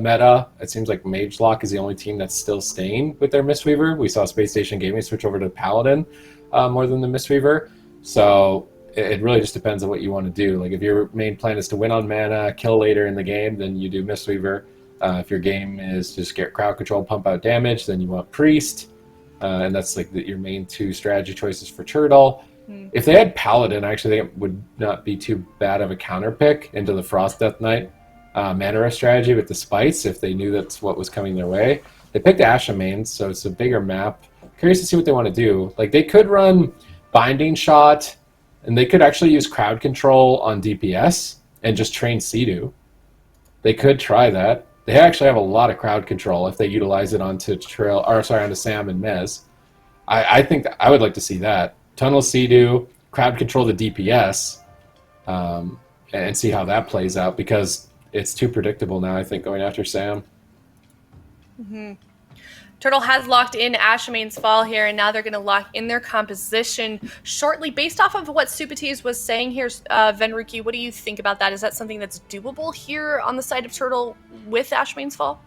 meta. It seems like Magelock is the only team that's still staying with their Mistweaver. We saw Spacestation Gaming switch over to Paladin more than the Mistweaver. So it really just depends on what you want to do. Like if your main plan is to win on mana, kill later in the game, then you do Mistweaver. If your game is just get crowd control, pump out damage, then you want Priest. And that's like your main two strategy choices for Turtle. If they had Paladin, I actually think it would not be too bad of a counter pick into the Frost Death Knight Mana strategy with the Spice if they knew that's what was coming their way. They picked Asha main, so it's a bigger map. Curious to see what they want to do. Like they could run Binding Shot, and they could actually use crowd control on DPS and just train Sea-Doo. They could try that. They actually have a lot of crowd control if they utilize it onto onto Sam and Mez. I think I would like to see that. Tunnel Sea-Doo, crowd control the DPS, and see how that plays out because it's too predictable now, I think, going after Sam. Turtle has locked in Ashamane's Fall here, and now they're going to lock in their composition shortly. Based off of what Supatees was saying here, Venruki, what do you think about that? Is that something that's doable here on the side of Turtle with Ashamane's Fall?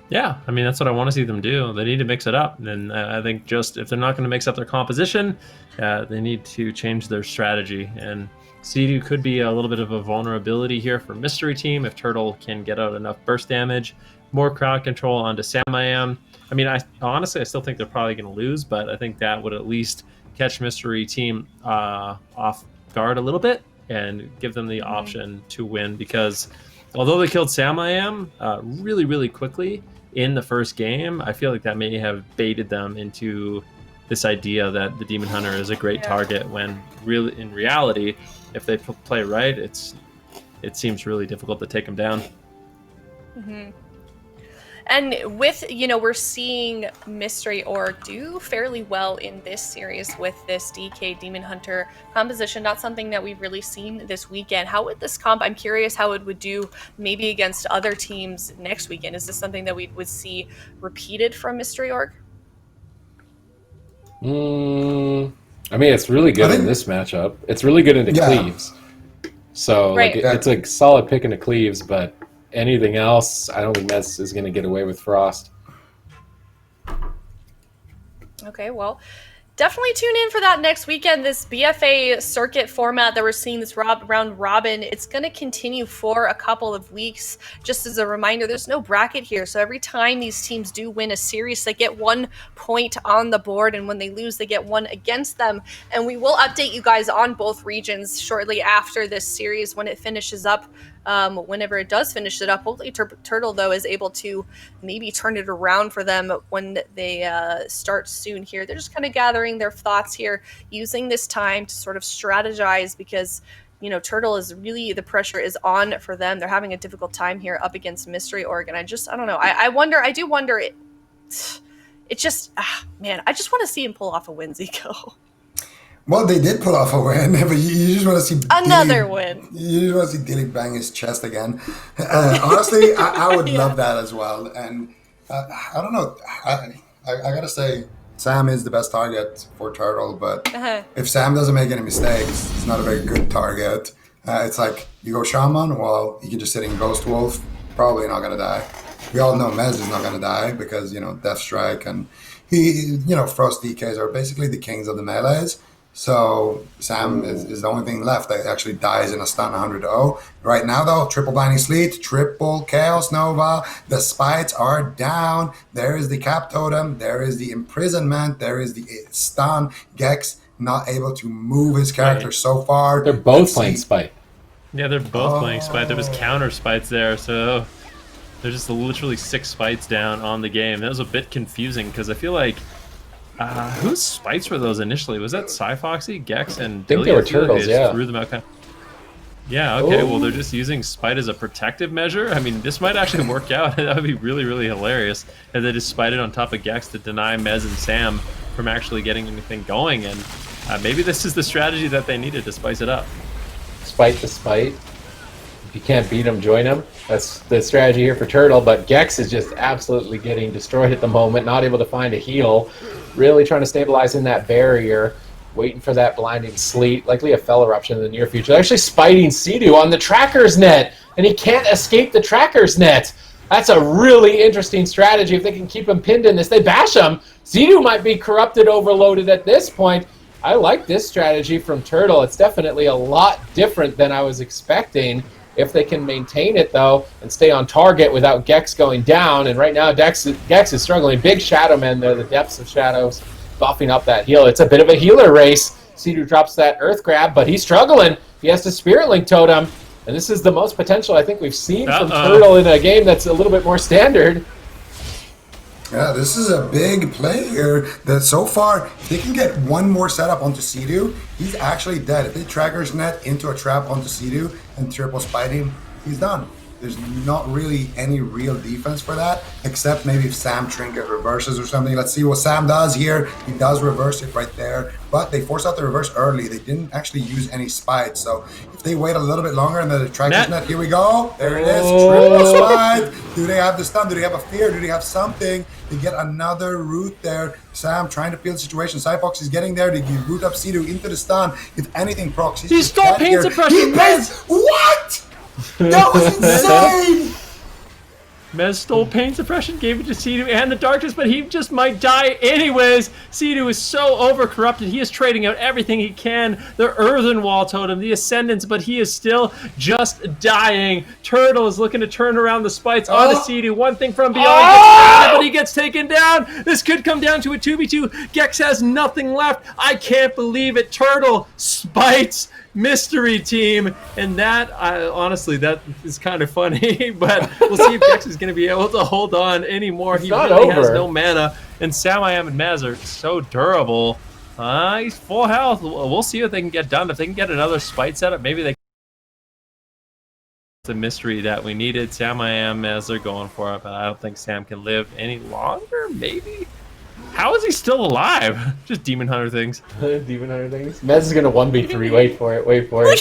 Yeah, I mean, that's what I want to see them do. They need to mix it up. And I think just if they're not going to mix up their composition, they need to change their strategy. And Sea-Doo could be a little bit of a vulnerability here for Mystery Team if Turtle can get out enough burst damage. More crowd control onto Sam-I-Am. I mean, honestly, I still think they're probably going to lose, but I think that would at least catch Mystery Team off guard a little bit and give them the option to win because although they killed Sam-I-Am really, really quickly in the first game, I feel like that may have baited them into this idea that the Demon Hunter is a great target when really, in reality, if they play right, it seems really difficult to take them down. And with, we're seeing Mystery Org do fairly well in this series with this DK Demon Hunter composition. Not something that we've really seen this weekend. How would this comp, I'm curious how it would do maybe against other teams next weekend. Is this something that we would see repeated from Mystery Org? I mean, it's really good in this matchup. It's really good into Cleaves. So it's a solid pick into Cleaves, but anything else, I don't think Mez is going to get away with Frost. Okay, well, definitely tune in for that next weekend. This BFA circuit format that we're seeing, this round robin, it's going to continue for a couple of weeks. Just as a reminder, there's no bracket here. So every time these teams do win a series, they get 1 point on the board. And when they lose, they get 1 against them. And we will update you guys on both regions shortly after this series when it finishes up. Whenever it does finish it up, hopefully Turtle, though, is able to maybe turn it around for them when they start soon here. They're just kind of gathering their thoughts here, using this time to sort of strategize because, Turtle is really, the pressure is on for them. They're having a difficult time here up against Mystery Org. And I don't know. I do wonder, it just, man, I just want to see him pull off a win, Zico. Well, they did pull off a win, but you just want to see another win. You just want to see Dilly bang his chest again. Honestly, I would love that as well. And I don't know. I gotta say, Sam is the best target for Turtle, but if Sam doesn't make any mistakes, he's not a very good target. It's like you go Shaman, well, you can just sit in Ghost Wolf, probably not gonna die. We all know Mez is not gonna die because Death Strike and Frost DKs are basically the kings of the melees. So Sam is the only thing left that actually dies in a stun 100-0. Right now, though, triple Blinding Sleet, triple Chaos Nova. The Spites are down. There is the Cap Totem. There is the Imprisonment. There is the stun. Gex not able to move his character so far. They're both playing Spite. Yeah, they're both playing Spite. There was counter Spites there, so there's just literally 6 Spites down on the game. That was a bit confusing because I feel like whose Spites were those initially? Was that Cyfoxy, Gex, and I think Dilly? they were Turtles, Threw them out Yeah, okay, well, they're just using Spite as a protective measure. I mean, this might actually work out. That would be really, really hilarious if they just Spite it on top of Gex to deny Mez and Sam from actually getting anything going. And maybe this is the strategy that they needed to spice it up. Spite the Spite. If you can't beat him, join him. That's the strategy here for Turtle, but Gex is just absolutely getting destroyed at the moment, not able to find a heal. Really trying to stabilize in that barrier. Waiting for that blinding sleet, likely a fell eruption in the near future. They're actually spiting Sea-Doo on the tracker's net, and he can't escape the tracker's net. That's a really interesting strategy if they can keep him pinned in this. They bash him. Sea-Doo might be corrupted, overloaded at this point. I like this strategy from Turtle. It's definitely a lot different than I was expecting. If they can maintain it, though, and stay on target without Gex going down. And right now, Gex is struggling. Big Shadow Men there, the depths of shadows, buffing up that heal. It's a bit of a healer race. Sea-Doo drops that Earth Grab, but he's struggling. He has to Spirit Link Totem, and this is the most potential I think we've seen from Turtle in a game that's a little bit more standard. Yeah, this is a big play here that so far, if they can get one more setup onto Sea-Doo, he's actually dead. If they Tracker's Net into a trap onto Sea-Doo and triple Spite him, he's done. There's not really any real defense for that, except maybe if Sam Trinket reverses or something. Let's see what Sam does here. He does reverse it right there, but they forced out the reverse early. They didn't actually use any Spite, so if they wait a little bit longer and the Tracker's Net, here we go. There it is, triple Spite. Do they have the stun? Do they have a fear? Do they have something? They get another root there. Sam trying to peel the situation. Cyfox is getting there. They root up Sea-Doo into the stun. If anything procs, He stole pain suppression. What? That was insane! Mez stole pain suppression, gave it to Sea-Doo and the darkness, but he just might die anyways. Sea-Doo is so over-corrupted. He is trading out everything he can. The Earthen Wall Totem, the Ascendants, but he is still just dying. Turtle is looking to turn around the Spites onto Sea-Doo. One thing from beyond, but he gets taken down. This could come down to a 2v2. Gex has nothing left. I can't believe it. Turtle, Spites, mystery team, and that honestly, that is kind of funny. But we'll see if Gex is going to be able to hold on anymore. He really has no mana, and Sam, I Am, and Maz are so durable. He's full health. We'll see what they can get done. If they can get another Spite setup, maybe they. The mystery that we needed. Sam, I Am, Maz are going for it, but I don't think Sam can live any longer. Maybe. How is he still alive? Just Demon Hunter things. Demon Hunter things. Mez is gonna 1v3. Wait for it. Wait for it.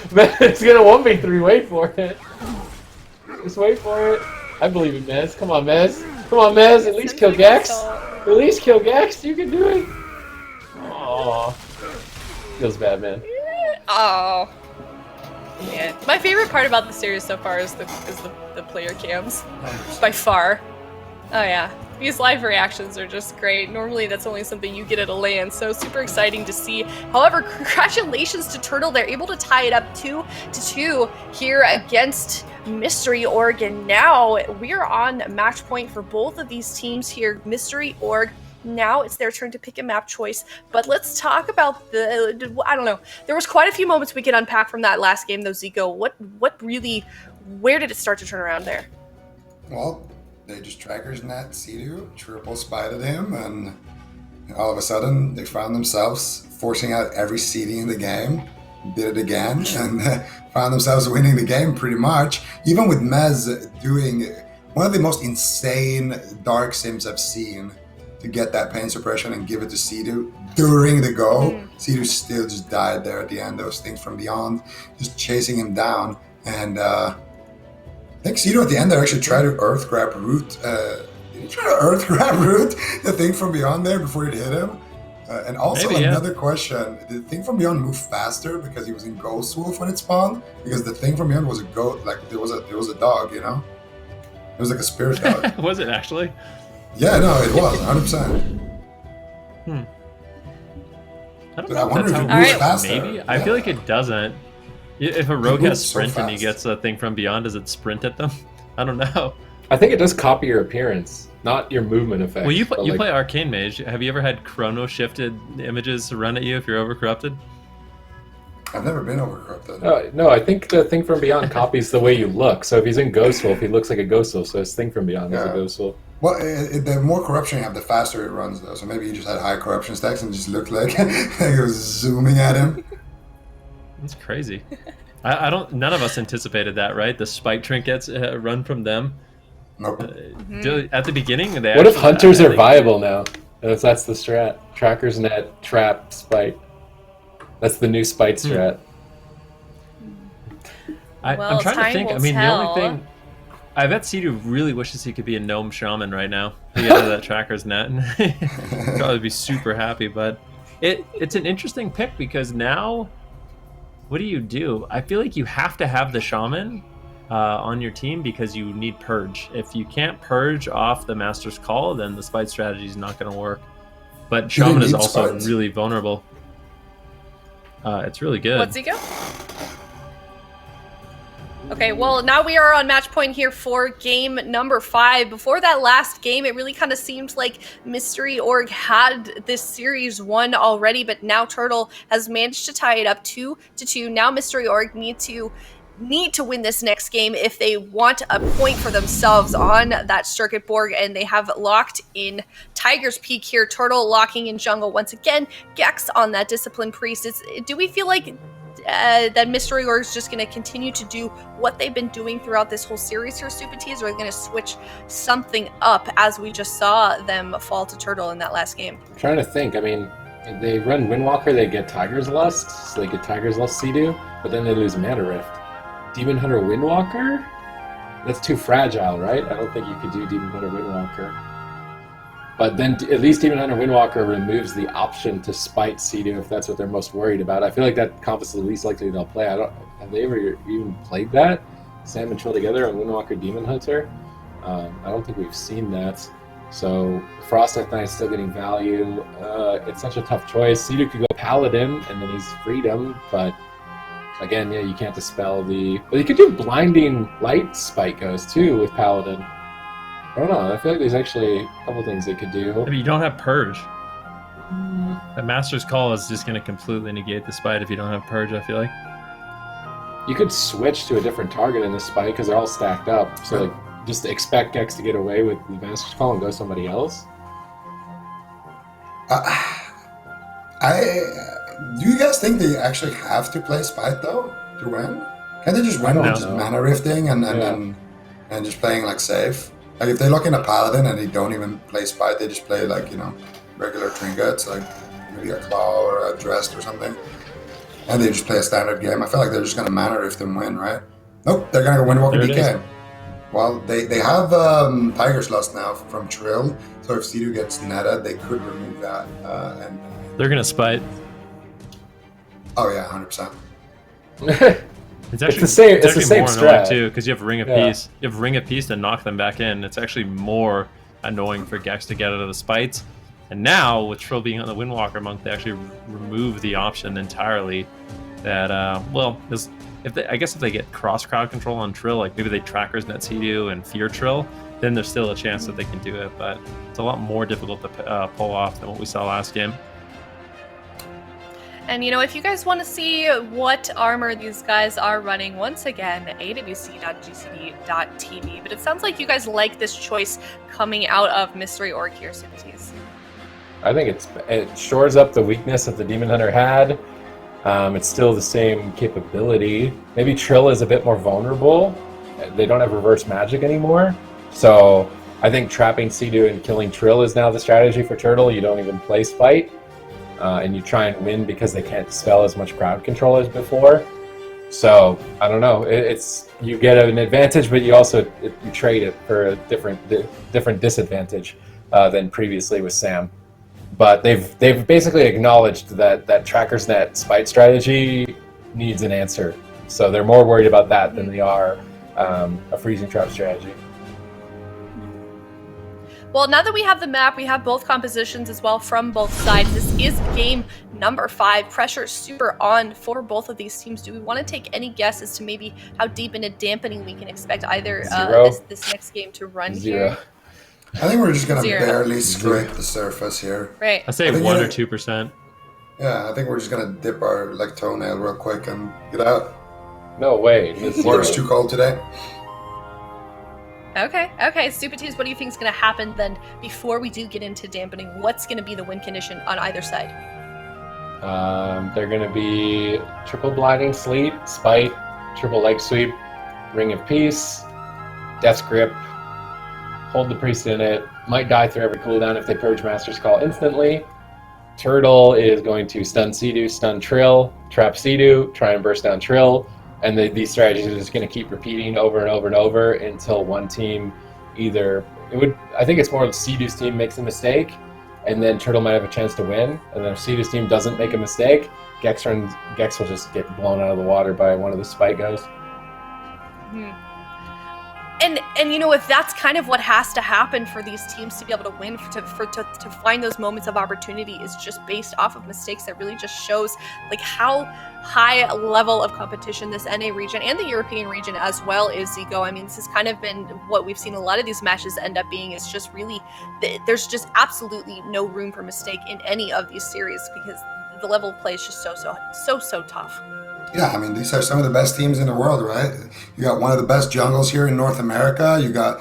Mez is gonna 1v3. Wait for it. Just wait for it. I believe in Mez. Come on, Mez. Come on, Mez. At least kill Gex. At least kill Gex. You can do it. Oh, feels bad, man. Oh. Man. My favorite part about the series so far is the player cams. By far. Oh yeah. These live reactions are just great. Normally that's only something you get at a LAN, so super exciting to see. However, congratulations to Turtle. They're able to tie it up 2-2 here against Mystery Org, and now we're on match point for both of these teams here. Mystery Org, now it's their turn to pick a map choice, but let's talk about the, I don't know, there was quite a few moments we could unpack from that last game though, Zico. What really, where did it start to turn around there? Well, they just Tracker's Net Sea-Doo, triple Spited him, and all of a sudden they found themselves forcing out every CD in the game, did it again, and found themselves winning the game pretty much. Even with Mez doing one of the most insane dark sims I've seen to get that pain suppression and give it to Sea-Doo during the go. Sea-Doo still just died there at the end. Those things from beyond just chasing him down, and I think Sea-Doo at the end there actually tried to Earth Grab root. Did he try to Earth Grab root the thing from beyond there before it hit him? And also maybe, another question: did the thing from beyond move faster because he was in Ghost Wolf when it spawned? Because the thing from beyond was a goat, like there was a dog, you know? It was like a spirit dog. Was it actually? Yeah, no, it was 100%. I don't know. I wonder if it moves faster. Maybe. Yeah. I feel like it doesn't. If a rogue has sprint and he gets a thing from beyond, does it sprint at them? I don't know. I think it does copy your appearance, not your movement effect. Well, you play Arcane Mage. Have you ever had chrono shifted images run at you if you're overcorrupted? I've never been overcorrupted. No, I think the thing from beyond copies the way you look. So if he's in Ghost Wolf, he looks like a Ghost Wolf. So his thing from beyond is a Ghost Wolf. Well, the more corruption you have, the faster it runs, though. So maybe you just had high corruption stacks and just looked like it was zooming at him. That's crazy. I don't. None of us anticipated that, right? The spike trinkets run from them. Nope. At the beginning, they. What if hunters are viable now? If that's the strat, trackers, net, trap, spite. That's the new spite strat. I'm trying to think. I mean, the only thing. I bet Sea-Doo really wishes he could be a gnome shaman right now to get out of that tracker's net. He'd probably be super happy. But it's an interesting pick because now, what do? I feel like you have to have the shaman on your team because you need purge. If you can't purge off the Master's Call, then the spite strategy is not going to work. But shaman is also spites. Really vulnerable. It's really good. What's he go? Okay, well, now we are on match point here for game number 5. Before that last game, it really kind of seemed like Mystery Org had this series won already, but now Turtle has managed to tie it up 2-2. Now Mystery Org need to win this next game if they want a point for themselves on that circuit board, and they have locked in Tiger's Peak here. Turtle locking in jungle once again. Gex on that Discipline Priest. Do we feel like that Mystery Org is just going to continue to do what they've been doing throughout this whole series here, Stupides, or are they going to switch something up as we just saw them fall to Turtle in that last game? I'm trying to think. I mean, they run Windwalker, they get Tiger's Lust, so they get Tiger's Lust Sea-Doo, but then they lose Mana Rift. Demon Hunter Windwalker? That's too fragile, right? I don't think you could do Demon Hunter Windwalker. But then at least Demon Hunter Windwalker removes the option to spite Sea-Doo if that's what they're most worried about. I feel like that comp is the least likely they'll play. Have they ever even played that? Sam and Trill together on Windwalker Demon Hunter? I don't think we've seen that. So Frost Death Knight is still getting value. It's such a tough choice. Sea-Doo could go Paladin and then he's Freedom, but again, yeah, you can't dispel the... Well, you could do Blinding Light Spike Ghost too with Paladin. I don't know. I feel like there's actually a couple things they could do. But you don't have Purge. The Master's Call is just going to completely negate the spite if you don't have Purge, I feel like. You could switch to a different target in the spite because they're all stacked up. So like, just expect Gex to get away with the Master's Call and go somebody else. Do you guys think they actually have to play spite though to win? Can they just win with just mana rifting and just playing like safe? Like if they lock in a Paladin and they don't even play spite, they just play like, you know, regular trinkets, like maybe a Claw or a Dressed or something, and they just play a standard game. I feel like they're just gonna mana rift and win, right? Nope, they're gonna go Windwalker DK. Well, they have Tiger's Lust now from Trill, so if Sea-Doo gets netted, they could remove that. And they're gonna spite. Oh yeah, 100%. It's actually it's the same more strat annoying too because you have Ring of Peace. You have Ring of Peace to knock them back in. It's actually more annoying for Gex to get out of the spites. And now with Trill being on the Windwalker monk, they actually remove the option entirely. That I guess if they get cross crowd control on Trill, like maybe they trackers net Sea-Doo and fear Trill, then there's still a chance that they can do it. But it's a lot more difficult to pull off than what we saw last game. And, you know, if you guys want to see what armor these guys are running, once again, awc.gcd.tv. But it sounds like you guys like this choice coming out of Mystery Org here, Subities. I think it shores up the weakness that the Demon Hunter had. It's still the same capability. Maybe Trill is a bit more vulnerable. They don't have reverse magic anymore. So I think trapping Sea-Doo and killing Trill is now the strategy for Turtle. You don't even play Spite. And you try and win because they can't dispel as much crowd control as before. So I don't know. You get an advantage, but you also you trade it for a different disadvantage than previously with Sam. But they've basically acknowledged that Tracker's Net Spite strategy needs an answer. So they're more worried about that than they are a freezing trap strategy. Well, now that we have the map, we have both compositions as well from both sides. This is game number 5. Pressure is super on for both of these teams. Do we want to take any guess as to maybe how deep in a dampening we can expect either this next game to run here? I think we're just going to barely scrape the surface here. Right. I say 1 or 2%. Yeah, I think we're just going to dip our toenail real quick and get out. No way. Water's too cold today. Okay. Stupities, what do you think is going to happen then before we do get into dampening? What's going to be the win condition on either side? They're going to be triple blinding sleep, spite, triple leg sweep, ring of peace, death's grip, hold the priest in it, might die through every cooldown if they purge Master's Call instantly. Turtle is going to stun Sea-Doo, stun Trill, trap Sea-Doo, try and burst down Trill, and these strategies are just going to keep repeating over and over and over until one team I think it's more of Sea-Doo's team makes a mistake, and then Turtle might have a chance to win, and then if Sea-Doo's team doesn't make a mistake, Gex will just get blown out of the water by one of the spike guys. And you know, if that's kind of what has to happen for these teams to be able to win, to find those moments of opportunity, is just based off of mistakes, that really just shows like how high a level of competition this NA region and the European region as well is, Zico. I mean, this has kind of been what we've seen a lot of these matches end up being, is just really, there's just absolutely no room for mistake in any of these series, because the level of play is just so tough. Yeah, I mean, these are some of the best teams in the world, right? You got one of the best jungles here in North America. You got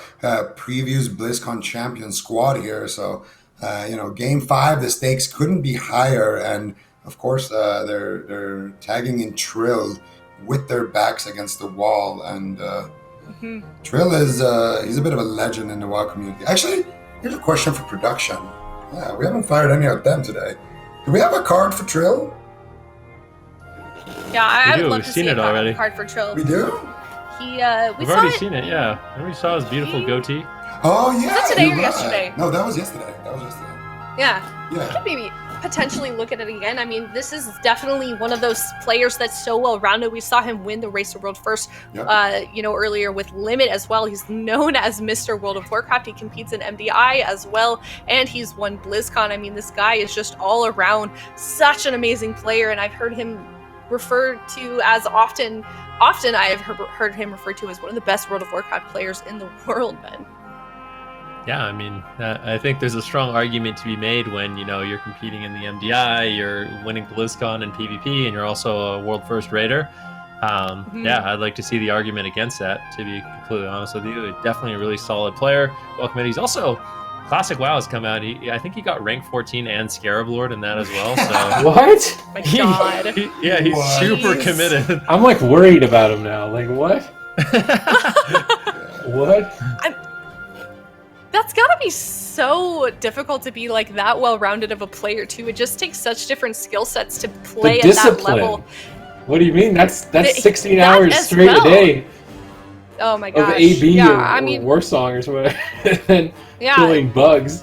previous BlizzCon champion squad here. So, Game 5, the stakes couldn't be higher. And, of course, they're tagging in Trill with their backs against the wall. And Trill is he's a bit of a legend in the WoW community. Actually, here's a question for production. Yeah, we haven't fired any of them today. Do we have a card for Trill? Yeah, I would love We've to seen see it a already. card for Trill. We do? We've already seen it, yeah. Remember we saw his beautiful goatee? Oh, yeah. Was that today or you're yesterday? Right. No, that was yesterday. Yeah. We could maybe potentially look at it again. I mean, this is definitely one of those players that's so well-rounded. We saw him win the Race to World first, earlier with Limit as well. He's known as Mr. World of Warcraft. He competes in MDI as well, and he's won BlizzCon. I mean, this guy is just all around such an amazing player, and I've heard him referred to as often I have heard him referred to as one of the best World of Warcraft players in the world, man. Yeah, I mean, I think there's a strong argument to be made when, you're competing in the MDI, you're winning BlizzCon and PvP, and you're also a world first raider. Yeah, I'd like to see the argument against that, to be completely honest with you. Definitely a really solid player. Welcome in. He's also, Classic WoW has come out. I think he got rank 14 and Scarab Lord in that as well. So What? My God. He's super committed. I'm like worried about him now. Like, what? What? That's gotta be so difficult to be like that well-rounded of a player too. It just takes such different skill sets to play at that level. What do you mean? That's 16 hours straight a day. Oh my gosh. Of AB yeah, or War Song or whatever. And killing bugs.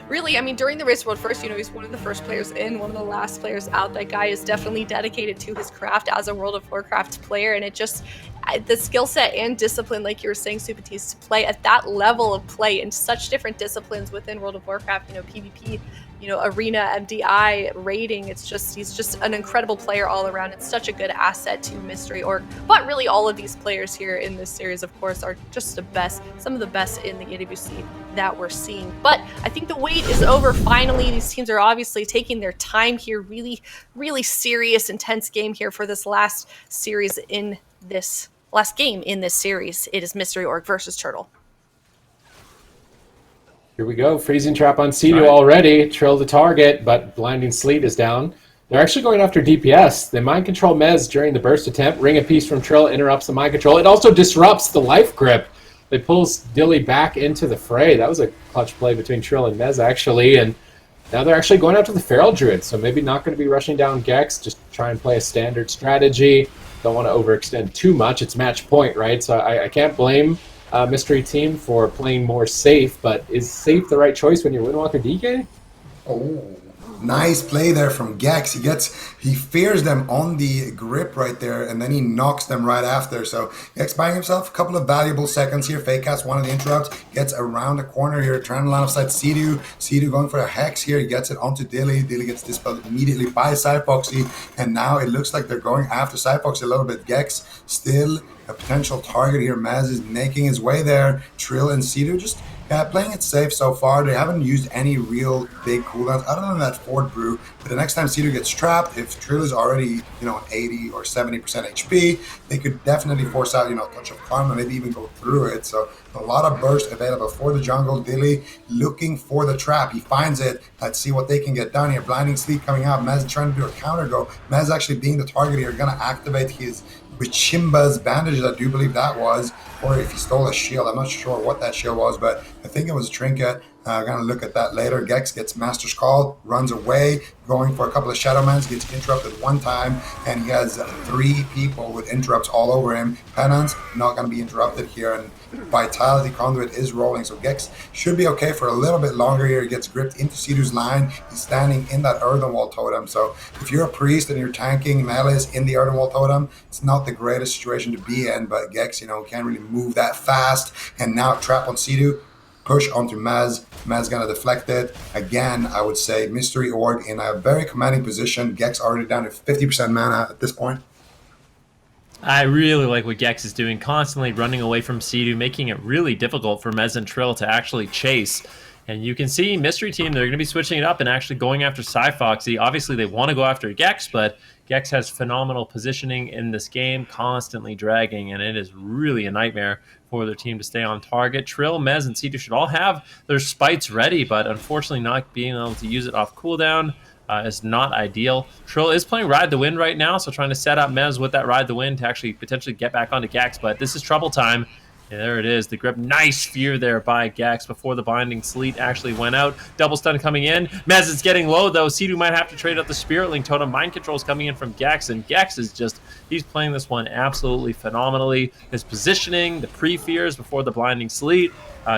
Really, I mean, during the Race World first, he's one of the first players in, one of the last players out. That guy is definitely dedicated to his craft as a World of Warcraft player, and it just, the skill set and discipline, like you were saying, Supatis, to play at that level of play in such different disciplines within World of Warcraft, PvP, arena, MDI, raiding. He's just an incredible player all around. It's such a good asset to Mystery Org. But really, all of these players here in this series, of course, are just the best, some of the best in the AWC that we're seeing. But I think the wait is over finally. These teams are obviously taking their time here. Really, really serious, intense game here for this last game in this series. It is Mystery Org versus Turtle. Here we go. Freezing Trap on Sea-Doo already. Trill the target, but Blinding Sleet is down. They're actually going after DPS. They mind control Mez during the burst attempt. Ring of Peace from Trill interrupts the mind control. It also disrupts the life grip. It pulls Dilly back into the fray. That was a clutch play between Trill and Mez, actually. And now they're actually going after the Feral Druid, so maybe not going to be rushing down Gex. Just try and play a standard strategy. Don't want to overextend too much. It's match point, right? So I can't blame Mystery Team for playing more safe, but is safe the right choice when you're Windwalker DK? Oh, nice play there from Gex. He fears them on the grip right there, and then he knocks them right after. So Gex buying himself a couple of valuable seconds here. Fake casts one of the interrupts, gets around the corner here, trying to line of sight Sea-Doo going for a hex here. He gets it onto Dilly. Dilly gets dispelled immediately by Cyfoxy, and now it looks like they're going after Cyfoxy a little bit. Gex still a potential target here. Maz is making his way there. Trill and Sea-Doo just playing it safe so far. They haven't used any real big cooldowns other than that Fort Brew. But the next time Cedar gets trapped, if Trill is already, you know, 80 or 70% HP, they could definitely force out, you know, Touch of Karma, maybe even go through it. So a lot of burst available for the jungle. Dilly looking for the trap. He finds it. Let's see what they can get done here. Blinding Sleep coming out. Mez trying to do a counter go. Mez actually being the target here, going to activate his Bichimba's bandages, I do believe that was, or if he stole a shield. I'm not sure what that shield was, but I think it was a trinket. I'm going to look at that later. Gex gets Master's Call, runs away, going for a couple of Shadowmans, gets interrupted one time, and he has 3 people with interrupts all over him. Penance, not going to be interrupted here, and Vitality Conduit is rolling, so Gex should be okay for a little bit longer here. He gets gripped into Cedar's line. He's standing in that Earthen Wall Totem, so if you're a priest and you're tanking melees in the Earthen Wall Totem, it's not the greatest situation to be in, but Gex, you know, can't really move that fast, and now trap on Cedu. Push onto Maz. Maz gonna deflect it. Again, I would say Mystery Org in a very commanding position. Gex already down to 50% mana at this point. I really like what Gex is doing, constantly running away from Cedu, making it really difficult for Mez and Trill to actually chase. And you can see Mystery Team, they're going to be switching it up and actually going after Cyfoxy. Obviously, they want to go after Gex, but Gex has phenomenal positioning in this game, constantly dragging, and it is really a nightmare for their team to stay on target. Trill, Mez, and Cedu should all have their spites ready, but unfortunately not being able to use it off cooldown is not ideal. Trill is playing Ride the Wind right now, so trying to set up Mez with that Ride the Wind to actually potentially get back onto Gex, but this is trouble time. And there it is, the grip. Nice fear there by Gex before the Blinding Sleet actually went out. Double stun coming in. Mez is getting low, though. Cedu might have to trade out the Spirit Link Totem. Mind Control is coming in from Gex, and Gex is just, he's playing this one absolutely phenomenally. His positioning, the pre-fears before the Blinding Sleet,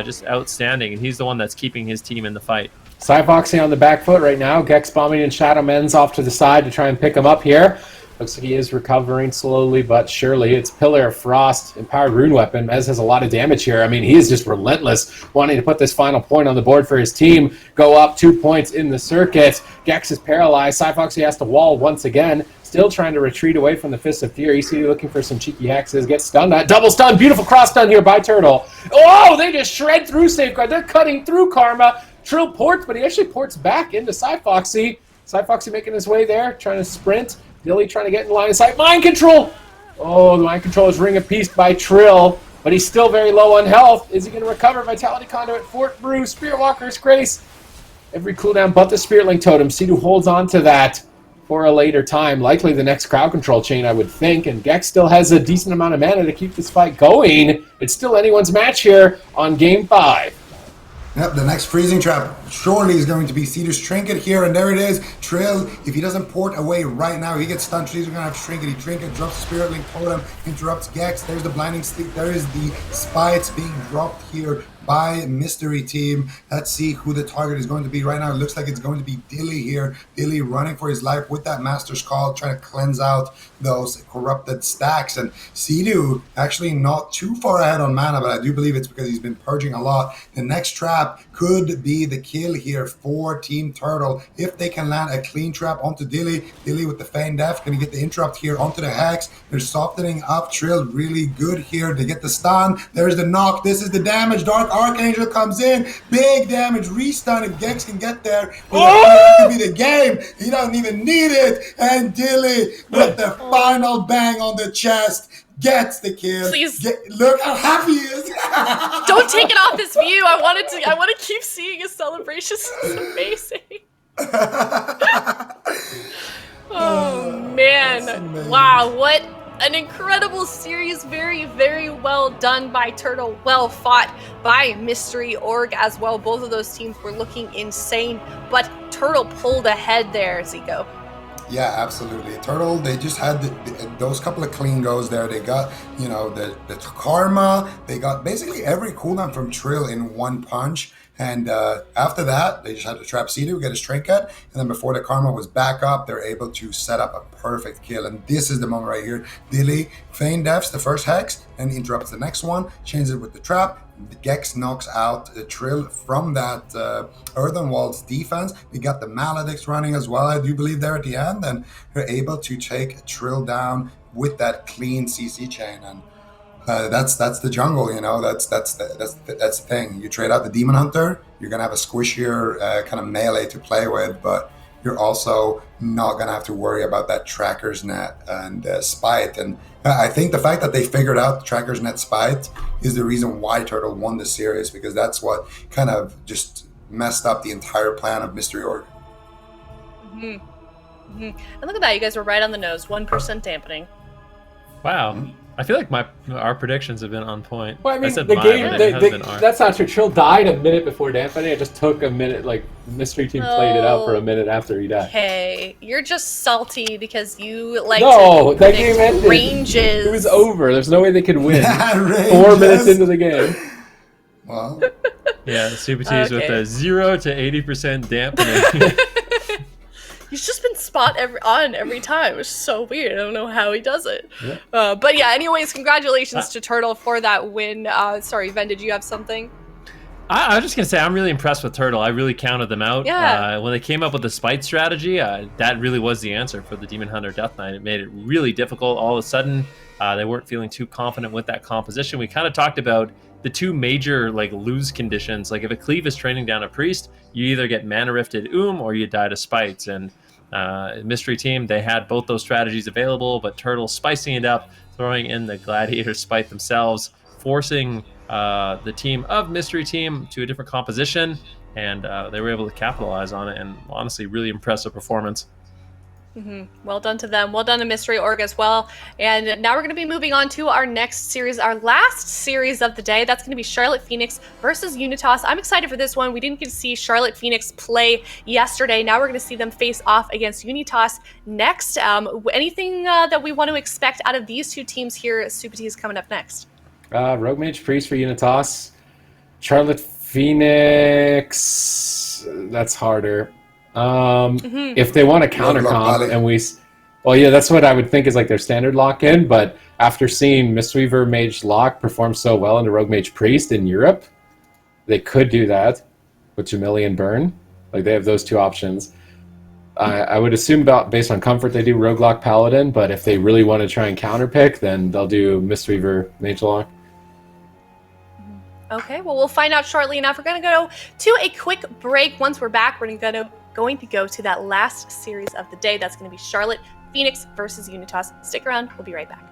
just outstanding. And he's the one that's keeping his team in the fight. Cyfoxy on the back foot right now. Gex bombing and Shadowmen's off to the side to try and pick him up here. Looks like he is recovering slowly but surely. It's Pillar of Frost, Empowered Rune Weapon. Mez has a lot of damage here. I mean, he is just relentless, wanting to put this final point on the board for his team. Go up 2 points in the circuit. Gex is paralyzed. Cyfoxy has to wall once again. Still trying to retreat away from the Fist of Fury. See, looking for some cheeky hexes. Gets stunned. Double stun. Beautiful cross stun here by Turtle. Oh, they just shred through Safeguard. They're cutting through Karma. Trill ports, but he actually ports back into Cyfoxy. Cyfoxy making his way there, trying to sprint. Dilly trying to get in line of sight. Mind Control! Oh, the Mind Control is Ring of Peace by Trill, but he's still very low on health. Is he going to recover? Vitality Conduit, Fort Brew, Spirit Walker's Grace. Every cooldown but the Spirit Link Totem. Cedu holds on to that for a later time. Likely the next crowd control chain, I would think. And Gex still has a decent amount of mana to keep this fight going. It's still anyone's match here on Game 5. Yep, the next freezing trap surely is going to be Cedar's Trinket here, and there it is. Trill, if he doesn't port away right now, he gets stunned. Cedar's going to have to Trinket. He Trinket, drops Spirit Link Totem, interrupts Gex. There's the Blinding Sleep. There is the Spites being dropped here by Mystery Team. Let's see who the target is going to be right now. It looks like it's going to be Dilly here. Dilly running for his life with that Master's Call, trying to cleanse out those corrupted stacks. And Cedu actually not too far ahead on mana, but I do believe it's because he's been purging a lot. The next trap could be the kill here for Team Turtle. If they can land a clean trap onto Dilly. Dilly with the Feign Death, going to get the interrupt here onto the Hex. They're softening up Trill really good here. They get the stun. There's the knock. This is the damage. Dark Archangel comes in. Big damage. Restun if Gex can get there. That could be the game. He doesn't even need it. And Dilly with the final bang on the chest gets the kill. Please. Look how happy he is. Don't take it off this view. I want to keep seeing his celebrations. It's amazing. Oh man. Wow, what an incredible series. Very, very well done by Turtle. Well fought by Mystery Org as well. Both of those teams were looking insane, but Turtle pulled ahead there, Zico. Yeah, absolutely. Turtle, they just had those couple of clean goes there. They got, you know, the Karma. They got basically every cooldown from Trill in one punch. And after that, they just had to trap Cedu, get his Trinket. And then before the Karma was back up, they're able to set up a perfect kill. And this is the moment right here. Dilly Feign Deaths the first Hex and interrupts the next one. Changes it with the trap. The Gex knocks out the Trill from that Earthen Wall's defense. We got the Maledicts running as well, I do believe, there at the end. And they're able to take Trill down with that clean CC chain. And That's the jungle, you know. That's the thing. You trade out the Demon Hunter, you're gonna have a squishier kind of melee to play with, but you're also not gonna have to worry about that Tracker's Net and Spite. And I think the fact that they figured out the Tracker's Net Spite is the reason why Turtle won the series, because that's what kind of just messed up the entire plan of Mystery Org. And look at that, you guys were right on the nose. 1% dampening. Wow. I feel like our predictions have been on point. Well, I mean, said the mine, game, but it has been ours. that's not true. Trill died a minute before dampening. It just took a minute, like, Mystery Team played it out for a minute after he died. Okay, you're just salty because you like No, to that game ended. ranges. It was over. There's no way they could win. Ranges. 4 minutes into the game. Well, Yeah, Super T's with a 0 to 80% dampening. He's just been spot every time. It's so weird. I don't know how he does it. Yeah. But yeah, anyways, congratulations to Turtle for that win. Sorry, Ven, did you have something? I was just going to say, I'm really impressed with Turtle. I really counted them out. Yeah. When they came up with the Spite strategy, that really was the answer for the Demon Hunter Death Knight. It made it really difficult. All of a sudden, they weren't feeling too confident with that composition. We kind of talked about the two major lose conditions. Like if a Cleave is training down a Priest, you either get Mana Rifted or you die to Spites. And Mystery Team, they had both those strategies available, but Turtle spicing it up, throwing in the Gladiator Spite themselves, forcing the team of Mystery Team to a different composition, and they were able to capitalize on it, and honestly, really impressive performance. Well done to them. Well done to Mystery Org as well. And now we're going to be moving on to our next series, our last series of the day. That's going to be Charlotte Phoenix versus Unitas. I'm excited for this one. We didn't get to see Charlotte Phoenix play yesterday. Now we're going to see them face off against Unitas next. Anything that we want to expect out of these two teams here? Super T is coming up next. Rogue Mage Priest for Unitas. Charlotte Phoenix, that's harder. If they want to counter comp, and that's what I would think is like their standard lock-in, but after seeing Mistweaver Mage Lock perform so well into Rogue Mage Priest in Europe, they could do that with Jamili and Burn. Like they have those two options. I would assume based on comfort they do Rogue Lock Paladin, but if they really want to try and counterpick, then they'll do Mistweaver Mage Lock. Okay, well, we'll find out shortly enough. We're going to go to a quick break. Once we're back, we're going to go to that last series of the day. That's going to be Charlotte Phoenix versus Unitas. Stick around. We'll be right back.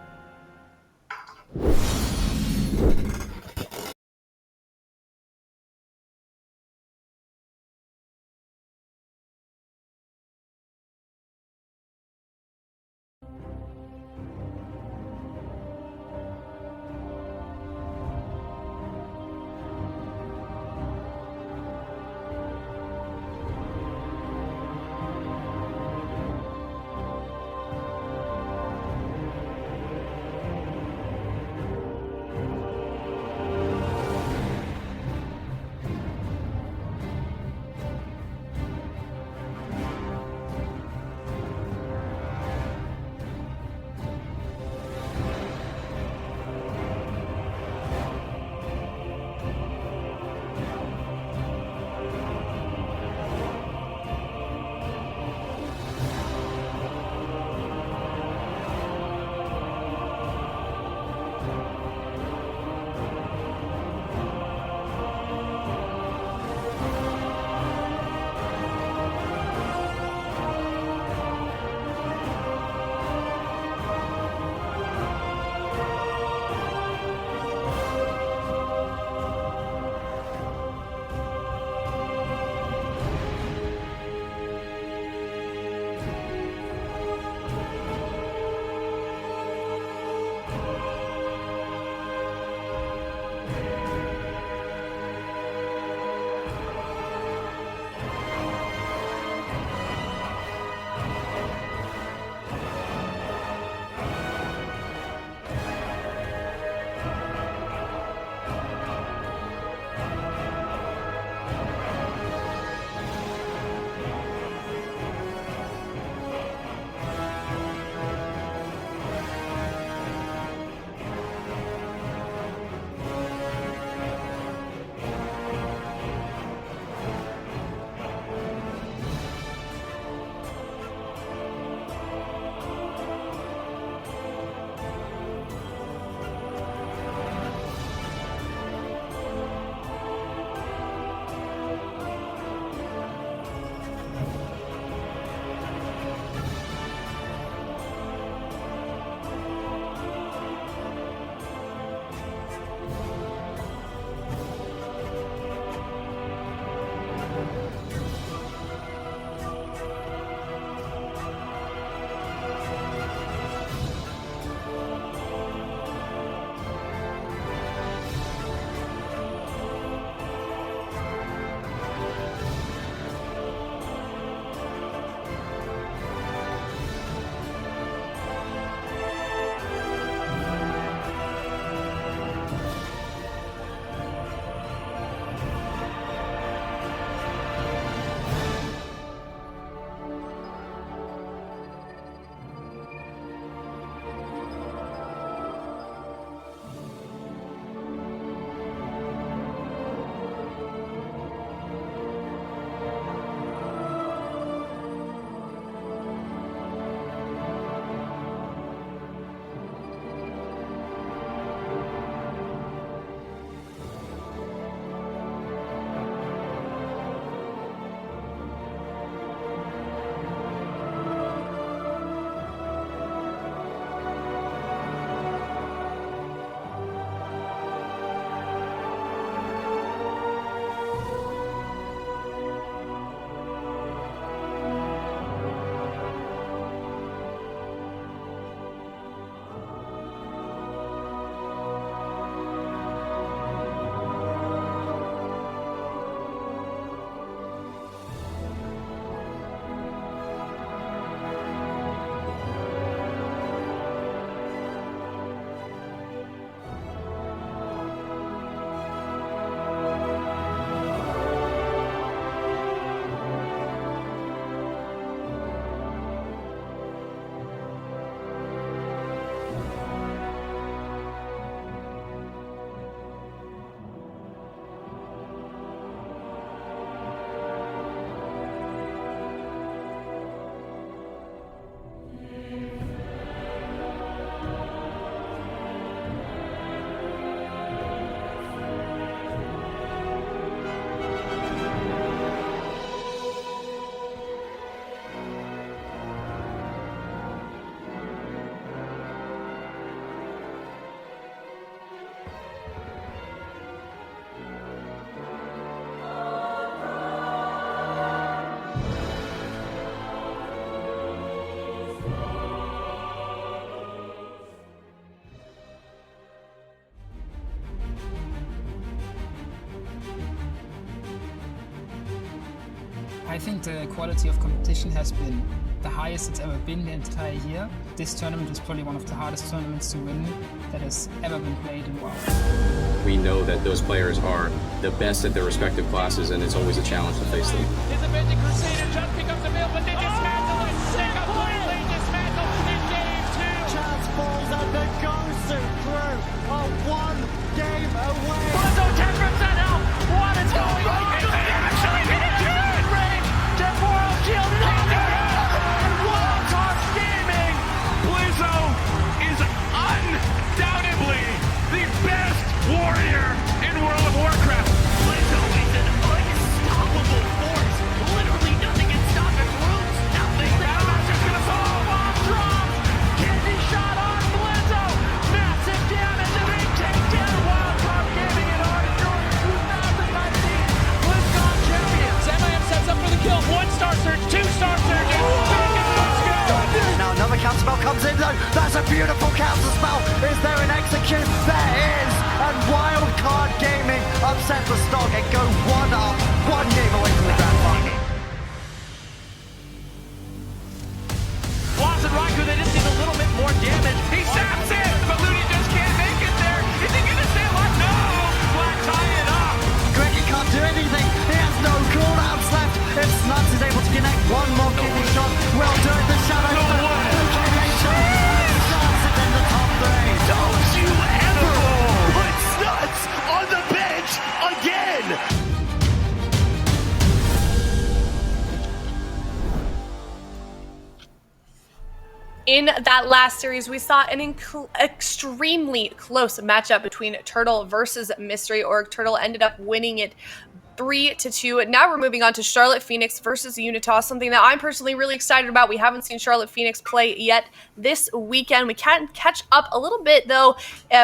I think the quality of competition has been the highest it's ever been the entire year. This tournament is probably one of the hardest tournaments to win that has ever been played in WoW. We know that those players are the best at their respective classes, and it's always a challenge to face them. His Avenging Crusader just becomes available, but they dismantle it. They completely dismantle in game 2. Chance falls and the Gosu crew are 1 game away. Blizzo 10% health. What is going on? They actually hit it. Mid-range. Temporal shield. Nothing. Wildcard gaming. Blizzo is undoubtedly the best warrior in World of Warcraft. Blizzo is an unstoppable force. Literally nothing can stop his roots. Nothing. That's just gonna fall. Bomb drop. Kidney shot on Blizzo. Massive damage. The big takedown. Wildcard gaming in Arctic 2019. BlizzCon champions. Sam sets up for the kill. 1-star surge, 2-star surge, and let's go. Now another counter spell comes in though. That's a beautiful counter spell. Is there an execute? There is. And Wildcard Gaming upset the stock and go 1-up, 1 game away from the grand final. Watson Raikou, they just need a little bit more damage. He saps it, but Looney just can't make it there. Is he gonna stay alive? No! Black tie it up. Greggy can't do anything. He has no cooldowns left. If Snuts is able to connect one more kidney shot, well done. The shadow. No way. The kidney shot. And Snuts is in the top 3. Don't you ever put Snuts on the bench again! In that last series, we saw an extremely close matchup between Turtle versus Mystery Org. Turtle ended up winning it 3-2. Now we're moving on to Charlotte Phoenix versus Unitas, something that I'm personally really excited about. We haven't seen Charlotte Phoenix play yet this weekend. We can catch up a little bit, though,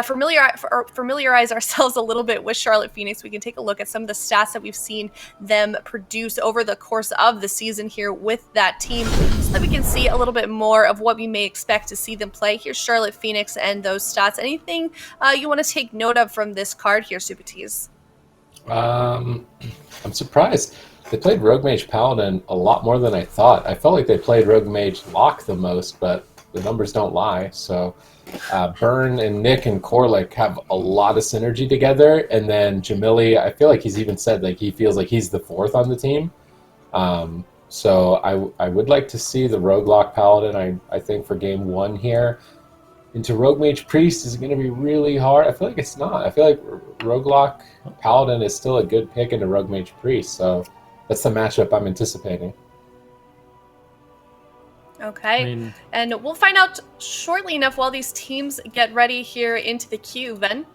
familiarize ourselves a little bit with Charlotte Phoenix. We can take a look at some of the stats that we've seen them produce over the course of the season here with that team, so that we can see a little bit more of what we may expect to see them play. Here's Charlotte Phoenix and those stats. Anything you want to take note of from this card here, Supatees? I'm surprised. They played Rogue Mage Paladin a lot more than I thought. I felt like they played Rogue Mage Locke the most, but the numbers don't lie. So Byrne and Nick and Korlik have a lot of synergy together. And then Jamili, I feel like he's even said like he feels like he's the 4th on the team. So I would like to see the Rogue Lock Paladin, I think, for game 1 here. Into Rogue Mage Priest is going to be really hard. I feel like it's not. I feel like Rogue Lock Paladin is still a good pick into Rogue Mage Priest. So that's the matchup I'm anticipating. Okay, and we'll find out shortly enough while these teams get ready here into the queue, Ven.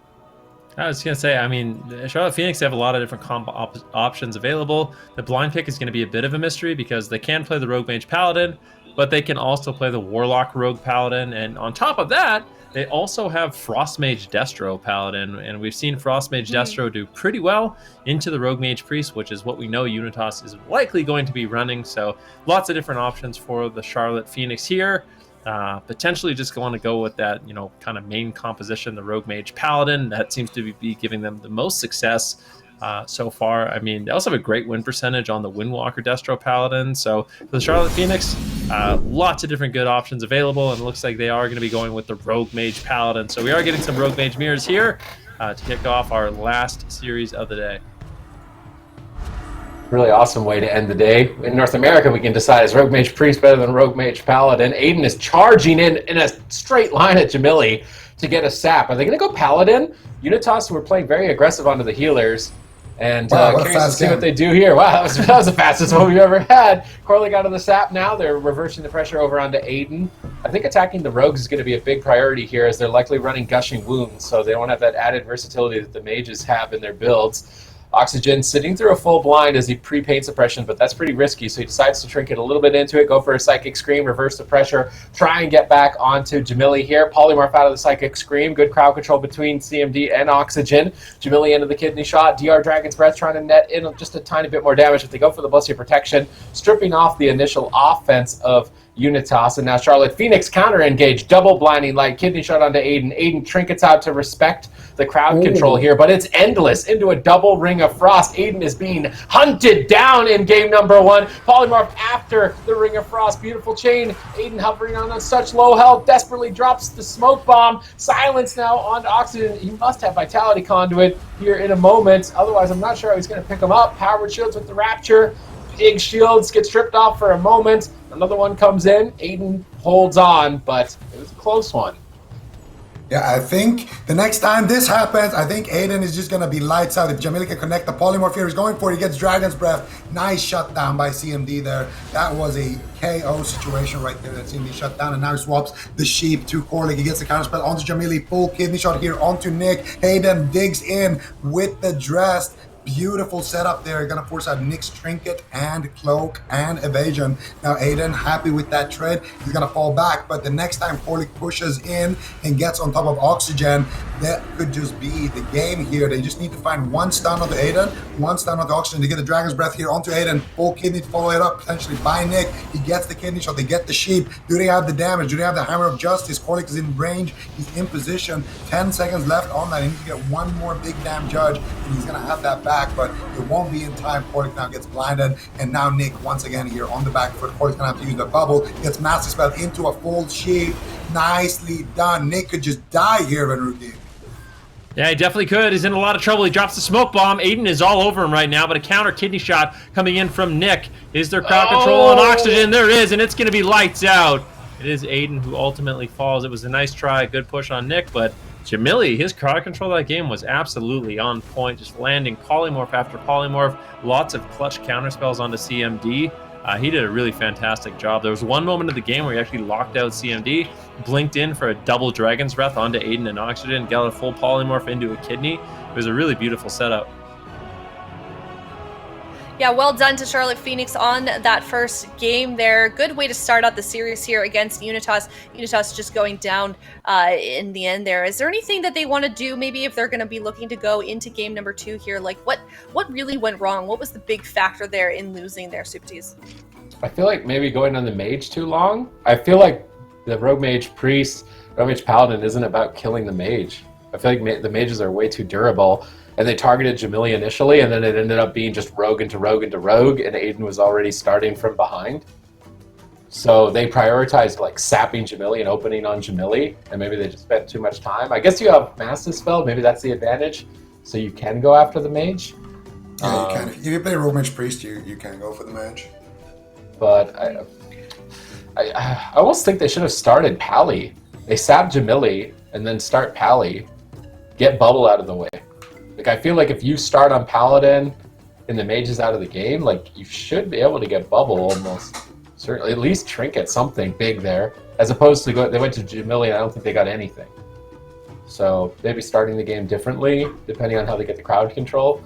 I was going to say, I mean, Charlotte Phoenix, they have a lot of different combo options available. The blind pick is going to be a bit of a mystery because they can play the Rogue Mage Paladin, but they can also play the Warlock Rogue Paladin. And on top of that, they also have Frost Mage Destro Paladin. And we've seen Frost Mage Destro do pretty well into the Rogue Mage Priest, which is what we know Unitas is likely going to be running. So lots of different options for the Charlotte Phoenix here. Potentially just going to go with that, kind of main composition, the Rogue Mage Paladin. That seems to be giving them the most success so far. I mean, they also have a great win percentage on the Windwalker Destro Paladin. So for the Charlotte Phoenix, lots of different good options available, and it looks like they are going to be going with the Rogue Mage Paladin. So we are getting some Rogue Mage mirrors here to kick off our last series of the day. Really awesome way to end the day. In North America, we can decide, is Rogue Mage Priest better than Rogue Mage Paladin? Aiden is charging in a straight line at Jamili to get a sap. Are they going to go Paladin? Unitas were playing very aggressive onto the healers. And curious to see what they do here. Wow, that was the fastest one we've ever had. Corley got on the sap now. They're reversing the pressure over onto Aiden. I think attacking the rogues is going to be a big priority here, as they're likely running Gushing Wounds, so they don't have that added versatility that the mages have in their builds. Oxygen sitting through a full blind as he pre-paint suppression, but that's pretty risky, so he decides to trinket a little bit into it, go for a Psychic Scream, reverse the pressure, try and get back onto Jamili here. Polymorph out of the Psychic Scream, good crowd control between CMD and Oxygen. Jamili into the Kidney Shot, DR Dragon's Breath trying to net in just a tiny bit more damage, but they go for the Blessing of Protection, stripping off the initial offense of Unitas, and now Charlotte Phoenix counter engage, double blinding light, kidney shot onto Aiden. Aiden trinkets out to respect the crowd control here, but it's endless into a double ring of frost. Aiden is being hunted down in game number 1. Polymorph after the ring of frost, beautiful chain. Aiden hovering on such low health, desperately drops the smoke bomb. Silence now onto Oxygen. He must have Vitality Conduit here in a moment, otherwise I'm not sure how he's going to pick him up. Powered shields with the Rapture. Big shields get stripped off for a moment. Another one comes in. Aiden holds on, but it was a close one. Yeah, I think the next time this happens, I think Aiden is just going to be lights out. If Jamili can connect the polymorph here, he's going for it. He gets Dragon's Breath. Nice shutdown by CMD there. That was a KO situation right there that CMD shut down, and now he swaps the sheep to Corlick. He gets the counter spell onto Jamili. Full kidney shot here onto Nick. Aiden digs in with the dress. Beautiful setup there. Gonna force out Nick's trinket and cloak and evasion. Now Aiden happy with that trade. He's gonna fall back, but the next time Corlick pushes in and gets on top of Oxygen, that could just be the game here. They just need to find one stun onto Aiden, one stun onto Oxygen. They get the Dragon's Breath here onto Aiden. Full kidney to follow it up, potentially by Nick. He gets the kidney shot. They get the sheep. Do they have the damage? Do they have the Hammer of Justice? Corlick is in range. He's in position. 10 seconds left on that. He needs to get one more big damn judge, and he's gonna have that back, but it won't be in time. Corlick now gets blinded, and now Nick once again here on the back foot. Corlick's gonna have to use the bubble. Gets Master Spell into a full sheep. Nicely done. Nick could just die here, Venruki. Yeah, he definitely could. He's in a lot of trouble. He drops the smoke bomb. Aiden is all over him right now, but a counter kidney shot coming in from Nick. Is there crowd control on Oxygen? There is, and it's going to be lights out. It is Aiden who ultimately falls. It was a nice try, good push on Nick, but Jamili, his crowd control of that game was absolutely on point, just landing polymorph after polymorph, lots of clutch counter spells onto CMD. He did a really fantastic job. There was one moment of the game where he actually locked out CMD, blinked in for a double Dragon's Breath onto Aiden and Oxygen, got a full polymorph into a kidney. It was a really beautiful setup. Yeah, well done to Charlotte Phoenix on that first game there. Good way to start out the series here against Unitas. Unitas just going down in the end there. Is there anything that they want to do, maybe if they're going to be looking to go into game number 2 here? Like, what really went wrong? What was the big factor there in losing their Supertees? I feel like maybe going on the mage too long. I feel like the Rogue Mage Priest, Rogue Mage Paladin isn't about killing the mage. I feel like the mages are way too durable. And they targeted Jamili initially, and then it ended up being just rogue into rogue into rogue, and Aiden was already starting from behind. So they prioritized like sapping Jamili and opening on Jamili, and maybe they just spent too much time. I guess you have Master Spell, maybe that's the advantage, so you can go after the mage. Yeah, you can. If you play Rogue Mage Priest, you can go for the mage. But I almost think they should have started Pally. They sap Jamili, and then start Pally, get Bubble out of the way. Like, I feel like if you start on Paladin and the mage is out of the game, like, you should be able to get Bubble almost. Certainly, at least trinket something big there. As opposed to, they went to Jamili and I don't think they got anything. So, maybe starting the game differently, depending on how they get the crowd control.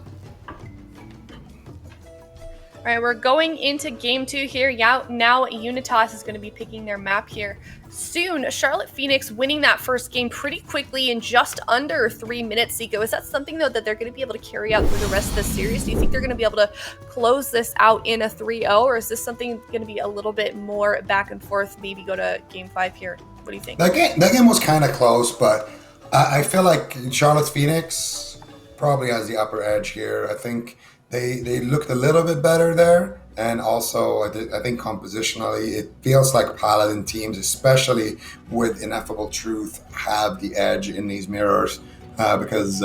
All right, we're going into game 2 here. Yeah, now Unitas is going to be picking their map here soon. Charlotte Phoenix winning that first game pretty quickly in just under 3 minutes, Zico. Is that something, though, that they're going to be able to carry out through the rest of the series? Do you think they're going to be able to close this out in a 3-0, or is this something going to be a little bit more back and forth, maybe go to game 5 here? What do you think? That game was kind of close, but I feel like Charlotte Phoenix probably has the upper edge here. I think they looked a little bit better there, and also I think compositionally it feels like Paladin teams, especially with Ineffable Truth, have the edge in these mirrors because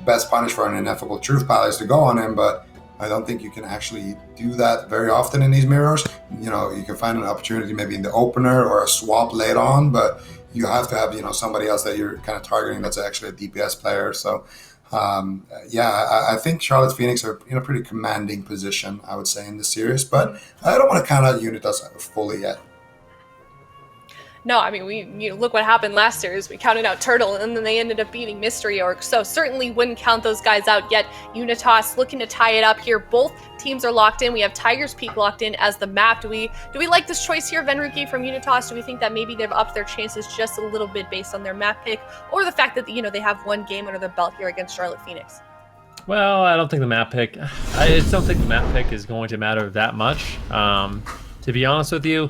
best punish for an Ineffable Truth Paladin is to go on him, but I don't think you can actually do that very often in these mirrors. You know, you can find an opportunity maybe in the opener or a swap late on, but you have to have somebody else that you're kind of targeting that's actually a DPS player. So I think Charlotte Phoenix are in a pretty commanding position, I would say, in the series, but I don't want to count out Unitas fully yet. No, I mean, look what happened last series. We counted out Turtle, and then they ended up beating Mystery Orc, so certainly wouldn't count those guys out yet. Unitas looking to tie it up here. Both teams are locked in. We have Tiger's Peak locked in as the map. Do we like this choice here, Venruki, from Unitas? Do we think that maybe they've upped their chances just a little bit based on their map pick, or the fact that they have one game under their belt here against Charlotte Phoenix? Well, I don't think the map pick. I just don't think the map pick is going to matter that much. To be honest with you,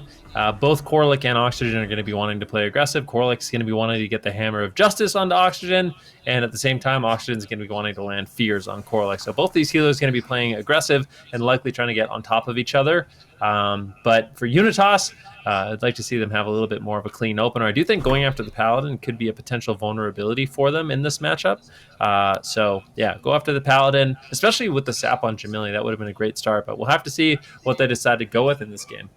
Both Corlic and Oxygen are going to be wanting to play aggressive. Corlic's going to be wanting to get the Hammer of Justice onto Oxygen, and at the same time, Oxygen's going to be wanting to land Fears on Corlic. So both these healers are going to be playing aggressive and likely trying to get on top of each other. But for Unitas, I'd like to see them have a little bit more of a clean opener. I do think going after the Paladin could be a potential vulnerability for them in this matchup. So yeah, go after the Paladin, especially with the sap on Jamili. That would have been a great start, but we'll have to see what they decide to go with in this game.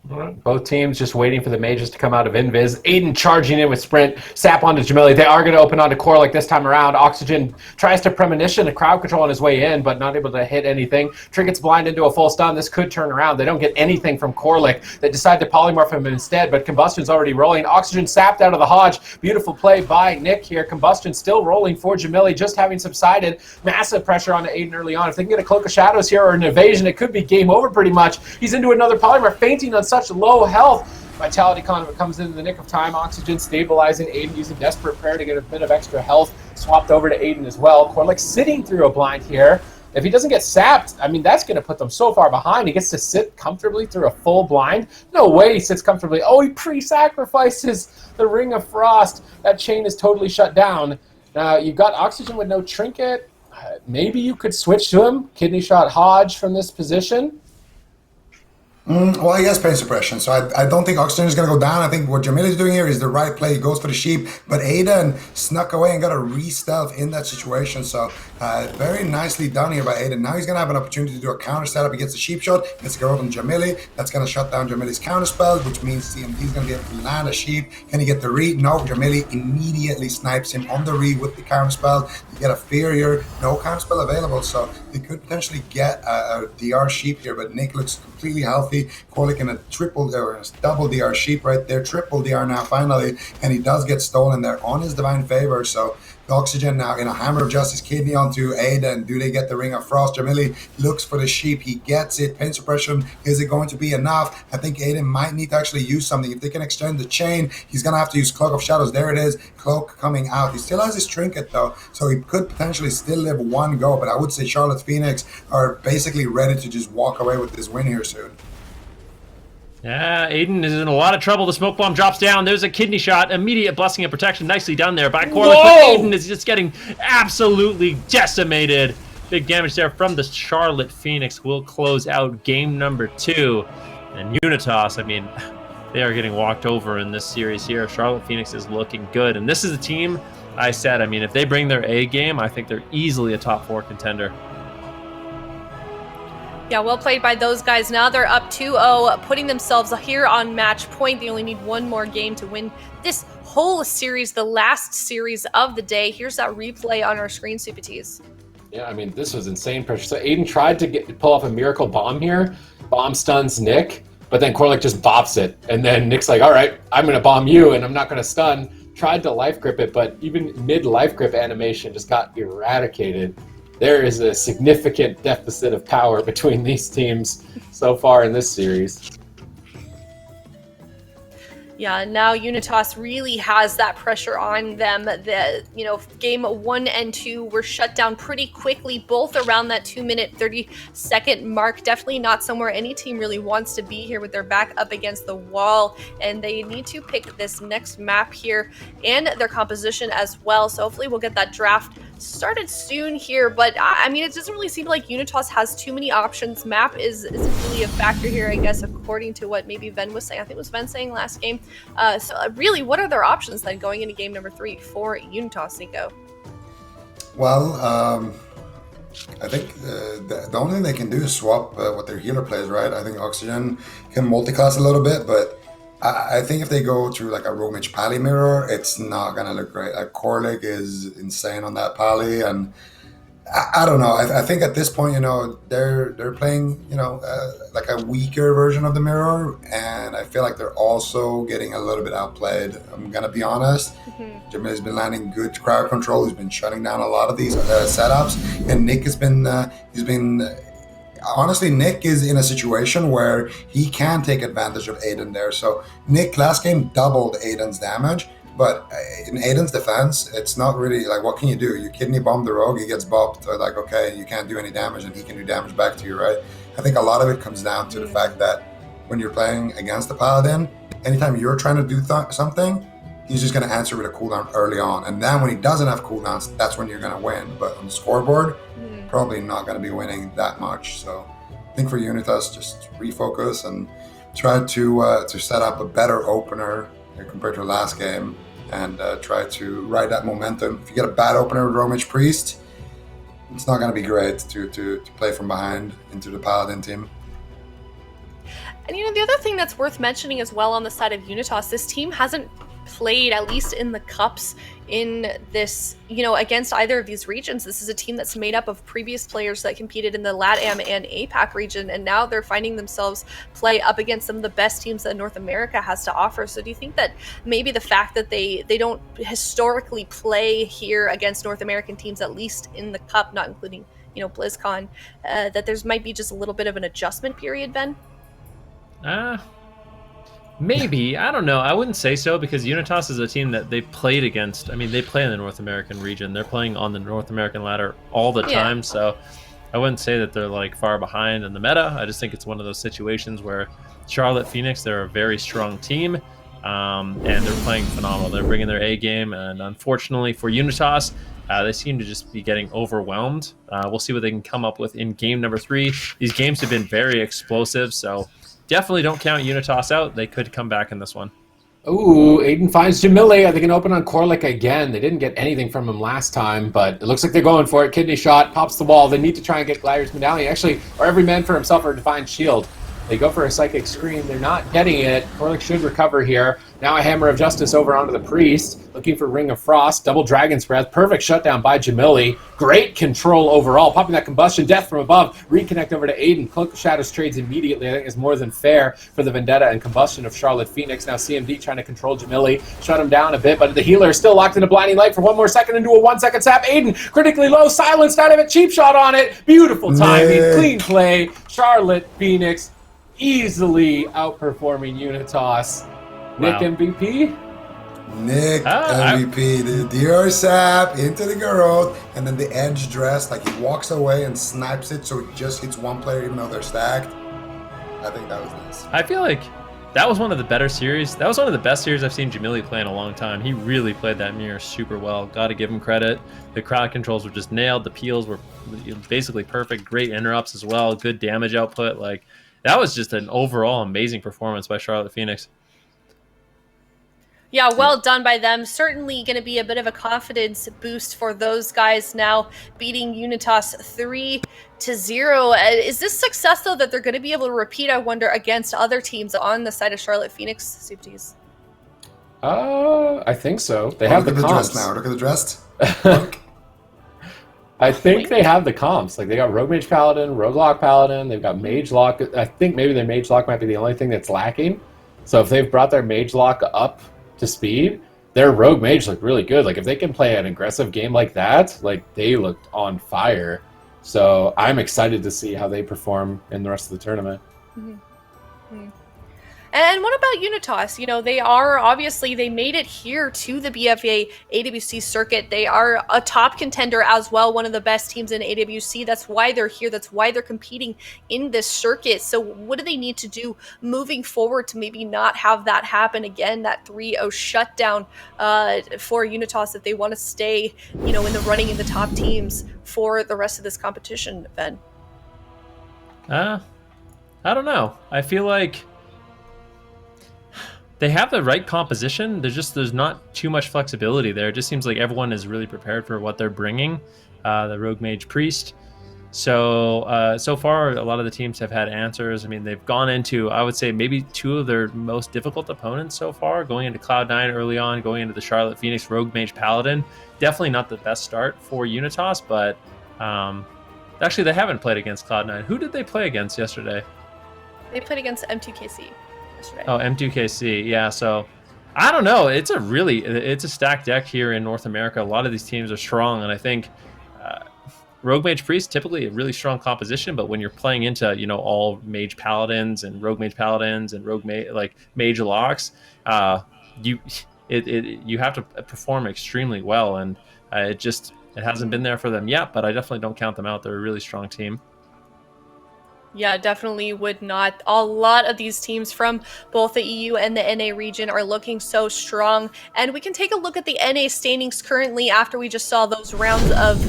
Both teams just waiting for the mages to come out of Invis. Aiden charging in with Sprint. Sap onto Jamili. They are going to open onto Corlic this time around. Oxygen tries to premonition a crowd control on his way in, but not able to hit anything. Trinket's blind into a full stun. This could turn around. They don't get anything from Corlic. They decide to polymorph him instead, but Combustion's already rolling. Oxygen sapped out of the Hodge. Beautiful play by Nick here. Combustion still rolling for Jamili, just having subsided. Massive pressure on Aiden early on. If they can get a Cloak of Shadows here or an evasion, it could be game over pretty much. He's into another polymorph, fainting on such low health. Vitality Conduit comes in the nick of time. Oxygen stabilizing Aiden, using Desperate Prayer to get a bit of extra health. Swapped over to Aiden as well. Corlic sitting through a blind here. If he doesn't get sapped, I mean, that's going to put them so far behind. He gets to sit comfortably through a full blind. No way he sits comfortably. Oh, he pre-sacrifices the Ring of Frost. That chain is totally shut down. Now, you've got Oxygen with no Trinket. Maybe you could switch to him. Kidney Shot Hodge from this position. Well, he has pain suppression, so I don't think Oxygen is going to go down. I think what Jamil is doing here is the right play. He goes for the sheep, but Aiden snuck away and got a re-stealth in that situation. So very nicely done here by Aiden. Now he's going to have an opportunity to do a counter setup. He gets a sheep shot, gets to go on Jamili. That's going to shut down Jamili's counter spell, which means he's going to be able to land a sheep. Can he get the read? No, Jamili immediately snipes him on the read with the counter spell. You get a fear here, no counter spell available, so he could potentially get a DR sheep here, but Nick looks completely healthy. Corlic in a triple or double DR sheep right there, triple DR now finally, and he does get stolen there on his Divine Favor. So the Oxygen now in a Hammer of Justice kidney onto Aiden. Do they get the Ring of Frost? Jamili looks for the sheep. He gets it. Pain suppression. Is it going to be enough? I think Aiden might need to actually use something. If they can extend the chain, he's going to have to use Cloak of Shadows. There it is. Cloak coming out. He still has his Trinket though, so he could potentially still live one go, but I would say Charlotte Phoenix are basically ready to just walk away with this win here soon. Yeah, Aiden is in a lot of trouble. The smoke bomb drops down. There's a kidney shot. Immediate blessing of protection. Nicely done there by Corlic. But Aiden is just getting absolutely decimated. Big damage there from the Charlotte Phoenix. Will close out game number 2. And Unitas, I mean, they are getting walked over in this series here. Charlotte Phoenix is looking good. And this is a team, I said, I mean, if they bring their A game, I think they're easily a top 4 contender. Yeah, well played by those guys. Now they're up 2-0, putting themselves here on match point. They only need one more game to win this whole series, the last series of the day. Here's that replay on our screen, Supatees. Yeah, I mean, this was insane pressure. So Aiden tried to pull off a miracle bomb here. Bomb stuns Nick, but then Corlic just bops it. And then Nick's like, all right, I'm going to bomb you, and I'm not going to stun. Tried to life grip it, but even mid-life grip animation just got eradicated. There is a significant deficit of power between these teams so far in this series. Yeah, now Unitas really has that pressure on them. Game 1 and 2 were shut down pretty quickly, both around that 2-minute, 30-second mark. Definitely not somewhere any team really wants to be here with their back up against the wall. And they need to pick this next map here and their composition as well. So hopefully we'll get that draft started soon here, but I mean, it doesn't really seem like Unitas has too many options. Map isn't really a factor here, I guess, according to what maybe Ven was saying. I think it was Ven saying last game. So really, what are their options then going into game number 3 for Unitas, Nico? Well, I think the only thing they can do is swap what their healer plays, right? I think Oxygen can multi-class a little bit, but I think if they go through like a Romage Pally mirror, it's not gonna look great. Like Corlic is insane on that Pally, and I don't know. I think at this point, they're playing, like a weaker version of the mirror, and I feel like they're also getting a little bit outplayed. I'm gonna be honest. Jamili's been landing good crowd control. He's been shutting down a lot of these setups, and Nick has been honestly, Nick is in a situation where he can take advantage of Aiden there. So Nick last game doubled Aiden's damage, but in Aiden's defense, it's not really like, what can you do? You kidney bomb the rogue, he gets bopped. So like, okay, you can't do any damage, and he can do damage back to you, right? I think a lot of it comes down to the fact that when you're playing against the Paladin. Anytime you're trying to do something, he's just going to answer with a cooldown early on. And then when he doesn't have cooldowns, that's when you're going to win. But on the scoreboard, probably not going to be winning that much. So I think for Unitas, just refocus and try to set up a better opener compared to last game, and try to ride that momentum. If you get a bad opener with Rogue Mage Priest, it's not going to be great to play from behind into the Paladin team. And the other thing that's worth mentioning as well on the side of Unitas, this team hasn't played, at least in the cups, in this, against either of these regions. This is a team that's made up of previous players that competed in the LATAM and APAC region, and now they're finding themselves play up against some of the best teams that North America has to offer. So do you think that maybe the fact that they don't historically play here against North American teams, at least in the cup, not including, BlizzCon, that there's might be just a little bit of an adjustment period, Ben? Maybe. I don't know. I wouldn't say so, because Unitas is a team that they played against. I mean, they play in the North American region. They're playing on the North American ladder all the time. So I wouldn't say that they're like far behind in the meta. I just think it's one of those situations where Charlotte Phoenix, they're a very strong team, and they're playing phenomenal. They're bringing their A game. And unfortunately for Unitas, they seem to just be getting overwhelmed. We'll see what they can come up with in game number 3. These games have been very explosive, so definitely don't count Unitas out. They could come back in this one. Ooh, Aiden finds Jamili. Are they going to open on Corlic again? They didn't get anything from him last time, but it looks like they're going for it. Kidney shot, pops the wall. They need to try and get Gladiator's Medallion. Actually, or every man for himself or a Divine Shield. They go for a Psychic Scream. They're not getting it. Corlic should recover here. Now a Hammer of Justice over onto the Priest. Looking for Ring of Frost. Double Dragon's Breath. Perfect shutdown by Jamili. Great control overall. Popping that Combustion. Death from above. Reconnect over to Aiden. Cloak of Shadows trades immediately. I think is more than fair for the Vendetta and Combustion of Charlotte Phoenix. Now CMD trying to control Jamili. Shut him down a bit, but the healer is still locked into Blinding Light for one more second into a 1-second sap. Aiden critically low. Silenced out of it. Cheap shot on it. Beautiful timing. Clean play. Charlotte Phoenix easily outperforming Unitas. Nick MVP? Nick MVP. The DR sap into the Garrote, and then the edge dress, like he walks away and snipes it, so it just hits one player even though they're stacked. I think that was nice. I feel like that was one of the better series. That was one of the best series I've seen Jamili play in a long time. He really played that mirror super well. Got to give him credit. The crowd controls were just nailed. The peels were basically perfect. Great interrupts as well. Good damage output. Like, that was just an overall amazing performance by Charlotte Phoenix. Yeah, well done by them. Certainly going to be a bit of a confidence boost for those guys now, beating Unitas 3-0. Is this success, though, that they're going to be able to repeat, I wonder, against other teams on the side of Charlotte Phoenix, Supties? I think so. They have the comps. Dress now. Look at the dress. I think they have the comps. Like, they got Rogue Mage Paladin, Roguelock Paladin, they've got Mage Lock. I think maybe their Mage Lock might be the only thing that's lacking. So if they've brought their Mage Lock up to speed, their Rogue Mage look really good. Like, if they can play an aggressive game like that, like, they looked on fire. So I'm excited to see how they perform in the rest of the tournament. Mm-hmm. Mm-hmm. And what about Unitas? They are, obviously, they made it here to the BFA AWC circuit. They are a top contender as well, one of the best teams in AWC. That's why they're here. That's why they're competing in this circuit. So what do they need to do moving forward to maybe not have that happen again, that 3-0 shutdown for Unitas, if they want to stay, in the running in the top teams for the rest of this competition, Ben? I don't know. I feel like they have the right composition. There's not too much flexibility there. It just seems like everyone is really prepared for what they're bringing. The Rogue Mage Priest. So far, a lot of the teams have had answers. I mean, they've gone into, I would say, maybe 2 of their most difficult opponents so far, going into Cloud9 early on, going into the Charlotte Phoenix Rogue Mage Paladin. Definitely not the best start for Unitas, but actually they haven't played against Cloud9. Who did they play against yesterday? They played against M2KC. Oh, M2KC, yeah. So I don't know. It's a stacked deck here in North America. A lot of these teams are strong, and I think Rogue Mage Priest typically a really strong composition. But when you're playing into all Mage Paladins and Rogue Mage Paladins and Rogue Mage Locks, you have to perform extremely well, and it hasn't been there for them yet. But I definitely don't count them out. They're a really strong team. Yeah, definitely would not. A lot of these teams from both the EU and the NA region are looking so strong. And we can take a look at the NA standings currently after we just saw those rounds of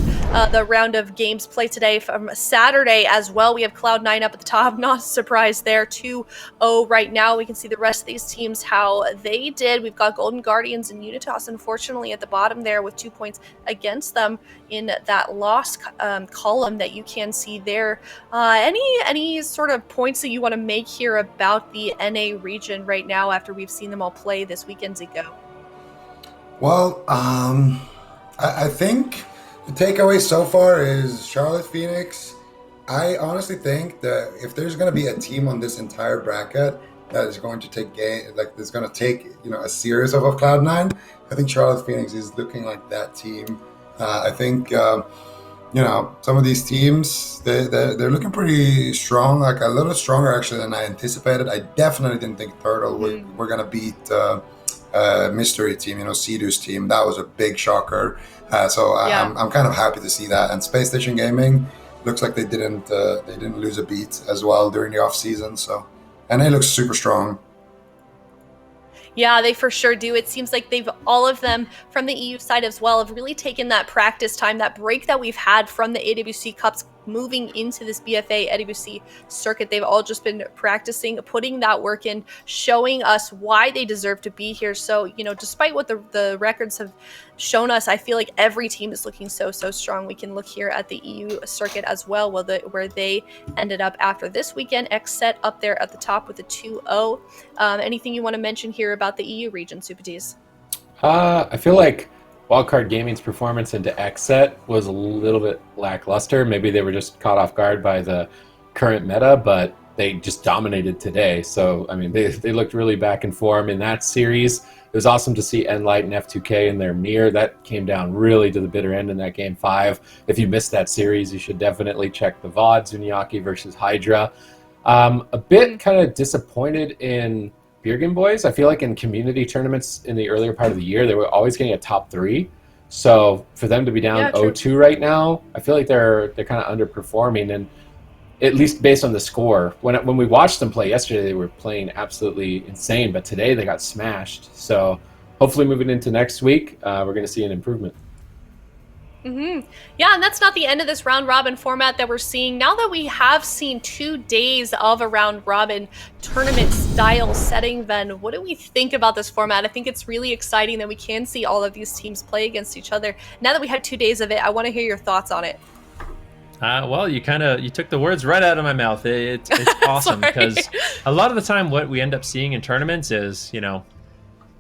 the round of games played today from Saturday as well. We have Cloud9 up at the top. Not a surprise there. 2-0 right now. We can see the rest of these teams, how they did. We've got Golden Guardians and Unitas, unfortunately, at the bottom there with 2 points against them in that loss column that you can see there. Any sort of points that you want to make here about the NA region right now after we've seen them all play this weekend ago? Well, I think the takeaway so far is Charlotte Phoenix. I honestly think that if there's going to be a team on this entire bracket that is going to take that's going to take a series of Cloud9, I think Charlotte Phoenix is looking like that team. I think some of these teams they're looking pretty strong, like a little stronger actually than I anticipated. I definitely didn't think Turtle were going to beat Mystery Team, Sea-Doo's team. That was a big shocker. I'm kind of happy to see that. And Spacestation Gaming looks like they didn't lose a beat as well during the off season. So, and they look super strong. Yeah, they for sure do. It seems like all of them from the EU side as well have really taken that practice time, that break that we've had from the AWC Cups moving into this BFA AWC circuit. They've all just been practicing, putting that work in, showing us why they deserve to be here. So, despite what the records have shown us, I feel like every team is looking so strong. We can look here at the EU circuit as well, where they ended up after this weekend. XSET up there at the top with a 2-0. Anything you want to mention here about the EU region, Supatis? I feel like Wildcard Gaming's performance into XSET was a little bit lackluster. Maybe they were just caught off guard by the current meta, but they just dominated today. So, I mean, they looked really back in form in that series. It was awesome to see nLite and F2K in their mirror. That came down really to the bitter end in that Game 5. If you missed that series, you should definitely check the VOD, Zuniaki versus Hydra. A bit kind of disappointed in Bergen boys. I feel like in community tournaments in the earlier part of the year, they were always getting a top 3. So for them to be down 0-2 right now, I feel like they're kind of underperforming. And at least based on the score, when we watched them play yesterday, they were playing absolutely insane. But today they got smashed. So hopefully moving into next week, we're going to see an improvement. Yeah, and that's not the end of this round robin format that we're seeing. Now that we have seen 2 days of a round robin tournament style setting, then what do we think about this format? I think it's really exciting that we can see all of these teams play against each other. Now that we had 2 days of it, I want to hear your thoughts on it. Well, you took the words right out of my mouth. It's awesome because a lot of the time what we end up seeing in tournaments is,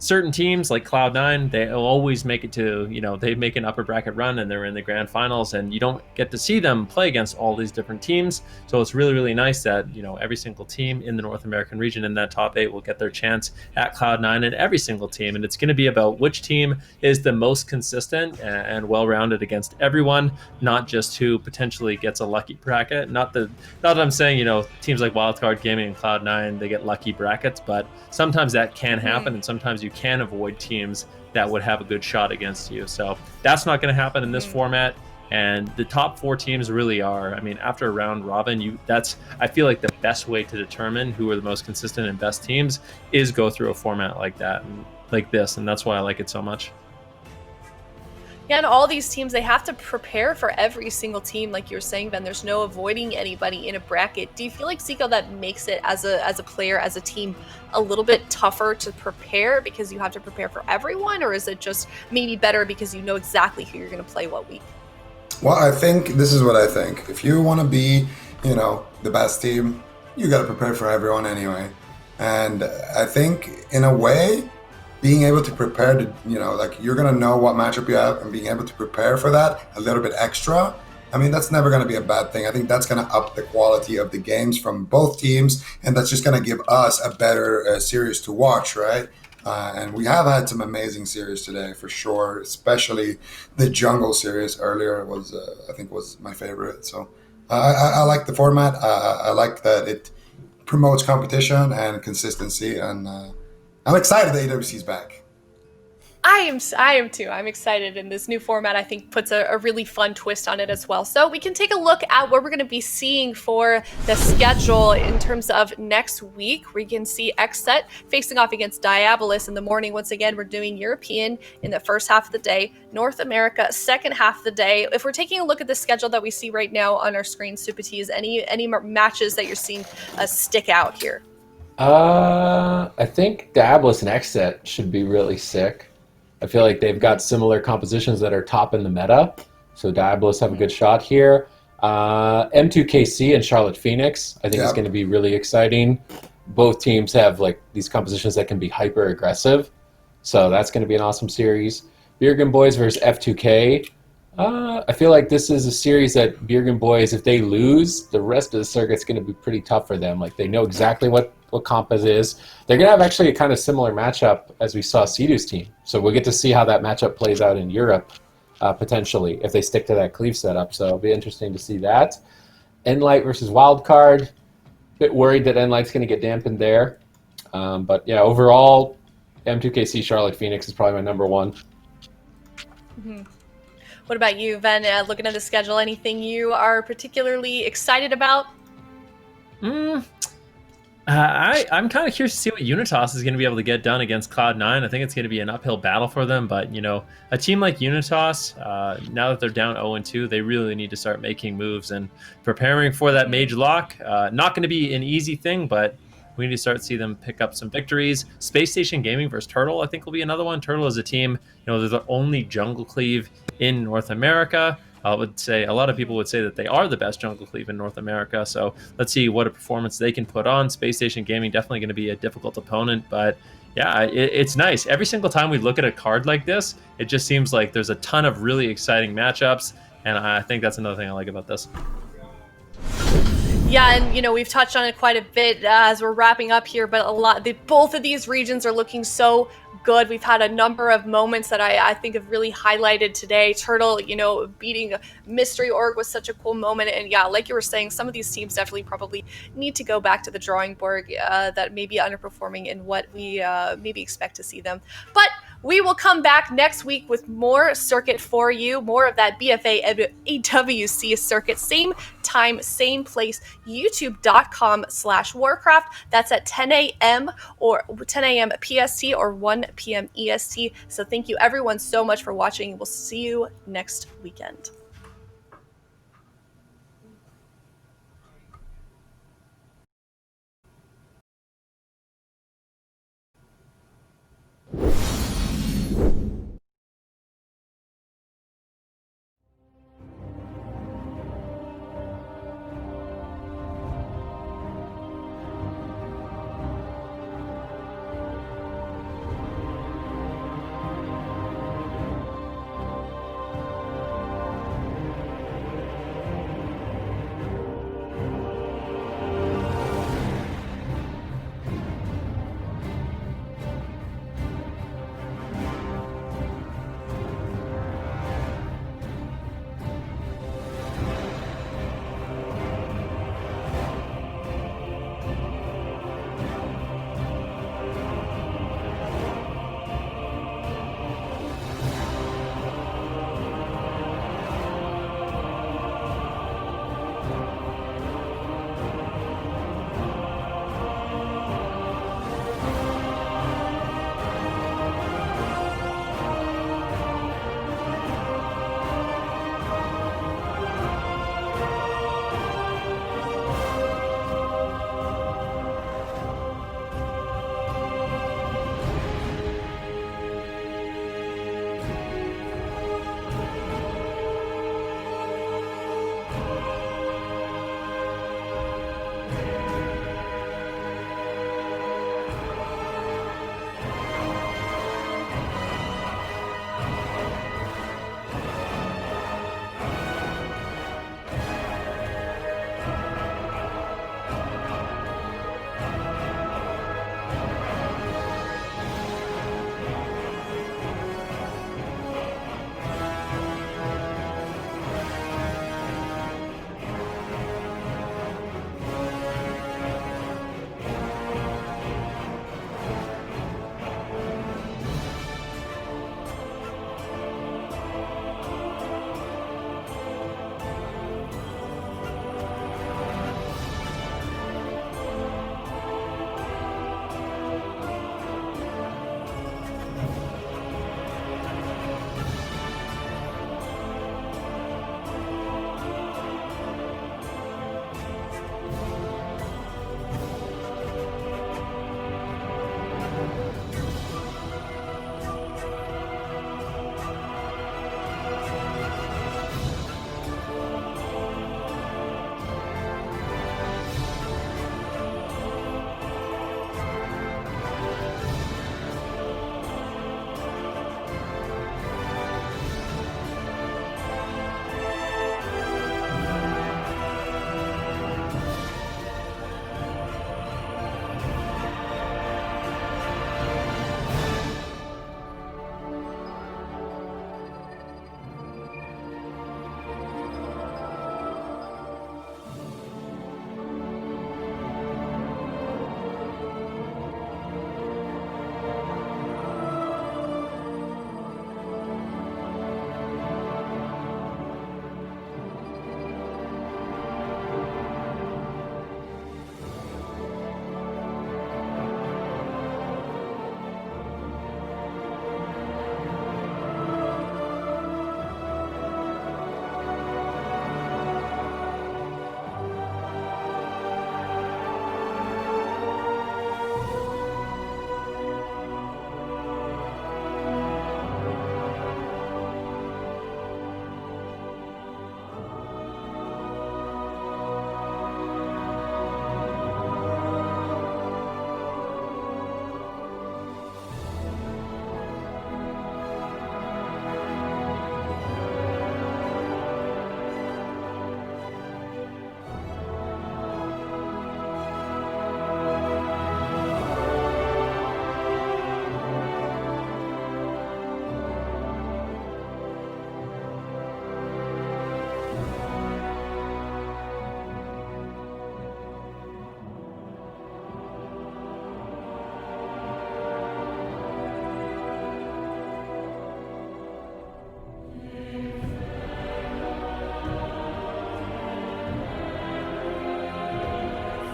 certain teams like Cloud9, they'll always make it to, they make an upper bracket run and they're in the grand finals, and you don't get to see them play against all these different teams. So it's really, really nice that, every single team in the North American region in that top 8 will get their chance at Cloud9, and every single team. And it's going to be about which team is the most consistent and well-rounded against everyone, not just who potentially gets a lucky bracket. Not that I'm saying, teams like Wildcard Gaming and Cloud9, they get lucky brackets, but sometimes that can happen, and sometimes you can avoid teams that would have a good shot against you. So that's not going to happen in this format. And the top 4 teams really are. I mean, after a round robin, I feel like the best way to determine who are the most consistent and best teams is go through a format like that and like this. And that's why I like it so much. Yeah, and all these teams, they have to prepare for every single team, like you were saying, Ben. There's no avoiding anybody in a bracket. Do you feel like, Zico, that makes it as a player, as a team, a little bit tougher to prepare because you have to prepare for everyone, or is it just maybe better because you know exactly who you're going to play what week? Well, I think this is what I think. If you want to be, the best team, you got to prepare for everyone anyway. And I think in a way, being able to prepare to, you're going to know what matchup you have, and being able to prepare for that a little bit extra, I mean, that's never going to be a bad thing. I think that's going to up the quality of the games from both teams, and that's just going to give us a better series to watch, right? And we have had some amazing series today, for sure, especially the Jungle series earlier was, I think, was my favorite. So I like the format. I like that it promotes competition and consistency, and I'm excited that AWC is back. I am too. I'm excited, and this new format I think puts a really fun twist on it as well. So we can take a look at what we're going to be seeing for the schedule in terms of next week. We can see XSET facing off against Diabolus in the morning. Once again, we're doing European in the first half of the day, North America second half of the day. If we're taking a look at the schedule that we see right now on our screen, Supatis, any matches that you're seeing stick out here? I think Diabolus and XSET should be really sick. I feel like they've got similar compositions that are top in the meta, so Diabolus have a good shot here. M2KC and Charlotte Phoenix, I think is going to be really exciting. Both teams have like these compositions that can be hyper aggressive, so that's going to be an awesome series. Bergen Boys versus F2K. I feel like this is a series that Bergen Boys, if they lose, the rest of the circuit's going to be pretty tough for them. Like they know exactly what comp it is. They're going to have actually a kind of similar matchup as we saw Cedu's team. So we'll get to see how that matchup plays out in Europe, potentially, if they stick to that cleave setup. So it'll be interesting to see that. nLite versus Wildcard. Bit worried that nLite's going to get dampened there. But yeah, overall, M2KC Charlotte Phoenix is probably my number one. Mm-hmm. What about you, Ben? Looking at the schedule, anything you are particularly excited about? I'm kind of curious to see what Unitas is going to be able to get done against Cloud9. I think it's going to be an uphill battle for them, but you know, a team like Unitas, now that they're down 0-2, they really need to start making moves and preparing for that mage lock. Not going to be an easy thing, but we need to start to see them pick up some victories. Spacestation Gaming versus Turtle, I think, will be another one. Turtle is a team, you know, they're the only jungle cleave in North America. I would say a lot of people would say that they are the best jungle cleave in North America. So let's see what a performance they can put on. Spacestation Gaming definitely going to be a difficult opponent, but yeah, it's nice. Every single time we look at a card like this, it just seems like there's a ton of really exciting matchups, and I think that's another thing I like about this. Yeah, and you know, we've touched on it quite a bit as we're wrapping up here, but both of these regions are looking so good. We've had a number of moments that I think have really highlighted today. Turtle, you know, beating Mystery Org was such a cool moment. And yeah, like you were saying, some of these teams definitely probably need to go back to the drawing board that may be underperforming in what we maybe expect to see them. But we will come back next week with more circuit for you, more of that BFA AWC circuit, same time, same place, youtube.com/Warcraft. That's at 10 a.m. or 10 a.m. PST or 1 p.m. EST. So thank you everyone so much for watching. We'll see you next weekend.